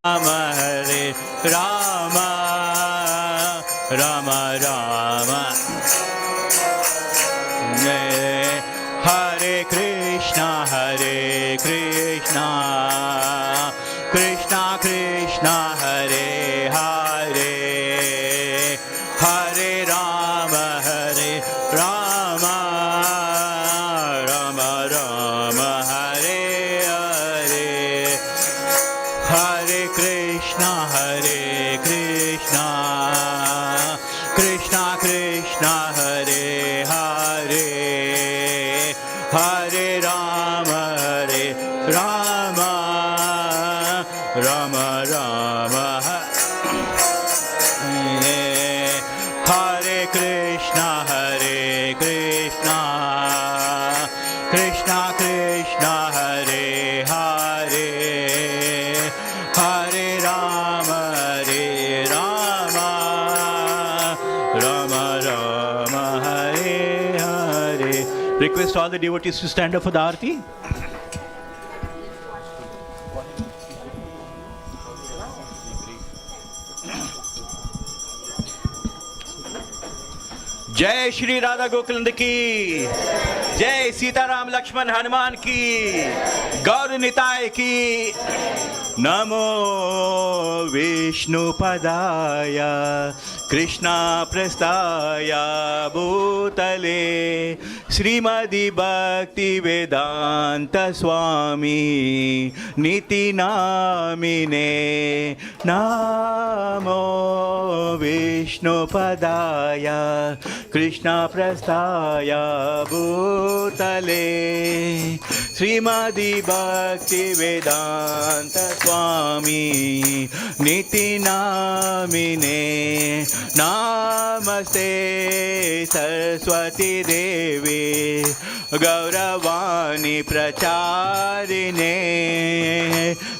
Hare Rama, Rama Rama, Hare Krishna, Krishna Krishna, Hare Hare, Hare Rama, Rama Rama, Hare Hare, Hare Krishna, Krishna Krishna, Hare Hare, Hare Rama, Rama Rama, Hare Krishna, Krishna Krishna, Hare Hare, Hare Rama, Rama Rama, Hare Hare. Request all the devotees to stand up for the Aarti. जय श्री राधा गोकुल की, जय सीताराम लक्ष्मण हनुमान की, गौर निताय की। नमो विष्णुपदाय कृष्णा प्रस्थाय भूतले श्रीमद् भक्तिवेदांत स्वामी नीति नामिने। नमो विष्णुपदाय कृष्णा प्रस्थाय भूतले श्रीमद् भक्तिवेदांत स्वामी नीति नामिने। नमस्ते सरस्वती देवी गौरवाणी प्रचारिणे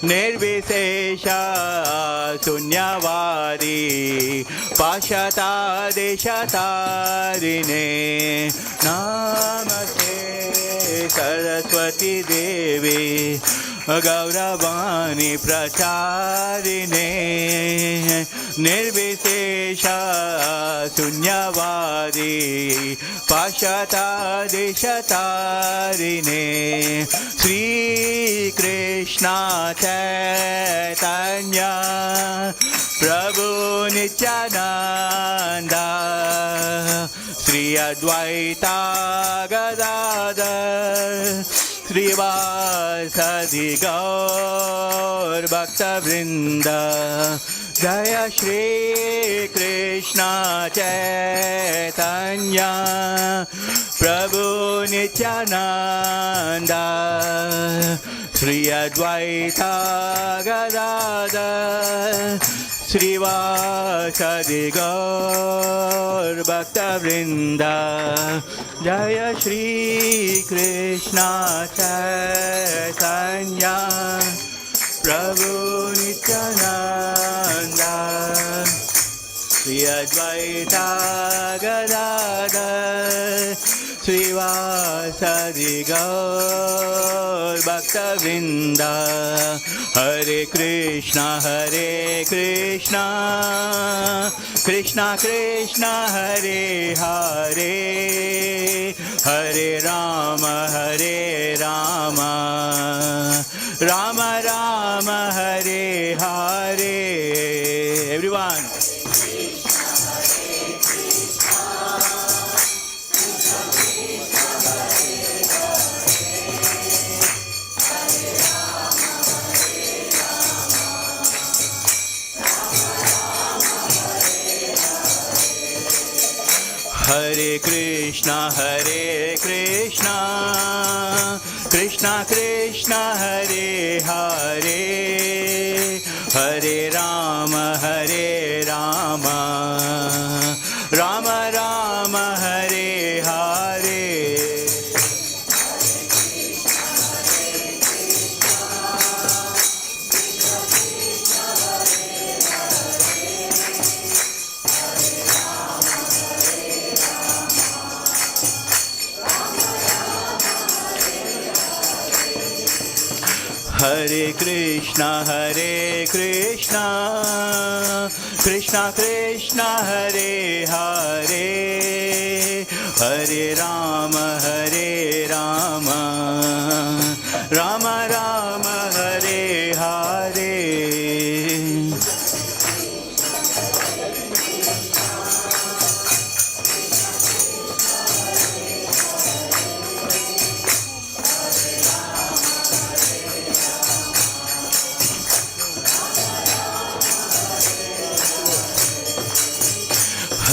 निर्विशेष शून्यवादी पाश्चात्देशतारिणे। नमस्ते सरस्वती देवी गौरवाणी प्रचारिणे निर्विशेष शून्यवादी पाश्चात्देशतारिणे। श्री कृष्ण चैतन्य प्रभु नित्यानंद श्री अद्वैता गदाधर श्रीवासदि गौर भक्तवृंद। जय श्री कृष्ण चैतन्य प्रभु नित्यानंद श्री अद्वैता गदाधर श्रीवासदि गौर भक्तवृंद। जय श्री कृष्ण चैतन्य प्रभु नित्यानंद श्री अद्वैता गदाधर श्रीवासदि गौर भक्तवृंद। हरे कृष्णा कृष्णा कृष्णा हरे हरे, हरे राम राम राम हरे हरे। एवरीवन हरे कृष्णा कृष्णा कृष्णा हरे हरे, हरे Ram Ram Ram Hare Hare. Hare Krishna Krishna Krishna Hare Hare, Hare Rama Rama Rama Hare Hare.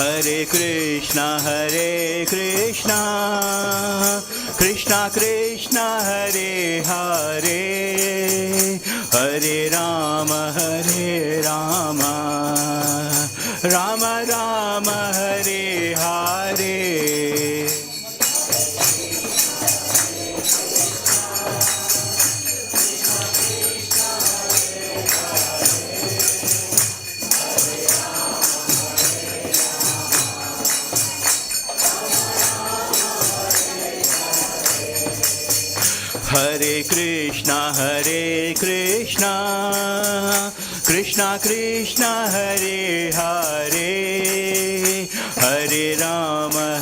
Hare Krishna Krishna Krishna Hare Hare, Hare Rama Rama Rama Hare Hare. Hare Krishna Krishna Krishna Hare Hare, Hare Rama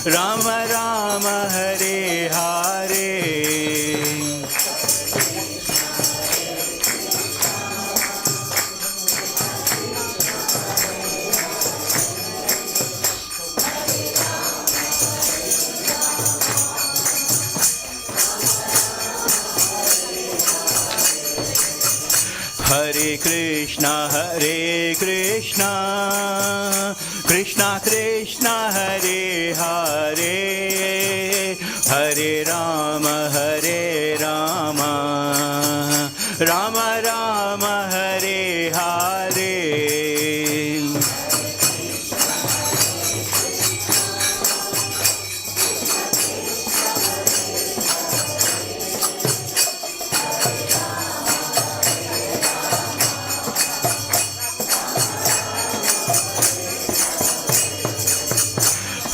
Rama Rama Hare Hare. Hare Krishna Krishna Krishna Hare Hare, Hare Rama Rama Rama Hare Hare.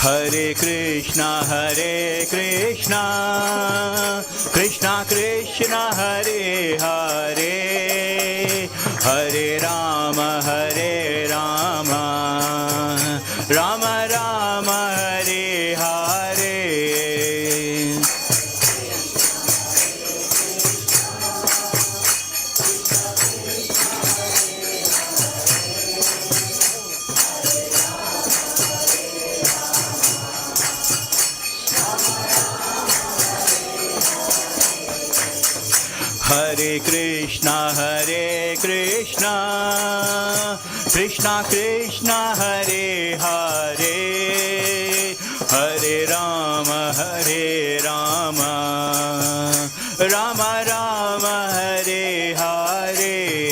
Hare Krishna Krishna Krishna Hare Hare, Hare Rama Rama Rama Hare Hare. Hare Krishna Krishna Krishna Hare Hare, Hare Rama Rama Rama Hare Hare.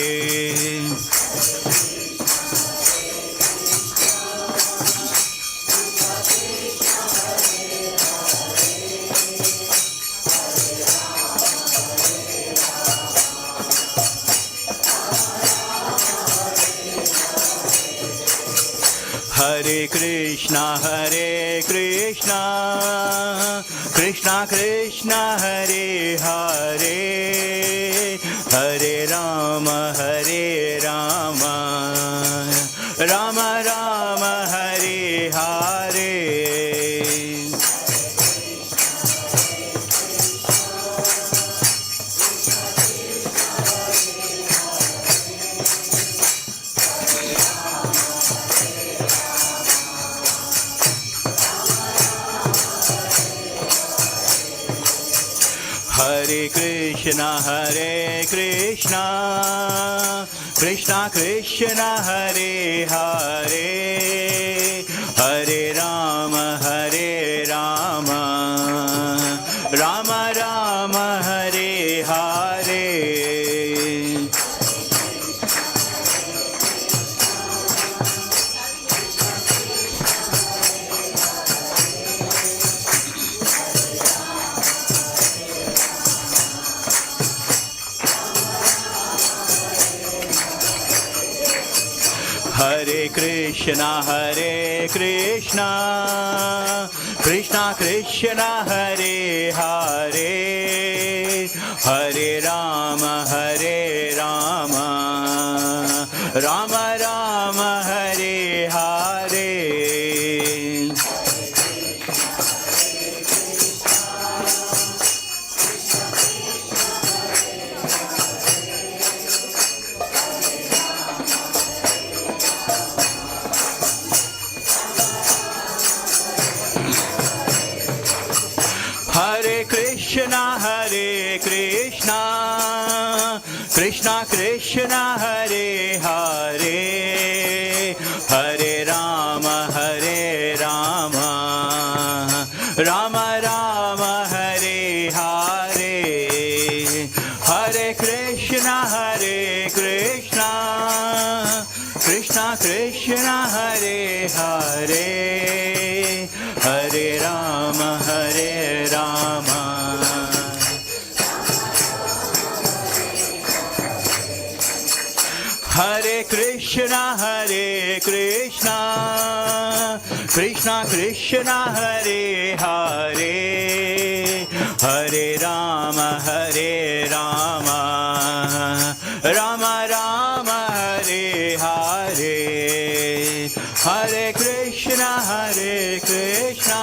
Hare Krishna Krishna Krishna Hare Hare, Hare Rama Rama Rama Hare Hare. Hare Krishna Krishna Krishna Hare Hare, Hare Rama Rama Rama Hare Hare. Hare Krishna Krishna Krishna Hare Hare Hare Rama Rama Rama Hare Hare. Hare Krishna Krishna Krishna Hare Hare Hare Rama Rama Rama Hare Hare. Hare Krishna Krishna Krishna Hare Hare Hare Rama Hare Krishna Krishna Krishna Hare Hare Hare Rama Rama Rama Hare Hare. Hare Krishna Hare Krishna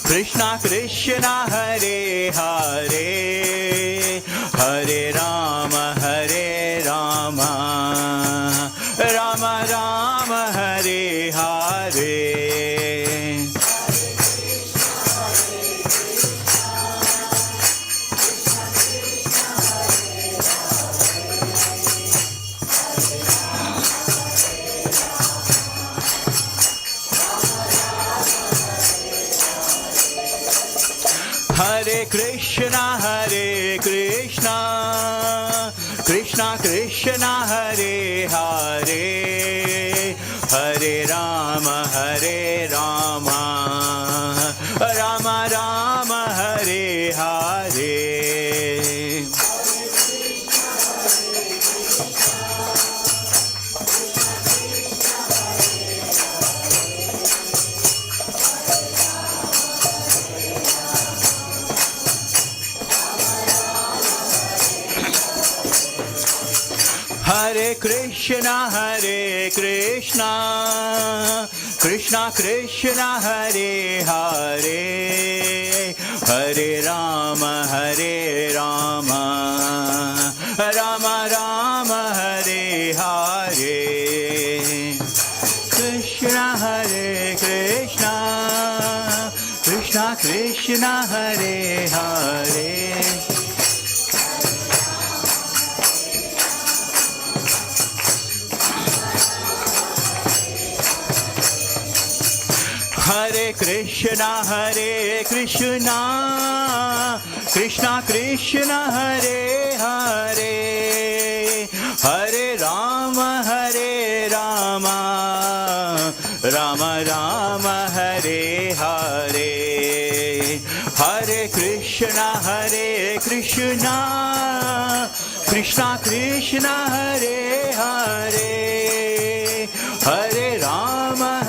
Krishna Krishna Hare Hare Hare Rama Rama Rama Hare Hare. Hare Krishna Krishna Krishna Hare Hare Hare Rama Rama Rama Hare Hare. Hare Krishna Krishna Krishna Hare Hare Hare Rama Rama Rama Hare Hare. Krishna Krishna Hare Hare. Hare Krishna Krishna Krishna Hare Hare Hare Rama Rama Rama Hare Hare. Hare Krishna Krishna Krishna Hare Hare Hare Rama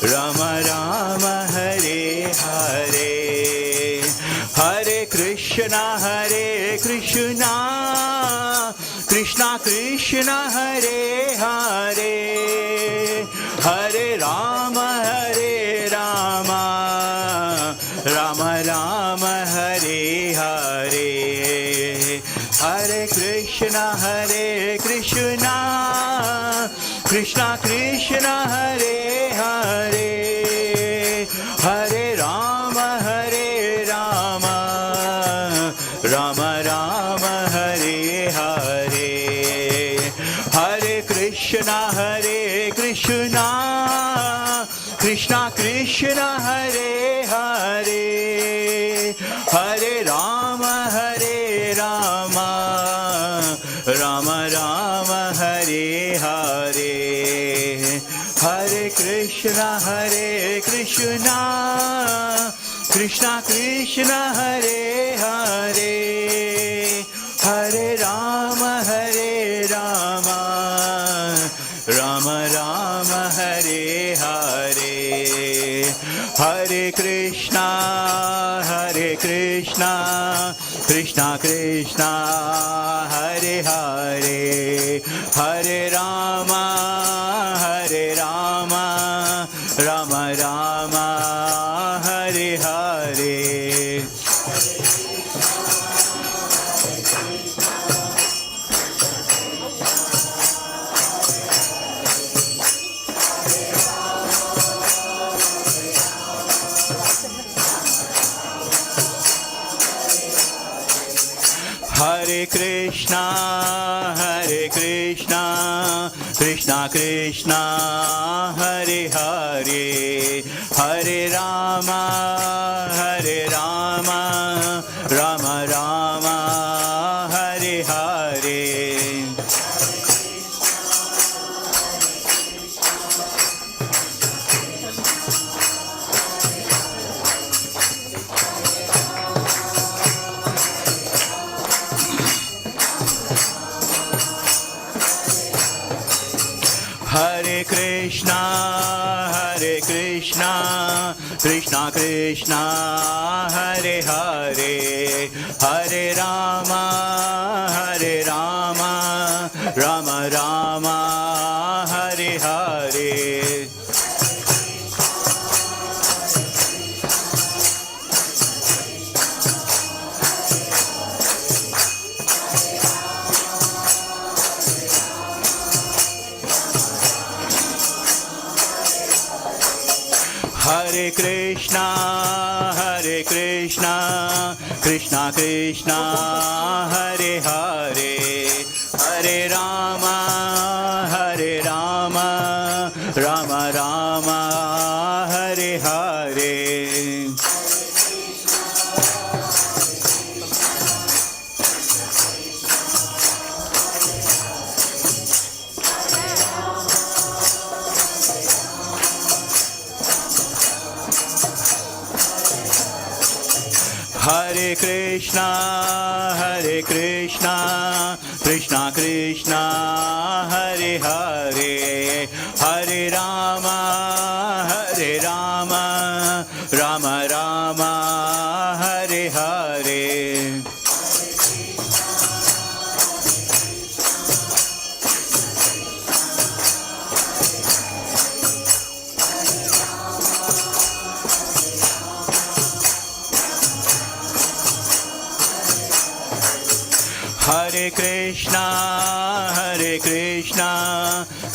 Rama Rama Hare Hare. Hare Krishna Krishna Krishna Hare Hare Hare Rama Rama Rama Hare Hare. Hare Krishna Krishna Krishna Hare Hare Hare Rama Rama Rama Hare Hare. Hare Krishna Krishna Krishna Hare Hare Hare Rama Krishna Hare Krishna Krishna Krishna Hare Hare Hare Rama Rama Rama Hare Hare Hare Krishna Krishna Krishna Hare Hare Hare Rama Rama Rama Hare Hare Hare Krishna Krishna Krishna Hare Hare Hare Rama Rama Rama Hare Hare Hare Krishna Krishna Krishna Hare Hare Hare Rama Rama Rama Hare Hare Hare Krishna Krishna Krishna Hare Hare Hare Rama Rama Rama Hare Hare Hare Krishna Krishna Krishna Hare Hare Hare Rama Rama Rama Hare Hare Hare Krishna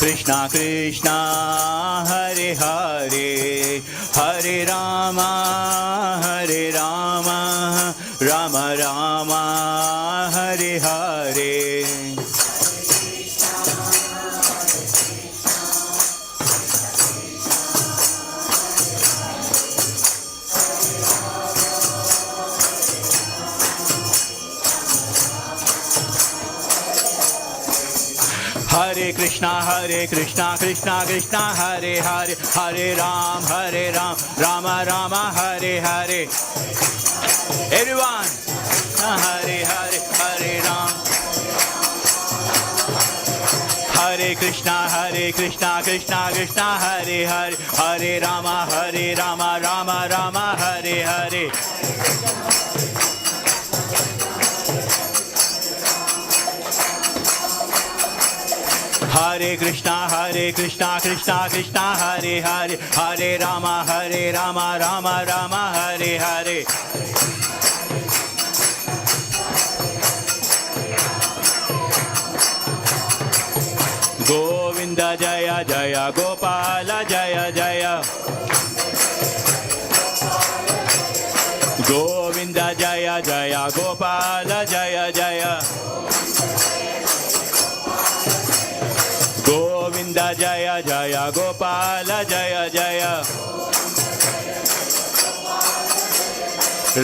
Krishna Krishna Hare Hare Hare Rama Rama Rama Hare Hare Hare Krishna Krishna Krishna Hare Hare Hare Ram Rama Rama Hare Hare Everyone Hare Ram Hare Krishna Krishna Krishna Hare Hare Hare Rama Rama Rama Hare Hare Hare Krishna Krishna Hare Hare Hare Rama Rama Rama Hare Hare Govinda Jaya Jaya Gopala Jaya Jaya Govinda Jaya Jaya Gopala Jaya Jaya Govinda Jaya Jaya Gopala Jaya Jaya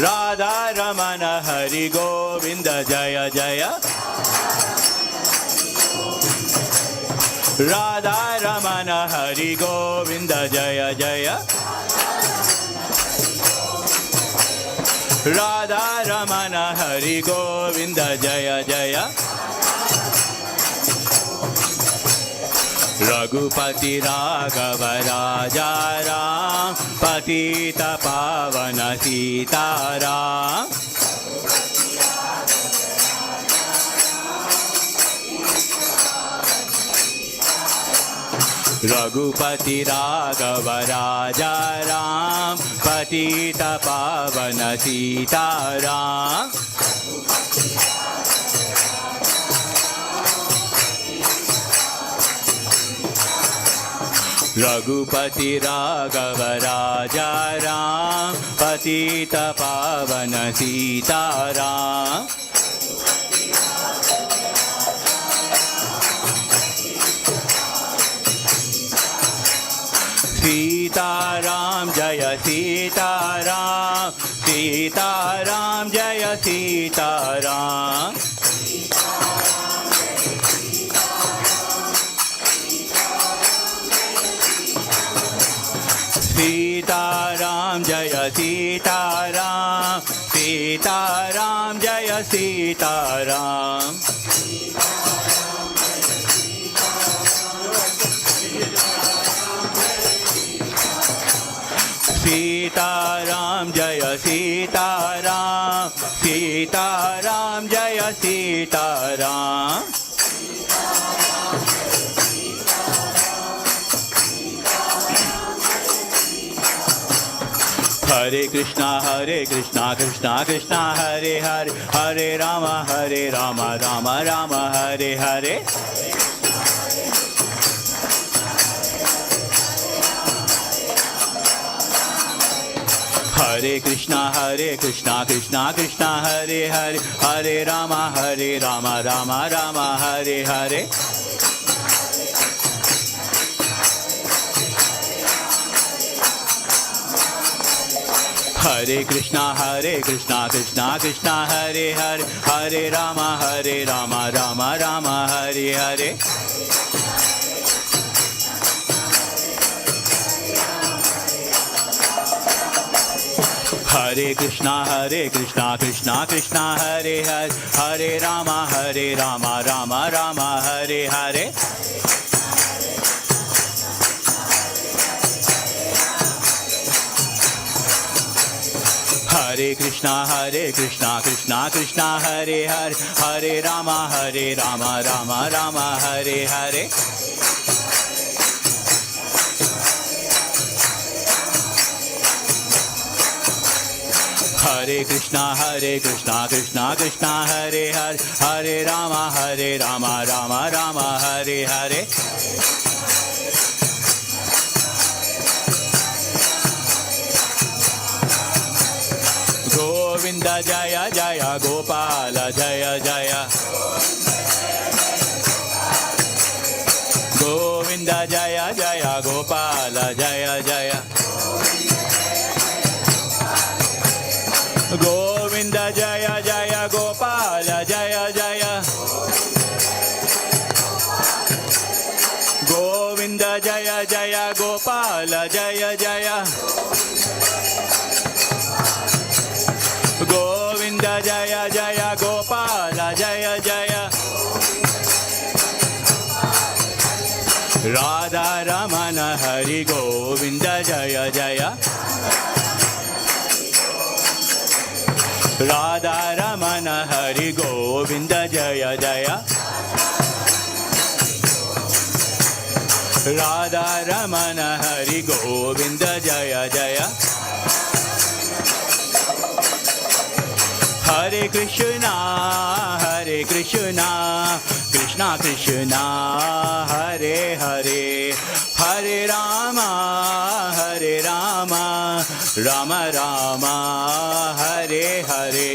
Radha Ramana Hari Govinda Jaya Jaya Radha Raman Hari Govind जय जय राधा रमण हरि गोविंद जय जय रघुपति राघव राजा राम पतित पावन सीताराम रघुपति राघव राजा राम पतित पावन सीताराम रघुपति राघव राजा राम पतित पावन सीताराम सीताराम जय सीताराम सीताराम जय सीताराम सीताराम जय सीताराम सीताराम जय सीताराम सीताराम जय सीताराम सीताराम जय सीताराम हरे कृष्णा कृष्णा कृष्णा हरे हरे हरे राम राम राम हरे हरे हरे कृष्णा कृष्णा कृष्णा हरे हरे हरे राम राम राम हरे हरे हरे कृष्णा कृष्णा कृष्णा हरे हरे हरे राम राम राम हरे हरे हरे कृष्णा कृष्णा कृष्णा हरे हरे हरे राम राम राम हरे हरे हरे कृष्णा कृष्णा कृष्णा हरे हरे हरे राम राम राम हरे हरे हरे कृष्णा कृष्णा कृष्णा हरे हरे हरे राम राम राम हरे हरे गोविंद जय जय गोपाल जय जय गोविंद जय जय गोपाल जय जय गोविंद जय जय गोपाल जय जय गोविंद जय जय गोपाल जय जय गोविंद जय जय गोपाल जय जय राधा रमण हरि गोविंद जय जय राधा रमण हरि गोविंद जय जय राधा रमण हरि गोविंद जय जय हरे Krishna Krishna Krishna Hare Hare Hare Ram Ram Ram Hare Hare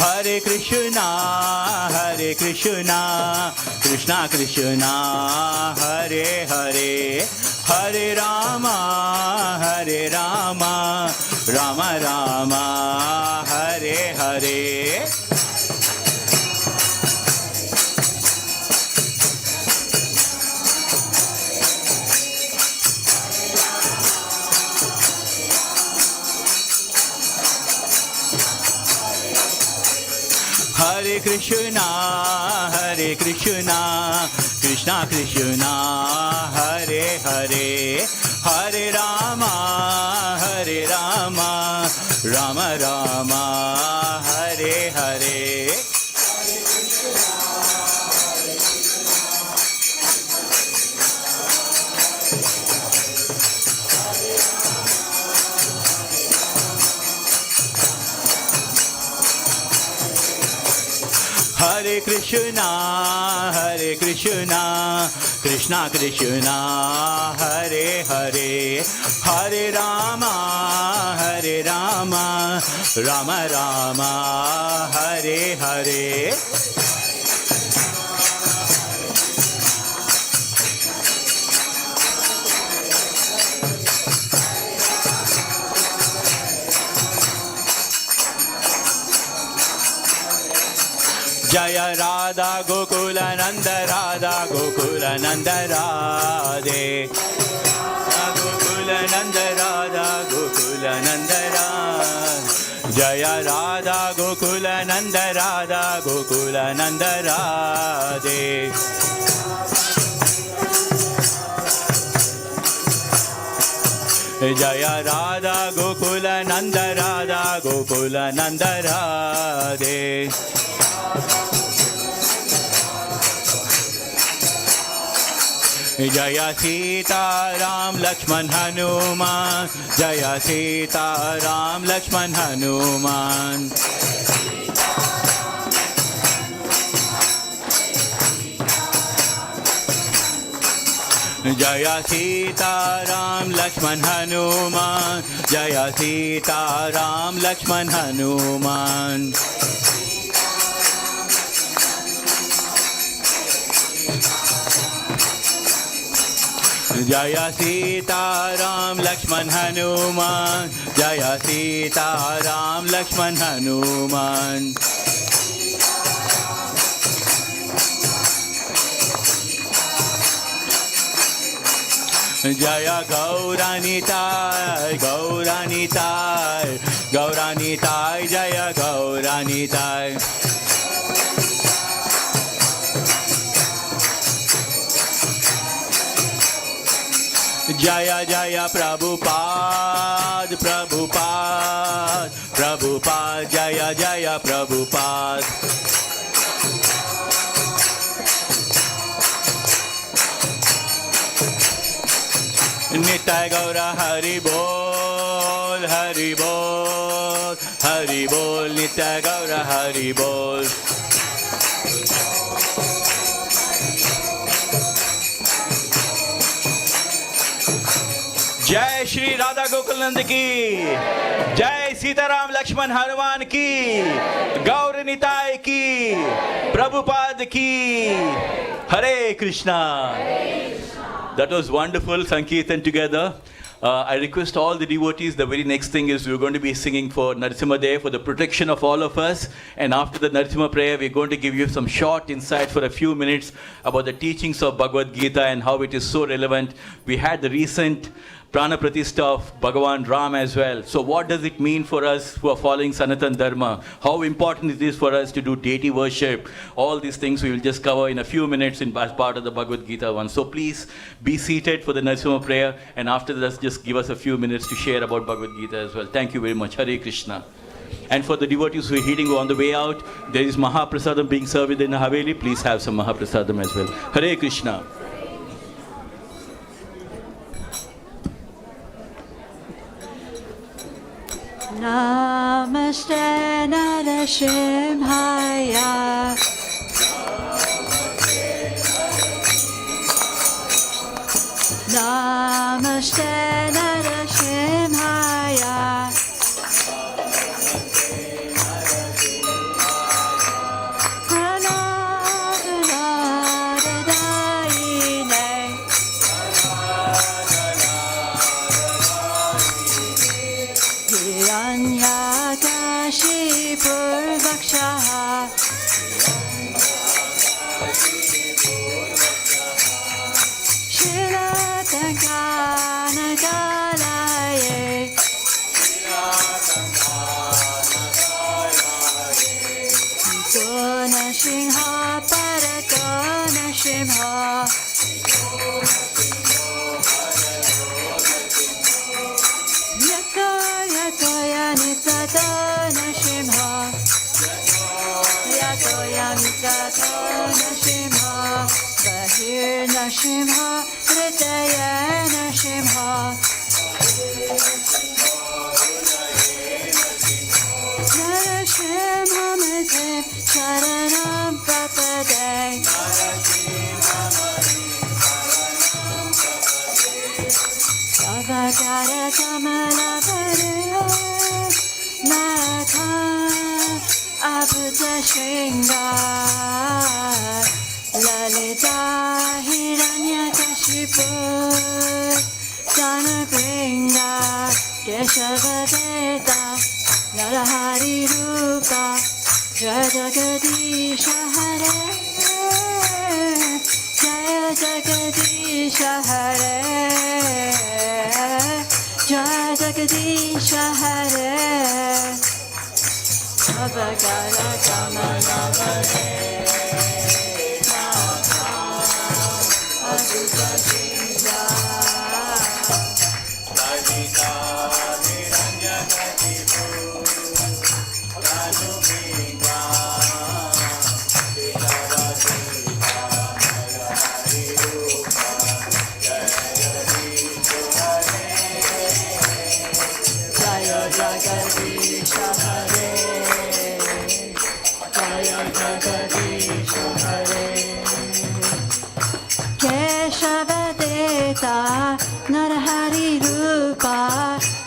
Hare Krishna, Krishna Krishna, Hare Hare, Hare Rama, Rama Rama, Hare Hare. Hare Krishna, Krishna Krishna, Hare Hare, Hare Rama, Rama Rama, Hare Hare. Hare Krishna, Krishna Krishna, Hare Hare, Hare Rama, Rama Rama, Hare Hare. Jaya Radha Gokula Nanda Radha Gokula Nanda Radhe. Gokula Nanda Radha Gokula Nanda Radhe. Jaya Radha Gokula Nanda Radha Gokula Nanda Radhe. Jaya Radha Gokula Nanda Radha Gokula Nanda Radhe. Jaya Sita Ram Lakshman Hanuman, Jaya Sita Ram Lakshman Hanuman. Jaya Sita Ram Lakshman Hanuman, Jaya Sita Ram Lakshman Hanuman. Jaya Sita Ram Lakshman Hanuman, Jaya Sita Ram Lakshman Hanuman. Jaya Gauranitai, Gauranitai, Gauranitai, Jaya Gauranitai. Jaya Jaya Prabhupada, Prabhupada, Prabhupada, Jaya Jaya Prabhupada. Nitai Gaura Hari Bol, Hari Bol, Hari Bol, Nitai Gaura Hari Bol. जय श्री राधा गोकुल नंद की, जय सीताराम लक्ष्मण हनुमान की, गौर निताय की, प्रभुपाद की, हरे Krishna. That was wonderful, Sankirtan together. I request all the devotees, the very next thing is we're going to be singing for Narasimha Day, for the protection of all of us. And after the Narasimha prayer, we're going to give you some short insight for a few minutes about the teachings of Bhagavad Gita and how it is so relevant. We had the recent Prana Pratishta of Bhagavan Ram as well. So what does it mean for us who are following Sanatan Dharma? How important it is for us to do deity worship? All these things we will just cover in a few minutes as part of the Bhagavad Gita one. So please be seated for the Narasimha prayer, and after this just give us a few minutes to share about Bhagavad Gita as well. Thank you very much. Hare Krishna. And for the devotees who are heeding on the way out, there is Mahaprasadam being served in the Haveli. Please have some Mahaprasadam as well. Hare Krishna. Namaste Narasimhaya. Namaste Narasimhaya. Hiranyakashipurvakshaha Shilatankanagalaye Dona Shimha Paratona Shimha Yako Yakoya Nitatona Shimha Yakoya Nitatona Shimha Bahir Nashimha Hridaya Nashimha Narashimha Madhiv Sharanam Prapade Savakara Kamala Varya Naratha Abhuta Shringar Lalita Hiranyakashipu Danabringa Keshavadeta Narahari Rupa Jadagadisha Hare Jaya Jagadisha Hare Jaya Jagadisha Hare Abhagara Kamala Hare Abhuta Shringa Jaya Jagadisha Hare Jaya Jagadisha Hare Keshavadeta Narahari Rupa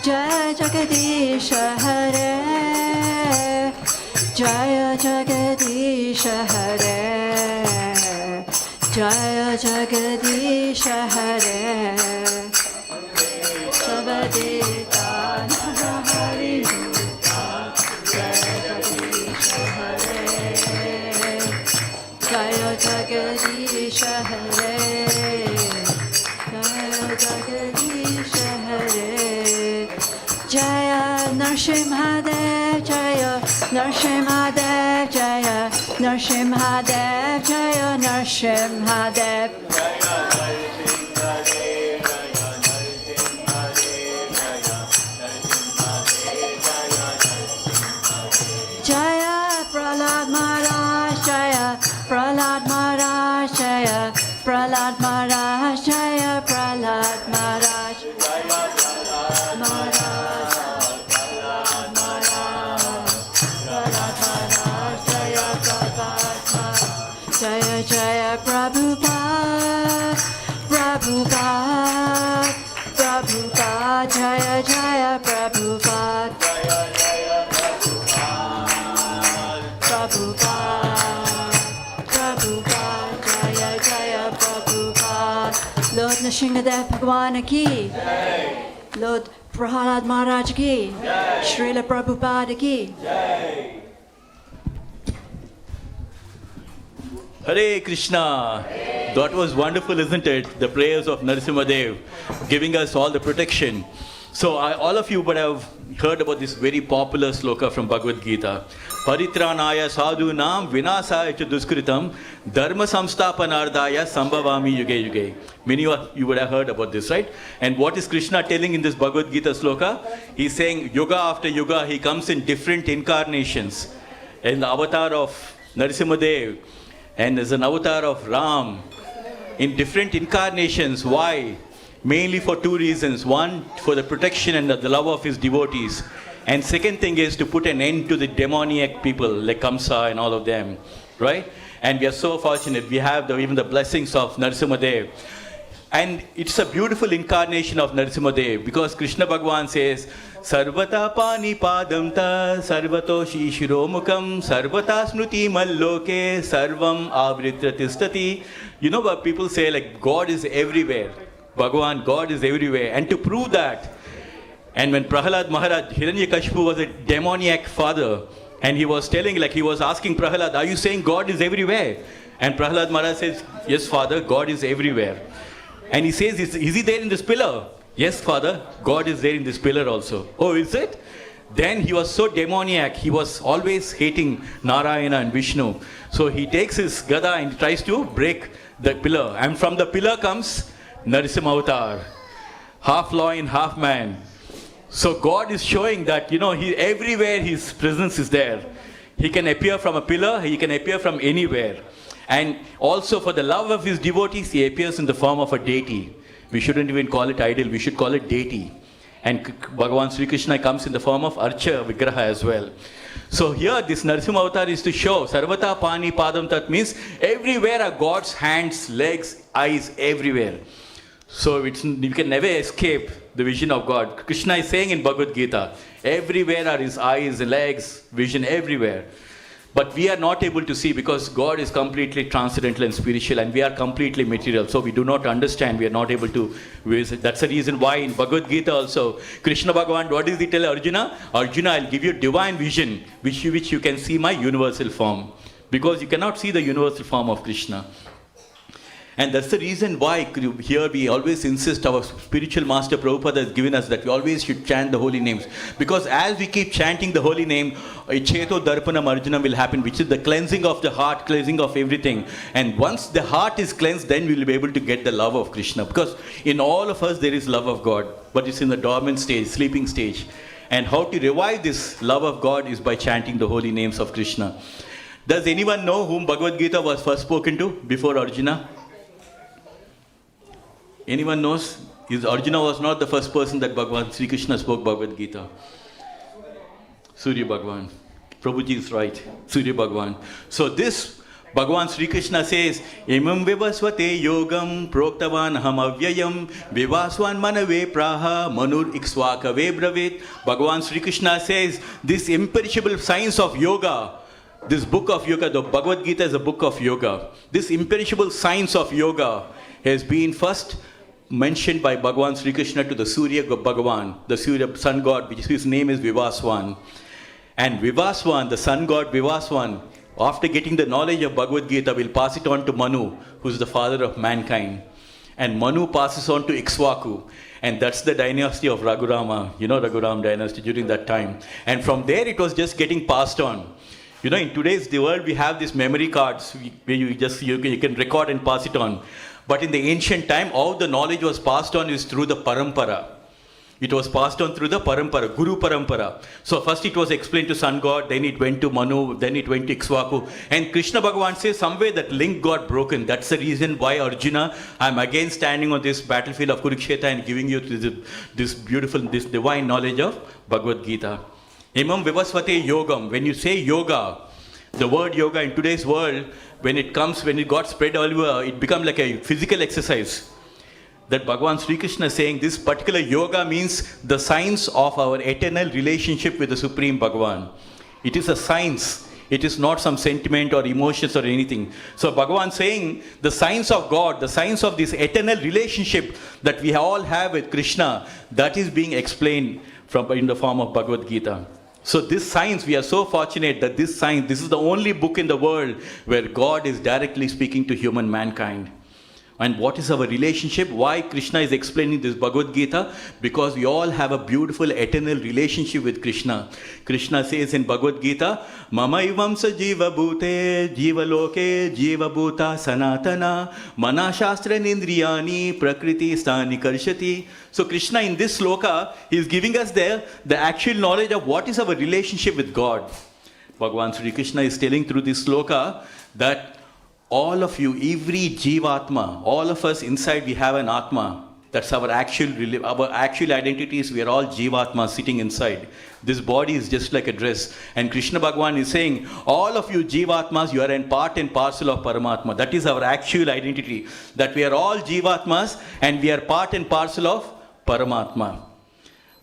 Jaya Jagadisha Hare Jaya Jagadisha Hare Jaya Jagadisha Hare Shavadeta Narahari Rupa Jaya Jagadisha Hare Jaya Jagadisha Hare Jaya Jagadisha Hare Jaya Narsimhadev Jaya Narsimhadev Jaya Narsimhadev Jaya Narsimhadev Jaya Prahlad Maharaj Jaya Prahlad Maharaj Jaya Prahlad Maharaj Jaya Prahlad Maharaj Jaya Jaya Prabhupada Prabhupada Prabhupada Jaya Jaya Prabhupada Prabhupada Prabhupada Jaya Jaya Prabhupada Lord Nrsimhadev Bhagwan ki Lord Prahlad Maharaj ki Srila Prabhupada ki Hare Krishna. That was wonderful, isn't it? The prayers of Narasimhadev giving us all the protection. So all of you would have heard about this very popular sloka from Bhagavad Gita. Paritranaya sadhu nam vinasaya cha duskritam dharma samstapanardaya sambhavami yuge yuge. Many of you would have heard about this, right? And what is Krishna telling in this Bhagavad Gita sloka? He's saying yuga after yuga he comes in different incarnations. In the avatar of Narasimhadev and as an avatar of Ram in different incarnations. Why? Mainly for two reasons. One, for the protection and the love of his devotees. And second thing is to put an end to the demoniac people like Kamsa and all of them. Right? And we are so fortunate. We have even the blessings of Narasimhadev. And it's a beautiful incarnation of Narasimhadev because Krishna Bhagavan says, Sarvata pani padam ta sarvato shishiro mukam sarvata smruti malloke sarvam avritra tistati. You know what people say, like God is everywhere. Bhagavan, God is everywhere. And to prove that, And when Prahalad Maharaj, Hiranyakashipu was a demoniac father, and he was telling, like he was asking Prahalad, are you saying God is everywhere? And Prahalad Maharaj says, yes, Father, God is everywhere. And he says, is he there in this pillar? Yes, Father, God is there in this pillar also. Oh, is it? Then he was so demoniac, he was always hating Narayana and Vishnu. So he takes his gada and tries to break the pillar. And from the pillar comes Narasimha Avatar, half lion, half man. So God is showing that, he everywhere his presence is there. He can appear from a pillar, he can appear from anywhere. And also for the love of his devotees, he appears in the form of a deity. We shouldn't even call it idol, we should call it deity. And Bhagavan Sri Krishna comes in the form of Archa Vigraha as well. So here this Narasimha Avatar is to show Sarvata Pani Padam Tat means everywhere are God's hands, legs, eyes, everywhere. So you can never escape the vision of God. Krishna is saying in Bhagavad Gita, everywhere are his eyes, legs, vision, everywhere. But we are not able to see because God is completely transcendental and spiritual and we are completely material. So we do not understand, we are not able to visit. That's the reason why in Bhagavad Gita also, Krishna Bhagavan, what does he tell Arjuna? Arjuna, I'll give you divine vision, which you can see my universal form. Because you cannot see the universal form of Krishna. And that's the reason why here we always insist, our spiritual master Prabhupada has given us that we always should chant the holy names. Because as we keep chanting the holy name, a Cheto Darpanam Arjuna will happen, which is the cleansing of the heart, cleansing of everything. And once the heart is cleansed, then we will be able to get the love of Krishna. Because in all of us there is love of God, but it's in the dormant stage, sleeping stage. And how to revive this love of God is by chanting the holy names of Krishna. Does anyone know whom Bhagavad Gita was first spoken to before Arjuna? Anyone knows? Arjuna was not the first person that Bhagavan Sri Krishna spoke Bhagavad Gita. Surya Bhagavan. Prabhuji is right. Surya Bhagavan. So this Bhagavan Sri Krishna says, Imam vivasvate yogam proktavan ham avyayam vivaswan manave praha manur ikswakave bravit. Bhagavan Sri Krishna says, this imperishable science of yoga, this book of yoga, the Bhagavad Gita is a book of yoga. This imperishable science of yoga has been first mentioned by Bhagavan Sri Krishna to the Surya Bhagavan, the Surya sun god, his name is Vivaswan. And Vivaswan, the sun god Vivaswan, after getting the knowledge of Bhagavad Gita, will pass it on to Manu, who is the father of mankind. And Manu passes on to Ikswaku. And that's the dynasty of Raghurama, Raghuram dynasty during that time. And from there it was just getting passed on. In today's world, we have these memory cards where you can record and pass it on. But in the ancient time, all the knowledge was passed on is through the parampara. It was passed on through the parampara, Guru parampara. So first it was explained to sun god, then it went to Manu, then it went to Ikswaku. And Krishna Bhagavan says somewhere that link got broken. That's the reason why Arjuna, I'm again standing on this battlefield of Kurukshetra and giving you this beautiful, this divine knowledge of Bhagavad Gita. Imam vivasvate yogam. When you say yoga, the word yoga in today's world, when it got spread all over, it becomes like a physical exercise. That Bhagavan Sri Krishna is saying this particular yoga means the science of our eternal relationship with the Supreme Bhagavan. It is a science. It is not some sentiment or emotions or anything. So Bhagavan saying the science of God, the science of this eternal relationship that we all have with Krishna, that is being explained in the form of Bhagavad Gita. So this science, we are so fortunate that this is the only book in the world where God is directly speaking to human mankind. And what is our relationship? Why Krishna is explaining this Bhagavad Gita? Because we all have a beautiful eternal relationship with Krishna. Krishna says in Bhagavad Gita, Mama ivam sa jiva bhute, jiva loke, jiva bhuta sanatana, mana shastra nindriyani, prakriti stani karshati. So Krishna in this sloka, he is giving us the actual knowledge of what is our relationship with God. Bhagavan Sri Krishna is telling through this sloka that all of you, every Jivatma, all of us inside we have an Atma. That's our actual identities. We are all Jivatma sitting inside. This body is just like a dress. And Krishna Bhagavan is saying, all of you Jivatmas, you are in part and parcel of Paramatma. That is our actual identity. That we are all Jivatmas and we are part and parcel of Paramatma.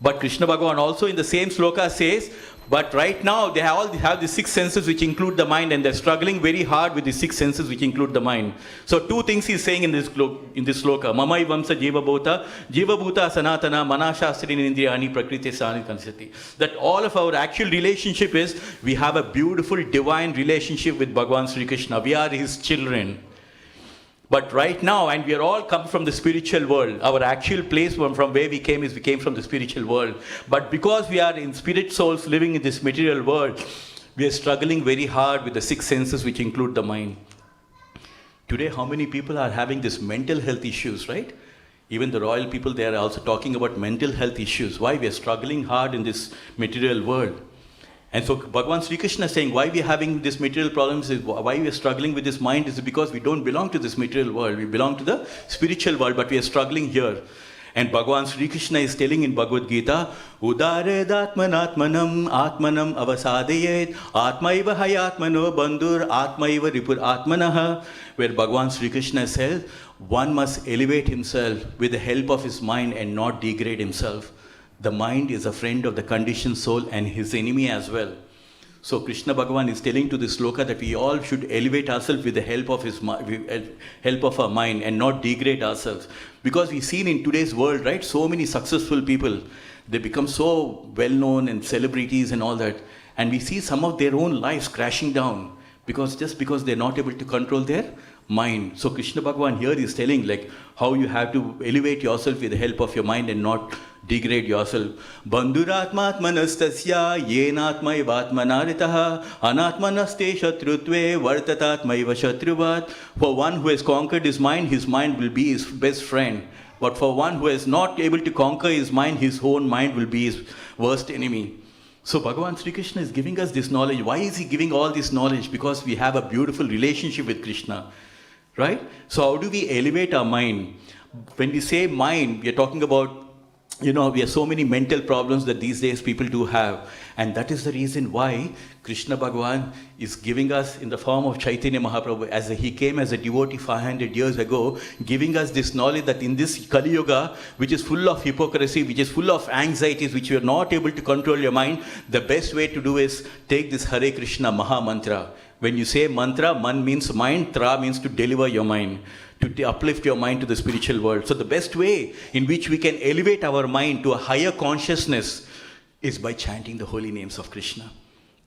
But Krishna Bhagavan also in the same sloka says, But right now, they all have the six senses which include the mind, and they're struggling very hard with the six senses which include the mind. So two things he's saying in this sloka. Mamai vamsa jiva bhuta sanatana manashastri indriyani prakriti sani kansati. That all of our actual relationship is, we have a beautiful divine relationship with Bhagavan Sri Krishna. We are his children. But right now, and we are all come from the spiritual world. Our actual place from where we came from the spiritual world. But because we are in spirit souls living in this material world, we are struggling very hard with the six senses which include the mind. Today, how many people are having this mental health issues, right? Even the royal people, they are also talking about mental health issues. Why? We are struggling hard in this material world. And so Bhagavan Sri Krishna is saying, why we are having these material problems, is why we are struggling with this mind, is because we don't belong to this material world. We belong to the spiritual world, but we are struggling here. And Bhagavan Sri Krishna is telling in Bhagavad Gita, Udaredatmanatmanam atmanam avasadayet atmaiva hayatmano bandhur atmaiva ripur atmanaha, where Bhagavan Sri Krishna says, one must elevate himself with the help of his mind and not degrade himself. The mind is a friend of the conditioned soul and his enemy as well. So Krishna Bhagavan is telling to this sloka that we all should elevate ourselves with the help of help of our mind and not degrade ourselves. Because we've seen in today's world, right, so many successful people, they become so well known and celebrities and all that, and we see some of their own lives crashing down because they're not able to control their mind. So Krishna Bhagavan here is telling like how you have to elevate yourself with the help of your mind and not degrade yourself. Bandhuratmatmanastasya yenatmaivatmanaritaha anatmanaste shatrutve vartatatmaiva shatruvat. For one who has conquered his mind will be his best friend. But for one who is not able to conquer his own mind will be his worst enemy. So Bhagavan Sri Krishna is giving us this knowledge. Why is he giving all this knowledge? Because we have a beautiful relationship with Krishna. Right? So how do we elevate our mind? When we say mind, we are talking about, we have so many mental problems that these days people do have. And that is the reason why Krishna Bhagavan is giving us in the form of Chaitanya Mahaprabhu, as he came as a devotee 500 years ago, giving us this knowledge that in this Kali Yuga, which is full of hypocrisy, which is full of anxieties, which you are not able to control your mind, the best way to do is take this Hare Krishna Maha Mantra. When you say mantra, man means mind, tra means to deliver your mind, to uplift your mind to the spiritual world. So the best way in which we can elevate our mind to a higher consciousness is by chanting the holy names of Krishna.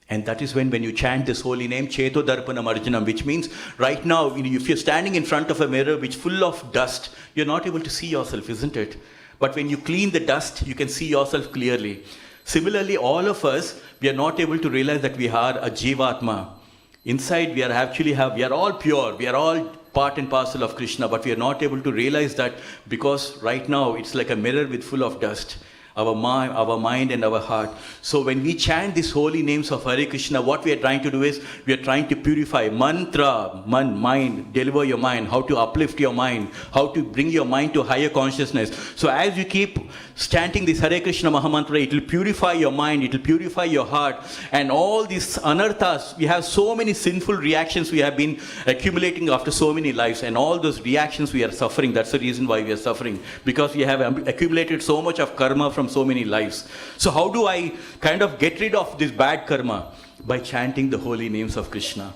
And that is when you chant this holy name, Cheto Darpanam Arjunam, which means right now, if you're standing in front of a mirror which is full of dust, you're not able to see yourself, isn't it? But when you clean the dust, you can see yourself clearly. Similarly, all of us, we are not able to realize that we are a Jivatma. Inside, we are all pure, we are all part and parcel of Krishna, but we are not able to realize that because right now it's like a mirror with full of dust. Our mind and our heart. So when we chant these holy names of Hare Krishna, what we are trying to do is, we are trying to purify mantra, mind, deliver your mind, how to uplift your mind, how to bring your mind to higher consciousness. So as you keep chanting this Hare Krishna Mahamantra, it will purify your mind, it will purify your heart, and all these anarthas, we have so many sinful reactions we have been accumulating after so many lives, and all those reactions we are suffering. That's the reason why we are suffering, because we have accumulated so much of karma from so many lives. So how do I kind of get rid of this bad karma? By chanting the holy names of Krishna.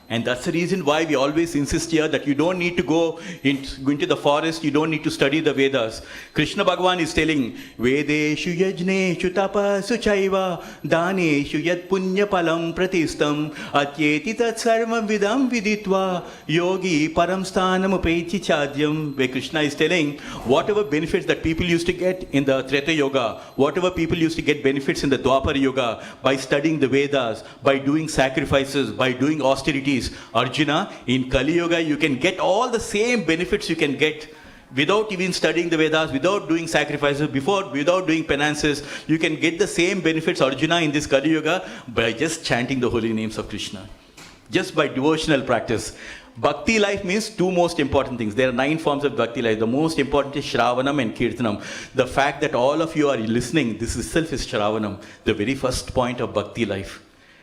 And that's the reason why we always insist here that you don't need to go into the forest, you don't need to study the Vedas. Krishna Bhagavan is telling, Vedeshu yajneshu tapasu chaiva daneshu yat punya palam pratistam atyeti tat sarvam vidam viditva yogi param sthanam upechi chadyam. Where Krishna is telling, whatever benefits that people used to get in the Treta Yoga, whatever people used to get benefits in the Dwapara Yoga, by studying the Vedas, by doing sacrifices, by doing austerities, Arjuna, in Kali Yuga, you can get all the same benefits you can get without even studying the Vedas, without doing sacrifices, without doing penances. You can get the same benefits, Arjuna, in this Kali Yuga by just chanting the holy names of Krishna. Just by devotional practice. Bhakti life means two most important things. There are 9 forms of Bhakti life. The most important is Shravanam and Kirtanam. The fact that all of you are listening, this itself is Shravanam, the very first point of Bhakti life.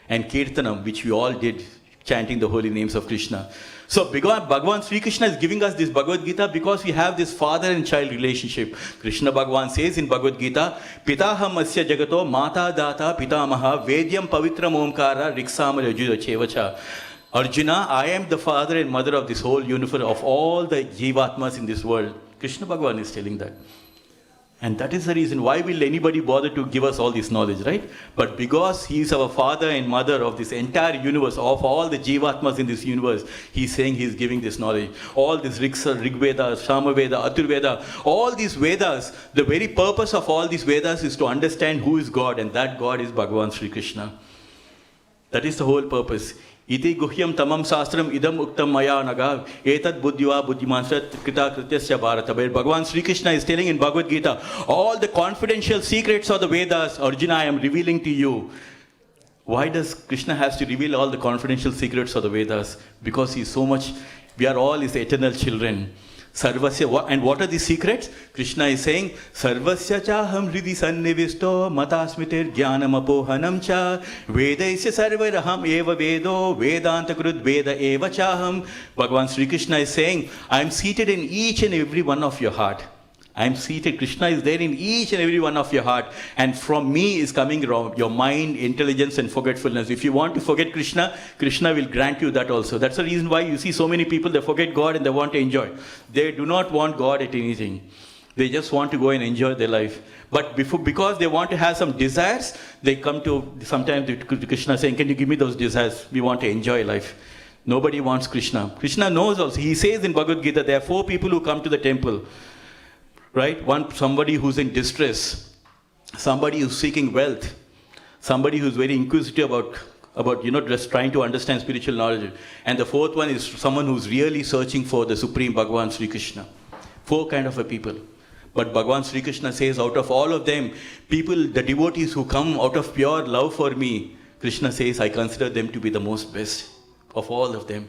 And Kirtanam, which we all did. chanting the holy names of Krishna. So Bhagavan Sri Krishna is giving us this Bhagavad Gita because we have this father and child relationship. Krishna Bhagavan says in Bhagavad Gita, Pitaham asya jagato mata data pitamaha vedyam pavitram omkara riksama rajuda chevacha. Arjuna, I am the father and mother of this whole universe, of all the jivatmas in this world. Krishna Bhagavan is telling that. And that is the reason why will anybody bother to give us all this knowledge, right? But because he is our father and mother of this entire universe, of all the jivatmas in this universe, he is saying he is giving this knowledge. All these Rig Veda, Samaveda, Athurveda, all these Vedas, the very purpose of all these Vedas is to understand who is God, and that God is Bhagavan Sri Krishna. That is the whole purpose. Iti guhyam tamam sastram idam uktam maya naga etad buddhiva buddhimansat krita krityasya bharata. Where Bhagavan Sri Krishna is telling in Bhagavad Gita, all the confidential secrets of the Vedas, Arjuna, I am revealing to you. Why does Krishna has to reveal all the confidential secrets of the Vedas? Because he is so much, we are all his eternal children. Sarvasya, and what are the secrets? Krishna is saying, Sarvasya chaham hridi sannivisto matasmitir jnanam apohanam cha vedaisya sarvaraham eva vedo vedanta krud veda eva chaham. Bhagavan Sri Krishna is saying, I am seated in each and every one of your heart. I am seated. Krishna is there in each and every one of your heart. And from me is coming your mind, intelligence and forgetfulness. If you want to forget Krishna, Krishna will grant you that also. That's the reason why you see so many people, they forget God and they want to enjoy. They do not want God at anything. They just want to go and enjoy their life. But because they want to have some desires, they come to sometimes to Krishna saying, can you give me those desires? We want to enjoy life. Nobody wants Krishna. Krishna knows also. He says in Bhagavad Gita, there are 4 people who come to the temple. Right? Somebody who's in distress, somebody who's seeking wealth, somebody who's very inquisitive about just trying to understand spiritual knowledge. And the 4th one is someone who's really searching for the Supreme Bhagavan Sri Krishna. 4 kind of a people. But Bhagavan Sri Krishna says out of all of them, people, the devotees who come out of pure love for me, Krishna says, I consider them to be the most best of all of them.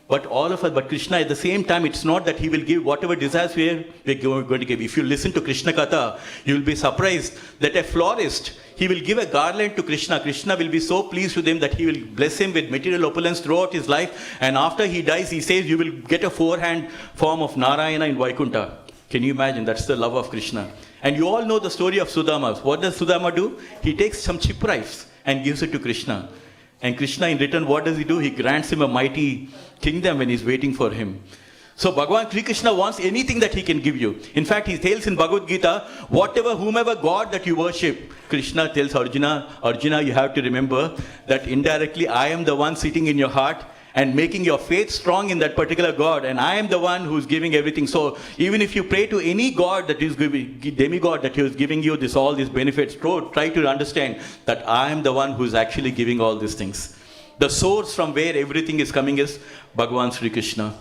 But but Krishna at the same time, it's not that he will give whatever desires we're going to give. If you listen to Krishna Katha, you will be surprised that a florist, he will give a garland to Krishna. Krishna will be so pleased with him that he will bless him with material opulence throughout his life. And after he dies, he says, you will get a 4-hand form of Narayana in Vaikuntha. Can you imagine? That's the love of Krishna. And you all know the story of Sudama. What does Sudama do? He takes some cheap rice and gives it to Krishna. And Krishna in return, what does he do? He grants him a mighty kingdom when he's waiting for him. So Bhagavan Sri Krishna wants anything that he can give you. In fact, he tells in Bhagavad Gita, whomever God that you worship, Krishna tells Arjuna, you have to remember that indirectly I am the one sitting in your heart and making your faith strong in that particular God. And I am the one who's giving everything. So even if you pray to any God that is giving, demigod that is giving you all these benefits, try to understand that I am the one who's actually giving all these things. The source from where everything is coming is Bhagavan Sri Krishna.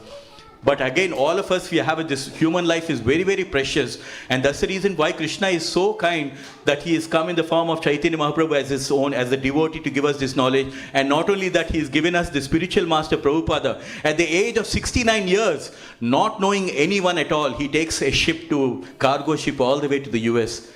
But again, all of us, we have this human life is very, very precious. And that's the reason why Krishna is so kind that he has come in the form of Chaitanya Mahaprabhu as his own, as a devotee to give us this knowledge. And not only that, he has given us the spiritual master Prabhupada. At the age of 69 years, not knowing anyone at all, he takes a cargo ship all the way to the US.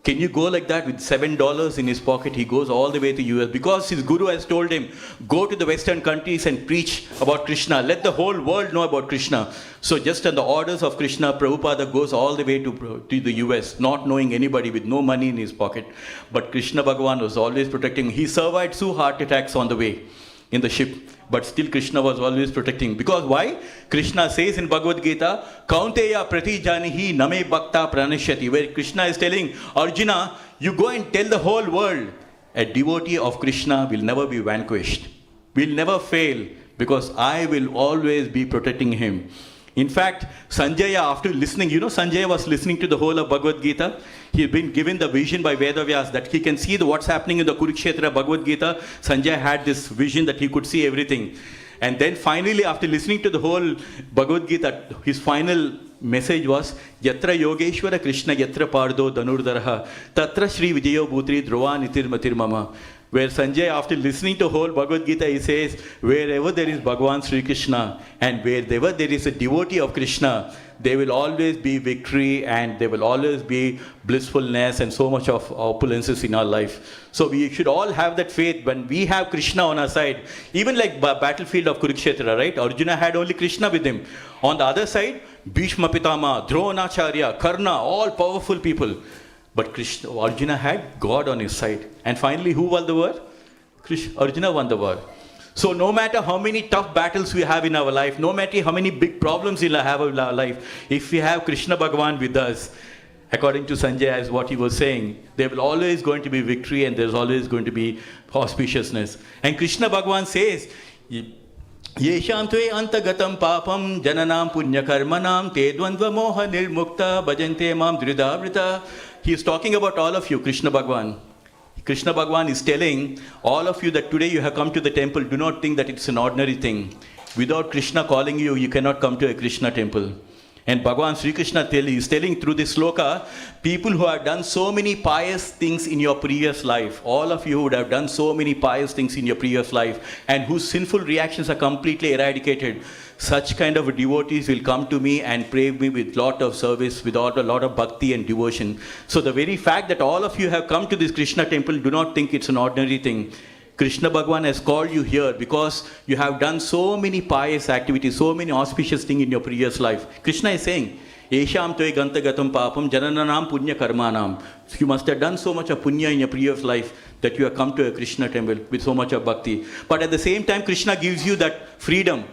Can you go like that with $7 in his pocket? He goes all the way to US because his guru has told him, go to the Western countries and preach about Krishna. Let the whole world know about Krishna. So just on the orders of Krishna, Prabhupada goes all the way to the US, not knowing anybody, with no money in his pocket. But Krishna Bhagavan was always protecting him. He survived 2 heart attacks on the way in the ship. But still Krishna was always protecting. Because why? Krishna says in Bhagavad Gita, Kaunteya prati janihi name bhakta pranishyati. Where Krishna is telling Arjuna, you go and tell the whole world, a devotee of Krishna will never be vanquished. Will never fail. Because I will always be protecting him. In fact, Sanjaya, after listening, Sanjaya was listening to the whole of Bhagavad Gita. He had been given the vision by Vedavyas that he can see what's happening in the Kurukshetra Bhagavad Gita. Sanjaya had this vision that he could see everything. And then finally, after listening to the whole Bhagavad Gita, his final message was, Yatra Yogeshwara Krishna Yatra Pardo Danurdaraha Tatra Shri Vijayo Bhutri Dhruva Nitir Matir Mama. where Sanjay, after listening to whole Bhagavad Gita, he says, wherever there is Bhagavan Sri Krishna and wherever there is a devotee of Krishna, there will always be victory and there will always be blissfulness and so much of opulences in our life. So we should all have that faith when we have Krishna on our side. Even like battlefield of Kurukshetra, right? Arjuna had only Krishna with him. On the other side, Bhishma Pitama, Dronacharya, Karna, all powerful people. But Arjuna had God on his side. And finally, who won the war? Arjuna won the war. So no matter how many tough battles we have in our life, no matter how many big problems we have in our life, if we have Krishna Bhagavan with us, according to Sanjay, as what he was saying, there will always going to be victory and there's always going to be auspiciousness. And Krishna Bhagavan says, Yesham tve antagatam papam jananam punya karmanam te dvandva moha nirmukta bhajante mam dhridavrita. He is talking about all of you, Krishna Bhagavan. Krishna Bhagavan is telling all of you that today you have come to the temple, do not think that it's an ordinary thing. Without Krishna calling you, you cannot come to a Krishna temple. And Bhagavan Sri Krishna is telling through this sloka, people who have done so many pious things in your previous life, all of you would have done so many pious things in your previous life, and whose sinful reactions are completely eradicated, such kind of devotees will come to me and pray me with lot of service, with a lot of bhakti and devotion. So the very fact that all of you have come to this Krishna temple, do not think it's an ordinary thing. Krishna Bhagavan has called you here because you have done so many pious activities, so many auspicious things in your previous life. Krishna is saying, Esham toy gantagatam papam janananam punya karmanam. You must have done so much of punya in your previous life that you have come to a Krishna temple with so much of bhakti. But at the same time, Krishna gives you that freedom.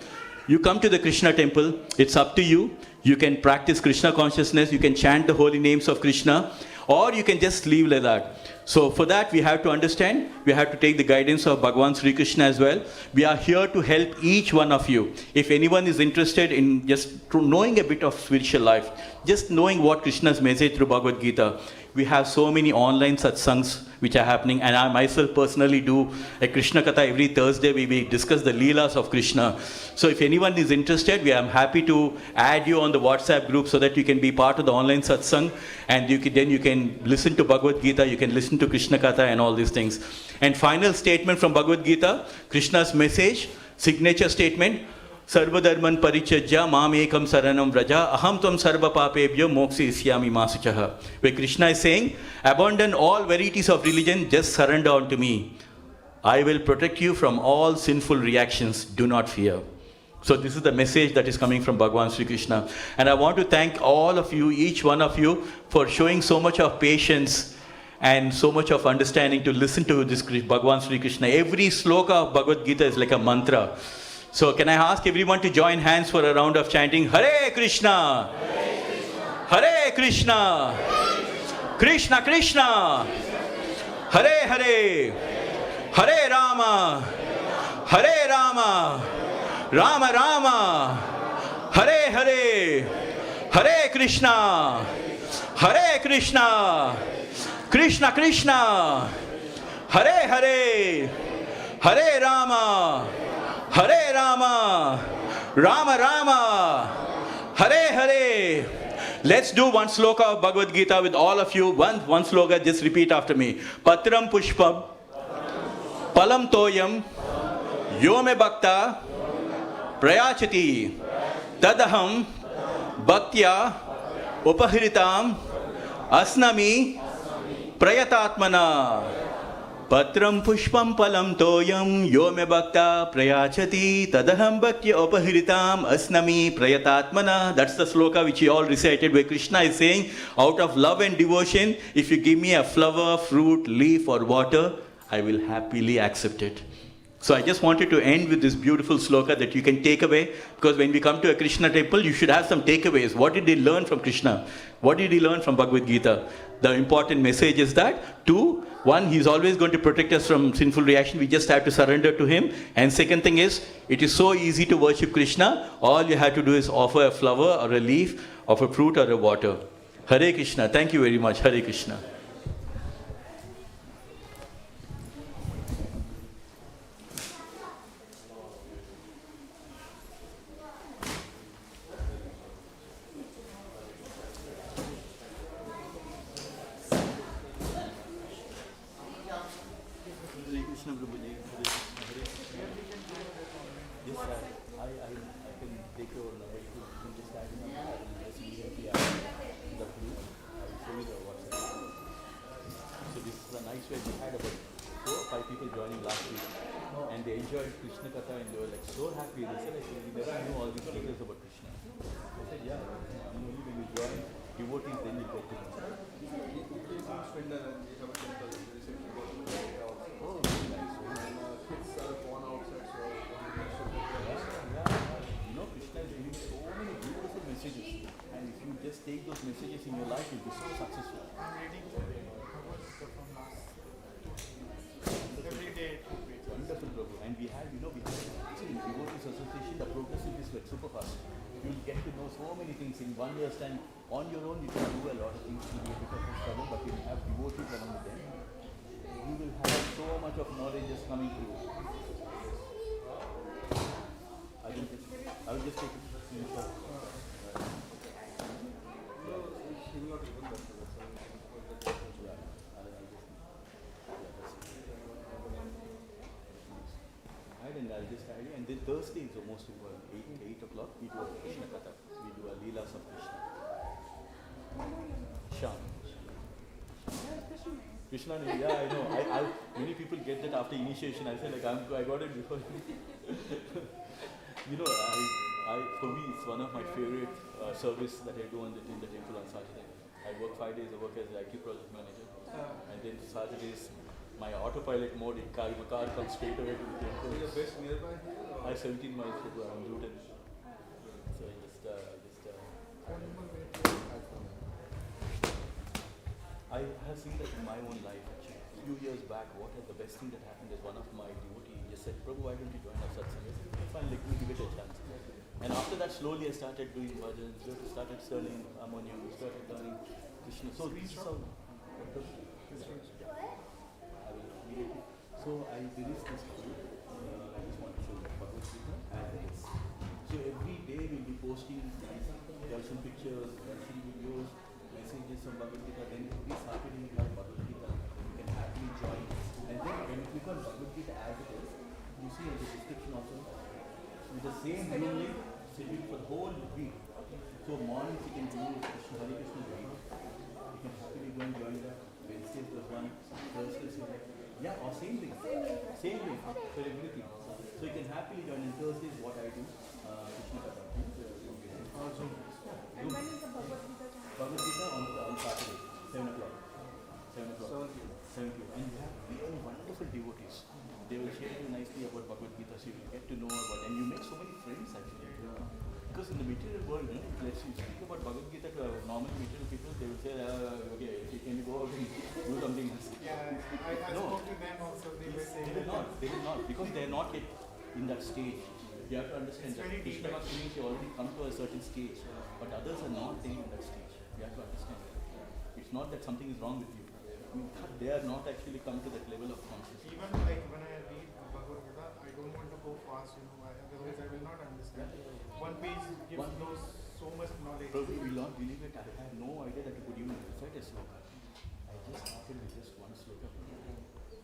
You come to the Krishna temple, it's up to you. You can practice Krishna consciousness, you can chant the holy names of Krishna, or you can just leave like that. So for that, we have to understand, we have to take the guidance of Bhagavan Sri Krishna as well. We are here to help each one of you. If anyone is interested in just knowing a bit of spiritual life, just knowing what Krishna's message through Bhagavad Gita, we have so many online satsangs which are happening, and I myself personally do a Krishna Katha every Thursday. We discuss the Leelas of Krishna. So if anyone is interested, I am happy to add you on the WhatsApp group so that you can be part of the online satsang, and then you can listen to Bhagavad Gita, you can listen to Krishna Katha and all these things. And final statement from Bhagavad Gita, Krishna's message, signature statement, Sarva dharman parichajya mam ekam saranam vraja aham tvam sarva papebhyo mokshisyami masuchaha. Where Krishna is saying, abandon all varieties of religion, just surrender unto me. I will protect you from all sinful reactions, do not fear. So this is the message that is coming from Bhagavan Sri Krishna. And I want to thank all of you, each one of you, for showing so much of patience and so much of understanding to listen to this Bhagavan Sri Krishna. Every sloka of Bhagavad Gita is like a mantra. So can I ask everyone to join hands for a round of chanting, Hare Krishna, Hare Krishna, Krishna Krishna, Hare Hare, Hare Rama, Hare Rama, Rama Rama, Hare Hare, Hare Krishna, Hare Krishna, Krishna Krishna, Hare Hare, Hare Rama, Hare Rama, Rama Rama, Hare Hare. Let's do one sloka of Bhagavad Gita with all of you. One sloka, just repeat after me. Patram Pushpam, Palam Toyam, Yome Bhakta, Prayachati, Tadaham, Bhaktya, Upahiritam, Asnami, Prayatatmana. Patram pushpam palam toyam yome bhakta prayachati tadaham bhaktya upahiritam asnami prayatatmana. That's the sloka which you all recited, where Krishna is saying, out of love and devotion, if you give me a flower, fruit, leaf or water, I will happily accept it. So I just wanted to end with this beautiful sloka that you can take away, because when we come to a Krishna temple, you should have some takeaways. What did he learn from Krishna? What did he learn from Bhagavad Gita? The important message is that, 2, 1, he's always going to protect us from sinful reaction. We just have to surrender to him. And second thing is, it is so easy to worship Krishna. All you have to do is offer a flower or a leaf, of a fruit or a water. Hare Krishna. Thank you very much. Hare Krishna. Hare Krishna Prabhuji. Hare Krishna. Hare Krishna. Yes, sir. I can take your number. You can just add your number. I will just immediately add the group. I will show you the WhatsApp. So this is a nice way. We had about 4 or 5 people joining last week, and they enjoyed Krishna Katha, and they were like so happy. They said, like, we never knew all these details about Krishna. I said, yeah, only when you join devotees, then you get to know. Spend and we have a temple recently got to the Oh, very nice. kids are born outside, so You know, Krishna is giving so many beautiful messages, and if you just take those messages in your life, you'll be so successful. I'm reading Bhagavad Gita from last 2 every day 2 pages. Wonderful, Prabhu. And we have, we have actually in Devotees Association, the progressive is like super fast. You'll get to know so many things in 1 year's time. On your own, you can do a lot of things to be a bit of a struggle, but when you have devotees along with them, you will have so much of knowledge just coming through. I will just take it. Screenshot. she will not even that. Yeah, and I'll just add you. And then Thursday is the most important. 8 o'clock, we do a Krishna Katha. We do a Leelas of Krishna. Shan. Krishna, yeah, I know. Many people get that after initiation. I say like I got it before. You know, for me it's one of my favorite service that I do in the temple on Saturday. I work 5 days. I work as the IT project manager, and then Saturdays my autopilot mode in car. My car comes straight away to the temple. Is your best nearby here? Or? I 17 miles to go. I'm Luton. So I have seen that in my own life actually. A few years back, what is the best thing that happened is one of my devotees just said, Prabhu, why don't you join our satsang? I said, fine, let me give it a chance. And after that, slowly I started doing bhajans, started learning harmonium, started learning Krishna. So this is how. So I released this book. I just want to show you Bhagavad Gita. So every day we'll be posting Darshan pictures, Darshan videos, messages from Bhagavad Gita. Then every Saturday we have Bhagavad Gita. You can happily join. And then when you click on Bhagavad Gita as it is, you see in the description also, with the same Zoom link scheduled for the whole week. So mornings you can do Krishna Hare Krishna read. You can happily go and join that. Wednesdays plus one, Thursdays yeah, or same thing. Same thing for everything. So you can happily join. And Thursdays what I do, Krishna Katha. Zoom. And when is the Bhagavad Gita? Bhagavad Gita on Saturday, 7 o'clock. 7 o'clock. 7 p.m. And you have really wonderful devotees. They will share you nicely about Bhagavad Gita, so you will get to know about, and you make so many friends actually. Yeah. Because in the material world, let's you speak about Bhagavad Gita to normal material people, they will say, okay, can you go out and do something else? Yeah, I No. spoke to them also. They were saying They will not, because they are not yet in that stage. You have to understand It's that very Krishna deep, Bhakti means you already come to a certain stage, but others are not there in that stage. You have to understand that. It's not that something is wrong with you. They are not actually come to that level of consciousness. even like when I read Bhagavad Gita, I don't want to go fast, otherwise I will not understand. One page gives those so much knowledge. Probably you will not believe it. I had no idea that you could even recite a sloka. I just started with just one sloka.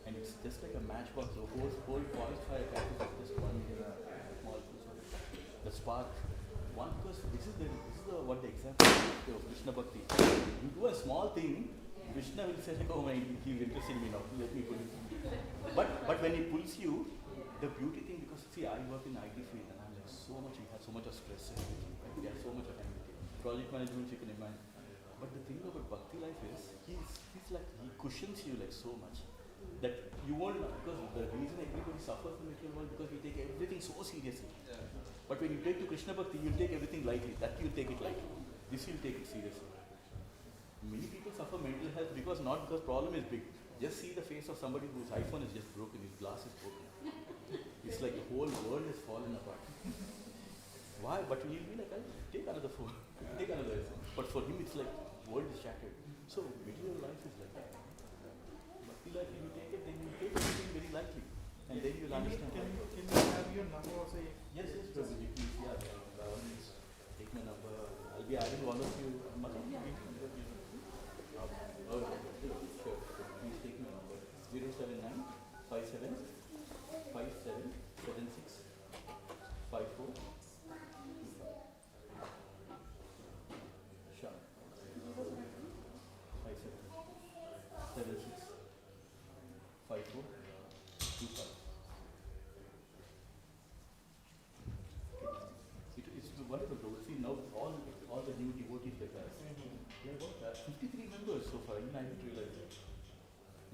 And it's just like a matchbox. The whole forest fire catches with just one small piece of it. The spark. One because this is what the example of Krishna Bhakti. You do a small thing, Krishna will say like, oh my, he's interested in me now, let me pull it. But when he pulls you, the beauty thing, because see, I work in IT field and I'm like we have so much of stress and everything, right? We have so much of activity. Project management you can imagine. But the thing about Bhakti life is, he's like, he cushions you like so much. That you won't, because the reason everybody suffers in the material world because we take everything so seriously. Yeah. But when you take to Krishna Bhakti, you'll take everything lightly. That you'll take it lightly. This you'll take it seriously. Many people suffer mental health not because problem is big. Just see the face of somebody whose iPhone is just broken, his glass is broken. It's like the whole world has fallen apart. Why? But he'll be like, take another phone, take another iPhone. But for him, it's like world is shattered. So material life is like that. Bhakti life, if you take it, then you take everything very lightly, and then you'll understand. Can you have your number also? Yes, Prabhuji, please. Yeah, take my number. I'll be adding all of you. Okay, sure. Please take my number. 079 57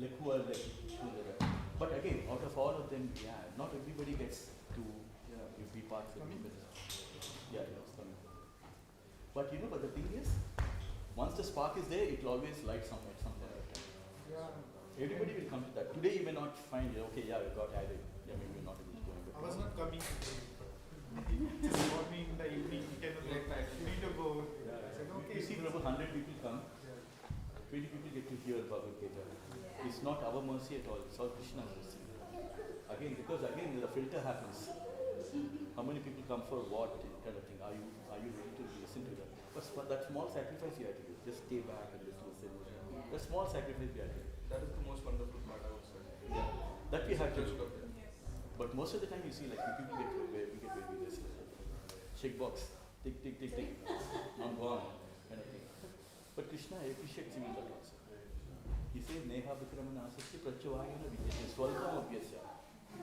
like who are like but again, out of all of them, yeah, not everybody gets to be part of it. Yeah, it's coming. But you know, but the thing is, once the spark is there, it will always light somewhere, something like that. Yeah. Everybody will come to that. Today you may not find, okay, yeah, we got added. Yeah, maybe you're not able to go in. I was not coming today, but he just called me in the evening. He came late night. You need to go. Yeah. I said, okay. You see, Prabhu, 100 people come, Yeah. 20 people get to hear Bhagavad Gita. It's not our mercy at all, it's all Krishna's mercy. Again, because again the filter happens. How many people come for what kind of thing? Are you ready to listen to that? But that small sacrifice you have to do, just stay back and just listen. That small sacrifice you have to do. That is the most wonderful part, I would say. Yeah. That we have to Just do. of it. But most of the time you see like people get very this check box, tick tick tick tick, I'm gone kind of thing. But Krishna appreciates even that also. He says Neha Vikramana Sasya Prachavayana Vidyate Swalpam Abhyasya.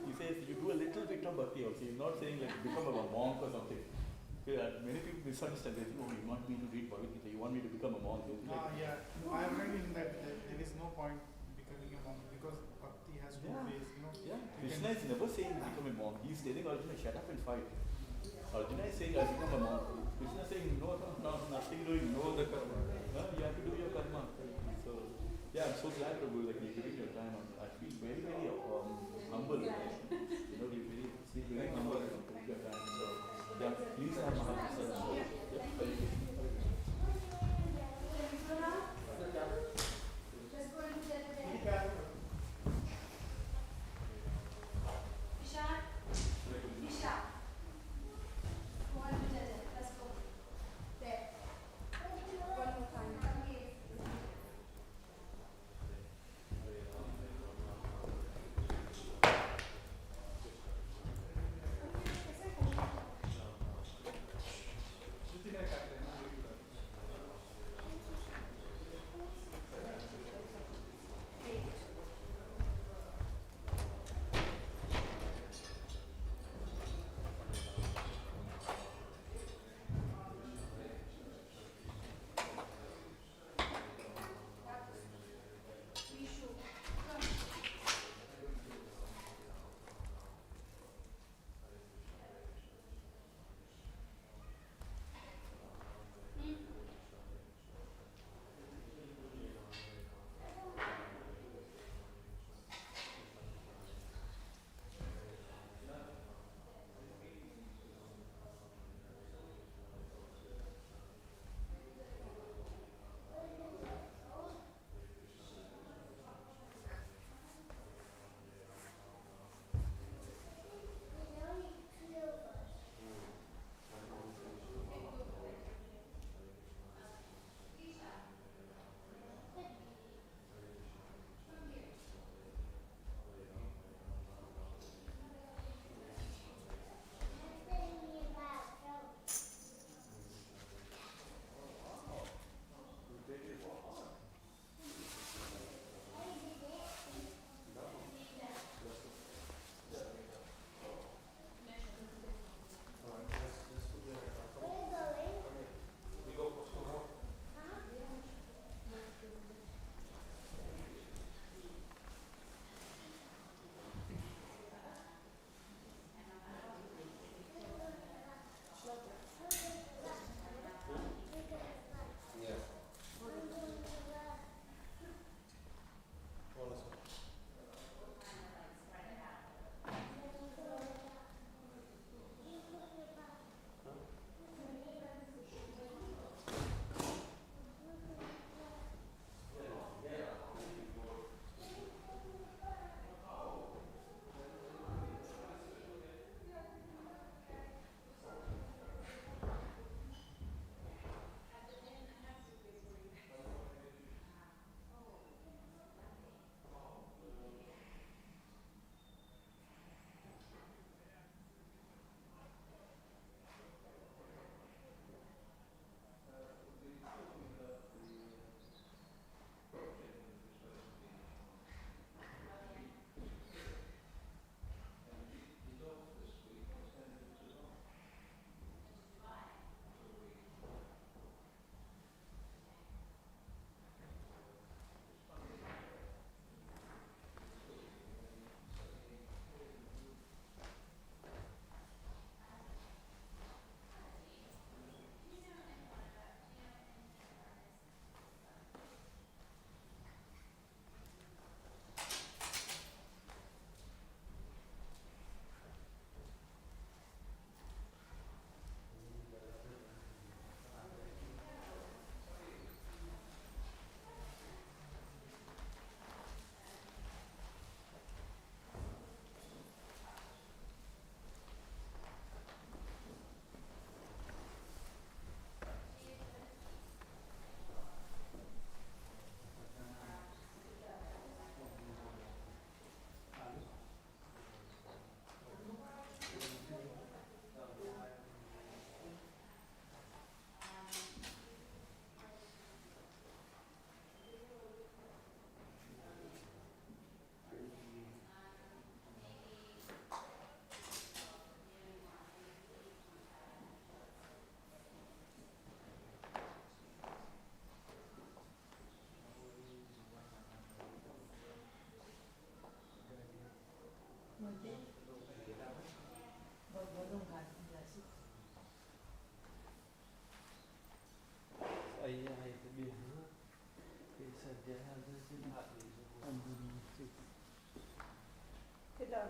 He says you do a little bit of bhakti also. He's not saying like become a monk or something. Many people misunderstand. They think, oh, you want me to read Bhagavad Gita, you want me to become a monk. Yeah. I have read in that there is no point becoming a monk because bhakti has two ways, you know. Yeah. You Krishna is never saying become a monk. He's telling Arjuna, shut up and fight. Arjuna is saying, I become a monk. Krishna is saying, no, nothing doing, no, the karma. You have to do your karma. So, yeah, I'm so glad, Prabhu, like you're giving your time. I feel very, very humble. You know, you're very humble and take your time. So, yeah, please have Mahaprasad. Yeah, very good. Sit down.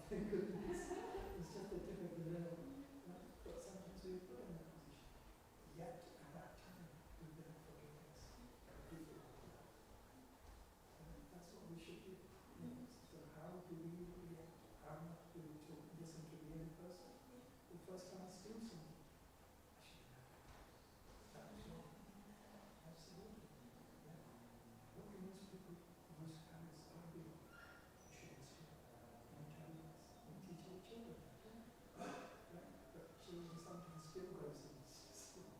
Thank goodness. It's just a different level. But sometimes we put in that position. Yet at that time, we then forget things. That's what we should do. So how do we react? How much do we listen to the other person? The first time I steal something, I should have. That was wrong. Absolutely. Yeah. What can most people, most parents argue? You shouldn't steal. Don't tell us. We teach our children that. Right? But children sometimes still goes in schools.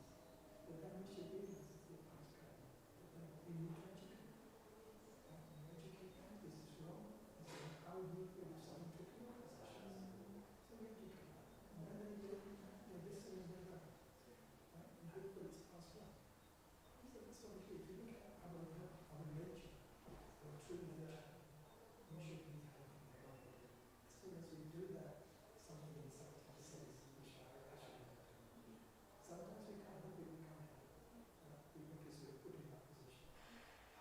But then we should realize it's the past kind. But then we need to educate. Educate them. This is wrong. How would you feel if someone took your possessions? So we educate them. And then they listen and they learn. Right? And hopefully it's passed on. So that's what we do. If you look at our nature, our true nature, we should be helping the world. As soon as we do that, something inside us says we should actually help. Sometimes we can't help it, we can't help it. Because we're put in that position.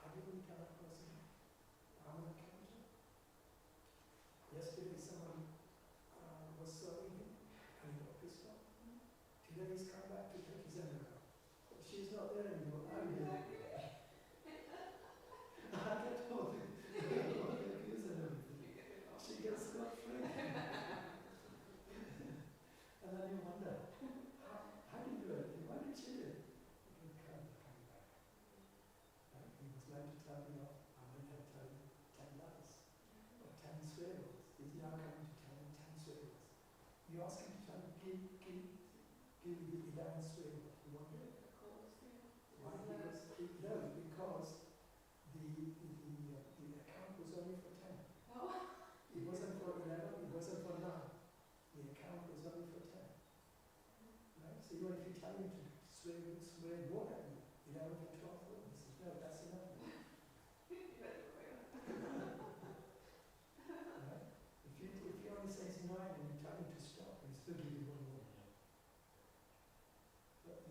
How do we tell that person? Our encounter? Yesterday someone was serving him and he got pissed off. Today he's come back to take his enemy out. She's not there anymore. I'm there. I get told him. She gets scot-free. And then you wonder, how do you do it? Why did she do it? Because come back. Right? He was going to tell me off. I might have told him 10 lies. Or 10 swear words. He's now coming to tell him 10 swear words. You ask him to tell him, give the 11 swear words. He won't do it. Why? Because the account was only for 10. It wasn't for 11, it wasn't for 9. The account was only for 10. Right? So even if you tell him to swear more at you, 11 or 12 words, he says, no, that's enough. Right? If he only says 9 and you tell him to stop, he'll still give you one more. But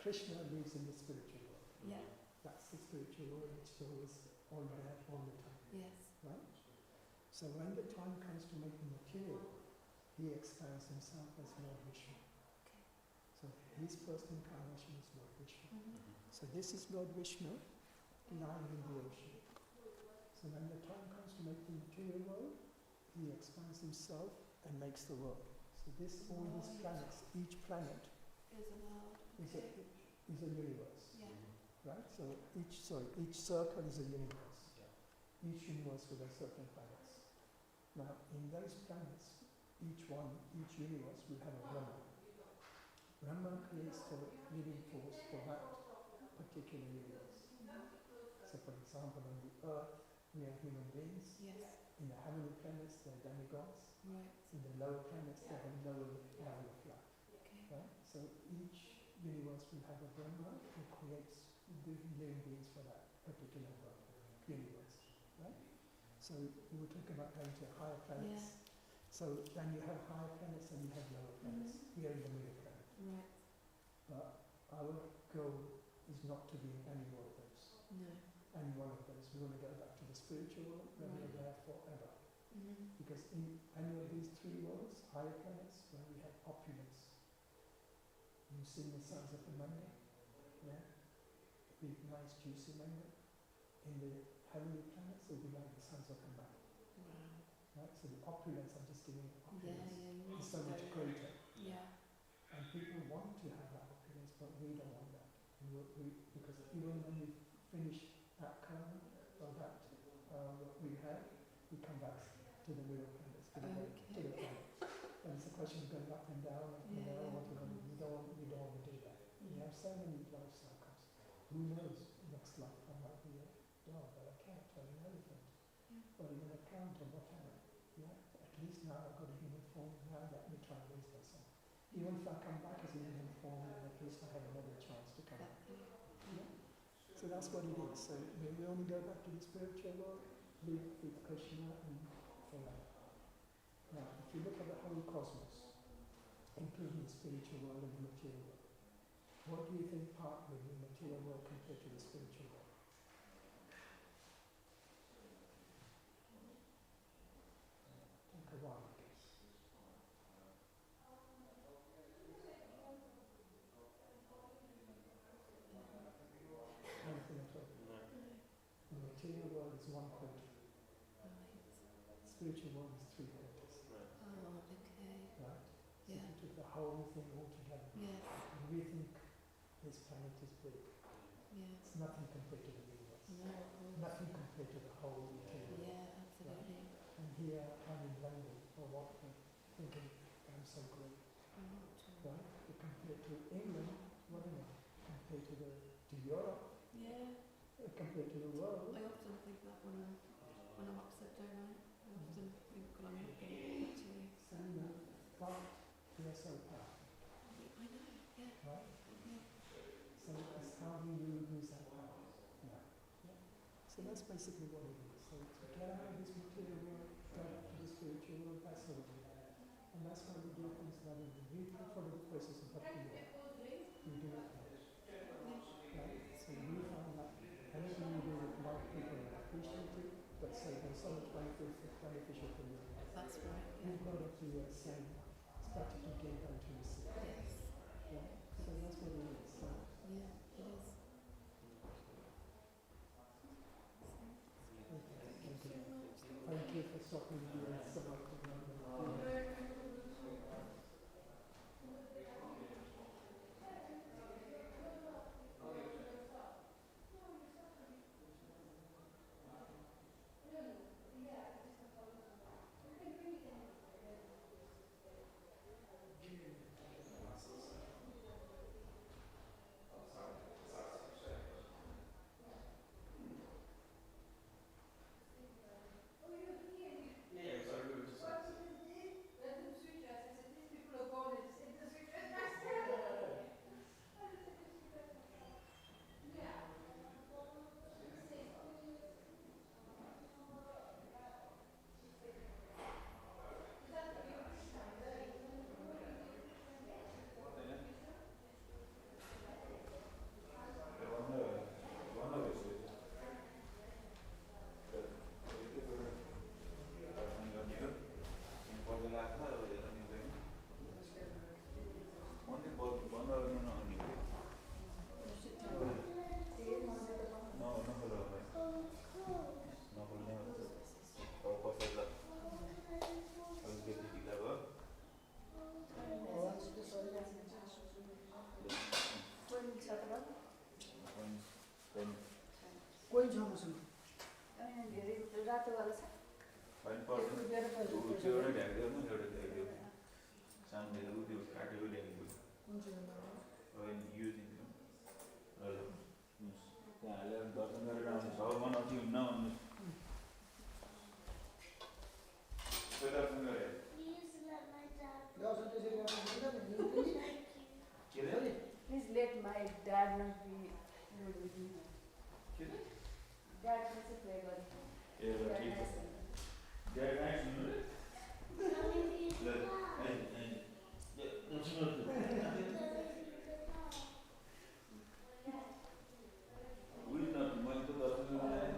Krishna lives in the spiritual world. Yeah. That's the spiritual world which is always all there all the time, Yes. right? So when the time comes to make the material, he expands himself as Lord Vishnu. Okay. So his first incarnation is Lord Vishnu. Mm-hmm. So this is Lord Vishnu lying in the ocean. So when the time comes to make the material world, he expands himself and makes the world. So this, all these planets, each planet Is a world. is a universe, Yeah. right? So each circle is a universe. Each universe will have certain planets. Now, in those planets, each universe will have a Brahma. Brahma creates the living force for that particular universe. So, for example, on the earth, we have human beings. Yes. In the heavenly planets, there are demigods. Right. In the lower planets, there are lower level of life. Okay. Right? So each universe will have a Brahma who creates the living beings for that particular universe. Right? So we were talking about going to higher planets. Yeah. So then you have higher planets and you have lower planets. Here in the middle planet. Right. But our goal is not to be in any one of those. No. Any one of those. We want to go back to the spiritual world where we're there forever. Mm-hmm. Because in any of these three worlds, higher planets, where we have opulence, you've seen the sons of the mango, yeah? Big, nice, juicy mango. In the heavenly planets, it'll be like the sons of the man, Wow. right? So the opulence, I'm just giving you Yeah, opulence, yeah. is so much greater. Yeah. And people want to have that opulence, but we don't want that. Because even when we finish that karma, or that what we have, we come back to the middle planets, to the planet. And it's a question of going up and down, what we don't want to do that. We have so many life cycles. Who knows? Next life I might be a dog, or a cat, or an elephant, or even a plant, or whatever. Yeah? At least now I've got a human form. Now let me try and raise myself. Even if I come back as a human form, then at least I have another chance to come back. Yeah? So that's what it is. So we only go back to the spiritual world, live with Krishna and forever. Now, if you look at the whole cosmos, including the spiritual world and the material world, what do you think part with the material world compared to the spiritual world? Take a while, I guess. Anything at all? The material world is 1/4. Spiritual world is 3/4. Oh, okay. Right? So Yeah. if you took the whole thing all together, Yes. and we think this planet is big. Yes. It's nothing compared to the universe. No, of course. Nothing compared to the whole material. Yeah, absolutely. And here I'm in London or Watford thinking I'm so great. Right? But compared to England, what am I? Compared to Europe, Yeah. compared to the world. I often think that when I'm upset, don't I? I often think, well, I'm not going to get to you. So, but we are so powerful. I know, yeah. Right? Yeah. So it's how do you use that power? Yeah. Yeah. So that's basically what it is. So to get out of this material world, go back to the spiritual world, that's what it is. And that's why we do things that we follow the process of Bhaktivedanta. We do it right. So we find that anything we do with love, people appreciate it, but say there's so much beneficial for you. That's right. We've got to do the same. It's practically give and to receive. Yes. Yeah. So that's what it is. So Yeah, it is. thank you for stopping me and so much. Yeah, so we were just रातो वाला छ पनि पर्दैन त्यो एउटा ढ्याक्दै म एउटा ढ्याक्दै सामने त्यो काटेको ढ्याक्दै यो दिन्छु ल त्यहाँ हालेर दर्शन गरेर आउनु छ बनाउँछु नआउनु दर्शन गरे के रे Please let my dad not be rude with me. के रे Dad also pray God. ए ल ठिक छ ड्याड आइ सुन्नु रे ल आइ सुन्नु उही न मैले त दर्शन गरेँ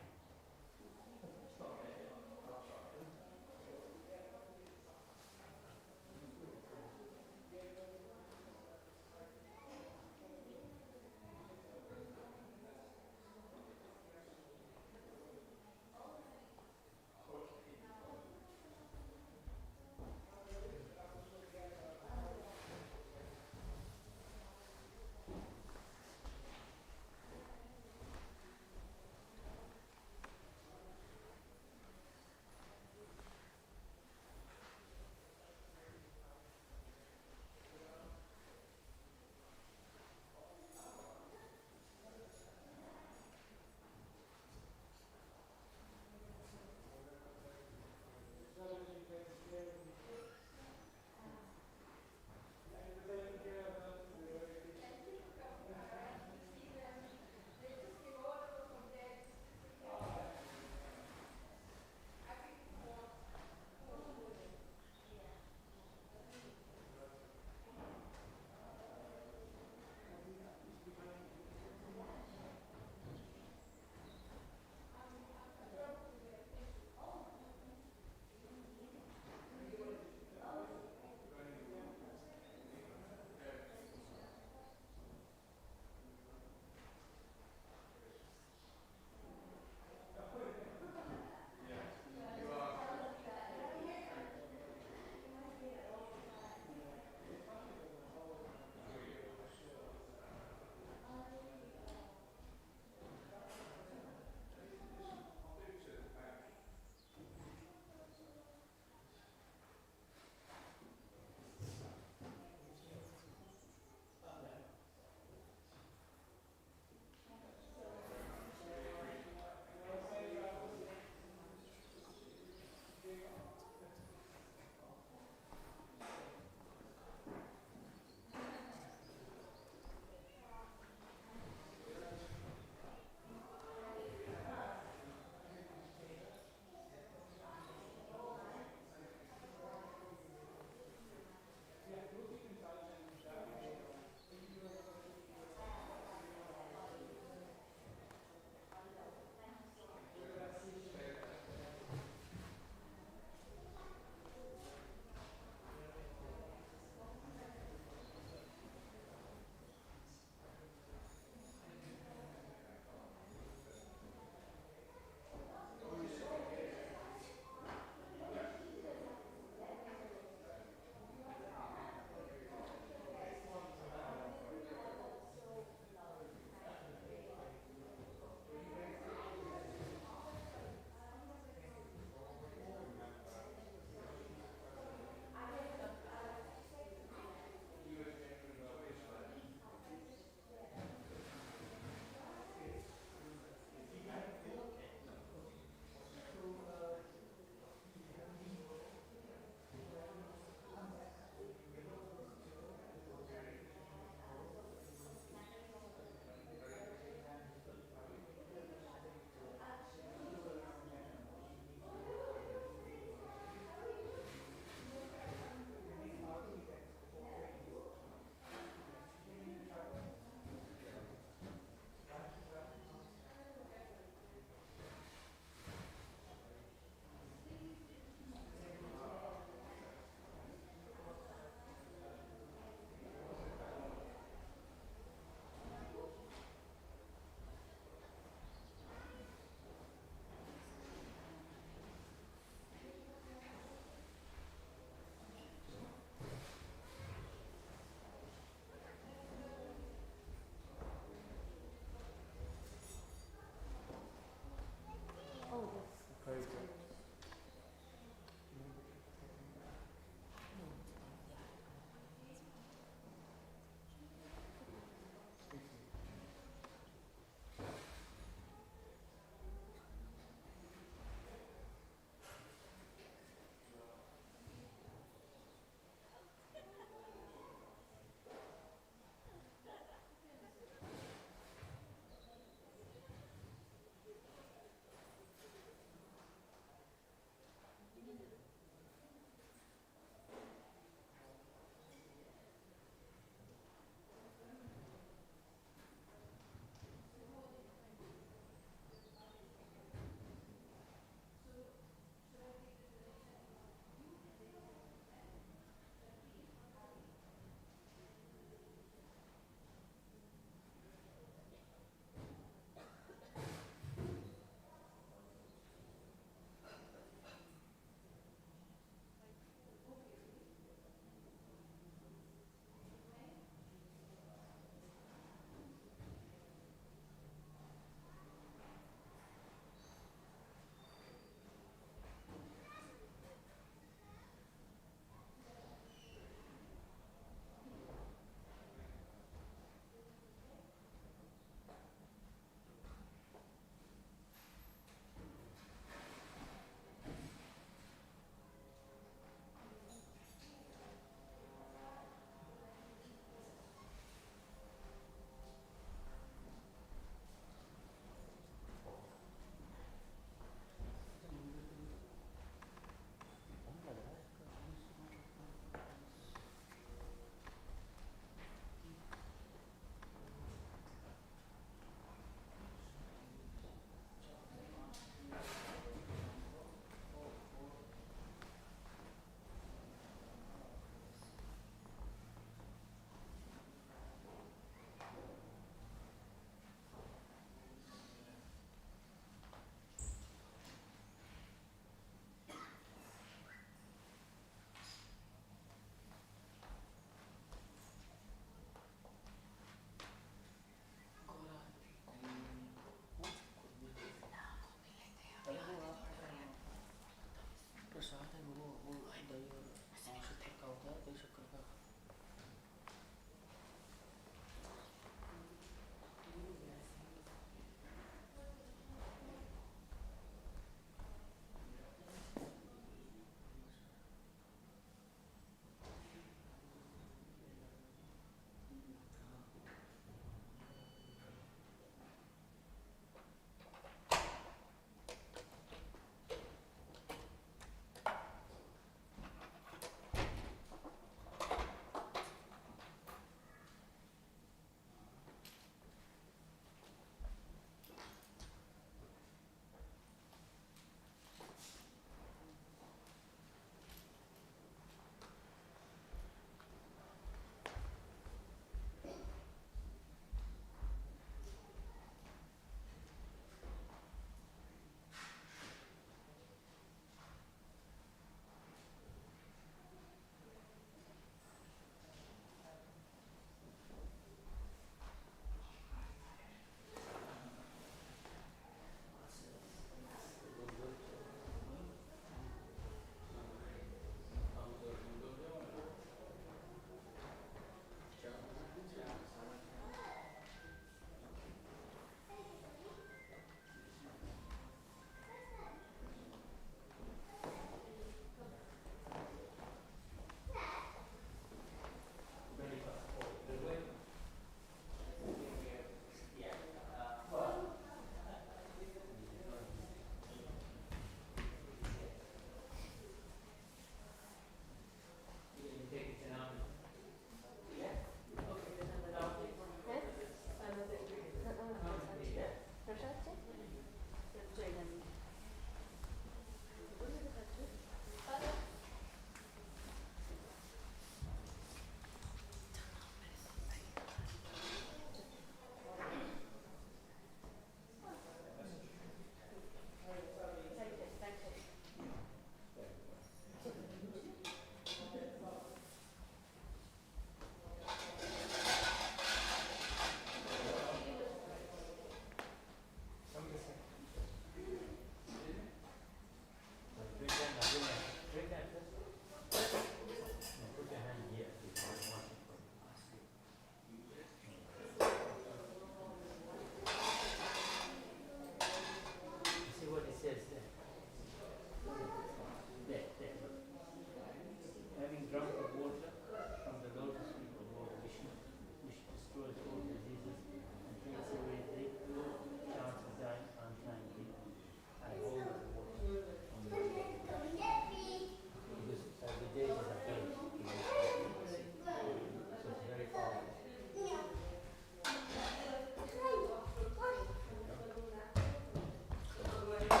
But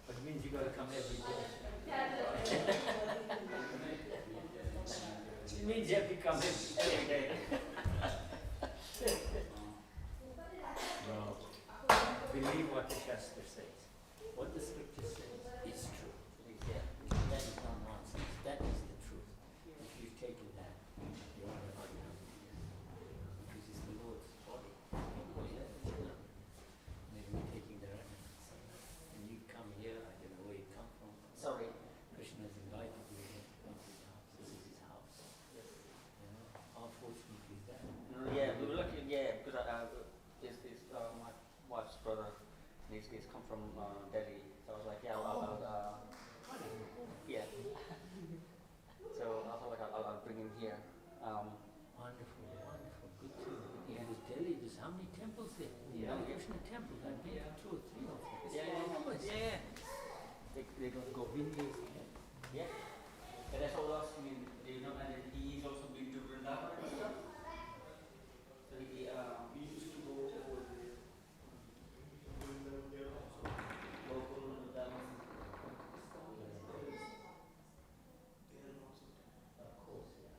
it means you gotta come every day. It means you have to come every day. No. Believe what the Shastra says. What the scripture says is true. Yeah. That is not nonsense. That is the truth. If you've taken that, you're on the right path. Because it's the Lord's body. Maybe we're taking the right path. And you come here, I don't know where you come from. Sorry. Krishna has invited you here to come to his house. This is his house. Yes. You know, how fortunate is that? Yeah, we were lucky. Yeah, because my wife's brother, he's come from Delhi. So I was like, yeah, yeah. So I thought like I'll bring him here. Wonderful, wonderful, good to yeah. Because Delhi, there's how many temples there? Yeah. Krishna temples, I've been to 2 or 3 of them. Yeah. They got Govindas. Yeah. But that's all else. I mean, and he's also been to Vrindavan and stuff. So we used to go over there. Local Vrindavan. Of course, yeah.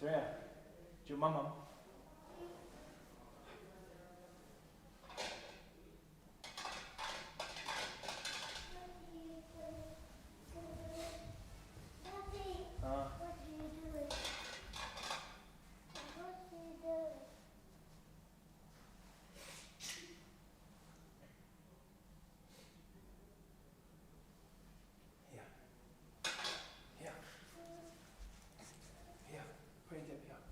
Soraya, jump mama. Here. Point up here.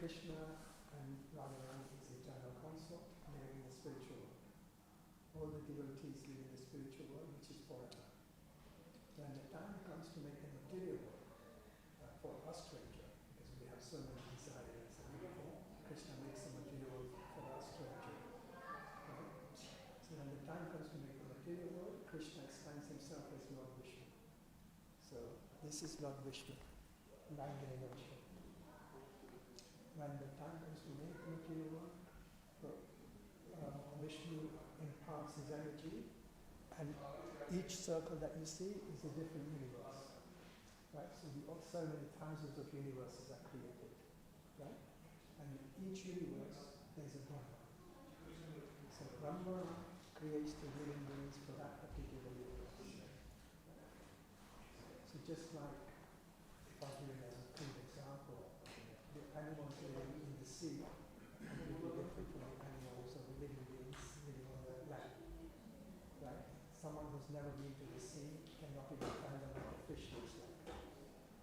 Krishna and Radharani is eternal consort living in the spiritual world. All the devotees live in the spiritual world, which is forever. When the time comes to make a material world for us to enjoy, because we have so many desires and everything, Krishna makes a material world for us to enjoy. Right? So when the time comes to make a material world, Krishna explains himself as Lord Vishnu. So this is Lord Vishnu, lying in the ocean. When the time comes to make the material world, Vishnu imparts his energy, and each circle that you see is a different universe. Right? So so many thousands of universes are created. Right? And in each universe there's a Brahma. So Brahma creates the living beings for that particular universe. So just like, if I give it as a crude example, the animals living in the sea are completely different from the animals or the living beings living on the land. Right? Someone who's never been to the sea cannot even find out what a fish looks like.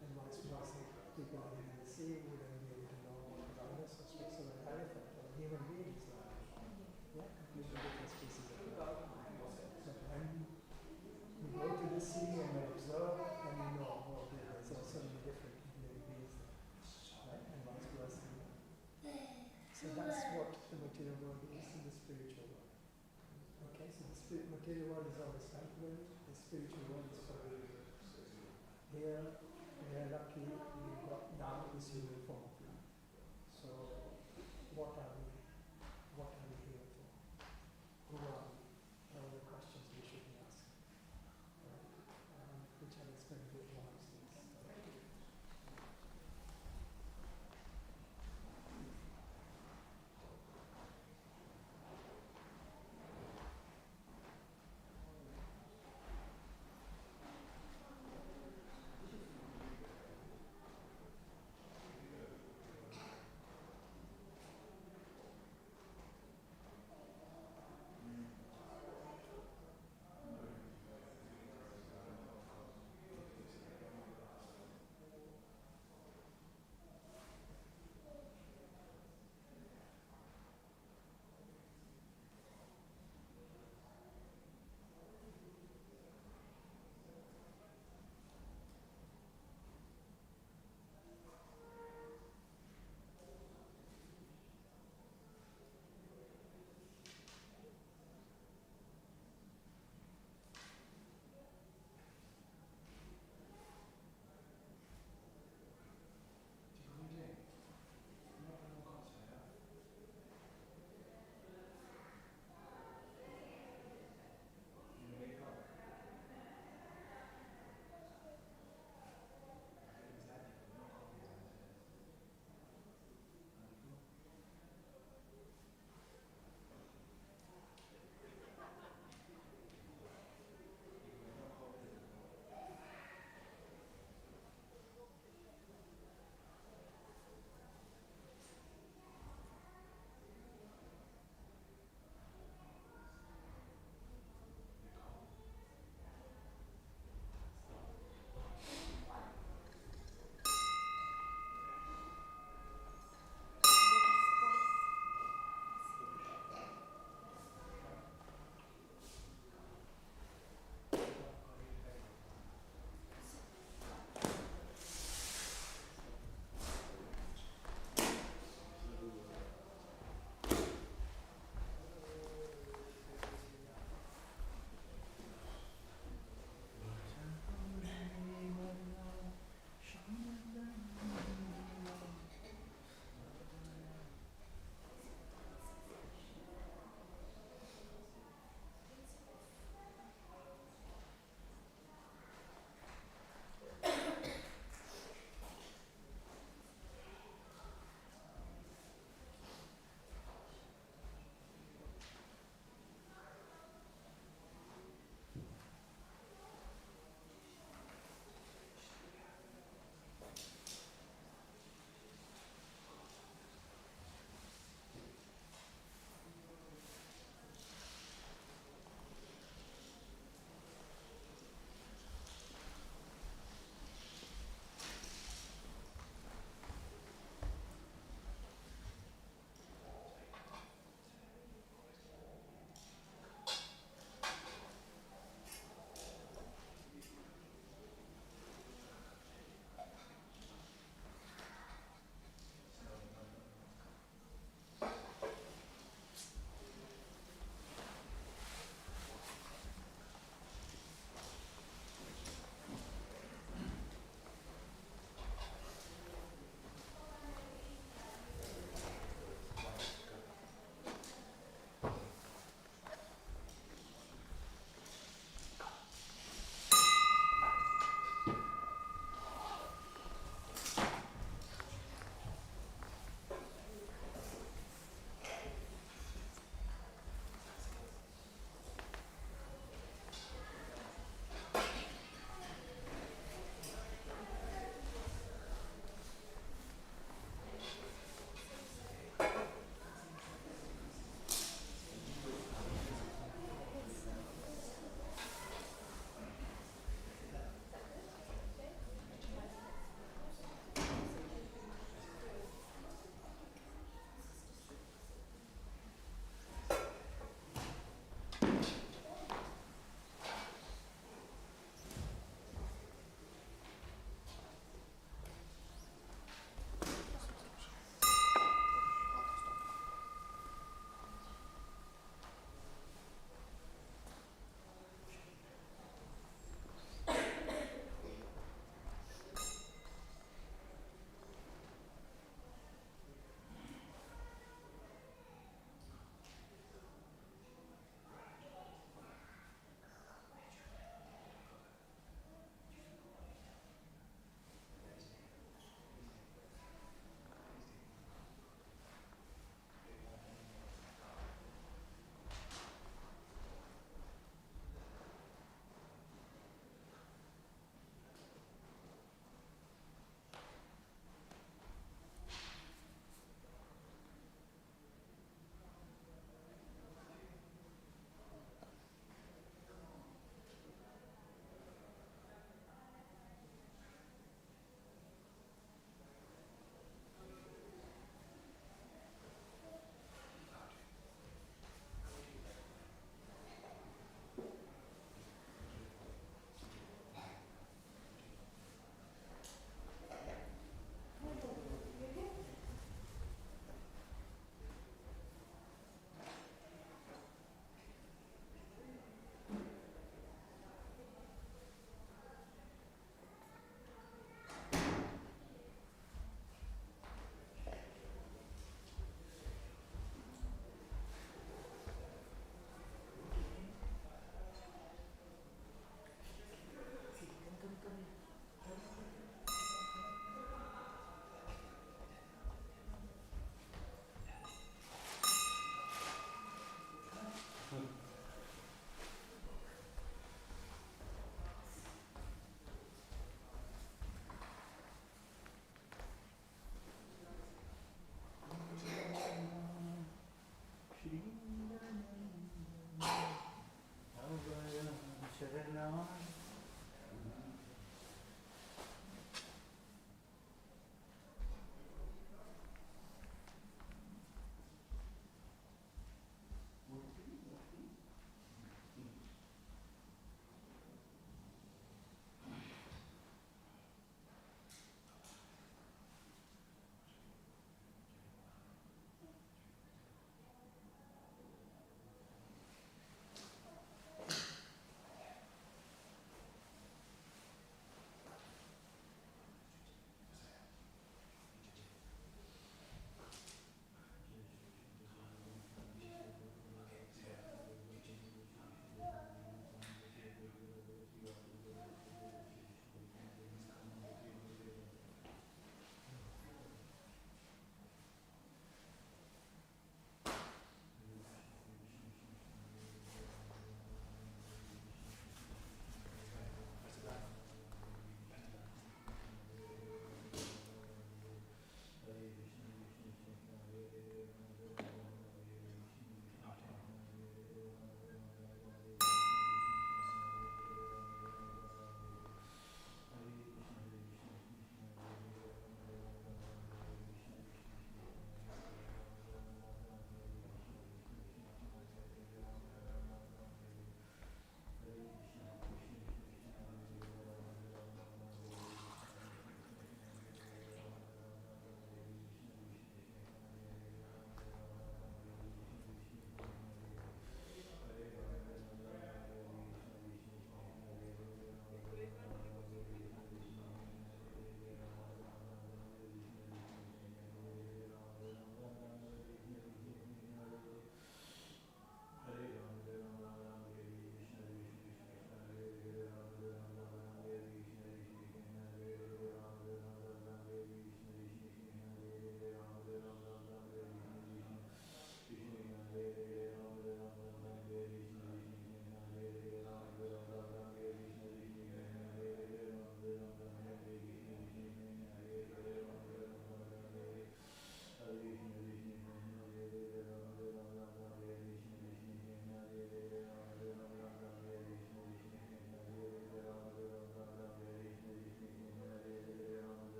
And vice versa, people living in the sea wouldn't be able to know what a dinosaur looks or an elephant or a human beings like. Yeah, completely different species of life. But when you go to the sea and you observe, then you know, oh, there's so many different living beings there. Right? And vice versa. So that's what the material world is in the spiritual world. Okay, so the material world is always temporary, the spiritual world is forever. Here, we are lucky, we've got now this human form of life. So, what are we? What are we here for? Who are we? What are the questions we should be asking? Right? Which I'll explain a bit more upstairs.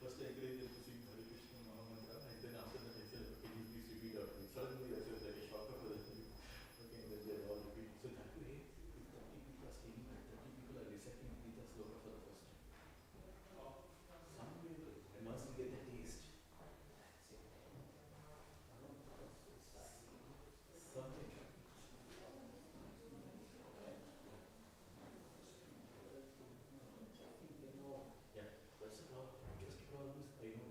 first I encourage them to sing Hare Krishna Maha Mantra, and then after that I said, okay, you please repeat after me. Suddenly I said like a shocker for them. Okay, and then they are all repeating. So that way, if 30 people are staying and 30 people are reciting Gita Sloka for the first time, some people must get the taste. Something. Yeah, that's the problem. Just problems. I know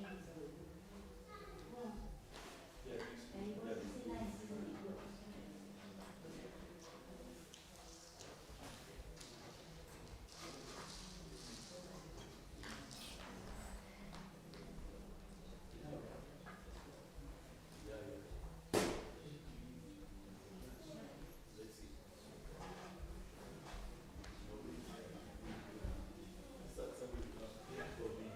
Somebody will come for me.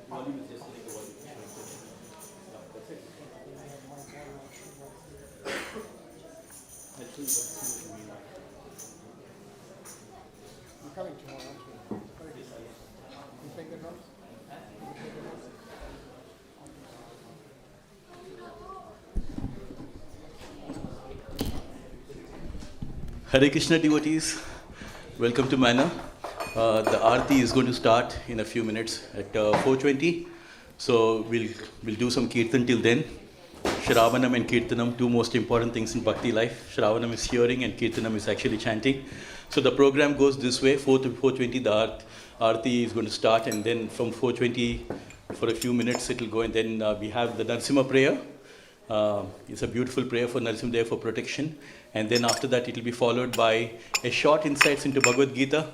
volume is just like a volume. That's it. I'll show you what you mean. You're coming tomorrow, aren't you? You take the drums? Hare Krishna devotees, welcome to Manor. The Aarti is going to start in a few minutes at 4:20. So we'll do some Kirtan till then. Shravanam and Kirtanam, two most important things in Bhakti life. Shravanam is hearing and Kirtanam is actually chanting. So the program goes this way, 4 to 4:20 the Aarti is going to start, and then from 4:20 for a few minutes it will go, and then we have the Narasimha prayer. It's a beautiful prayer for Narasimha for protection. And then after that, it will be followed by a short insights into Bhagavad Gita.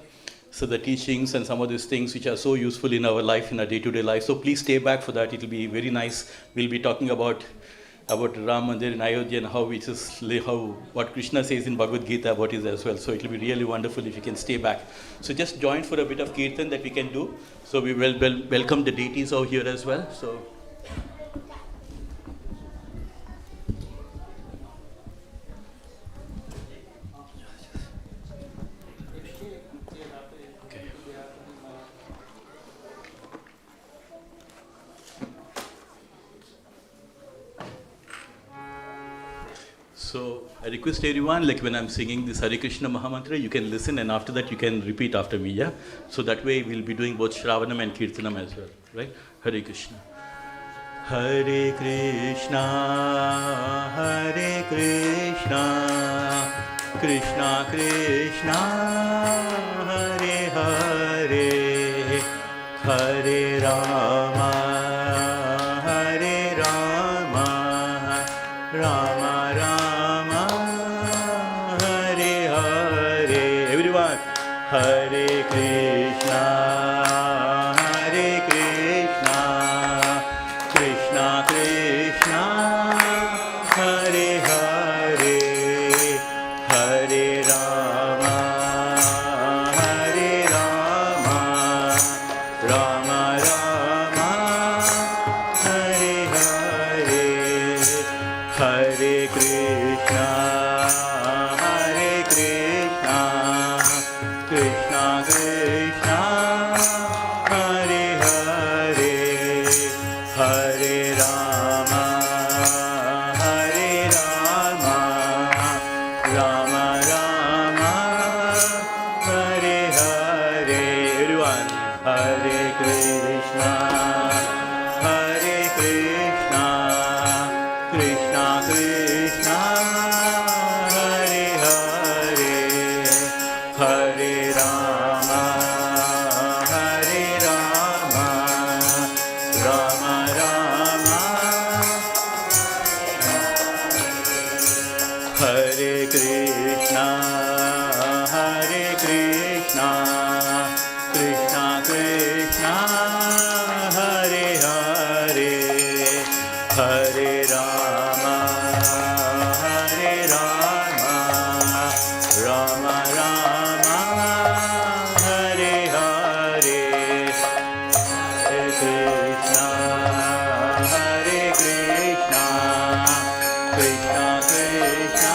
So the teachings and some of these things which are so useful in our life, in our day-to-day life. So please stay back for that. It will be very nice. We'll be talking about Ram Mandir in Ayodhya and what Krishna says in Bhagavad Gita about it as well. So it will be really wonderful if you can stay back. So just join for a bit of Kirtan that we can do. So we will welcome the deities over here as well. So. So I request everyone, like when I'm singing this Hare Krishna Mahamantra, you can listen, and after that you can repeat after me, yeah? So that way we'll be doing both Shravanam and Kirtanam as well, right? Hare Krishna. Hare Krishna, Hare Krishna, Krishna Krishna, Hare Hare, Hare Rama, Hare Rama, Rama Rama, Hare Hare. Everyone, Hare Krishna, Hare Krishna, Krishna Krishna, Hare Hare, Hare Rama, Hare Rama, Rama Rama, Hare Hare, Hare Krishna, Hare Krishna, Krishna Krishna, Hare Hare, Hare Rama, Hare Rama, Rama Rama, Hare Hare. Everyone, Hare Krishna, Hare Krishna, Krishna Krishna, Hare Hare, Hare Rama, Hare Rama, Rama Rama, Hare Krishna, Hare Krishna, Krishna Krishna, Hare Hare, Hare Rama, Hare Rama, Rama Rama, Hare Hare, Hare Krishna, Hare Krishna, Krishna Krishna,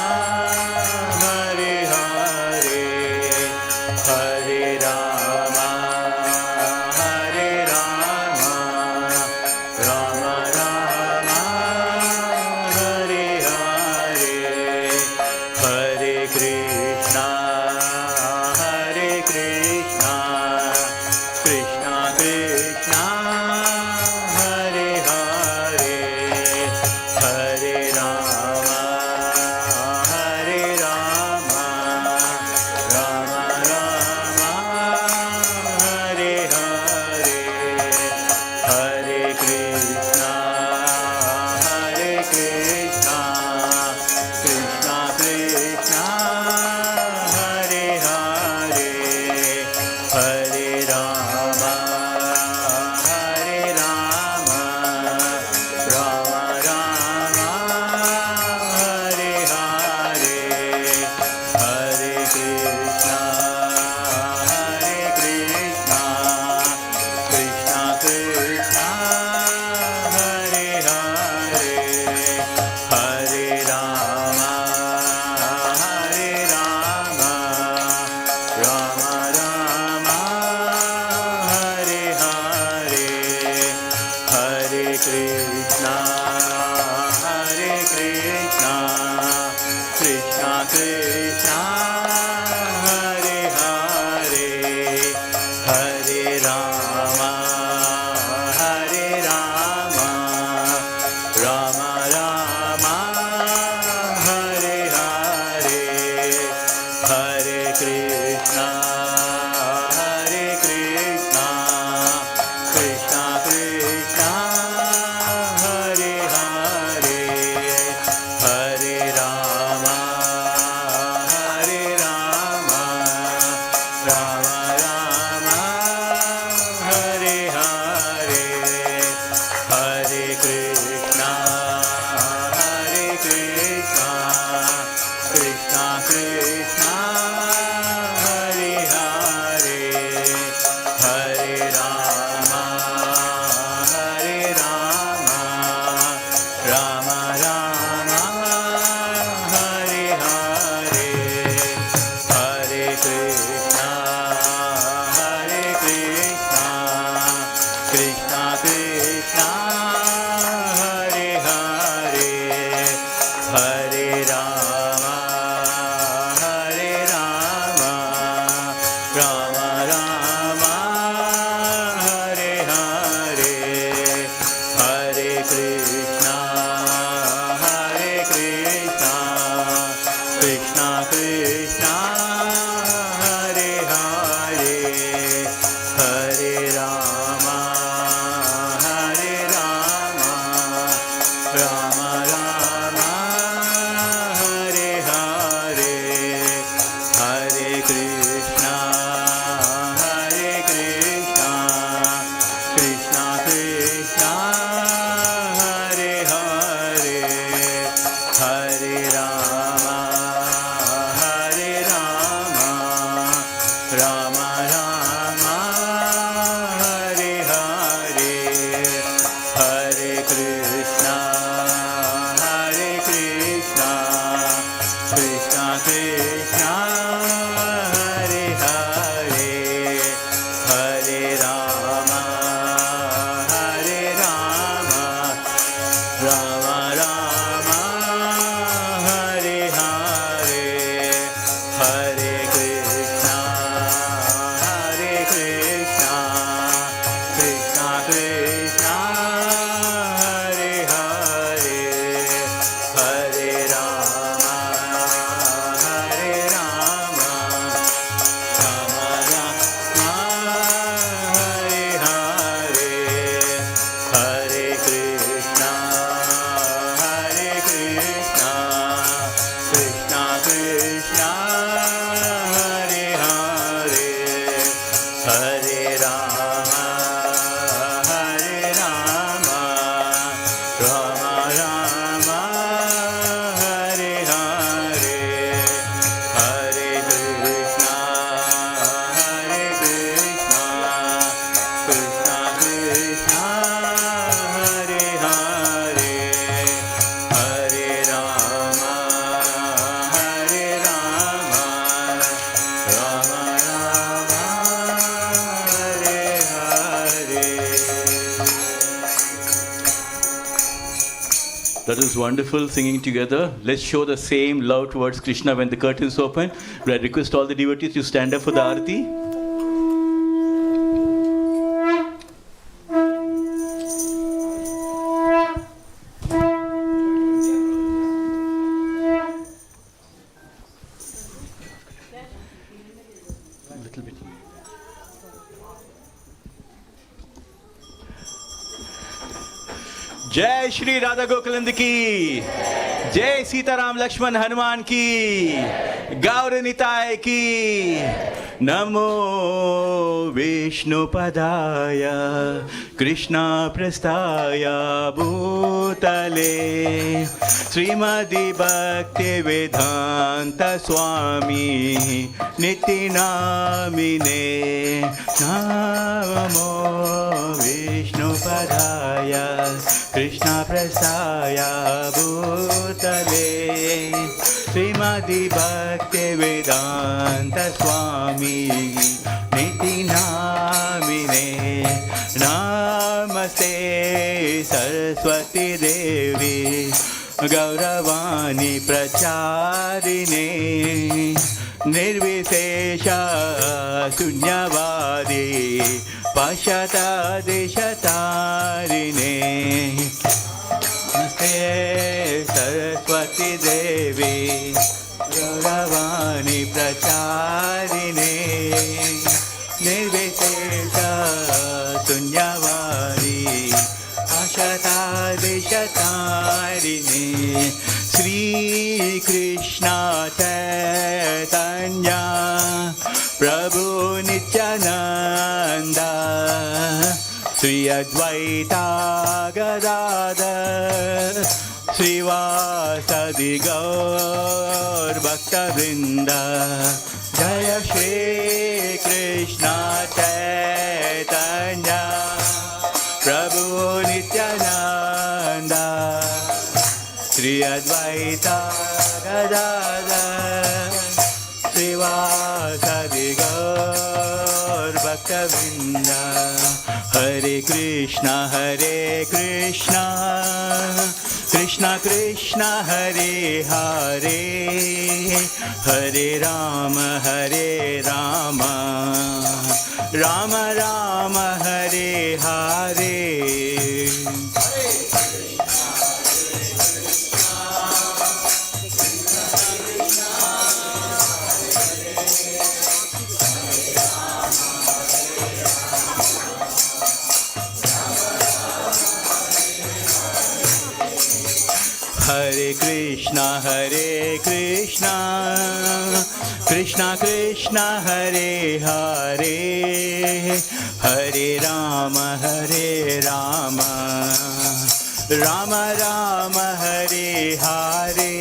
Krishna, Hare Hare, Hare Rama, Hare Rama, Rama Rama, Hare Hare, Hare Krishna, Hare Krishna, Krishna Krishna, Hare Hare, Hare Rama, Hare Rama, Rama Rama, Hare Hare, Hare Krishna, Hare Krishna, Krishna Krishna, Hare Hare, Hare Rama, Hare Rama, Rama Rama, Hare Hare, Hare Krishna, Hare Krishna, Krishna Krishna, Hare Hare, Hare Rama, Hare Rama, Rama Rama, Hare Hare, Hare Krishna, Hare Krishna, Krishna Krishna, Hare Hare, Hare Rama, Hare Rama, Rama Rama, Hare Hare, Hare Krishna, Hare Krishna, Krishna Krishna, Hare Hare, Hare Rama, Hare Rama, Rama Rama, Hare Hare, Hare Krishna, Hare Krishna, Krishna Krishna, Hare Hare, Hare Rama, Hare Rama, Rama Rama, Hare Hare, Hare Krishna, Hare Krishna, Krishna Krishna, Hare Hare, Hare Rama, Hare Rama, Rama Rama, Hare Hare, Hare Krishna, Hare Krishna, Krishna Krishna, Hare Hare, Hare Rama, Hare Rama, Rama Rama, Hare Hare, Hare Krishna, Hare Krishna, Krishna Krishna, Hare Hare, Hare Rama, Hare Rama, Rama Rama, Hare Hare. That was wonderful singing together. Let's show the same love towards Krishna when the curtains open. I request all the devotees to stand up for the Aarti. Little bit. जय श्री राधा गोकुलंद की, जय सीताराम लक्ष्मण हनुमान की, गौर निताय की। नमो विष्णुपदाय कृष्ण प्रस्थाय भूतले श्रीमद् भक्तिवेदांत स्वामी नित्य नामिने। नमो विष्णुपदाय कृष्ण प्रस्थाय भूतले श्रीमद् भक्तिवेदांत स्वामी नित्य नामिने। नमस्ते सरस्वती देवी गौरवाणी प्रचारिणे निर्विशेष शून्यवादी पश्यता दिशतारिणे नमस्ते सरस्वती देवी गौरवाणी प्रचारिणे निर्विशेष शून्यवादी पश्यता दिशतारिणे श्री कृष्ण चैतन्य प्रभु नित्यानंद श्री अद्वैता गदाधर श्रीवासदि गौर भक्तवृंद जय श्री कृष्ण चैतन्य प्रभु नित्यानंद श्री अद्वैता गदाधर श्रीवासदि गौर भक्तवृंद हरे Krishna Krishna Krishna Hare Hare Hare Ram Ram Ram Hare Hare Hare Krishna Krishna Krishna Hare Hare Hare Ram Ram Ram Hare Hare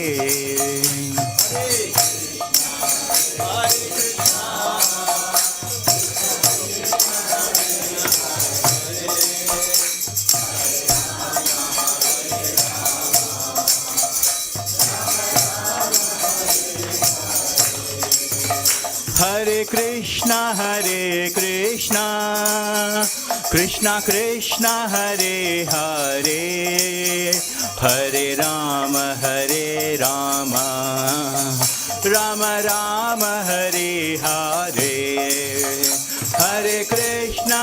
Hare Krishna Krishna Krishna Hare Hare Hare Ram Ram Ram Hare Hare Hare Krishna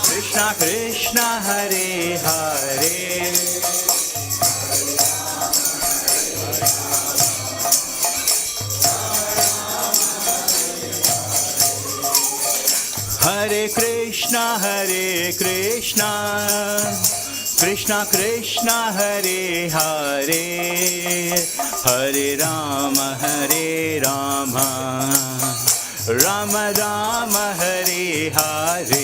Krishna Krishna Hare Hare Hare Krishna Krishna Krishna Hare Hare Hare Ram Ram Ram Hare Hare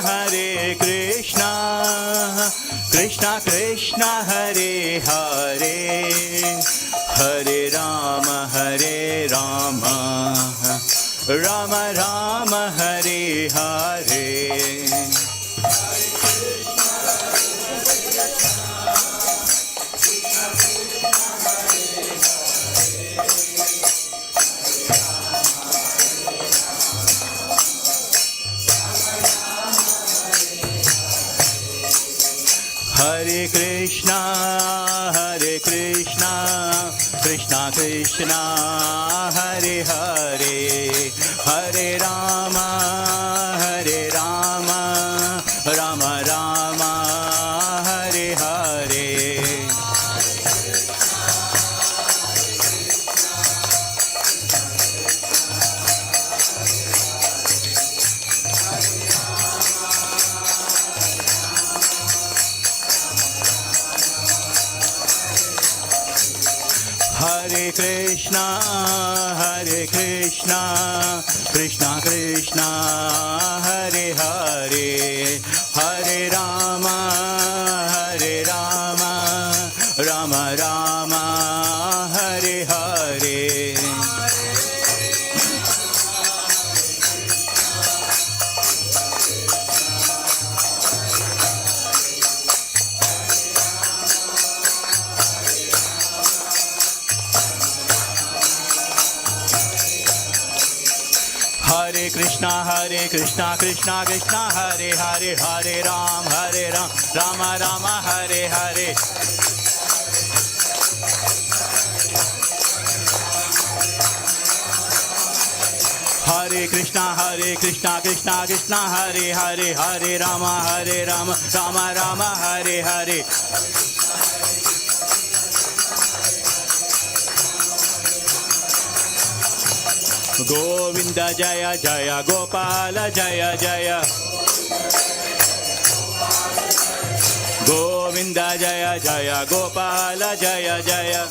Hare Krishna Krishna Krishna Hare Hare Hare Ram Ram Ram Hare Hare Hare Krishna Krishna Krishna Hare Hare Hare Ram Ram Ram Hare Hare Hare Krishna Krishna Krishna Hare Hare Hare Ram Ram Ram Hare Hare Krishna Krishna Krishna Hare Hare Hare Ram Rama Rama Hare Hare. Hare Krishna Krishna Krishna Hare Hare Hare Rama Rama Rama Hare Hare. Govinda Jaya Jaya Gopala Jaya Jaya. Govinda Jaya Jaya Gopala Jaya Jaya.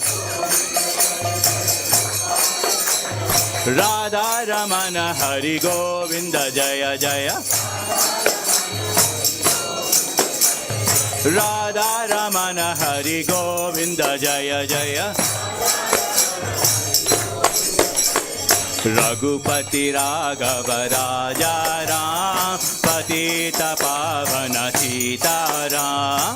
Radha Ramana Hari Govinda Jaya Jaya. Radha Ramana Hari Govinda Jaya Jaya. Raghupati Raghava Raja Ram Patita Pavana Sitaram.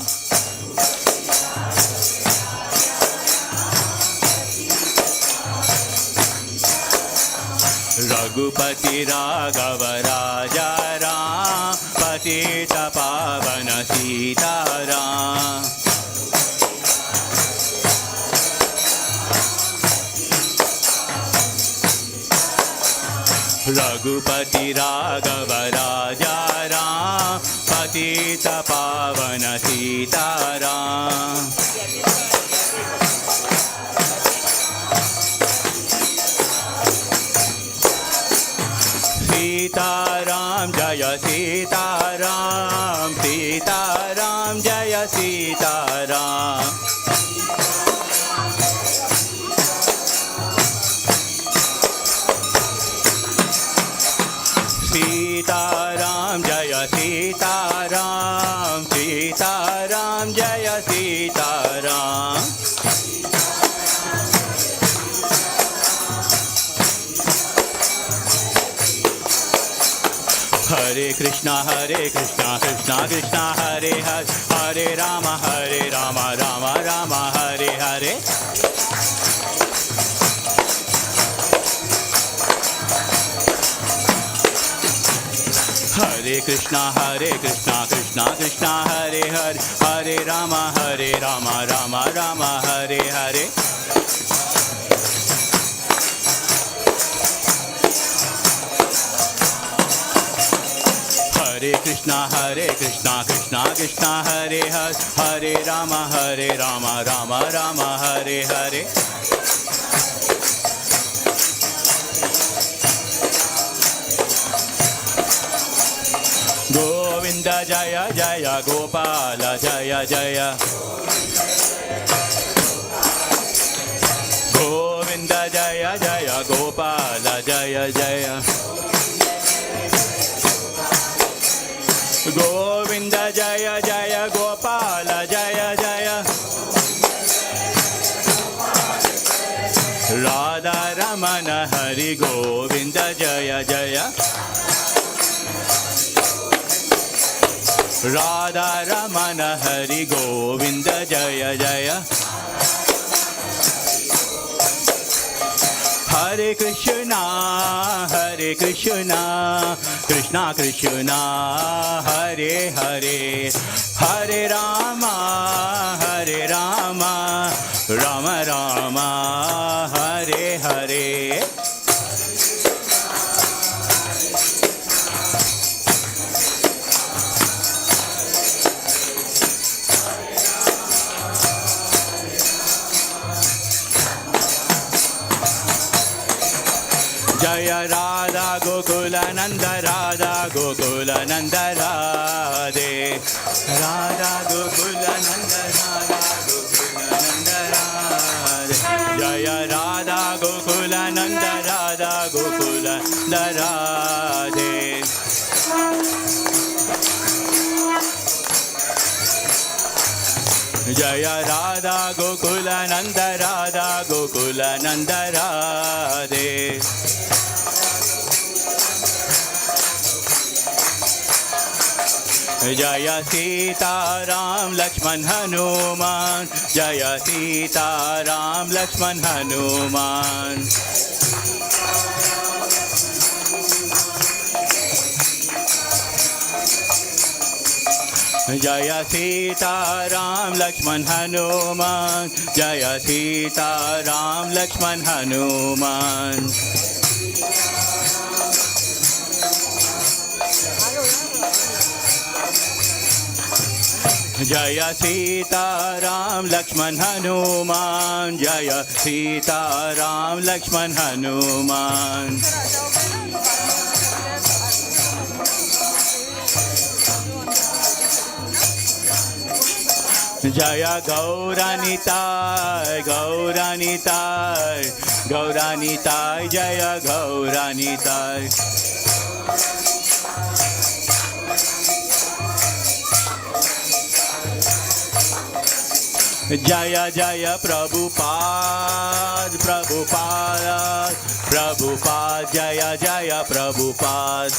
Raghupati Raghava Raja Ram Patita Pavana Sitaram. Raghupati Raghava Raja Ram Patita Pavana Sitaram. Sitaram Jaya Sitaram Sitaram Jaya Sitaram. Sitaram Jaya Sitaram Sitaram Jaya Sitaram. Hare Krishna Krishna Krishna Hare Hare Hare Rama Rama Rama Hare Hare. Hare Krishna Krishna Krishna Hare Hare Hare Rama Rama Rama Hare Hare. Hare Krishna Krishna Krishna Hare Hare Hare Rama Rama Rama Hare Hare. Govinda Jaya Jaya Gopala Jaya Jaya. Govinda Jaya Jaya Gopala Jaya Jaya. Govinda Jaya Jaya Gopala Jaya Jaya. Radha Ramana Hari Govinda Jaya Jaya. Radha Ramana Hari Govinda Jaya Jaya. Hare Krishna Krishna Krishna Hare Hare Hare Rama Rama Rama Hare Hare. Jaya Radha Gokula Nanda Radha Gokula Nanda Radhe. Radha Gokula Nanda Radha Gokula Nanda Radhe. Jaya Radha Gokula Nanda Radha Gokula Nanda Radhe. Jaya Radha Gokula Nanda Radha Gokula Nanda Radhe. Jaya Sita Ram Lakshman Hanuman. Jaya Sita Ram Lakshman Hanuman. Jaya Sita Ram Lakshman Hanuman. Jaya Sita Ram Lakshman Hanuman. Jaya Sita Ram Lakshman Hanuman. Jaya Sita Ram Lakshman Hanuman. Jaya Gauranitai, Gauranitai, Gauranitai, Jaya Gauranitai. Jaya Jaya Prabhupada, Prabhupada, Prabhupada, Jaya Jaya Prabhupada.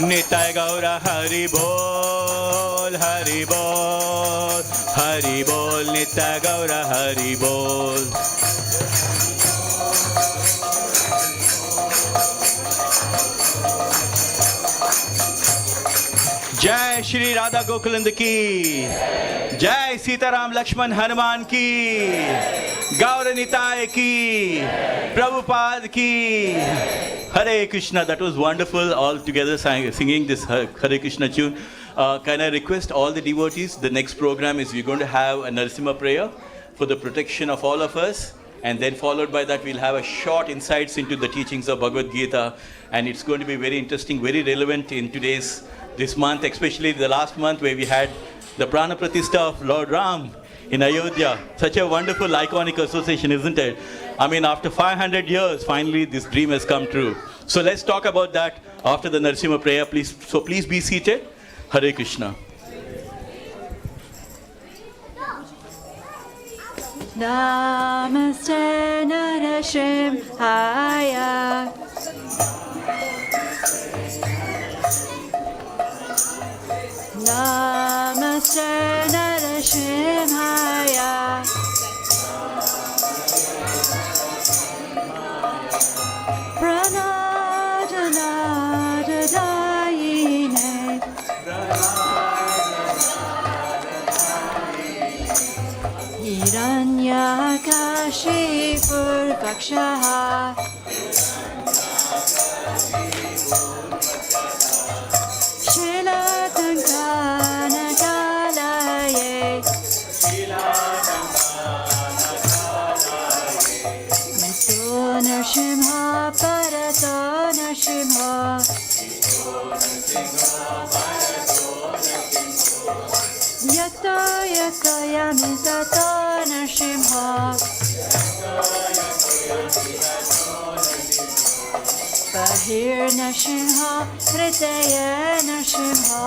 Nitai Gaura Hari Bol, Hari Bol, Hari Bol, Nitai Gaura Hari Bol. Jai Shri Radha Gokuland ki, Jai Sitaram Lakshman Hanuman ki, Gaura Nitai ki, Prabhupada ki. Hare Krishna, that was wonderful, all together singing this Hare Krishna tune. Can I request all the devotees, the next program is we're going to have a Narasimha prayer for the protection of all of us, and then followed by that we'll have a short insights into the teachings of Bhagavad Gita, and it's going to be very interesting, very relevant in this month, especially the last month where we had the Prana Pratishta of Lord Ram in Ayodhya. Such a wonderful, iconic association, isn't it? I mean, after 500 years, finally this dream has come true. So let's talk about that after the Narasimha prayer, please. So please be seated. Hare Krishna. Namaste Narashimhaya. Namaste Narashimhaya. Pranadadayine. Hiranyakashipur Vakshaha. Shilatankanakalaye. Nito Narsimha Parato Narsimha. Yato Yato Yamisato Narsimha. Bahir Narsimha, Hritaya Narsimha.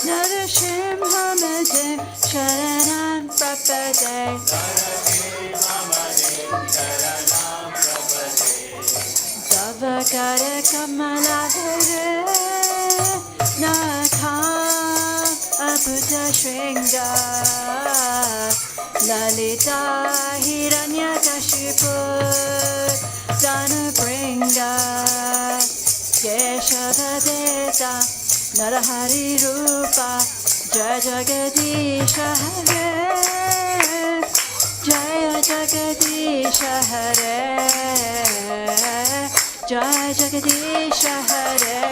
Narsimha Made Sharanam Prapade. Davakare Kamalavare Natham Abuddha Shringa. Lalita Hiranyakashipu Danabringa. Keshavadeta Narahari Rupa Jaya Jagadisha Hare. Jaya Jagadisha Hare. Jaya Jagadisha Hare.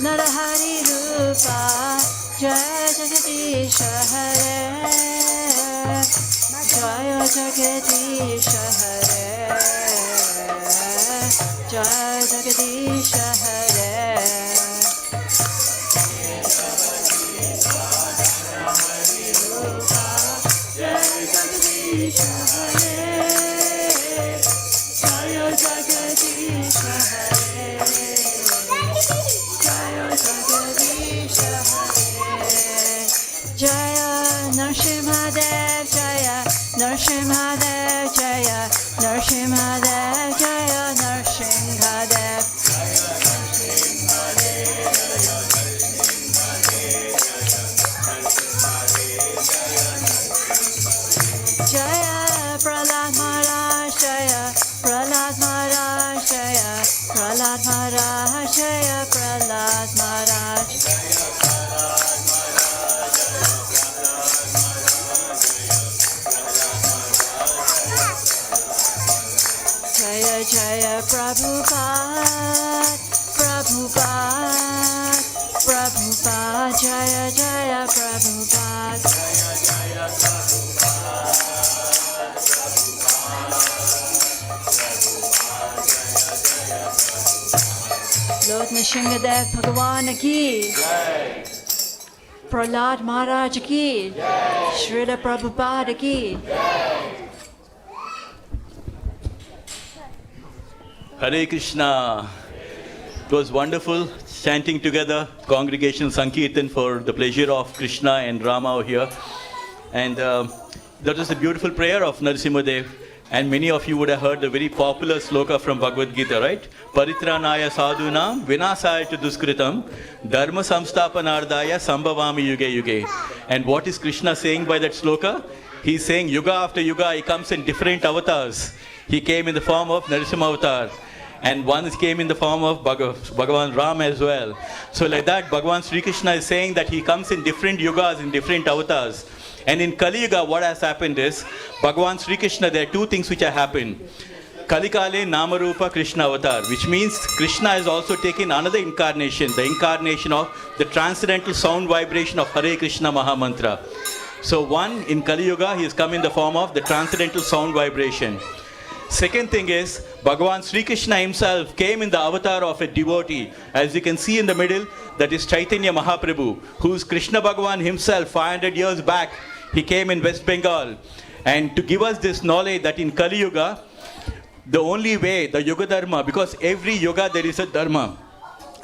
Narahari Rupa Jaya Jagadisha Hare. Jaya Jagadisha Hare. Jaya Jagadisha Hare. Jaya Narsimhadev Jaya Narsimhadev Jaya Narsimhadev Jaya Narsimhadev Jaya Prahlad Maharaj Jaya Prahlad Maharaj Jaya Prahlad Maharaj Jaya Prahlad Maharaj Jaya Jaya Prabhupada Prabhupada Prabhupada Jaya Jaya Prabhupada Lord Nrsimhadev Bhagavan ki Prahlad Maharaj ki Srila Prabhupada ki Hare Krishna. It was wonderful chanting together, congregational Sankirtan for the pleasure of Krishna and Rama over here. And that was a beautiful prayer of Narasimhadev. And many of you would have heard the very popular sloka from Bhagavad Gita, right? Paritranaya sadhunam vinasaya tu duskritam dharma samstapanardaya sambhavami yuge yuge. And what is Krishna saying by that sloka? He's saying yuga after yuga, he comes in different avatars. He came in the form of Narasimha avatar. And one came in the form of Bhagavan Ram as well. So like that, Bhagavan Sri Krishna is saying that he comes in different yugas, in different avatars. And in Kali Yuga, what has happened is, Bhagavan Sri Krishna, there are two things which have happened. Kali Kale Namarupa Krishna avatar, which means Krishna has also taken another incarnation, the incarnation of the transcendental sound vibration of Hare Krishna Mahamantra. So one, in Kali Yuga, he has come in the form of the transcendental sound vibration. Second thing is, Bhagavan Sri Krishna himself came in the avatar of a devotee. As you can see in the middle, that is Chaitanya Mahaprabhu, who is Krishna Bhagavan himself 500 years back. He came in West Bengal. And to give us this knowledge that in Kali Yuga, the only way, the Yuga Dharma, because every Yuga there is a Dharma.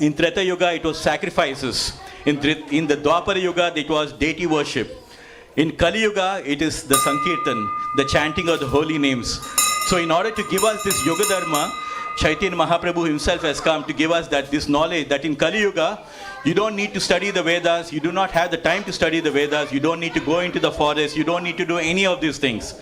In Treta Yuga, it was sacrifices. In the Dwapara Yuga, it was deity worship. In Kali Yuga, it is the Sankirtan, the chanting of the holy names. So in order to give us this Yoga Dharma, Chaitanya Mahaprabhu himself has come to give us this knowledge that in Kali Yuga, you don't need to study the Vedas, you do not have the time to study the Vedas, you don't need to go into the forest, you don't need to do any of these things.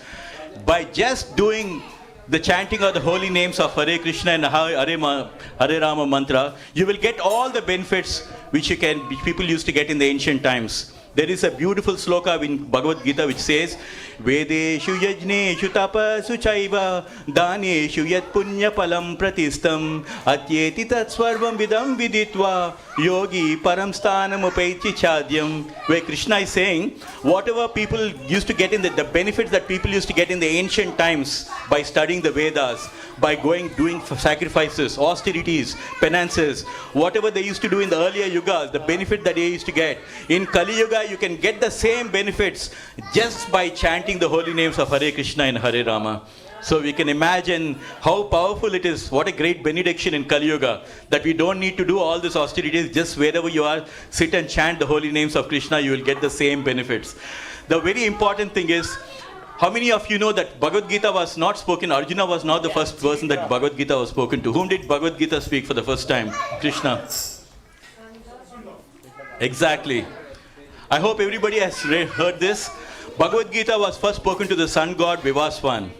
By just doing the chanting of the holy names of Hare Krishna and Hare Rama mantra, you will get all the benefits which people used to get in the ancient times. There is a beautiful sloka in Bhagavad Gita which says, Vedeshu yajneshu tapasu chaiva daneshu yat punya palam pratistam atyeti tat swarvam vidam viditva yogi param sthanam upaiti chadyam. Where Krishna is saying, whatever people used to get in the benefits that people used to get in the ancient times by studying the Vedas, by doing sacrifices, austerities, penances, whatever they used to do in the earlier yugas, the benefit that they used to get. In Kali Yuga, you can get the same benefits just by chanting the holy names of Hare Krishna and Hare Rama. So we can imagine how powerful it is, what a great benediction in Kali Yuga, that we don't need to do all these austerities, just wherever you are, sit and chant the holy names of Krishna, you will get the same benefits. The very important thing is, how many of you know that Bhagavad Gita was not spoken, Arjuna was not the first person that Bhagavad Gita was spoken to. Whom did Bhagavad Gita speak for the first time? Krishna. Exactly. I hope everybody has heard this. Bhagavad Gita was first spoken to the sun god Vivaswan.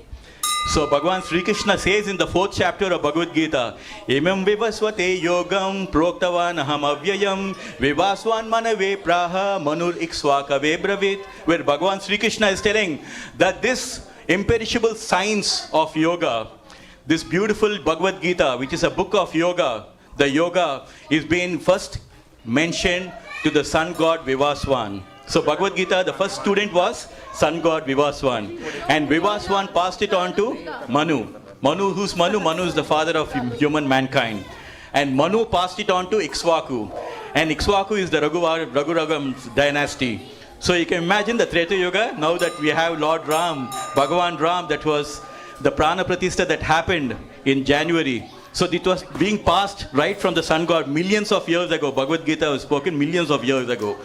So Bhagavan Sri Krishna says in the 4th chapter of Bhagavad Gita, Imam vivasvate yogam proktavan aham avyayam vivaswan manave praha manur ikswakave bravit. Where Bhagavan Sri Krishna is telling that this imperishable science of yoga, this beautiful Bhagavad Gita, which is a book of yoga, the yoga is being first mentioned to the sun god Vivaswan. So Bhagavad Gita, the first student was sun god Vivaswan. And Vivaswan passed it on to Manu. Manu, who's Manu? Manu is the father of human mankind. And Manu passed it on to Ikswaku. And Ikshvaku is the Raghuragam dynasty. So you can imagine the Treta Yuga, now that we have Lord Ram, Bhagavan Ram, that was the Prana Pratishta that happened in January. So it was being passed right from the sun god millions of years ago. Bhagavad Gita was spoken millions of years ago.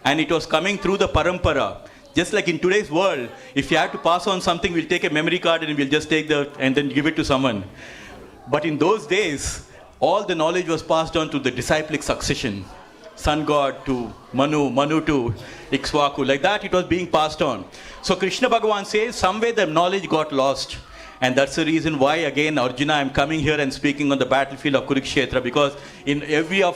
And it was coming through the parampara. Just like in today's world, if you have to pass on something, we'll take a memory card and we'll just take and then give it to someone. But in those days, all the knowledge was passed on to the disciplic succession. Sun god to Manu, Manu to Ikshvaku. Like that, it was being passed on. So Krishna Bhagavan says, somewhere the knowledge got lost. And that's the reason why, again, Arjuna, I'm coming here and speaking on the battlefield of Kurukshetra, because in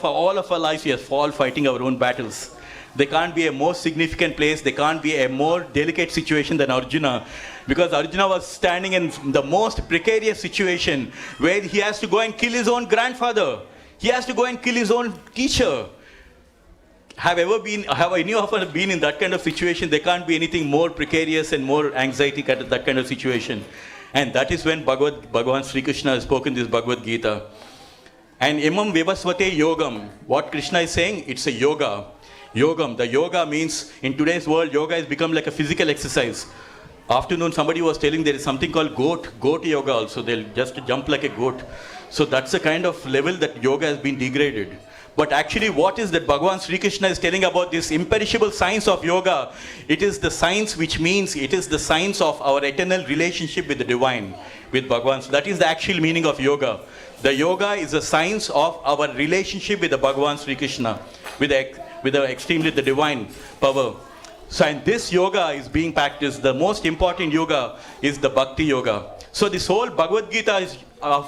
all of our lives, we are all fighting our own battles. There can't be a more significant place, there can't be a more delicate situation than Arjuna, because Arjuna was standing in the most precarious situation where he has to go and kill his own grandfather. He has to go and kill his own teacher. Have any of us been in that kind of situation? There can't be anything more precarious and more anxiety at that kind of situation. And that is when Bhagavan Sri Krishna has spoken this Bhagavad Gita. And imam vivasvate yogam. What Krishna is saying, it's a yoga. Yogam. The yoga means, in today's world, yoga has become like a physical exercise. Afternoon, somebody was telling there is something called goat yoga also. They'll just jump like a goat. So that's the kind of level that yoga has been degraded. But actually, what is that Bhagavan Sri Krishna is telling about this imperishable science of yoga? It is the science which means it is the science of our eternal relationship with the divine, with Bhagavan. So that is the actual meaning of yoga. The yoga is the science of our relationship with the Bhagavan Sri Krishna, with the divine power. So and this yoga is being practiced. The most important yoga is the Bhakti yoga. So this whole Bhagavad Gita is,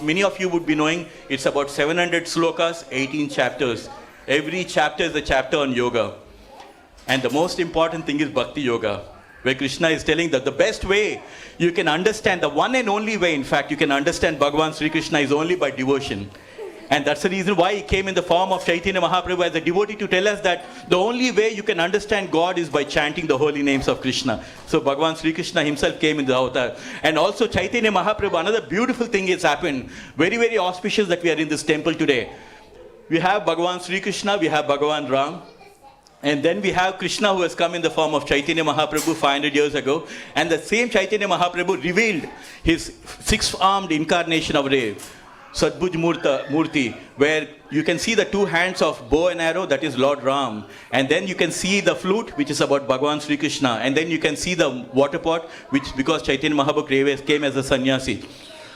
many of you would be knowing, it's about 700 slokas, 18 chapters. Every chapter is a chapter on yoga. And the most important thing is Bhakti yoga, where Krishna is telling that the best way you can understand, the one and only way, in fact, you can understand Bhagavan Sri Krishna is only by devotion. And that's the reason why he came in the form of Chaitanya Mahaprabhu as a devotee, to tell us that the only way you can understand God is by chanting the holy names of Krishna. So Bhagavan Sri Krishna himself came in the avatar. And also Chaitanya Mahaprabhu, another beautiful thing has happened. Very, very auspicious that we are in this temple today. We have Bhagavan Sri Krishna, we have Bhagavan Ram. And then we have Krishna, who has come in the form of Chaitanya Mahaprabhu 500 years ago. And the same Chaitanya Mahaprabhu revealed his six-armed incarnation of Dev, Sadbhuj Murti, where you can see the two hands of bow and arrow, that is Lord Ram. And then you can see the flute, which is about Bhagavan Sri Krishna. And then you can see the water pot, which because Chaitanya Mahaprabhu came as a sannyasi.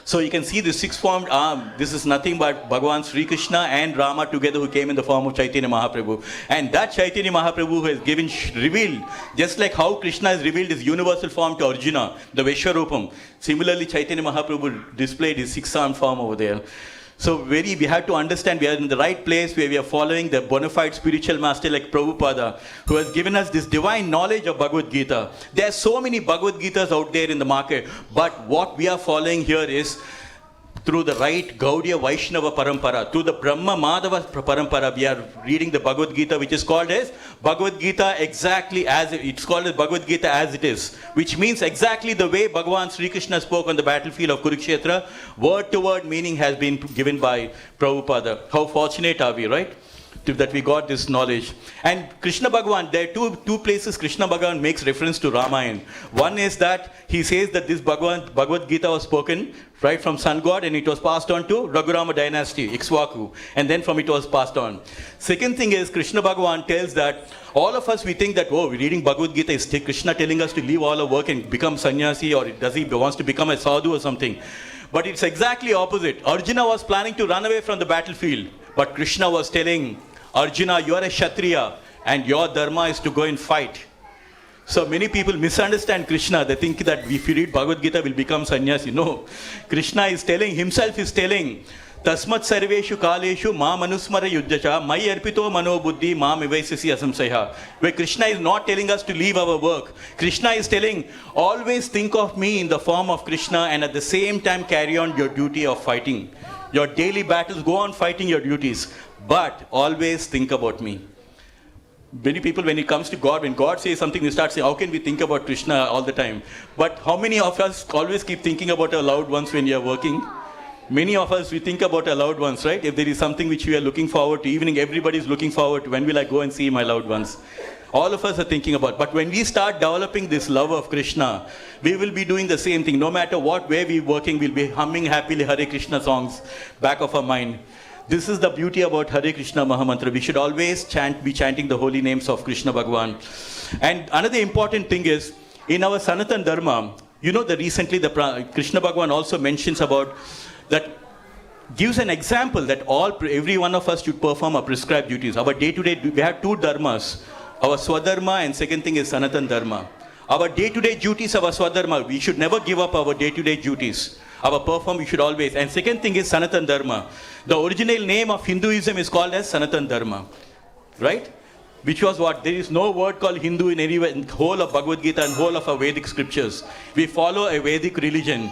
So you can see the six-formed arm. This is nothing but Bhagavan Sri Krishna and Rama together, who came in the form of Chaitanya Mahaprabhu. And that Chaitanya Mahaprabhu has revealed, just like how Krishna has revealed his universal form to Arjuna, the Vaishwarupam. Similarly, Chaitanya Mahaprabhu displayed his six-armed form over there. So we have to understand we are in the right place, where we are following the bona fide spiritual master like Prabhupada, who has given us this divine knowledge of Bhagavad Gita. There are so many Bhagavad Gitas out there in the market, but what we are following here is through the right Gaudiya Vaishnava Parampara, through the Brahma Madhava Parampara. We are reading the Bhagavad Gita, which is called as Bhagavad Gita exactly as it's called as Bhagavad Gita as it is, which means exactly the way Bhagavan Sri Krishna spoke on the battlefield of Kurukshetra. Word to word meaning has been given by Prabhupada. How fortunate are we, right? That we got this knowledge. And Krishna Bhagavan, there are two places Krishna Bhagavan makes reference to Ramayana. One is that he says that this Bhagavad Gita was spoken right from sun god, and it was passed on to Raghurama dynasty, Ikshvaku, and then from it was passed on. Second thing is Krishna Bhagavan tells that all of us, we think that, oh, we're reading Bhagavad Gita, is Krishna telling us to leave all our work and become sannyasi, or does he wants to become a sadhu or something? But it's exactly opposite. Arjuna was planning to run away from the battlefield, but Krishna was telling Arjuna, you are a Kshatriya and your dharma is to go and fight. So many people misunderstand Krishna. They think that if you read Bhagavad Gita, we'll become sannyasi. No. Krishna is telling, himself is telling, Tasmat sarveshu kaleshu ma manusmara yujjacha mai arpito mano buddhi ma mivaisasi asamsaya. Where Krishna is not telling us to leave our work. Krishna is telling, always think of me in the form of Krishna, and at the same time carry on your duty of fighting. Your daily battles, go on fighting your duties. But always think about me. Many people, when it comes to God, when God says something, we start saying, how can we think about Krishna all the time? But how many of us always keep thinking about our loved ones when you are working? Many of us, we think about our loved ones, right? If there is something which we are looking forward to, evening everybody is looking forward to, when will I go and see my loved ones? All of us are thinking about. But when we start developing this love of Krishna, we will be doing the same thing. No matter what way we're working, we'll be humming happily Hare Krishna songs back of our mind. This is the beauty about Hare Krishna Mahamantra. We should always be chanting the holy names of Krishna Bhagwan. And another important thing is, in our Sanatan Dharma, you know, recently Krishna Bhagwan also mentions about that, gives an example that every one of us should perform our prescribed duties. Our day-to-day, we have two dharmas, our Swadharma and second thing is Sanatan Dharma. Our day-to-day duties, our Swadharma, we should never give up our day-to-day duties. Our perform, we should always. And second thing is Sanatan Dharma. The original name of Hinduism is called as Sanatan Dharma, right? Which was what? There is no word called Hindu in any way, in whole of Bhagavad Gita and whole of our Vedic scriptures. We follow a Vedic religion,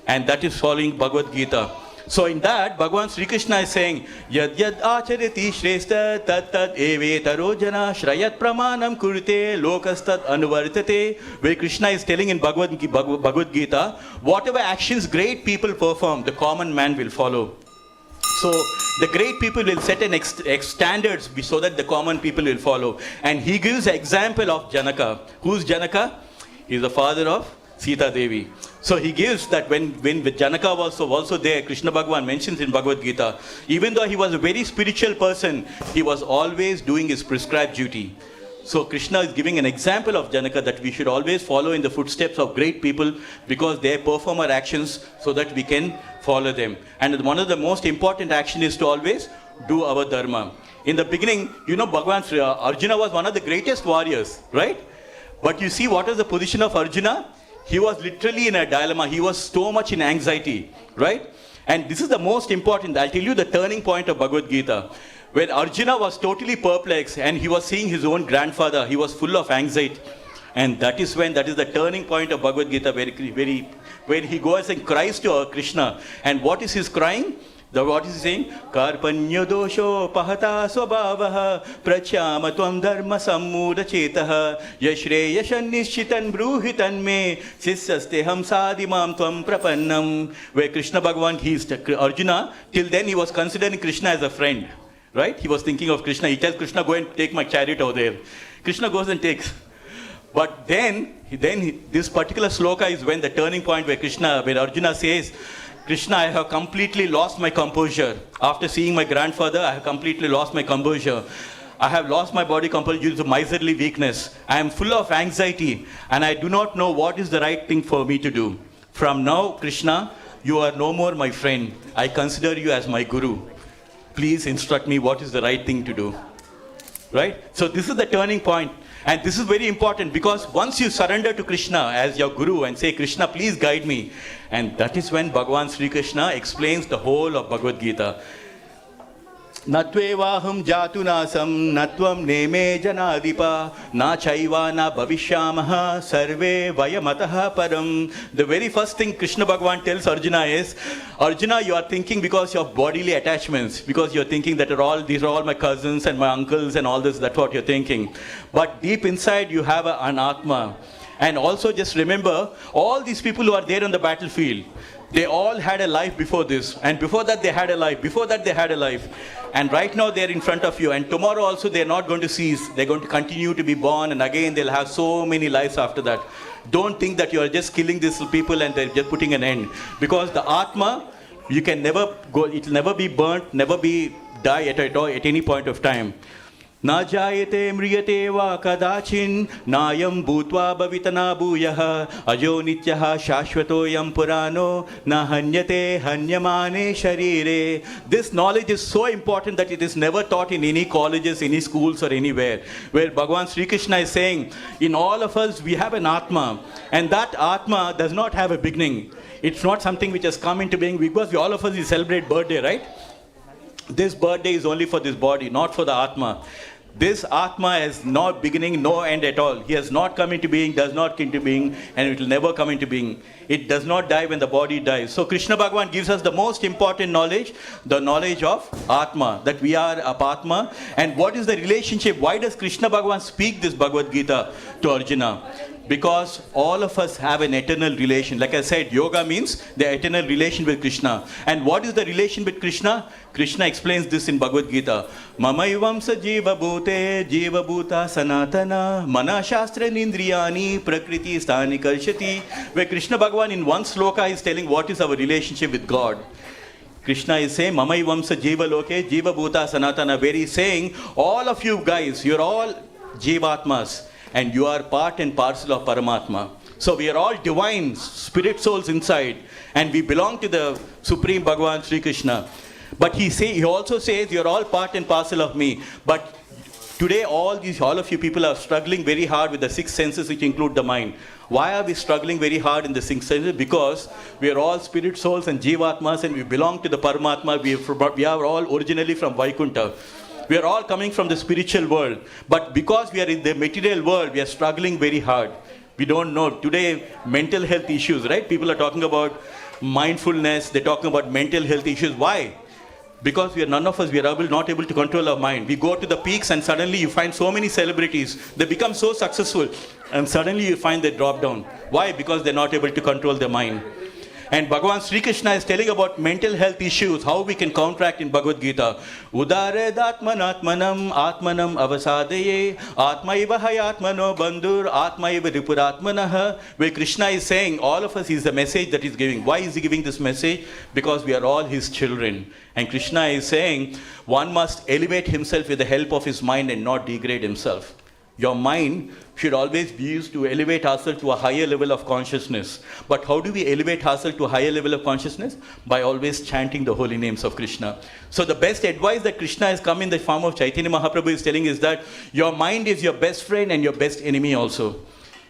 and that is following Bhagavad Gita. So in that, Bhagavan Sri Krishna is saying, Yad yad acharati shrestha tat tat evetaro jana shrayat pramanam kurte lokastat anuvartate. Where Krishna is telling in Bhagavad Gita, whatever actions great people perform, the common man will follow. So the great people will set an standards so that the common people will follow. And he gives an example of Janaka. Who's Janaka? He's the father of Sita Devi. So he gives that when Janaka was also there, Krishna Bhagavan mentions in Bhagavad Gita, even though he was a very spiritual person, he was always doing his prescribed duty. So Krishna is giving an example of Janaka that we should always follow in the footsteps of great people because they perform our actions so that we can follow them. And one of the most important action is to always do our dharma. In the beginning, you know, Arjuna was one of the greatest warriors, right? But you see what is the position of Arjuna? He was literally in a dilemma. He was so much in anxiety, right? And this is the most important. I'll tell you the turning point of Bhagavad Gita. When Arjuna was totally perplexed and he was seeing his own grandfather, he was full of anxiety. And that is the turning point of Bhagavad Gita, where he goes and cries to Krishna. And what is his crying? What is he saying? Karpanya dosho pahata swabhavaha prachama tvam dharma sammuda chetaha yashreyashan nischitan bruhitan me sisyaste ham sadimam tvam prapannam. Where Krishna Bhagavan, Arjuna, till then he was considering Krishna as a friend, right? He was thinking of Krishna. He tells Krishna, go and take my chariot over there. Krishna goes and takes. But then this particular sloka is when the turning point where Arjuna says, Krishna, I have completely lost my composure. After seeing my grandfather, I have completely lost my composure. I have lost my body composure due to miserly weakness. I am full of anxiety and I do not know what is the right thing for me to do. From now, Krishna, you are no more my friend. I consider you as my guru. Please instruct me what is the right thing to do. Right? So this is the turning point. And this is very important because once you surrender to Krishna as your guru and say, Krishna, please guide me. And that is when Bhagavan Sri Krishna explains the whole of Bhagavad Gita. Natvevaham jatu nasam natvam neme janadipa na chaiva na bhavishyamaha sarve vayamataha param. The very first thing Krishna Bhagavan tells Arjuna is, Arjuna, you are thinking because of bodily attachments, because you are thinking that these are all my cousins and my uncles and all this, that's what you're thinking. But deep inside you have an Atma. And also just remember, all these people who are there on the battlefield, they all had a life before this. And before that they had a life. Before that they had a life. And right now they're in front of you. And tomorrow also they're not going to cease. They're going to continue to be born. And again they'll have so many lives after that. Don't think that you're just killing these people and they're just putting an end. Because the Atma, you can never go, it'll never be burnt, never be die at any point of time. Na jayate mriyate va kadachin nayam bhutva bhavitana bhuyah ajo nityaha shashvato yam purano na hanyate hanyamane sharire. This knowledge is so important that it is never taught in any colleges, any schools or anywhere. Where Bhagavan Sri Krishna is saying, in all of us we have an Atma, and that Atma does not have a beginning. It's not something which has come into being because all of us we celebrate birthday, right? This birthday is only for this body, not for the Atma. This Atma has no beginning, no end at all. He has not come into being, does not come into being, and it will never come into being. It does not die when the body dies. So Krishna Bhagavan gives us the most important knowledge, the knowledge of Atma, that we are a Atma. And what is the relationship? Why does Krishna Bhagavan speak this Bhagavad Gita to Arjuna? Because all of us have an eternal relation. Like I said, yoga means the eternal relation with Krishna. And what is the relation with Krishna? Krishna explains this in Bhagavad Gita. Mamaivam sa jiva bhute jiva bhuta sanatana mana shastra nindriyani prakriti sthani karshati. Where Krishna Bhagavan in one sloka is telling what is our relationship with God. Krishna is saying, Mamaivam sa jiva loke jiva bhuta sanatana. Where he is saying, all of you guys, you're all jivatmas. And you are part and parcel of Paramatma. So we are all divine spirit souls inside. And we belong to the Supreme Bhagavan Sri Krishna. But he also says, you are all part and parcel of me. But today all of you people are struggling very hard with the six senses which include the mind. Why are we struggling very hard in the six senses? Because we are all spirit souls and jivatmas and we belong to the Paramatma. We are all originally from Vaikuntha. We are all coming from the spiritual world. But because we are in the material world, we are struggling very hard. We don't know. Today, mental health issues, right? People are talking about mindfulness. They're talking about mental health issues. Why? Because none of us, we are not able to control our mind. We go to the peaks and suddenly you find so many celebrities. They become so successful. And suddenly you find they drop down. Why? Because they're not able to control their mind. And Bhagavan Sri Krishna is telling about mental health issues, how we can counteract in Bhagavad Gita. Udaredatmanatmanam atmanam avasadaye atmaiva hayatmano bandhur atmaiva ripuratmanah. Where Krishna is saying, all of us is the message that he's giving. Why is he giving this message? Because we are all his children. And Krishna is saying, one must elevate himself with the help of his mind and not degrade himself. Your mind should always be used to elevate ourselves to a higher level of consciousness. But how do we elevate ourselves to a higher level of consciousness? By always chanting the holy names of Krishna. So the best advice that Krishna has come in the form of Chaitanya Mahaprabhu is telling is that your mind is your best friend and your best enemy also.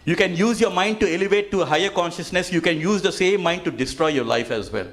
You can use your mind to elevate to a higher consciousness. You can use the same mind to destroy your life as well.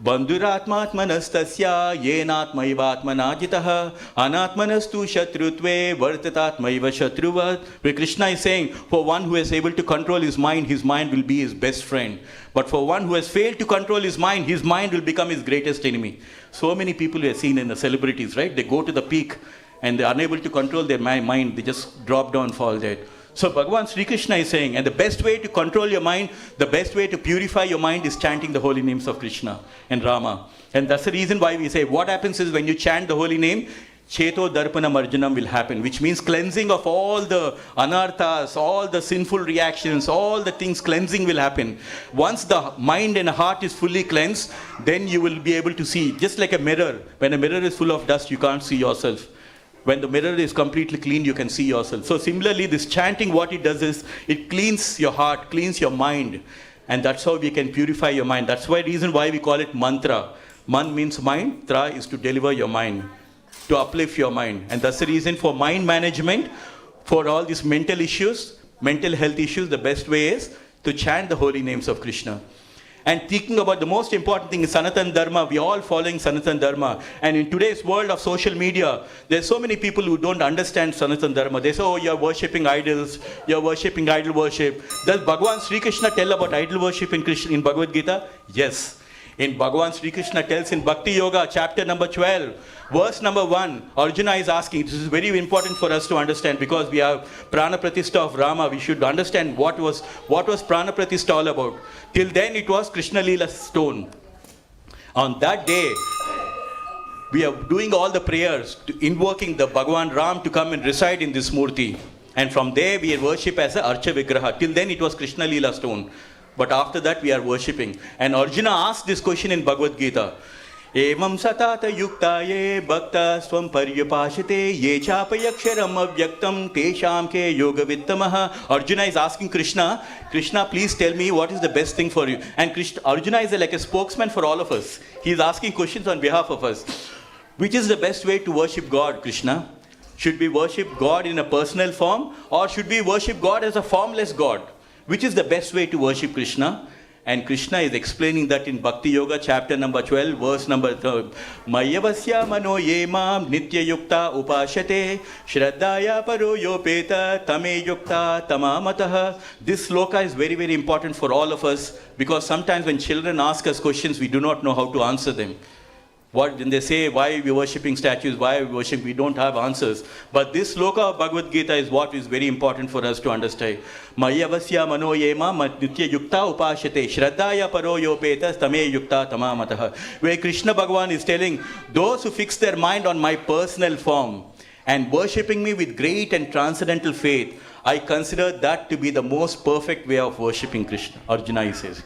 Bandhuratmatmanastasya yenatmaivatmanajitaha anatmanastu shatrutve vartatatmaiva shatruvat. Where Krishna is saying, for one who is able to control his mind will be his best friend. But for one who has failed to control his mind will become his greatest enemy. So many people we have seen in the celebrities, right? They go to the peak and they are unable to control their mind. They just drop down, fall dead. So Bhagavan Sri Krishna is saying, and the best way to control your mind, the best way to purify your mind is chanting the holy names of Krishna and Rama. And that's the reason why we say, what happens is when you chant the holy name, Cheto Darpana Marjanam will happen, which means cleansing of all the anarthas, all the sinful reactions, all the things, cleansing will happen. Once the mind and heart is fully cleansed, then you will be able to see, just like a mirror. When a mirror is full of dust, you can't see yourself. When the mirror is completely clean, you can see yourself. So similarly, this chanting, what it does is, it cleans your heart, cleans your mind. And that's how we can purify your mind. That's why reason why we call it mantra. Man means mind, tra is to deliver your mind, to uplift your mind. And that's the reason for mind management, for all these mental issues, mental health issues, the best way is to chant the holy names of Krishna. And thinking about the most important thing is Sanatana Dharma. We are all following Sanatana Dharma. And in today's world of social media, there's so many people who don't understand Sanatana Dharma. They say, oh, you're worshipping idols, you're worshipping idol worship. Does Bhagavan Sri Krishna tell about idol worship in Bhagavad Gita? Yes. In Bhagavan Sri Krishna tells in Bhakti Yoga, chapter number 12, verse number 1, Arjuna is asking, this is very important for us to understand because we have Prana Pratishta of Rama. We should understand what was Prana Pratishta all about. Till then it was Krishna Leela stone. On that day, we are doing all the prayers, invoking the Bhagavan Ram to come and reside in this Murti. And from there we worship as a Archa Vigraha. Till then it was Krishna Leela stone. But after that we are worshipping. And Arjuna asked this question in Bhagavad Gita. Evam satata yuktaye bhakta swam paryapashate ye chapayaksharam avyaktam tesham ke yoga vittamaha. Arjuna is asking Krishna, Krishna, please tell me what is the best thing for you. And Arjuna is like a spokesman for all of us. He is asking questions on behalf of us. Which is the best way to worship God, Krishna? Should we worship God in a personal form? Or should we worship God as a formless God? Which is the best way to worship Krishna? And Krishna is explaining that in Bhakti Yoga, chapter number 12, verse number 3. Mayavasya mano yemam nitya yukta upashate shraddhaya paro yopeta tame yukta tamamataha. This sloka is very, very important for all of us because sometimes when children ask us questions, we do not know how to answer them. When they say why we're worshipping statues, why we worship, we don't have answers. But this sloka of Bhagavad Gita is what is very important for us to understand. Mayavasya mano yema nitya yukta upashate shraddhaya paro yopeta tame yukta tamamataha. Where Krishna Bhagavan is telling, those who fix their mind on my personal form and worshipping me with great and transcendental faith, I consider that to be the most perfect way of worshipping Krishna. Arjuna, he says.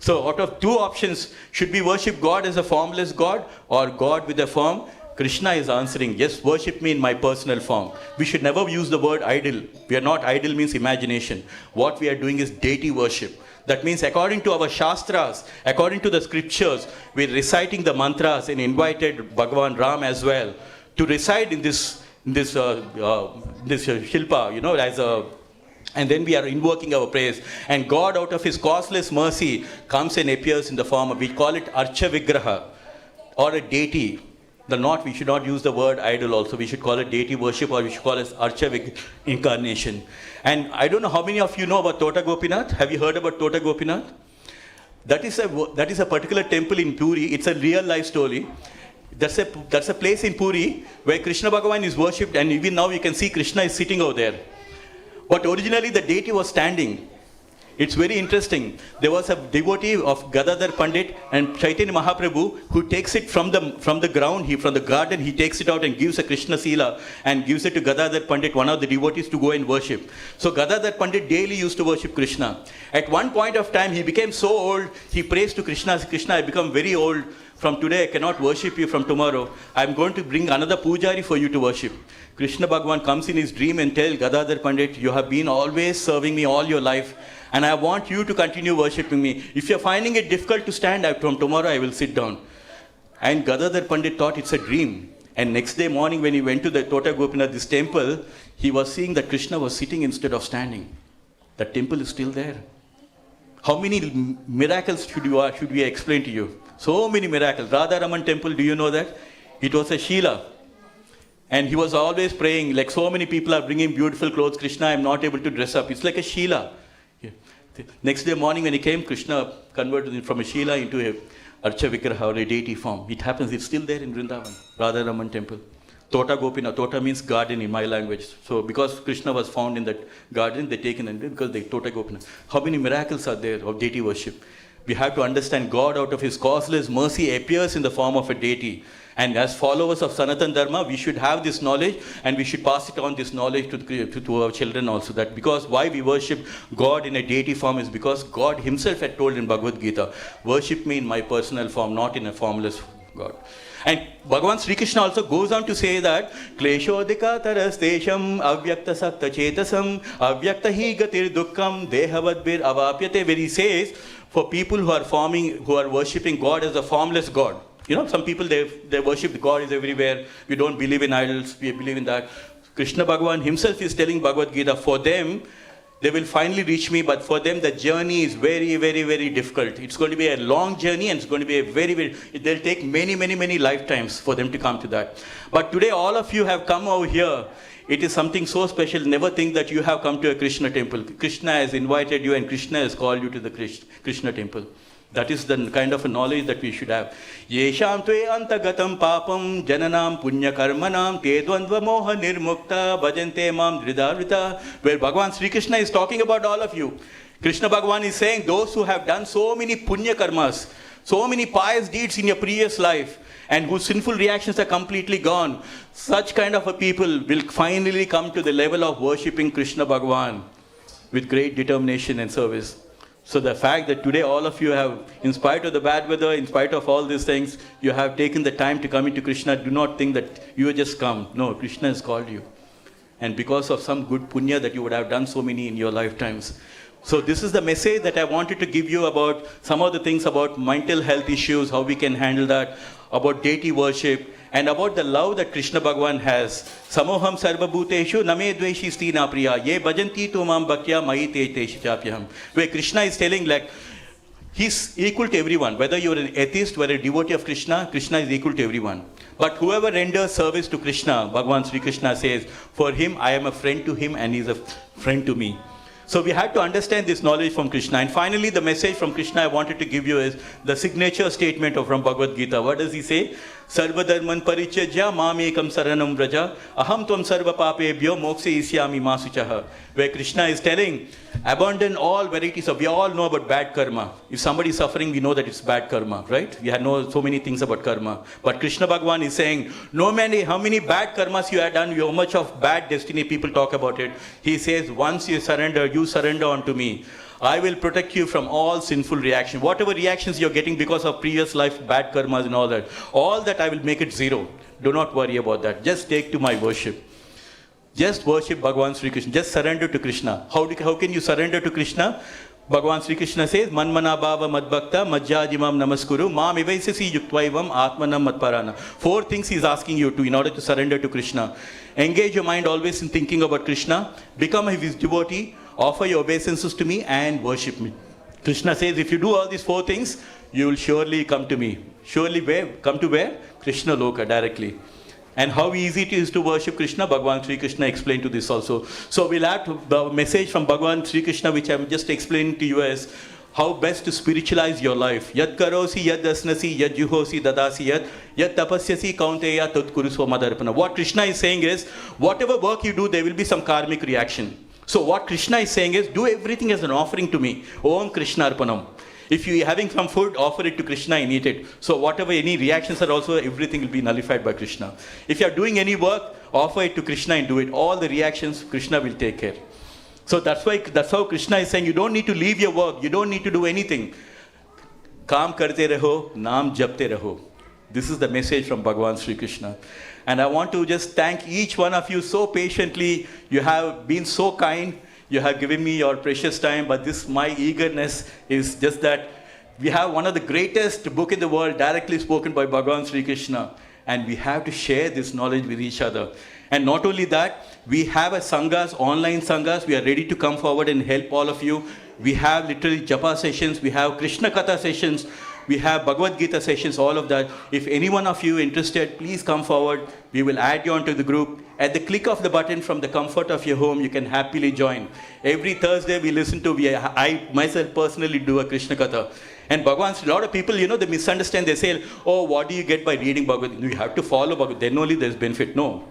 So out of two options, should we worship God as a formless God or God with a form? Krishna is answering, yes, worship me in my personal form. We should never use the word idol. We are not, idol means imagination. What we are doing is deity worship. That means according to our Shastras, according to the scriptures, we're reciting the mantras and invited Bhagavan Ram as well to reside in this Shilpa, as a... And then we are invoking our prayers. And God, out of His causeless mercy, comes and appears in the form of, we call it Archa Vigraha, or a deity. We should not use the word idol also. We should call it deity worship, or we should call it Archa incarnation. And I don't know how many of you know about Tota Gopinath. Have you heard about Tota Gopinath? That is a particular temple in Puri. It's a real life story. That's a place in Puri where Krishna Bhagavan is worshipped, and even now you can see Krishna is sitting over there. But originally the deity was standing. It's very interesting. There was a devotee of Gadadhar Pandit and Chaitanya Mahaprabhu who takes it from the ground, from the garden, he takes it out and gives a Krishna Sila and gives it to Gadadhar Pandit, one of the devotees, to go and worship. So Gadadhar Pandit daily used to worship Krishna. At one point of time, he became so old, he prays to Krishna, Krishna, I become very old. From today, I cannot worship you from tomorrow. I'm going to bring another pujari for you to worship. Krishna Bhagavan comes in his dream and tells Gadadhar Pandit, you have been always serving me all your life, and I want you to continue worshipping me. If you're finding it difficult to stand, from tomorrow I will sit down. And Gadadhar Pandit thought it's a dream. And next day morning when he went to the Tota Gopinath, this temple, he was seeing that Krishna was sitting instead of standing. The temple is still there. How many miracles should we explain to you? So many miracles. Radha Raman temple, do you know that? It was a Sheela. And he was always praying, like so many people are bringing beautiful clothes. Krishna, I'm not able to dress up. It's like a Sheela. Yeah. Next day morning when he came, Krishna converted from a Sheela into a Archa Vigraha, or a deity form. It happens, it's still there in Vrindavan, Radha Raman temple. Tota Gopinath, Tota means garden in my language. So because Krishna was found in that garden, they taken and because they Tota Gopinath. How many miracles are there of deity worship? We have to understand God, out of His causeless mercy, appears in the form of a deity. And as followers of Sanatan Dharma, we should have this knowledge, and we should pass it on, this knowledge, to our children also. That because why we worship God in a deity form is because God Himself had told in Bhagavad Gita, worship me in my personal form, not in a formless God. And Bhagavan Sri Krishna also goes on to say that Kleshodika tarastesham avyakta sakta chetasam avyakta hi gatir dukkham dehavadbir avapyate, where he says, for people who are worshipping God as a formless God. Some people, they worship God is everywhere. We don't believe in idols. We believe in that. Krishna Bhagavan himself is telling Bhagavad Gita, for them, they will finally reach me, but for them, the journey is very, very, very difficult. It's going to be a long journey, and it's going to be they'll take many, many, many lifetimes for them to come to that. But today, all of you have come over here. It is something so special. Never think that you have come to a Krishna temple. Krishna has invited you, and Krishna has called you to the Krishna temple. That is the kind of a knowledge that we should have. Yesham tve antagatam papam jananam punya karmanam te dvandva moha nirmukta bhajante mam dhridavrita. Where Bhagavan Sri Krishna is talking about all of you. Krishna Bhagavan is saying, those who have done so many punya karmas, so many pious deeds in your previous life, and whose sinful reactions are completely gone, such kind of a people will finally come to the level of worshipping Krishna Bhagavan with great determination and service. So the fact that today all of you have, in spite of the bad weather, in spite of all these things, you have taken the time to come into Krishna, do not think that you have just come. No, Krishna has called you. And because of some good punya that you would have done so many in your lifetimes. So this is the message that I wanted to give you about some of the things about mental health issues, how we can handle that, about deity worship, and about the love that Krishna Bhagavan has. Samoham sarva bhuteshu name dveshi stina priya ye bhajanti tu mam bhaktya mahi teshi chapyaham. Where Krishna is telling, like, He's equal to everyone. Whether you're an atheist, whether a devotee of Krishna, Krishna is equal to everyone. But whoever renders service to Krishna, Bhagavan Sri Krishna says, for him, I am a friend to him and he is a friend to me. So we have to understand this knowledge from Krishna. And finally, the message from Krishna I wanted to give you is the signature statement from Bhagavad Gita. What does he say? Sarva dharman parityajya mamekam saranam vraja aham tvam sarva papebhyo mokshe isyami masuchaha. Where Krishna is telling, abandon all varieties of, we all know about bad karma. If somebody is suffering, we know that it's bad karma, right? We know so many things about karma. But Krishna Bhagavan is saying, no matter how many bad karmas you have done, how much of bad destiny people talk about it. He says, once you surrender unto me, I will protect you from all sinful reactions. Whatever reactions you're getting because of previous life, bad karmas and all that I will make it zero. Do not worry about that. Just take to my worship. Just worship Bhagavan Sri Krishna. Just surrender to Krishna. How can you surrender to Krishna? Bhagavan Sri Krishna says, Manmana bhava madbhakta majjajimam namaskuru mam evaisasi yuktvaivam atmanam matparana. 4 things he's asking you to in order to surrender to Krishna. Engage your mind always in thinking about Krishna. Become his devotee. Offer your obeisances to me and worship me. Krishna says, if you do all these 4 things, you will surely come to me. Surely where? Come to where? Krishna Loka directly. And how easy it is to worship Krishna, Bhagavan Sri Krishna explained to this also. So we'll have the message from Bhagavan Sri Krishna, which I'm just explaining to you as how best to spiritualize your life. Yad karosi, yad dasnasi, yad juhosi, dadasi, yad tapasyasi, kaunteya, tat kurusva madarpana. What Krishna is saying is, whatever work you do, there will be some karmic reaction. So what Krishna is saying is, do everything as an offering to me. Om Krishna Arpanam. If you are having some food, offer it to Krishna and eat it. So whatever any reactions are also, everything will be nullified by Krishna. If you are doing any work, offer it to Krishna and do it. All the reactions, Krishna will take care. So that's how Krishna is saying, you don't need to leave your work. You don't need to do anything. Kaam karte raho, naam japte raho. This is the message from Bhagavan Sri Krishna. And I want to just thank each one of you so patiently. You have been so kind. You have given me your precious time, but my eagerness is just that we have one of the greatest book in the world directly spoken by Bhagavan Sri Krishna, and we have to share this knowledge with each other. And not only that, we have a sanghas, online sanghas. We are ready to come forward and help all of you. We have literally japa sessions. We have Krishna Katha sessions. We have Bhagavad Gita sessions, all of that. If any one of you interested, please come forward. We will add you onto the group. At the click of the button from the comfort of your home, you can happily join. Every Thursday we listen to, I myself personally do a Krishna Katha. And Bhagavan, a lot of people, they misunderstand. They say, oh, what do you get by reading Bhagavad Gita? You have to follow Bhagavad Gita. Then only there's benefit. No.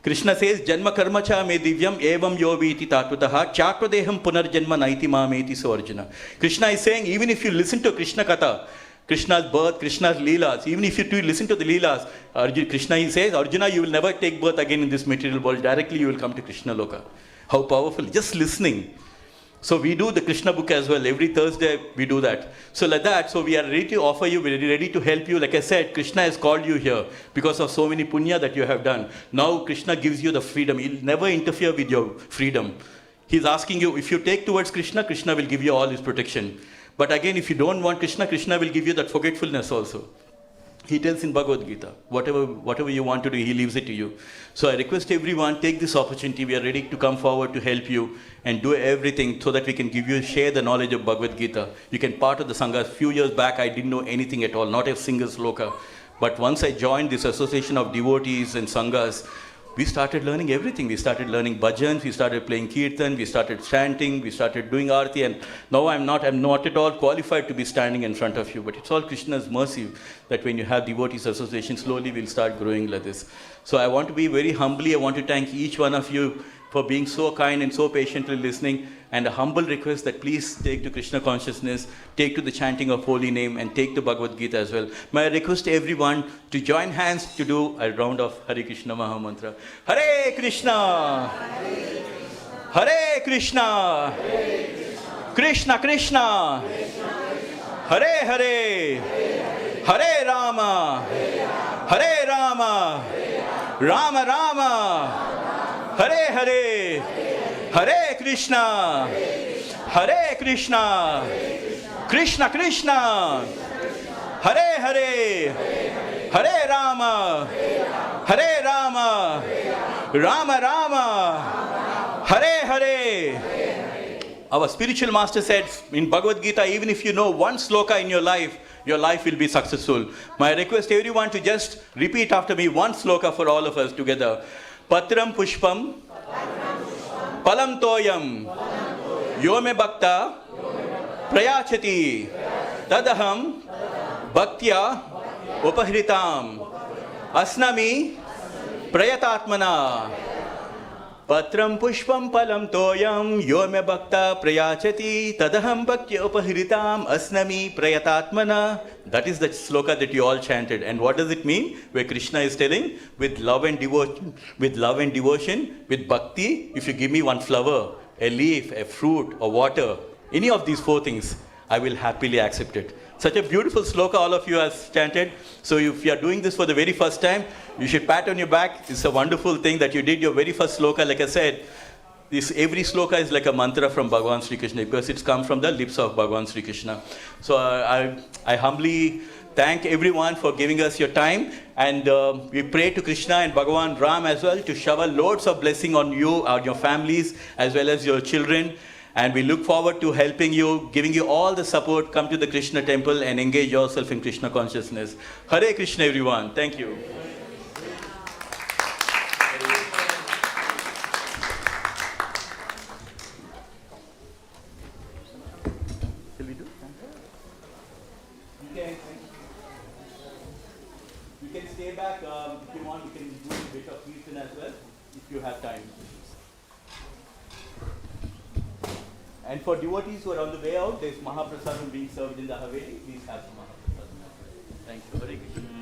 Krishna says, Janma karma cha me divyam evam yovi iti tattvataha chakradeham punarjanma naiti mameti so Arjuna. Krishna is saying, even if you listen to Krishna Katha, Krishna's birth, Krishna's Leelas, even if you listen to the Leelas, Krishna he says, Arjuna, you will never take birth again in this material world. Directly you will come to Krishna Loka. How powerful. Just listening. So we do the Krishna book as well. Every Thursday we do that. So like that, so we are ready to offer you, we are ready to help you. Like I said, Krishna has called you here because of so many punya that you have done. Now Krishna gives you the freedom. He'll never interfere with your freedom. He's asking you, if you take towards Krishna, Krishna will give you all his protection. But again, if you don't want Krishna, Krishna will give you that forgetfulness also. He tells in Bhagavad Gita, whatever you want to do, he leaves it to you. So I request everyone, take this opportunity. We are ready to come forward to help you and do everything so that we can share the knowledge of Bhagavad Gita. You can part of the Sangha. A few years back, I didn't know anything at all, not a single sloka. But once I joined this association of devotees and Sanghas, we started learning everything. We started learning bhajans, we started playing kirtan, we started chanting, we started doing arati, and now I'm not at all qualified to be standing in front of you, but it's all Krishna's mercy that when you have devotees association, slowly we'll start growing like this. So I want to be very humbly, I want to thank each one of you for being so kind and so patiently listening, and a humble request that please take to Krishna consciousness, take to the chanting of holy name, and take to Bhagavad Gita as well. May I request everyone to join hands to do a round of Hare Krishna Mahamantra. Hare Krishna! Hare Krishna! Krishna Krishna! Hare Hare! Hare Rama! Hare Rama! Rama Rama! Hare Hare! Hare Krishna! Hare Krishna! Krishna Krishna! Hare Hare! Hare Rama! Hare Rama! Rama Rama! Hare Hare! Our spiritual master said in Bhagavad Gita, even if you know one sloka in your life will be successful. My request everyone to just repeat after me one sloka for all of us together. Patram Pushpam Palam Toyam यो मे भक्ता प्रयाचति तदहम भक्त्या उपहृताम अस्नामि प्रयतात्मना पत्रम पुष्पम फलम तोयम यो मे भक्ता प्रयाचति तदहम भक्त्या उपहृताम अस्नामि प्रयतात्मना. That is the sloka that you all chanted. And what does it mean? Where Krishna is telling, with love and devotion, with bhakti, if you give me one flower, a leaf, a fruit, or water, any of these four things, I will happily accept it. Such a beautiful sloka all of you have chanted. So if you are doing this for the very first time, you should pat on your back. It's a wonderful thing that you did your very first sloka. Like I said, every sloka is like a mantra from Bhagavan Sri Krishna because it's come from the lips of Bhagavan Sri Krishna. So I humbly thank everyone for giving us your time, and we pray to Krishna and Bhagavan Ram as well to shower loads of blessing on you, on your families, as well as your children. And we look forward to helping you, giving you all the support. Come to the Krishna temple and engage yourself in Krishna consciousness. Hare Krishna, everyone. Thank you. Shall we do? You can stay back if you want. You can do a bit of kirtan as well if you have time. And for devotees who are on the way out, there's Mahaprasadam being served in the Haveli. Please have some Mahaprasadam. Thank you. Hare Krishna.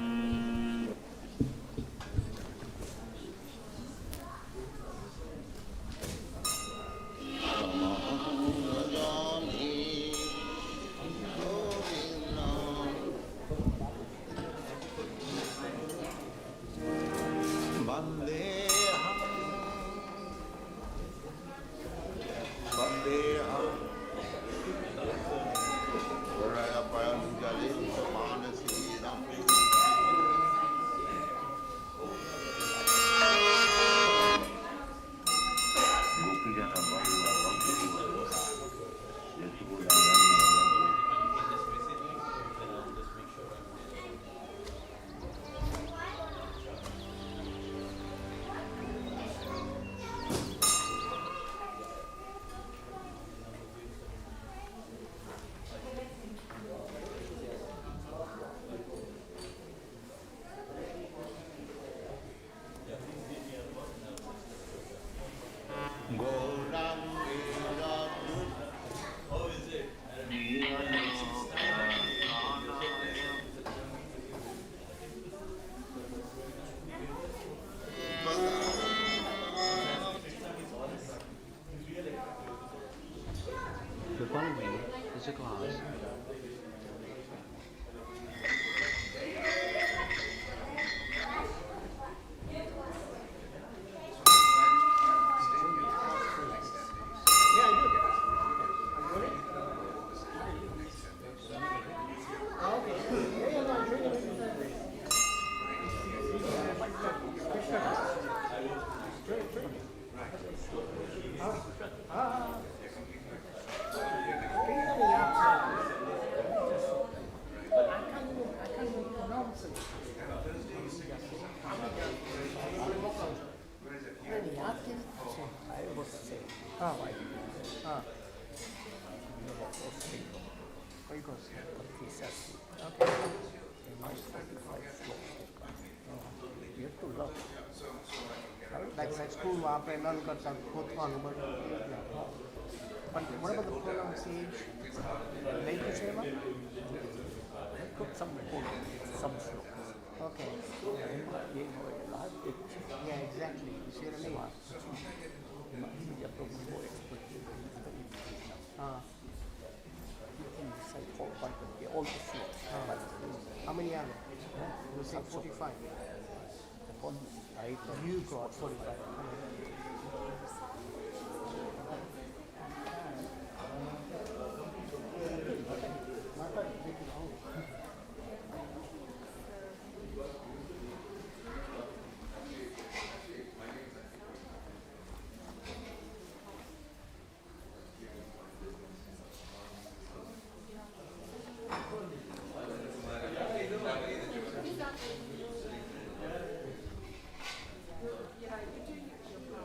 Like school वहाँ पे learn करता खुद को अनुभव but what about the program sage like you say about Put some slokas. okay yeah exactly you see what I mean You have to be more expert. You can decide for one, but all the slokas. how many are there you say 45 you got 45 Yeah, you do your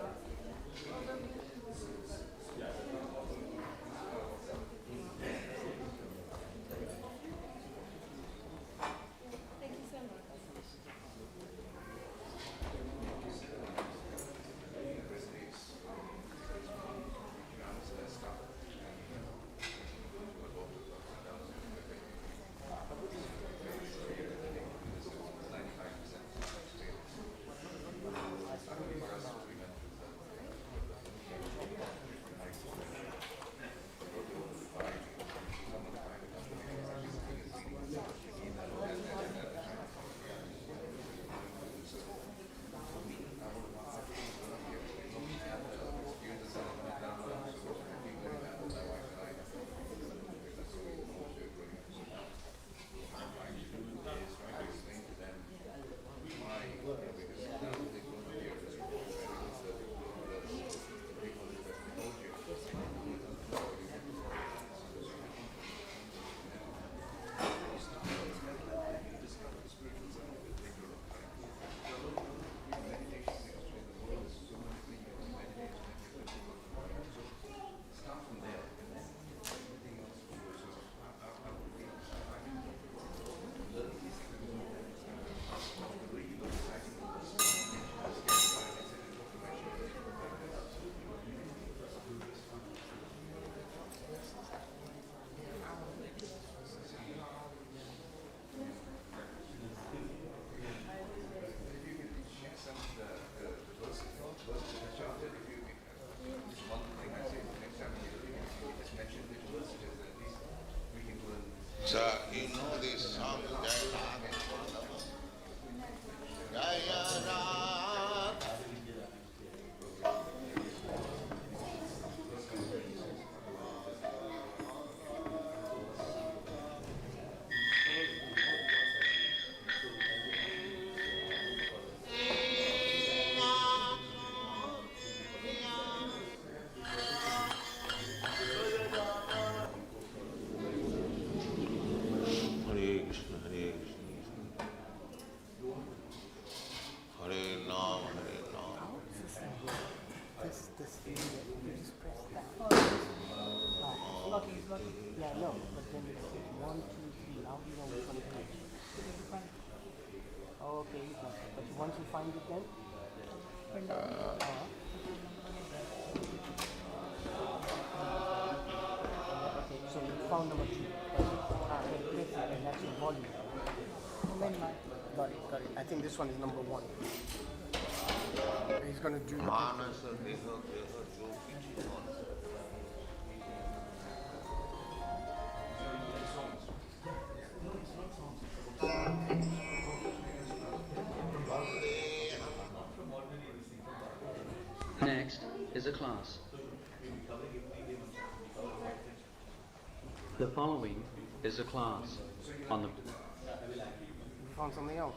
then it's 1, 2, 3. How do you know which one is which? Oh, okay, you can. But once you find it, then okay, so you found number 2. Then press it, and that's your volume. Got it, got it. I think this one is number 1. He's gonna do. Next is a class. The following is a class on the. You found something else?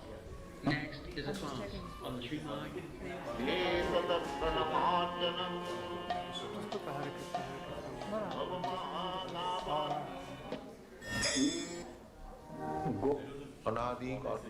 Next is a class on the street line. Just put the Hare Krishna, Go Anadi God.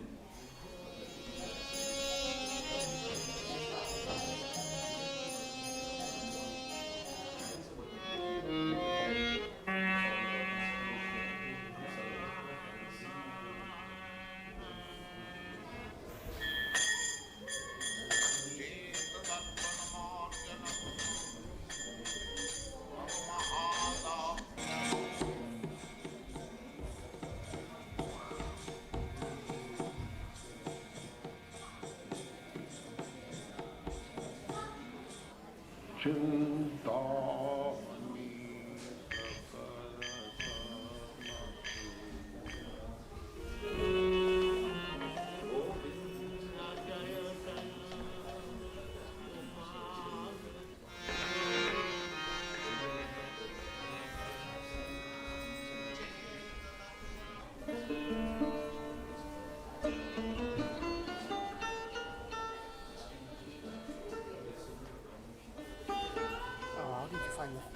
How did you find that?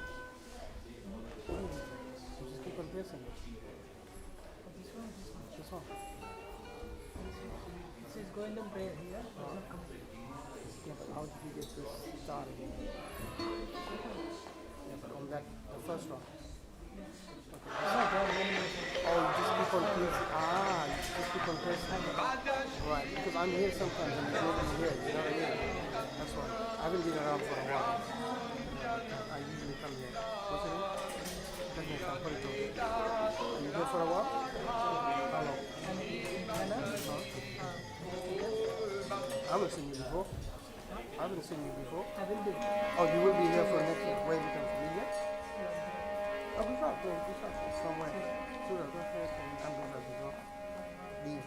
You just keep on pressing it. This one. This is going to prayer here. Yeah, but how did you get this star again? Yeah, but on that, the first one. Oh, you just keep on pressing. You just keep on pressing. Right, because I'm here sometimes and you're over here, you know what I mean? That's why. I haven't been around for a while. I usually come here. What's your name? Are you here for a while? How long? I haven't seen you before. I haven't seen you before. I will be. Oh, you will be here for next week. Where you come from? India? Oh, we got somewhere. Sure, go ahead and I'm going to go. Leave.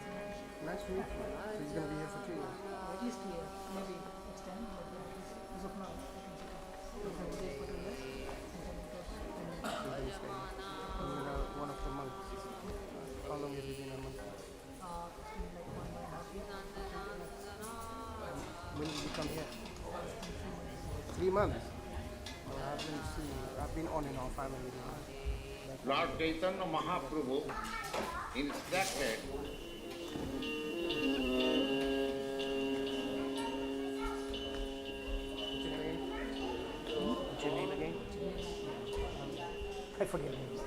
Nice to meet you. So he's going to be here for 2 years. At least here. Maybe extend. But as of now, I can stay for 2 years. You're going to stay. And you're one of the monks. How long have you been a monk? It's been like 1.5 years. When did you come here? 3 months. I've been on and off. I haven't been on. Lord Chaitanya Mahaprabhu instructed What's your name again? I forget names.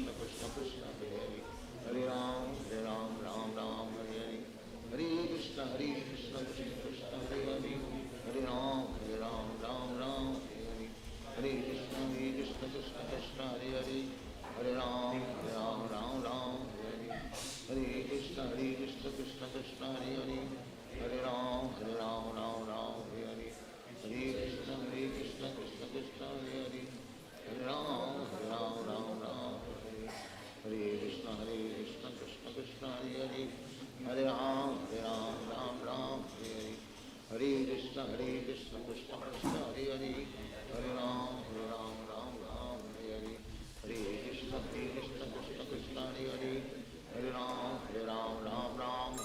Krishna Krishna Krishna Hare Hare Hare Ram Ram Ram Hare Hare Hare Krishna Krishna Krishna Hare Hare Hare Ram Ram Hare Hare Hare Krishna Krishna Krishna Hare Hare Hare Ram Ram Hare Hare Hare Krishna Krishna Krishna Hare Hare Hare Ram Ram Hare Hare Hare Krishna Krishna Krishna Hare Hare Hare Ram Hare Hare Krishna Krishna Krishna Hare Hare Hare Ram Hare Hare Hare Krishna Krishna Krishna Hare Hare Hare Ram Hare Hare Hare Krishna Krishna Krishna Hare Hare Hare Ram Hare Hare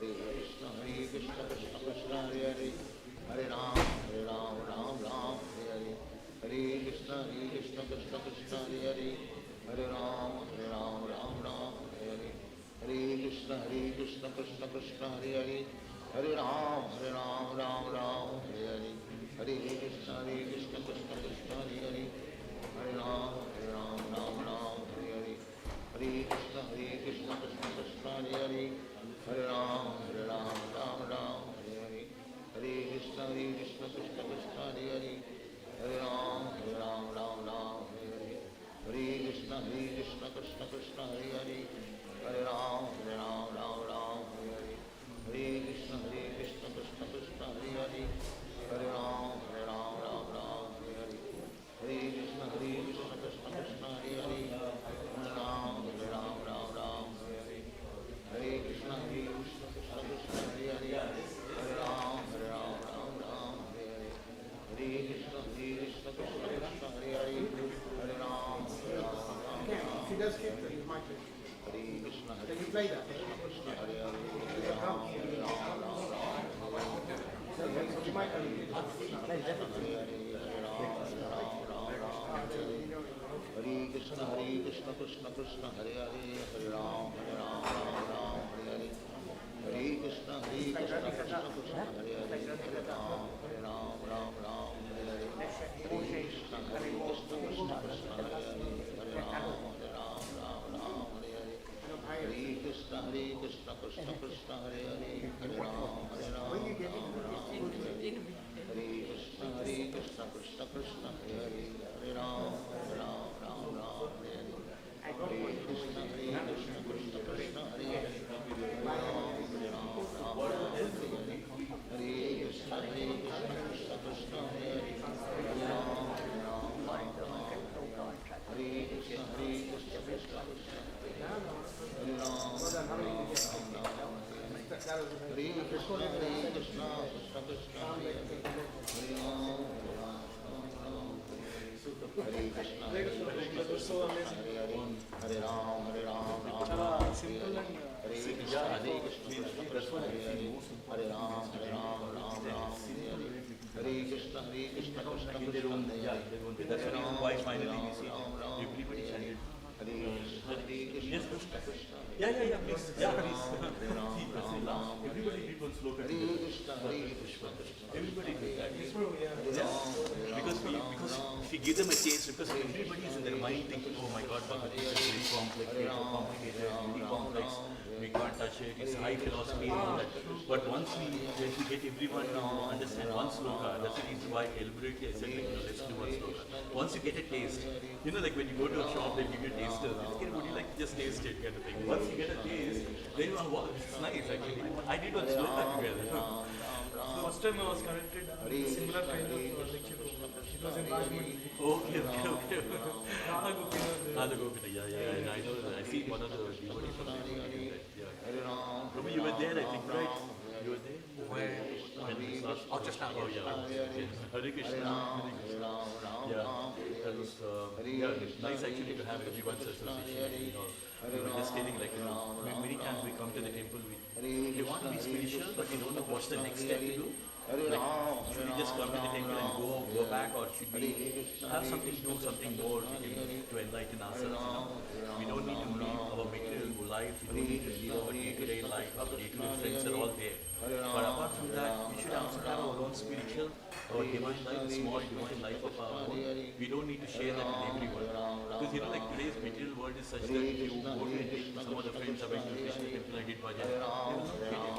Hare Krishna Krishna Krishna Hare Hare Hare Ram Hare Hare Hare Krishna Krishna Krishna Hare Hare Hare Ram Hare Hare Hare Krishna Krishna Krishna Hare Hare Hare Ram Hare Hare Hare Krishna Krishna Krishna Hare Hare Hare Ram Hare Hare Hare Krishna Krishna Krishna Hare Hare Hare Ram Hare Hare Hare Krishna Krishna Krishna Hare Hare Hare Ram Hare Hare Hare Krishna Krishna Krishna Hare Hare Hare Ram Hare Hare Hare Krishna Krishna Krishna Hare Hare Hare Ram Hare Hare Hare Krishna Krishna Krishna Hare Hare Hare Ram Hare Hare Hare Krishna Krishna Krishna Hare Hare Hare Ram Hare Hare Hare Krishna Krishna Krishna Hare Hare Hare Ram If he does kick, then you might play. Hare Krishna Can you play that? Krishna Hare Hare Play the drum. So you might play it. Hare Krishna Krishna Krishna Hare Hare Hare Ram Hare Hare Hare Krishna Krishna Krishna Hare Hare Hare Ram Hare Hare Hare Krishna Krishna Krishna Hare Hare Hare Ram Hare Hare Hare Krishna Krishna Krishna Hare Hare Hare Ram When you get it, Hare Krishna Krishna Krishna Hare Hare Hare Ram Hare Hare Hare Krishna Krishna Krishna Hare Hare Hare Ram Hare Hare Hare Krishna Krishna Krishna Hare Hare Hare Ram Hare Krishna Krishna Krishna Hare Ram Hare Krishna Krishna Krishna Hare Ram Hare Krishna Krishna Krishna Hare Hare Hare Ram Hare Ram Hare Krishna Krishna Krishna Hare Hare Hare Ram Ram Hare Hare Hare Krishna Krishna Krishna Hare Hare That's the reason why finally we see everybody chanted. Hare Krishna Yes, Krishna Krishna yeah, please. Yeah, please. Ram Everybody did one sloka. Hare Krishna Krishna Everybody did that. Hare Because if we give them a taste, because everybody is in their mind thinking, oh my God, Bhagavad Gita is very complex, very complicated, very complex, we can't touch it, it's high philosophy and all that. But once we get everyone to understand one sloka, that's the reason why deliberately I said, let's do one sloka. Once you get a taste, like when you go to a shop, they give you a taster, they say, would you like to just taste it, kind of thing. Once you get a taste, then you are, wow, this is nice actually. I did one sloka together. So first time I was connected with similar kind of lecture program. It was in Rajmundry. Okay. Radha Gopinath. Radha Gopinath, yeah. I know that. I see one of the devotees from there doing that. Yeah. Probably you were there, I think, right? You were there? Where? Just now. Oh, yeah. Hare Krishna. Yeah. That was nice actually to have everyone's association. We were just telling many times we come to the temple, we want to be spiritual, but we don't know what's the next step to do. Should we just come to the temple and go back, or should we have something, do something more to enlighten ourselves? We don't need to leave our material life, we don't need to leave our day-to-day life, our day-to-day friends are all there. But apart from that, we should also have our own spiritual, our divine life, small divine life of our own. We don't need to share that with everyone. Because Because you know, like today's material world is such that if you go to India, some of the friends are went to Krishna temple and did bhajan, they will not get it.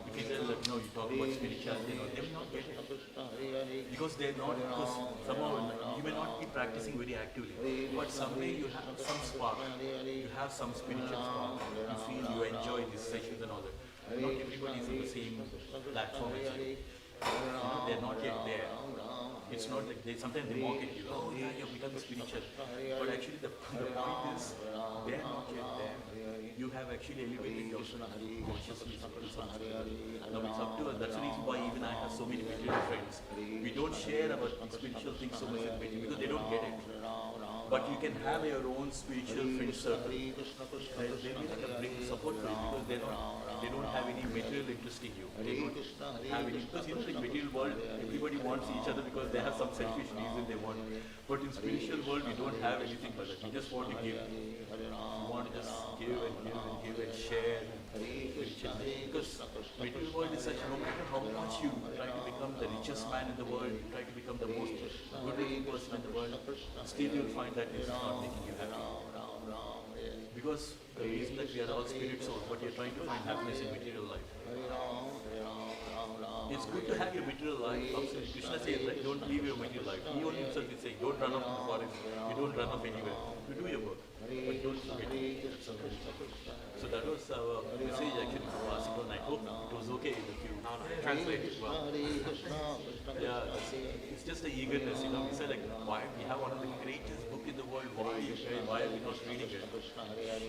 If you tell that, no, you talk about spirituality, no, they will not get it. Because they're not, because somehow you may not be practicing very actively, but somewhere you have some spark, you have some spiritual spark, you feel you enjoy these sessions and all that. Not everybody is on the same platform as you. They're not yet there. It's not like sometimes they mock at you. Oh yeah, you've become spiritual. But actually the point is, they're not yet there. You have actually elevated your consciousness to some level. Now it's up to us. That's the reason why even I have so many material friends. We don't share about the spiritual things so much with me because they don't get it. But you can have your own spiritual friend circle. They will bring support to you because they don't have any material interest in you. They don't have any, because you know, in material world, everybody wants each other because they have some selfish reason they want. But in spiritual world, we don't have anything but that. We just want to give. We want to just give and give and give and share. Because material world is such, no matter how much you try to become the richest man in the world, you try to become the most good-looking person in the world, still you'll find that it's not making you happy. Because the reason that we are all spirit souls, but we are trying to find happiness in material life. It's good to have your material life. Absolutely. Krishna says, right, don't leave your material life. He only himself is saying, don't run off in the forest. You don't run off anywhere. You do your work, but don't forget it. So that was our message actually for Vasiko, and I hope it was okay if you translate it well. Yeah, it's just the eagerness, you know. We said like, why we have one of the greatest book in the world. Why are we not reading it?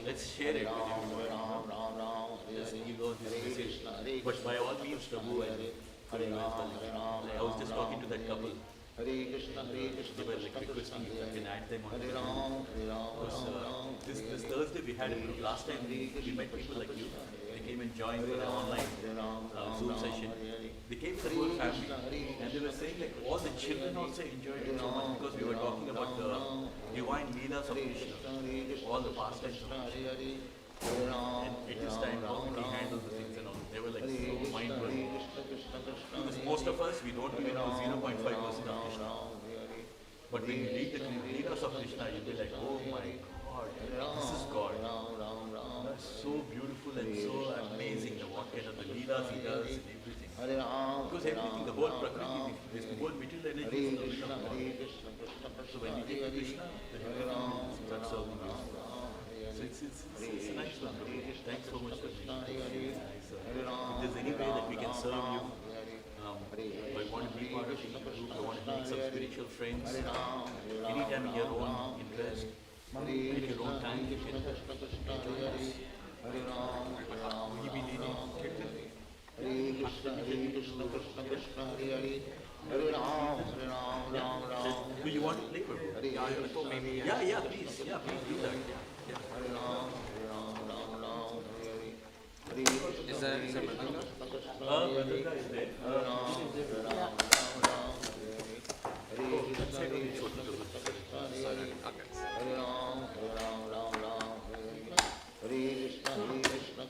Let's share it with everyone. Just ego, this message. But by all means, Prabhu and I was just talking to that couple. They were like requesting if I can add them on the because this Thursday we had a group. Last time we met people like you. They came and joined for the online Zoom session. They came with the whole family and they were saying like all the children also enjoyed it so much because we were talking about the divine leelas of Krishna, all the pastimes of Krishna. And it is time how he handles the things and all. They were like so mind-blowing. Because most of us, we don't even know 0.5% of Krishna. But when you read the leelas of Krishna, you'll be like, oh my God, this is God. That's so beautiful and so amazing, what kind of the leelas he does and everything. Because everything, the whole Prakriti, the whole material energy is the vision of God. So when you take Krishna, then everything starts serving you. So it's a nice one. Thanks so much for being here. If there's any way that we can serve you, I want to be part of the group, I want to make some spiritual friends. Anytime in your own interest, in your own time, you can join us. Will you be leading Kirtan? Do you want to play for me? Yeah, please. Yeah, please do that. Yeah. Is there Madhurga? Madhurga is there.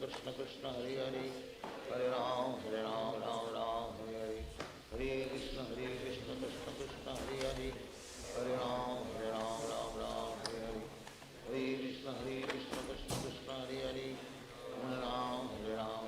Krishna Krishna Hare Hare Hare Ram Ram Ram Hare Hare Hare Krishna Krishna Krishna Hare Hare Hare Ram Ram Hare Hare Hare Krishna Krishna Krishna Hare Hare Hare Ram Hare Hare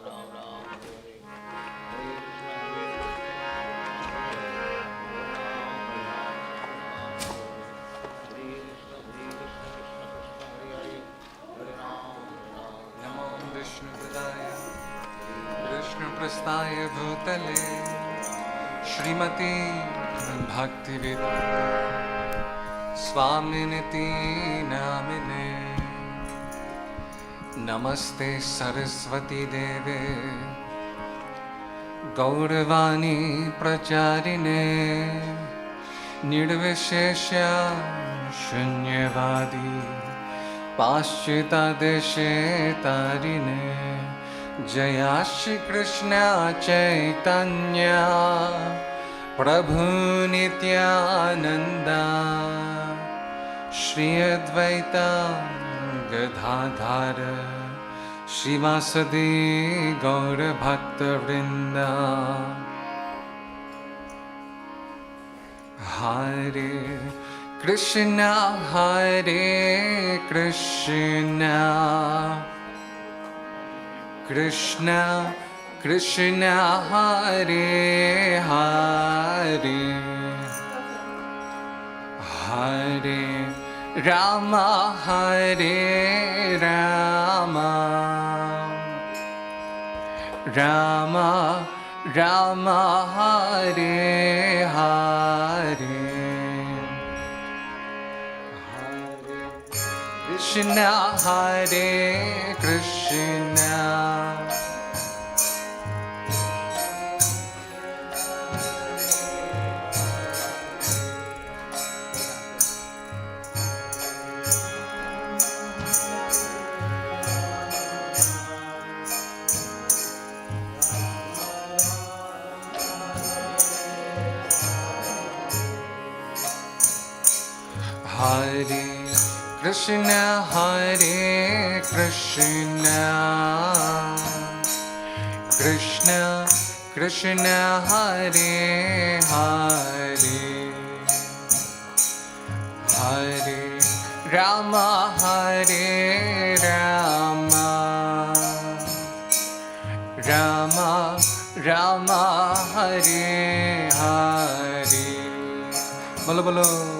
प्रस्ताय भूतले श्रीमती भक्तिवेदांत स्वामिनिति नामिने नमस्ते सरस्वती देवे गौरवाणी प्रचारिणे निर्विशेष्य शून्यवादी पाश्चात्य तारिणे जया श्री कृष्ण चैतन्य प्रभु नित्यानंद श्री अद्वैत गदाधर श्रीवासदि गौर भक्त वृंद हरे Krishna Hare Krishna Krishna Krishna Hare Hare Hare Rama Hare Rama Rama Rama Hare Hare Krishna Hare Krishna Hare Krishna Hare Krishna Krishna Krishna Hare Hare Hare Rama Hare Rama Rama Rama Hare Hare Bolo bolo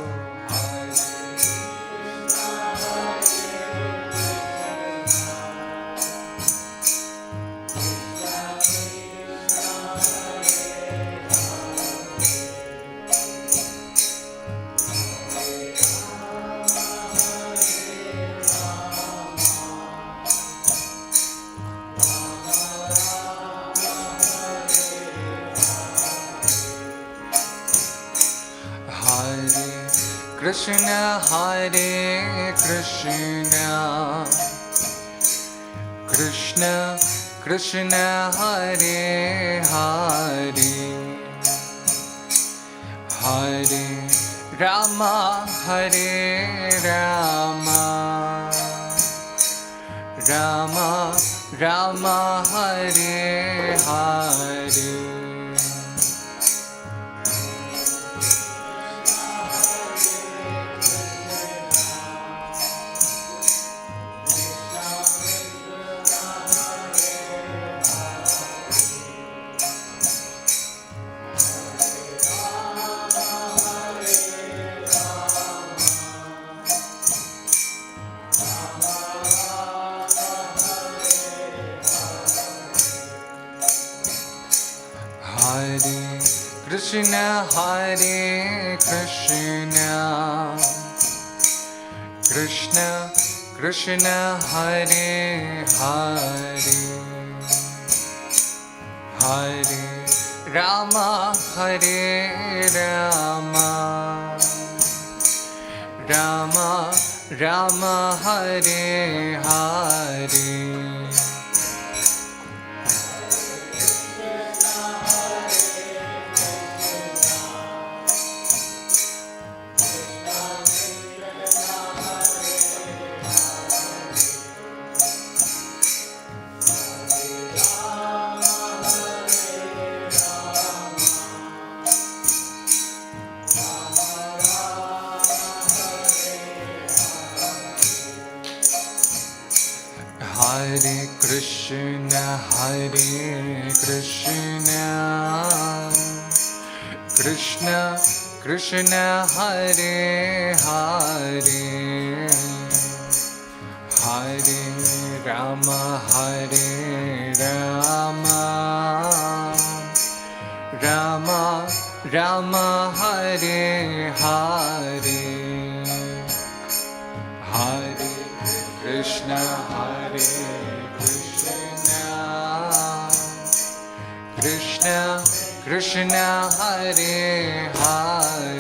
Krishna Hare Krishna Krishna Krishna Hare Hare Hare Rama Hare Rama Rama Rama Hare Hare Krishna Hare Krishna Krishna Krishna Hare Hare Hare Rama Hare Rama Rama Rama Hare Hare Hare Krishna Krishna Krishna Hare Hare Hare Rama Hare Rama Rama Rama Hare Hare Hare Krishna Hare Krishna Krishna Hare Hare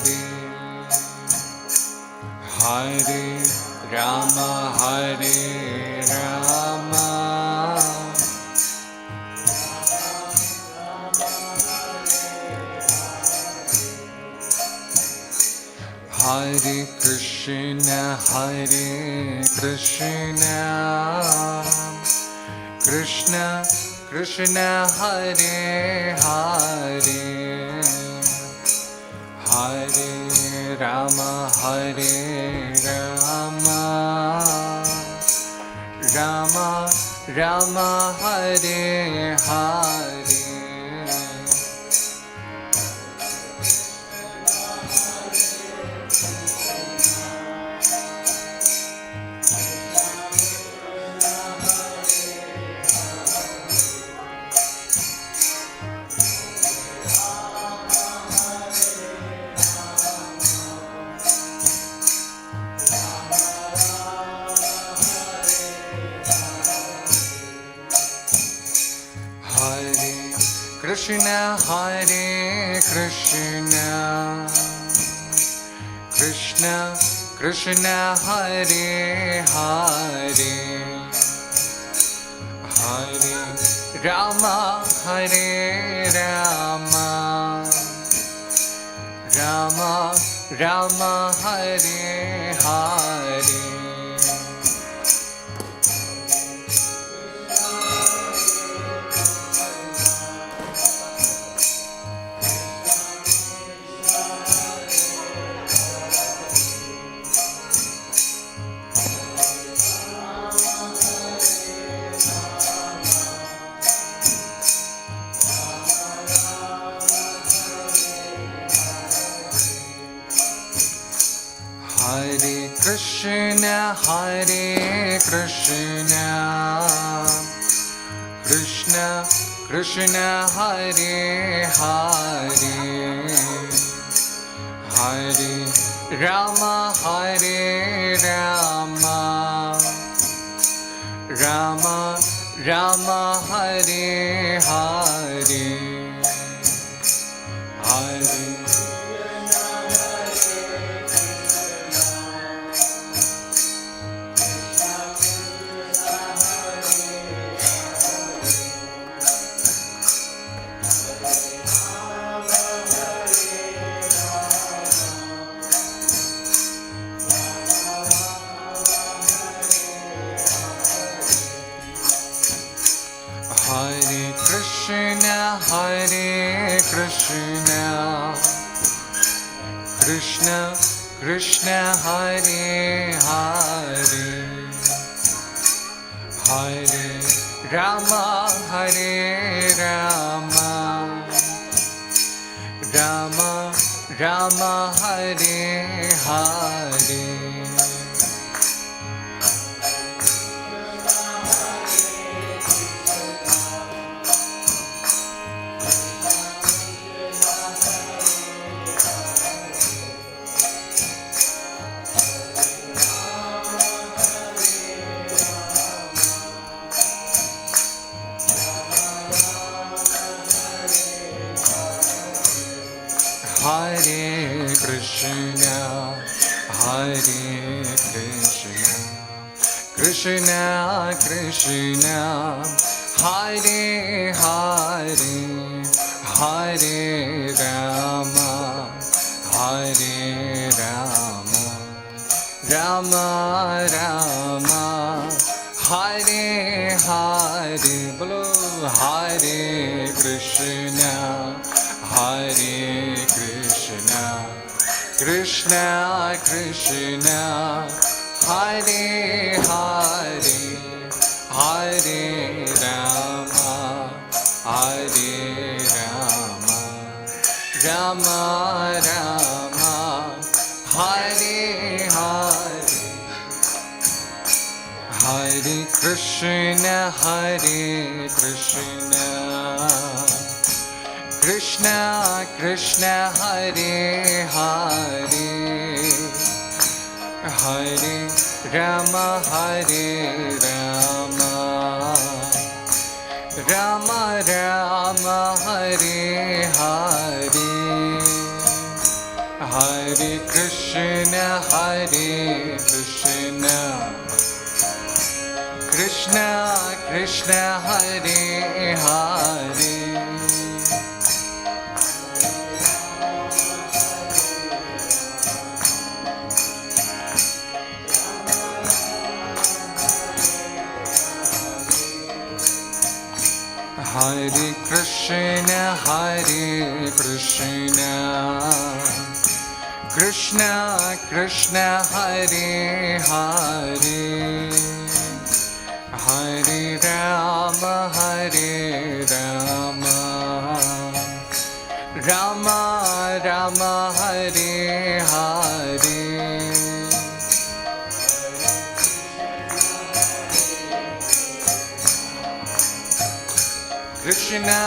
Hare Rama Hare Rama Hare Krishna Krishna Krishna Hare Hare Hare Rama, Hare Rama, Rama Rama, Hare Hare. Krishna, Hare Krishna, Krishna Krishna, Hare Hare, Hare Rama, Hare Rama, Rama Rama, Hare Hare. Hare Krishna, Hare Krishna, Krishna Krishna, Hare Hare, Hare Rama, Hare Rama, Rama Rama, Hare Hare, Hare Hare Krishna, Hare Krishna, Krishna Krishna, Hare Hare, Hare Rama, Hare Rama, Rama Rama, Hare Hare. Hare Krishna, Hare Krishna, Krishna Krishna, Hare Hare, Hare Rama, Hare Rama, Rama Rama, Hare Hare. Bolo Hare Krishna, Hare Krishna, Krishna Krishna, Hare Hare, Hare Rama, Hare Rama, Rama Rama, Hare Hare, Hare Krishna, Hare Krishna, Krishna Krishna, Hare Hare, Hare Rama, Hare Rama, Rama Rama, Hare Hare, Hare Krishna, Hare Krishna, Krishna Krishna, Hare Hare. Hare Krishna, Hare Krishna, Krishna Krishna Hare Hare Hare Rama Rama Rama Hare Hare Krishna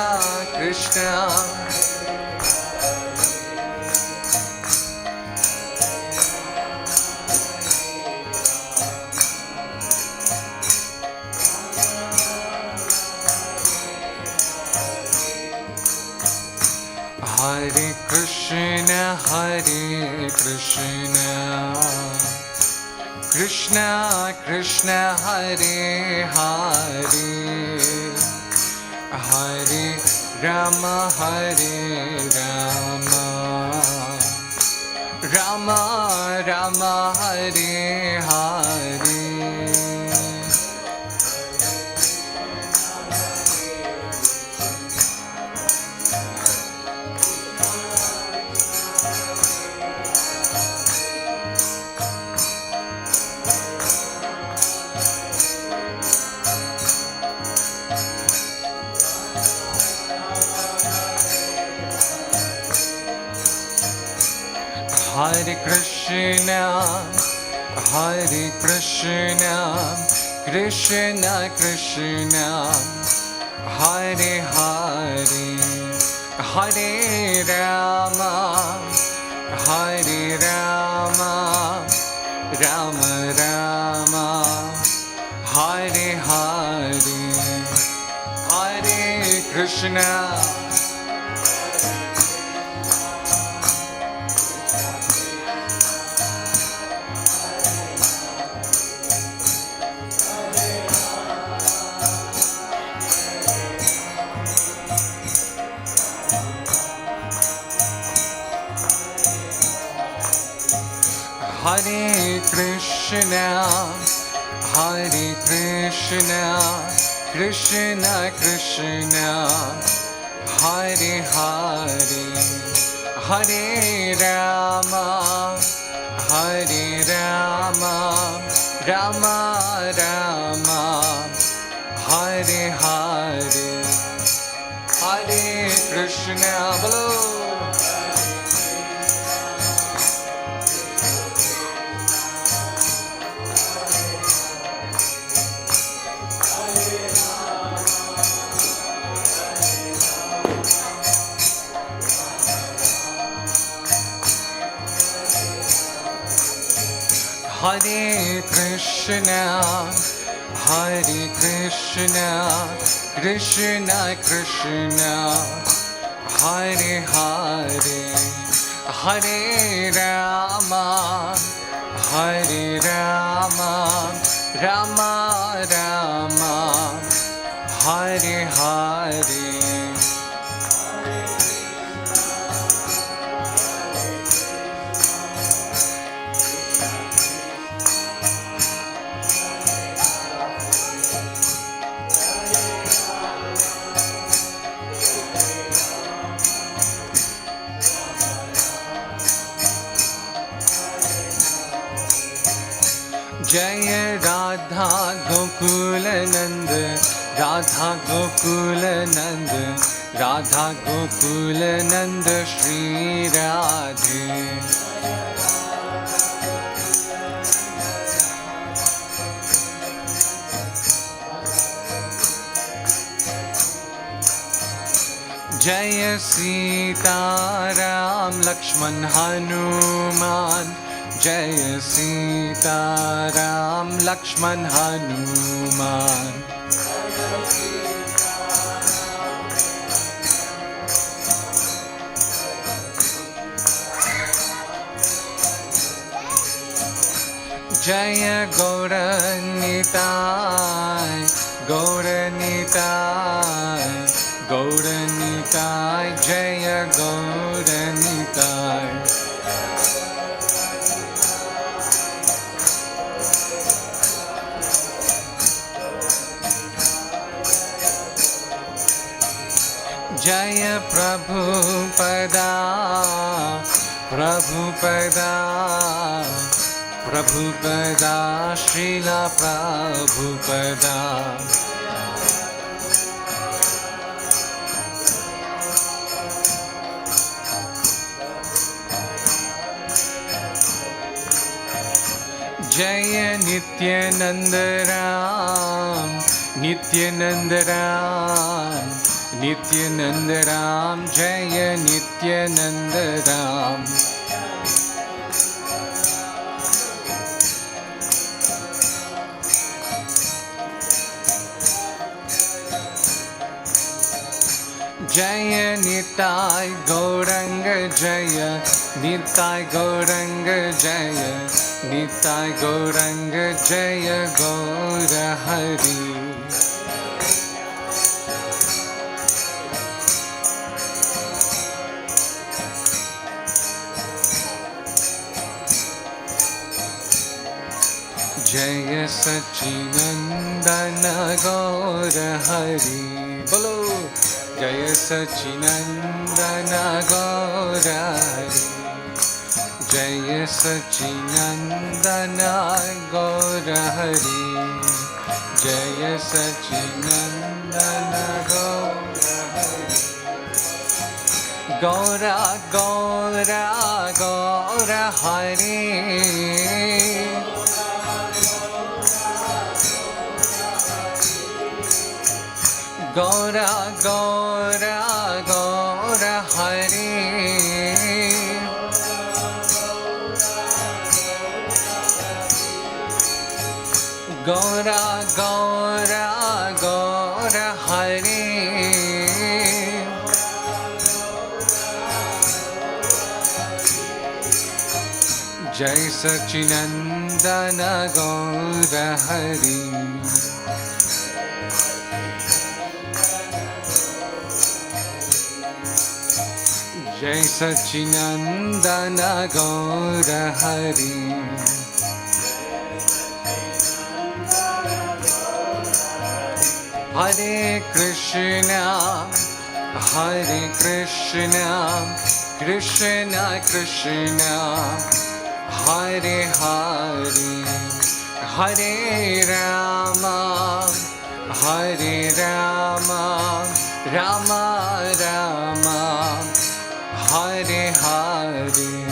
Krishna Hare Krishna Krishna Krishna Hare Hare Hare Rama Rama Rama Hare Hare Hare Krishna Krishna Krishna Hare Hare Hare Rama Rama Rama Hare Hare Hare Krishna Hare Krishna Krishna Krishna Hare Hare Hare Rama Rama Rama Hare Hare Hare Krishna Bolo Hare Krishna Krishna Krishna Hare Hare Hare Rama Rama Rama Hare Hare Jai Radha Gokul Nand Radha Gokul Nand Radha Gokul Nand Shri Radhe Jai Sita Ram Lakshman Hanuman Jai Sita Ram Lakshman Hanuman Jaya Gauranitai Gauranitai Jaya Gauranitai Jaya Prabhupada Prabhupada, Prabhupada, Srila Prabhupada. Jaya Nityananda Ram, Nityananda Ram, Nityananda Ram, Jaya Nityananda Ram. Jaya Nitai Gauranga Jaya, Nitai Gauranga Jaya, Nitai Gauranga Jaya Gaura Hari. Jaya Sachinandana Gaura Hari. Bolo Jaya Sachinandana Gaura Hari. Jaya Sachinandana Gaura Hari. Jaya Sachinandana Gaura Hari. Gaura Gaura Gaura Hari. Gaura Gaura Gaura Hari. Gaura Gaura Gaura Hari. Jai Sachinandana Gaura Hari. Jai Sachinandana Gaura Hari. Hare Krishna, Hare Krishna, Krishna Krishna, Hare Hare, Hare Rama, Hare Rama, Rama Rama, Hare Hare.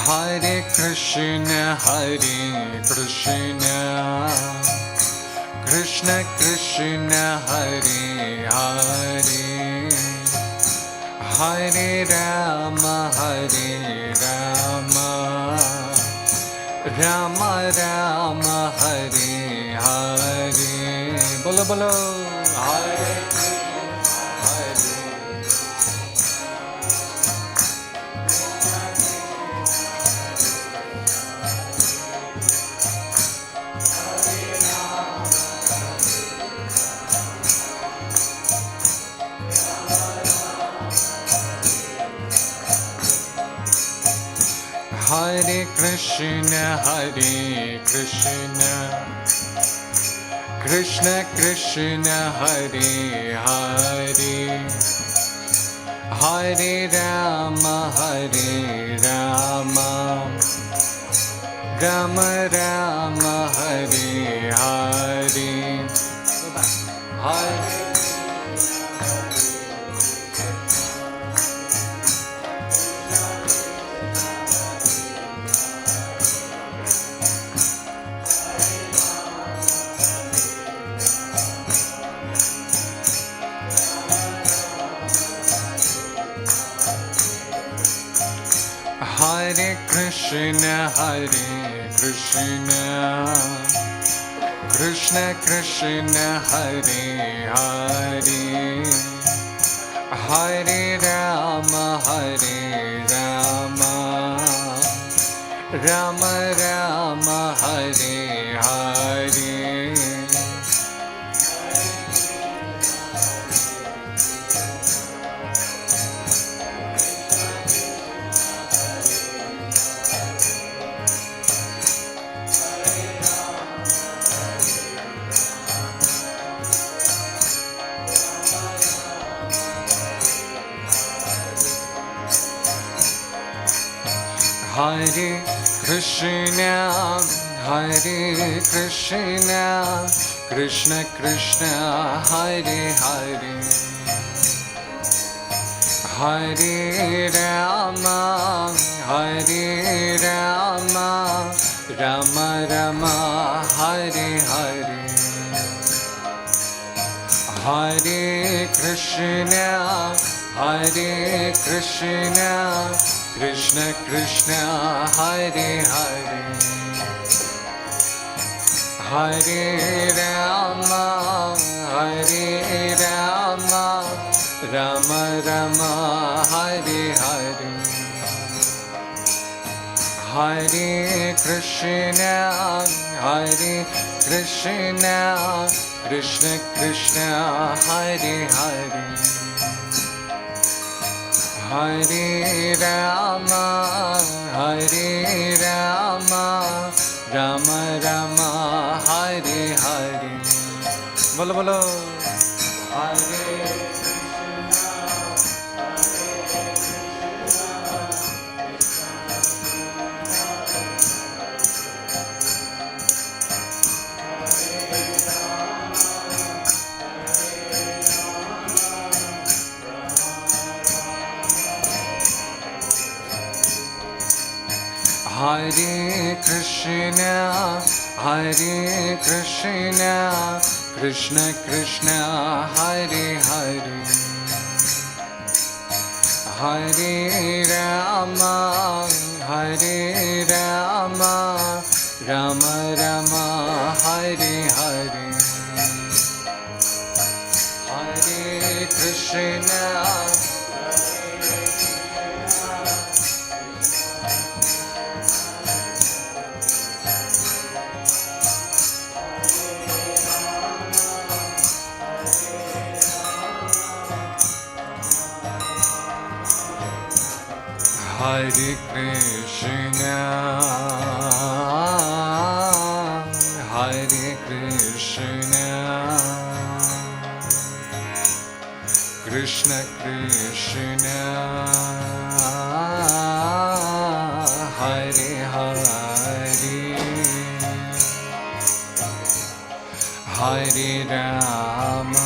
Hare Krishna, Hare Krishna, Krishna Krishna, Hare Hare, Hare Rama, Hare Rama, Rama Rama, Hare Hare. Bolo bolo. Hare Hare Krishna, Hare Krishna, Krishna Krishna, Hare Hare, Hare Rama, Hare Rama, Rama Rama, Hare Hare, Hare Hare Krishna, Hare Krishna, Krishna Krishna, Hare Hare, Hare Rama, Hare Rama, Rama Rama, Hare Hare, Hare Krishna, Krishna Krishna, Hare Hare, Hare Rama, Rama Rama, Hare Hare, Hare Krishna, Krishna Krishna, Hare Hare, Hare Rama, Rama Rama, Hare Hare, Hare Krishna, Krishna Krishna, Hare Hare, Hare Rama, Rama Rama, Hare Hare. Bolo bolo. Hare Hare Krishna, Krishna Krishna, Hare Hare, Hare Rama, Rama Rama, Hare Hare, Hare Krishna, Hare Krishna, Krishna Krishna, Hare Hare, Hare Rama,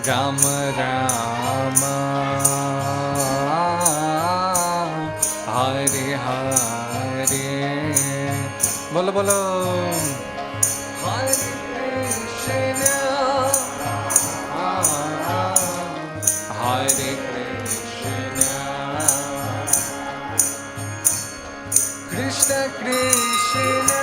Rama Rama, Hare Hare. Bolo bolo. Hare Krishna, Hare Krishna, Krishna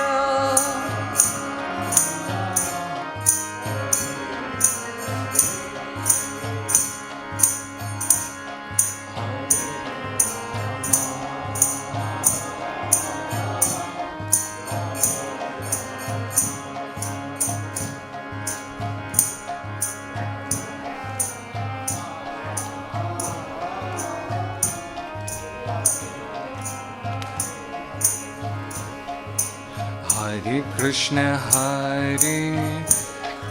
Krishna, Hare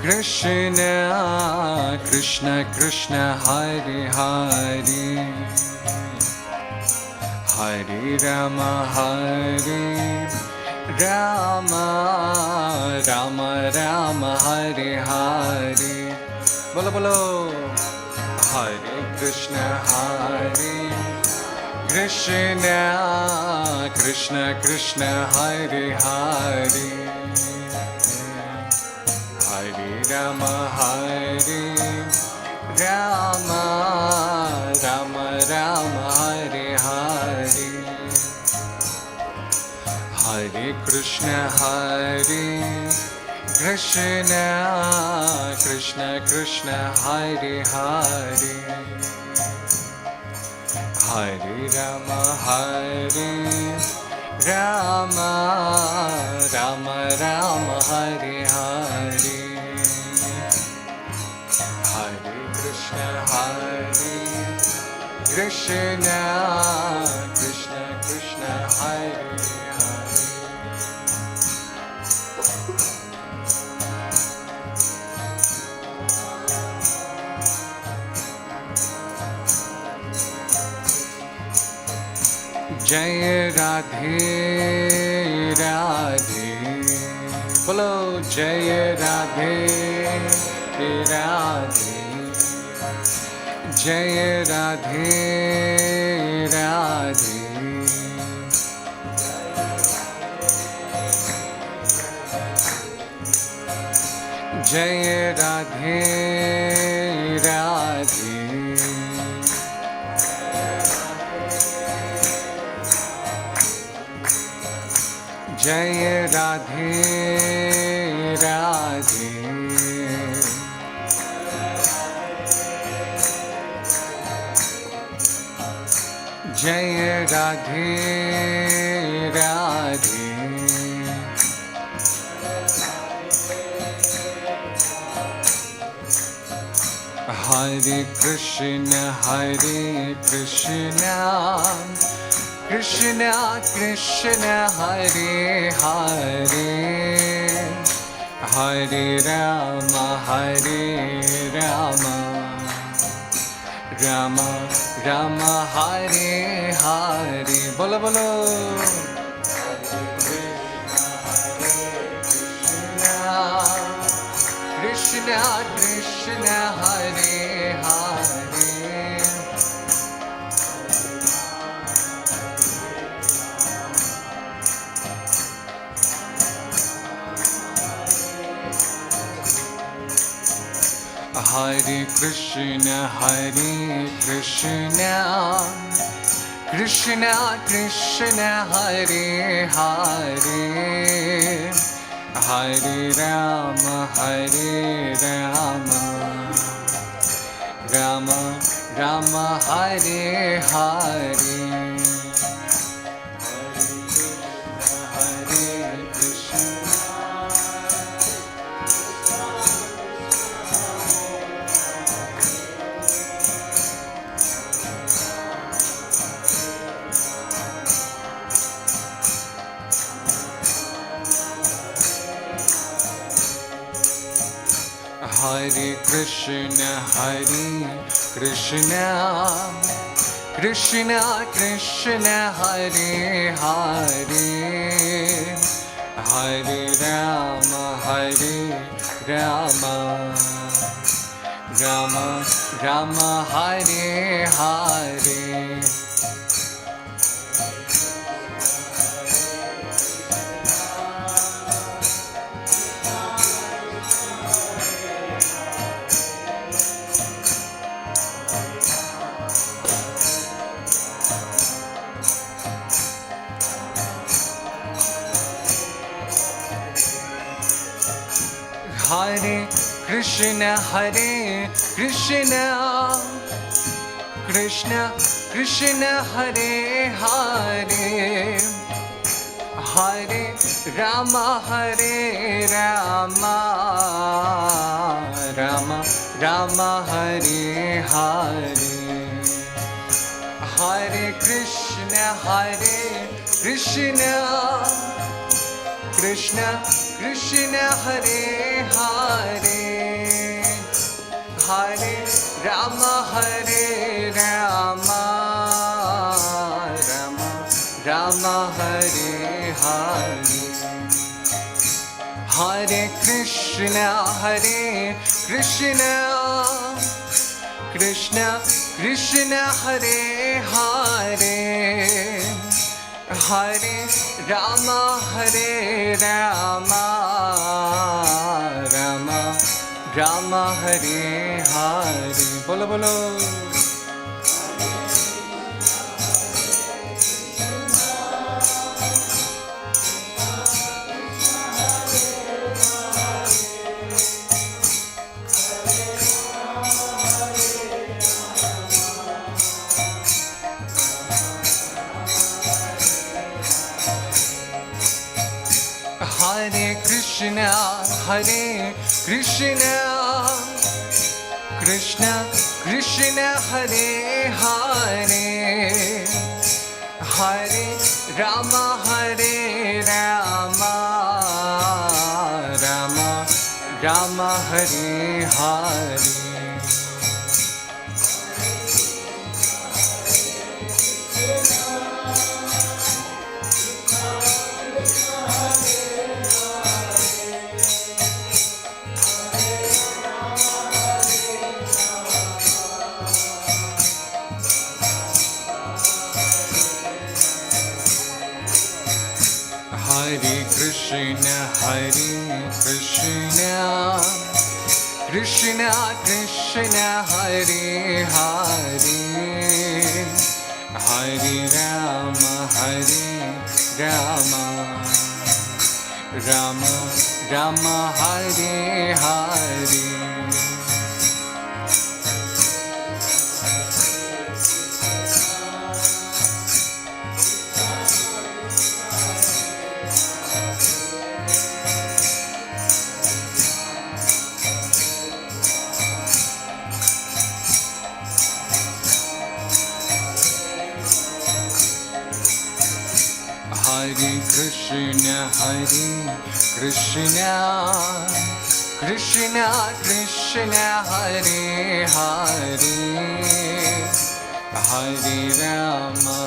Krishna, Krishna Krishna, Hare Hare, Hare Rama, Rama Rama, Hare Hare. Bolo bolo. Hare Krishna, Krishna Krishna, Hare Hare, Hare Rama, Rama Rama, Hare Hare, Hare Krishna, Krishna Krishna, Hare Hare, Hare Rama, Rama Rama, Hare Hare, Hare Krishna, Krishna Krishna, Hare Hare. Jai Radhe Radhe. Bolo Jai Radhe Radhe. Jai Radhe Radhe. Jai Radhe Radhe. Jai Radhe Radhe. Jai Radhe Radhe. Hare Krishna Krishna Krishna Hare Hare, Hare Rama Rama Rama Hare Hare. Bolo bolo. Krishna Krishna Hare Hare. Hare Krishna Krishna Krishna Hare Hare, Hare Rama Rama Rama Hare Hare. Hare Krishna Krishna Krishna Hare Hare, Hare Rama Rama Rama Hare Hare. Hare Krishna Krishna Krishna Hare Hare, Hare Rama Rama Rama Hare Hare. Hare Krishna Krishna Krishna Hare Hare, Hare Rama Rama Rama Hare Hare. Hare Krishna Krishna Krishna Hare Hare, Hare Rama Rama Rama Hare Hare. Bolo bolo. Hare Krishna Krishna Krishna Hare Hare, Hare Rama Rama Rama Hare Hare. Krishna Krishna Hare Hare Hare Rama Rama Rama Hare Hare Hare Krishna Krishna Krishna Hare Hare Hare Rama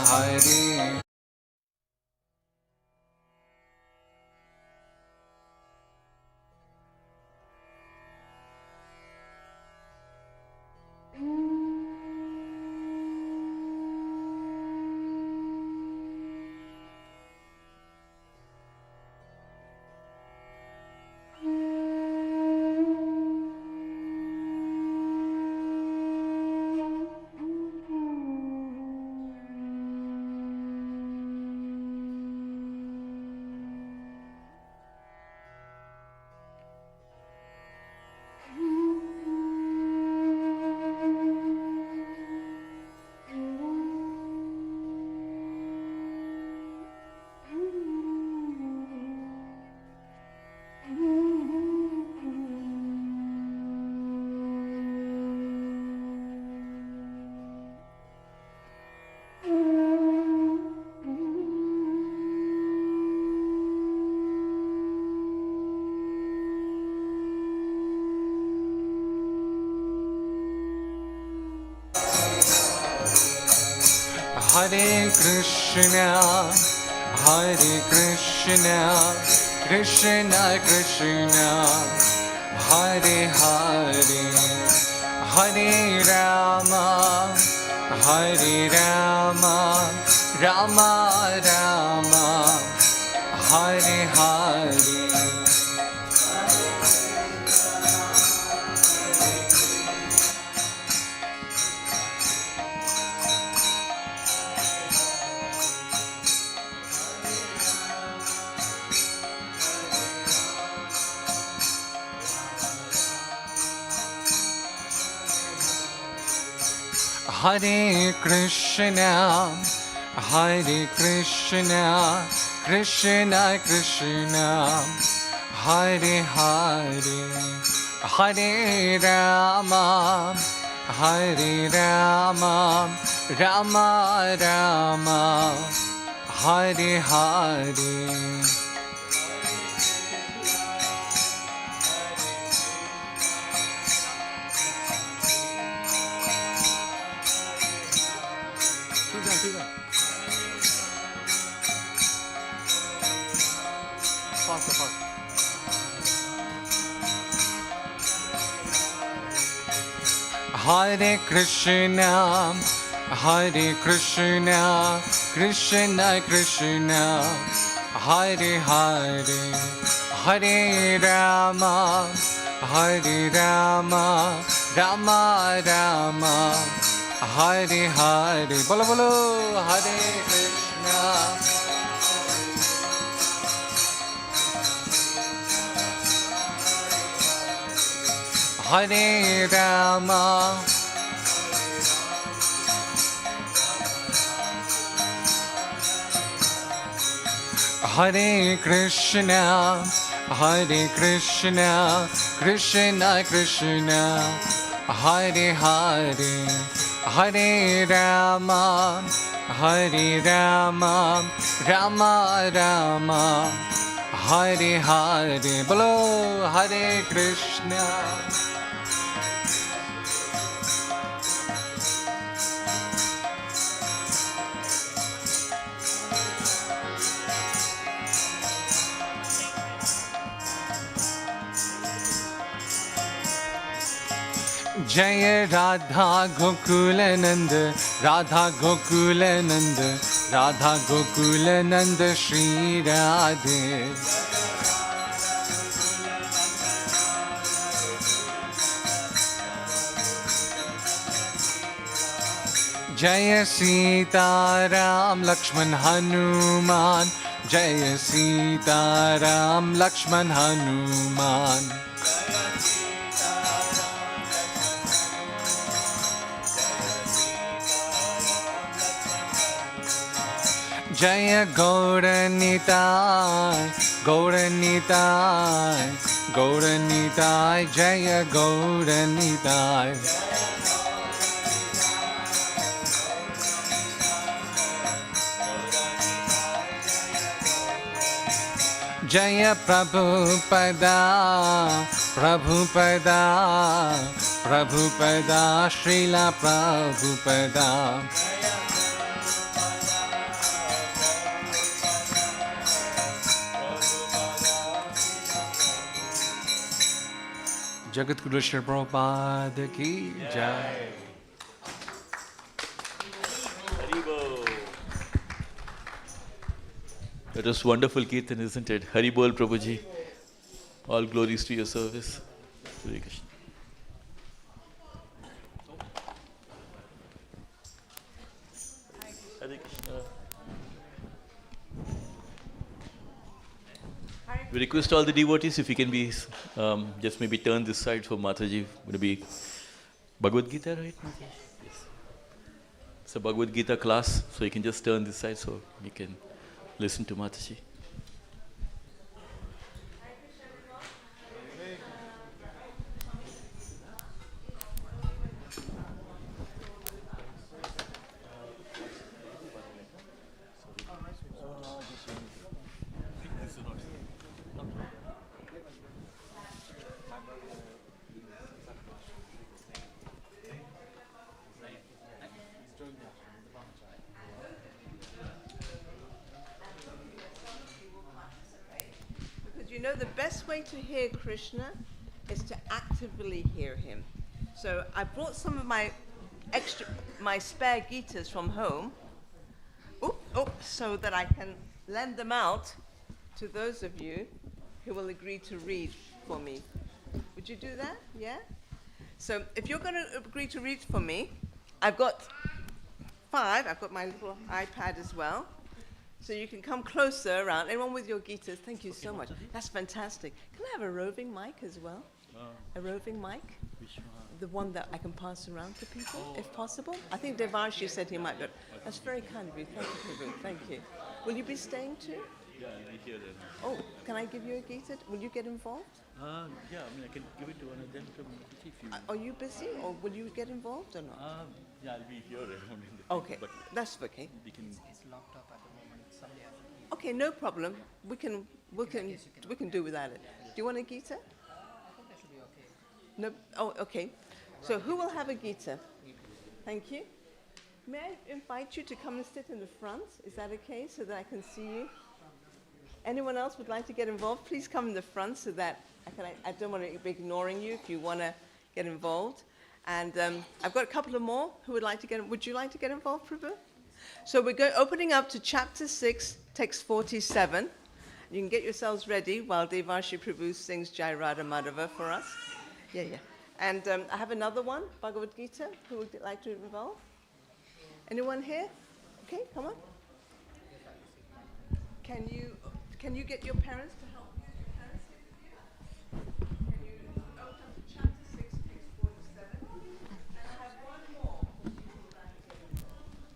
Hare Krishna Krishna Krishna Hare Hare Hare Rama Rama Rama Hare Hare Hare Krishna Krishna Krishna Hare Hare Hare Rama Rama Rama Hare Hare Hare Krishna Krishna Krishna Hare Hare Hare Rama Rama Rama Hare Hare Bolo Bolo Hare Krishna Hare Rama Hare Krishna Krishna Krishna Hare Hare Hare Rama Rama Rama Hare Hare Bolo Hare Krishna Jai Radha Gokulanand Radha Gokulanand Radha Gokulanand Shri Radhe Jaya Sita Ram Lakshman Hanuman. Jaya Sita Ram Lakshman Hanuman. Jaya Gauranitai, Gauranitai, Gauranitai, Jaya Gauranitai. Jaya Prabhupada, Prabhupada, Prabhupada, Srila Prabhupada. Jagat Guru Sri Prabhupada ki jai. Haribol. That was wonderful Kirtan, isn't it? Haribol Prabhuji. All glories to your service. Hare Krishna. Hare Krishna. We request all the devotees if you can be just maybe turn this side for Mataji. Would it be Bhagavad Gita, right, Mataji? Yes. It's a Bhagavad Gita class, so you can just turn this side so you can listen to Mataji. Because you know the best way to hear Krishna is to actively hear him. So I brought some of my spare Gitas from home, so that I can lend them out to those of you who will agree to read for me. Would you do that? Yeah? So if you're going to agree to read for me, I've got 5. I've got my little iPad as well. So you can come closer around. Anyone with your Gitas? Thank you so much. That's fantastic. Can I have a roving mic as well? A roving mic? Which one? The one that I can pass around to people, if possible. I think Devarshi said he might, but that's very kind of you. Thank you, Prabhu. Thank you. Will you be staying too? Yeah, I hear that. Oh, can I give you a Gita? Will you get involved? Yeah, I mean, I can give it to one of them from if you. Are you busy, or will you get involved or not? Yeah, I'll be here around. Okay, that's okay. We can. It's locked up at the moment. Somebody has to. Okay, no problem. We can do without it. Do you want a Gita? I think that should be okay. No. Oh, okay. So who will have a Gita? Thank you. May I invite you to come and sit in the front? Is that okay, so that I can see you? Anyone else would like to get involved? Please come in the front so that I don't want to be ignoring you if you want to get involved. And I've got a couple of more who would like to get. Would you like to get involved, Prabhu? So we're opening up to chapter 6, text 47. You can get yourselves ready while Devarshi Prabhu sings Jai Radha Madhava for us. Yeah. And I have another one, Bhagavad Gita. Who would like to involve? Anyone here? Okay, come on. Can you get your parents to help you? Your parents here with you? Can you open to chapter 6, page 47? And I have one more.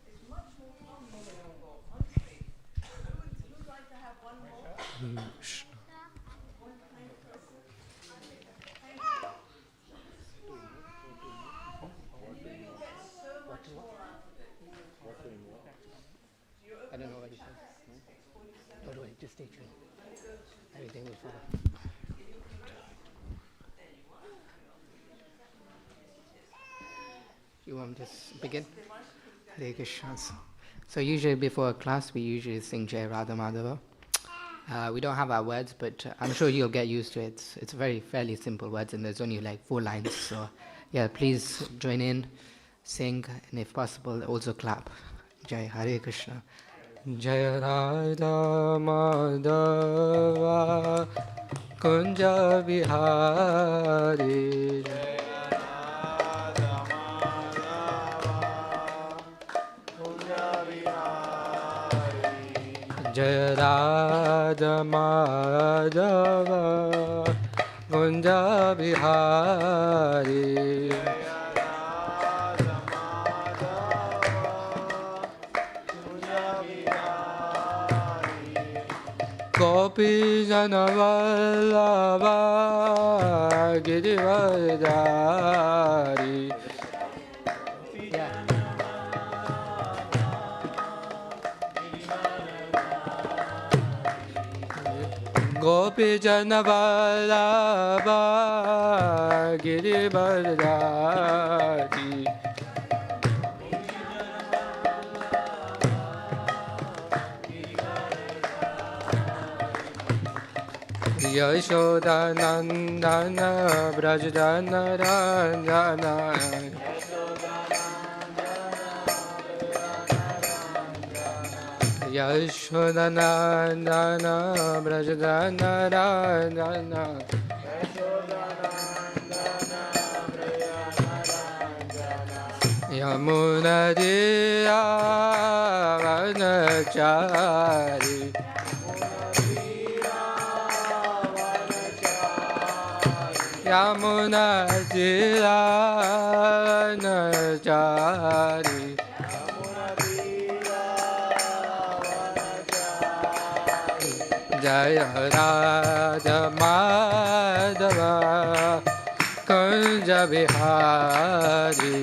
It's much more comfortable, honestly. Who would like to have one more? One kind person? Thank you. I don't know what it is. Don't worry, just stay tuned. Everything will follow. You want to just begin? Hare Krishna. So usually before a class, we usually sing Jai Radha Madhava. We don't have our words, but I'm sure you'll get used to it. It's very fairly simple words, and there's only like 4 lines. So yeah, please join in, sing, and if possible, also clap. Jai Hare Krishna. Jai Radha Madhava Kunja Vihari. Jai Radha Madhava Jaya Radha Madhava Kunja Bihari Gopi Janavallabha Girivardhari Gopi Janavallabha Girivardhari Yashoda Nandana Brajadana Ranjana Yashoda Nandana Brajadana Ranjana Yamuna Diya Vanachari Yamuna Vanachari Jaya Radha Madhava Kunja Bihari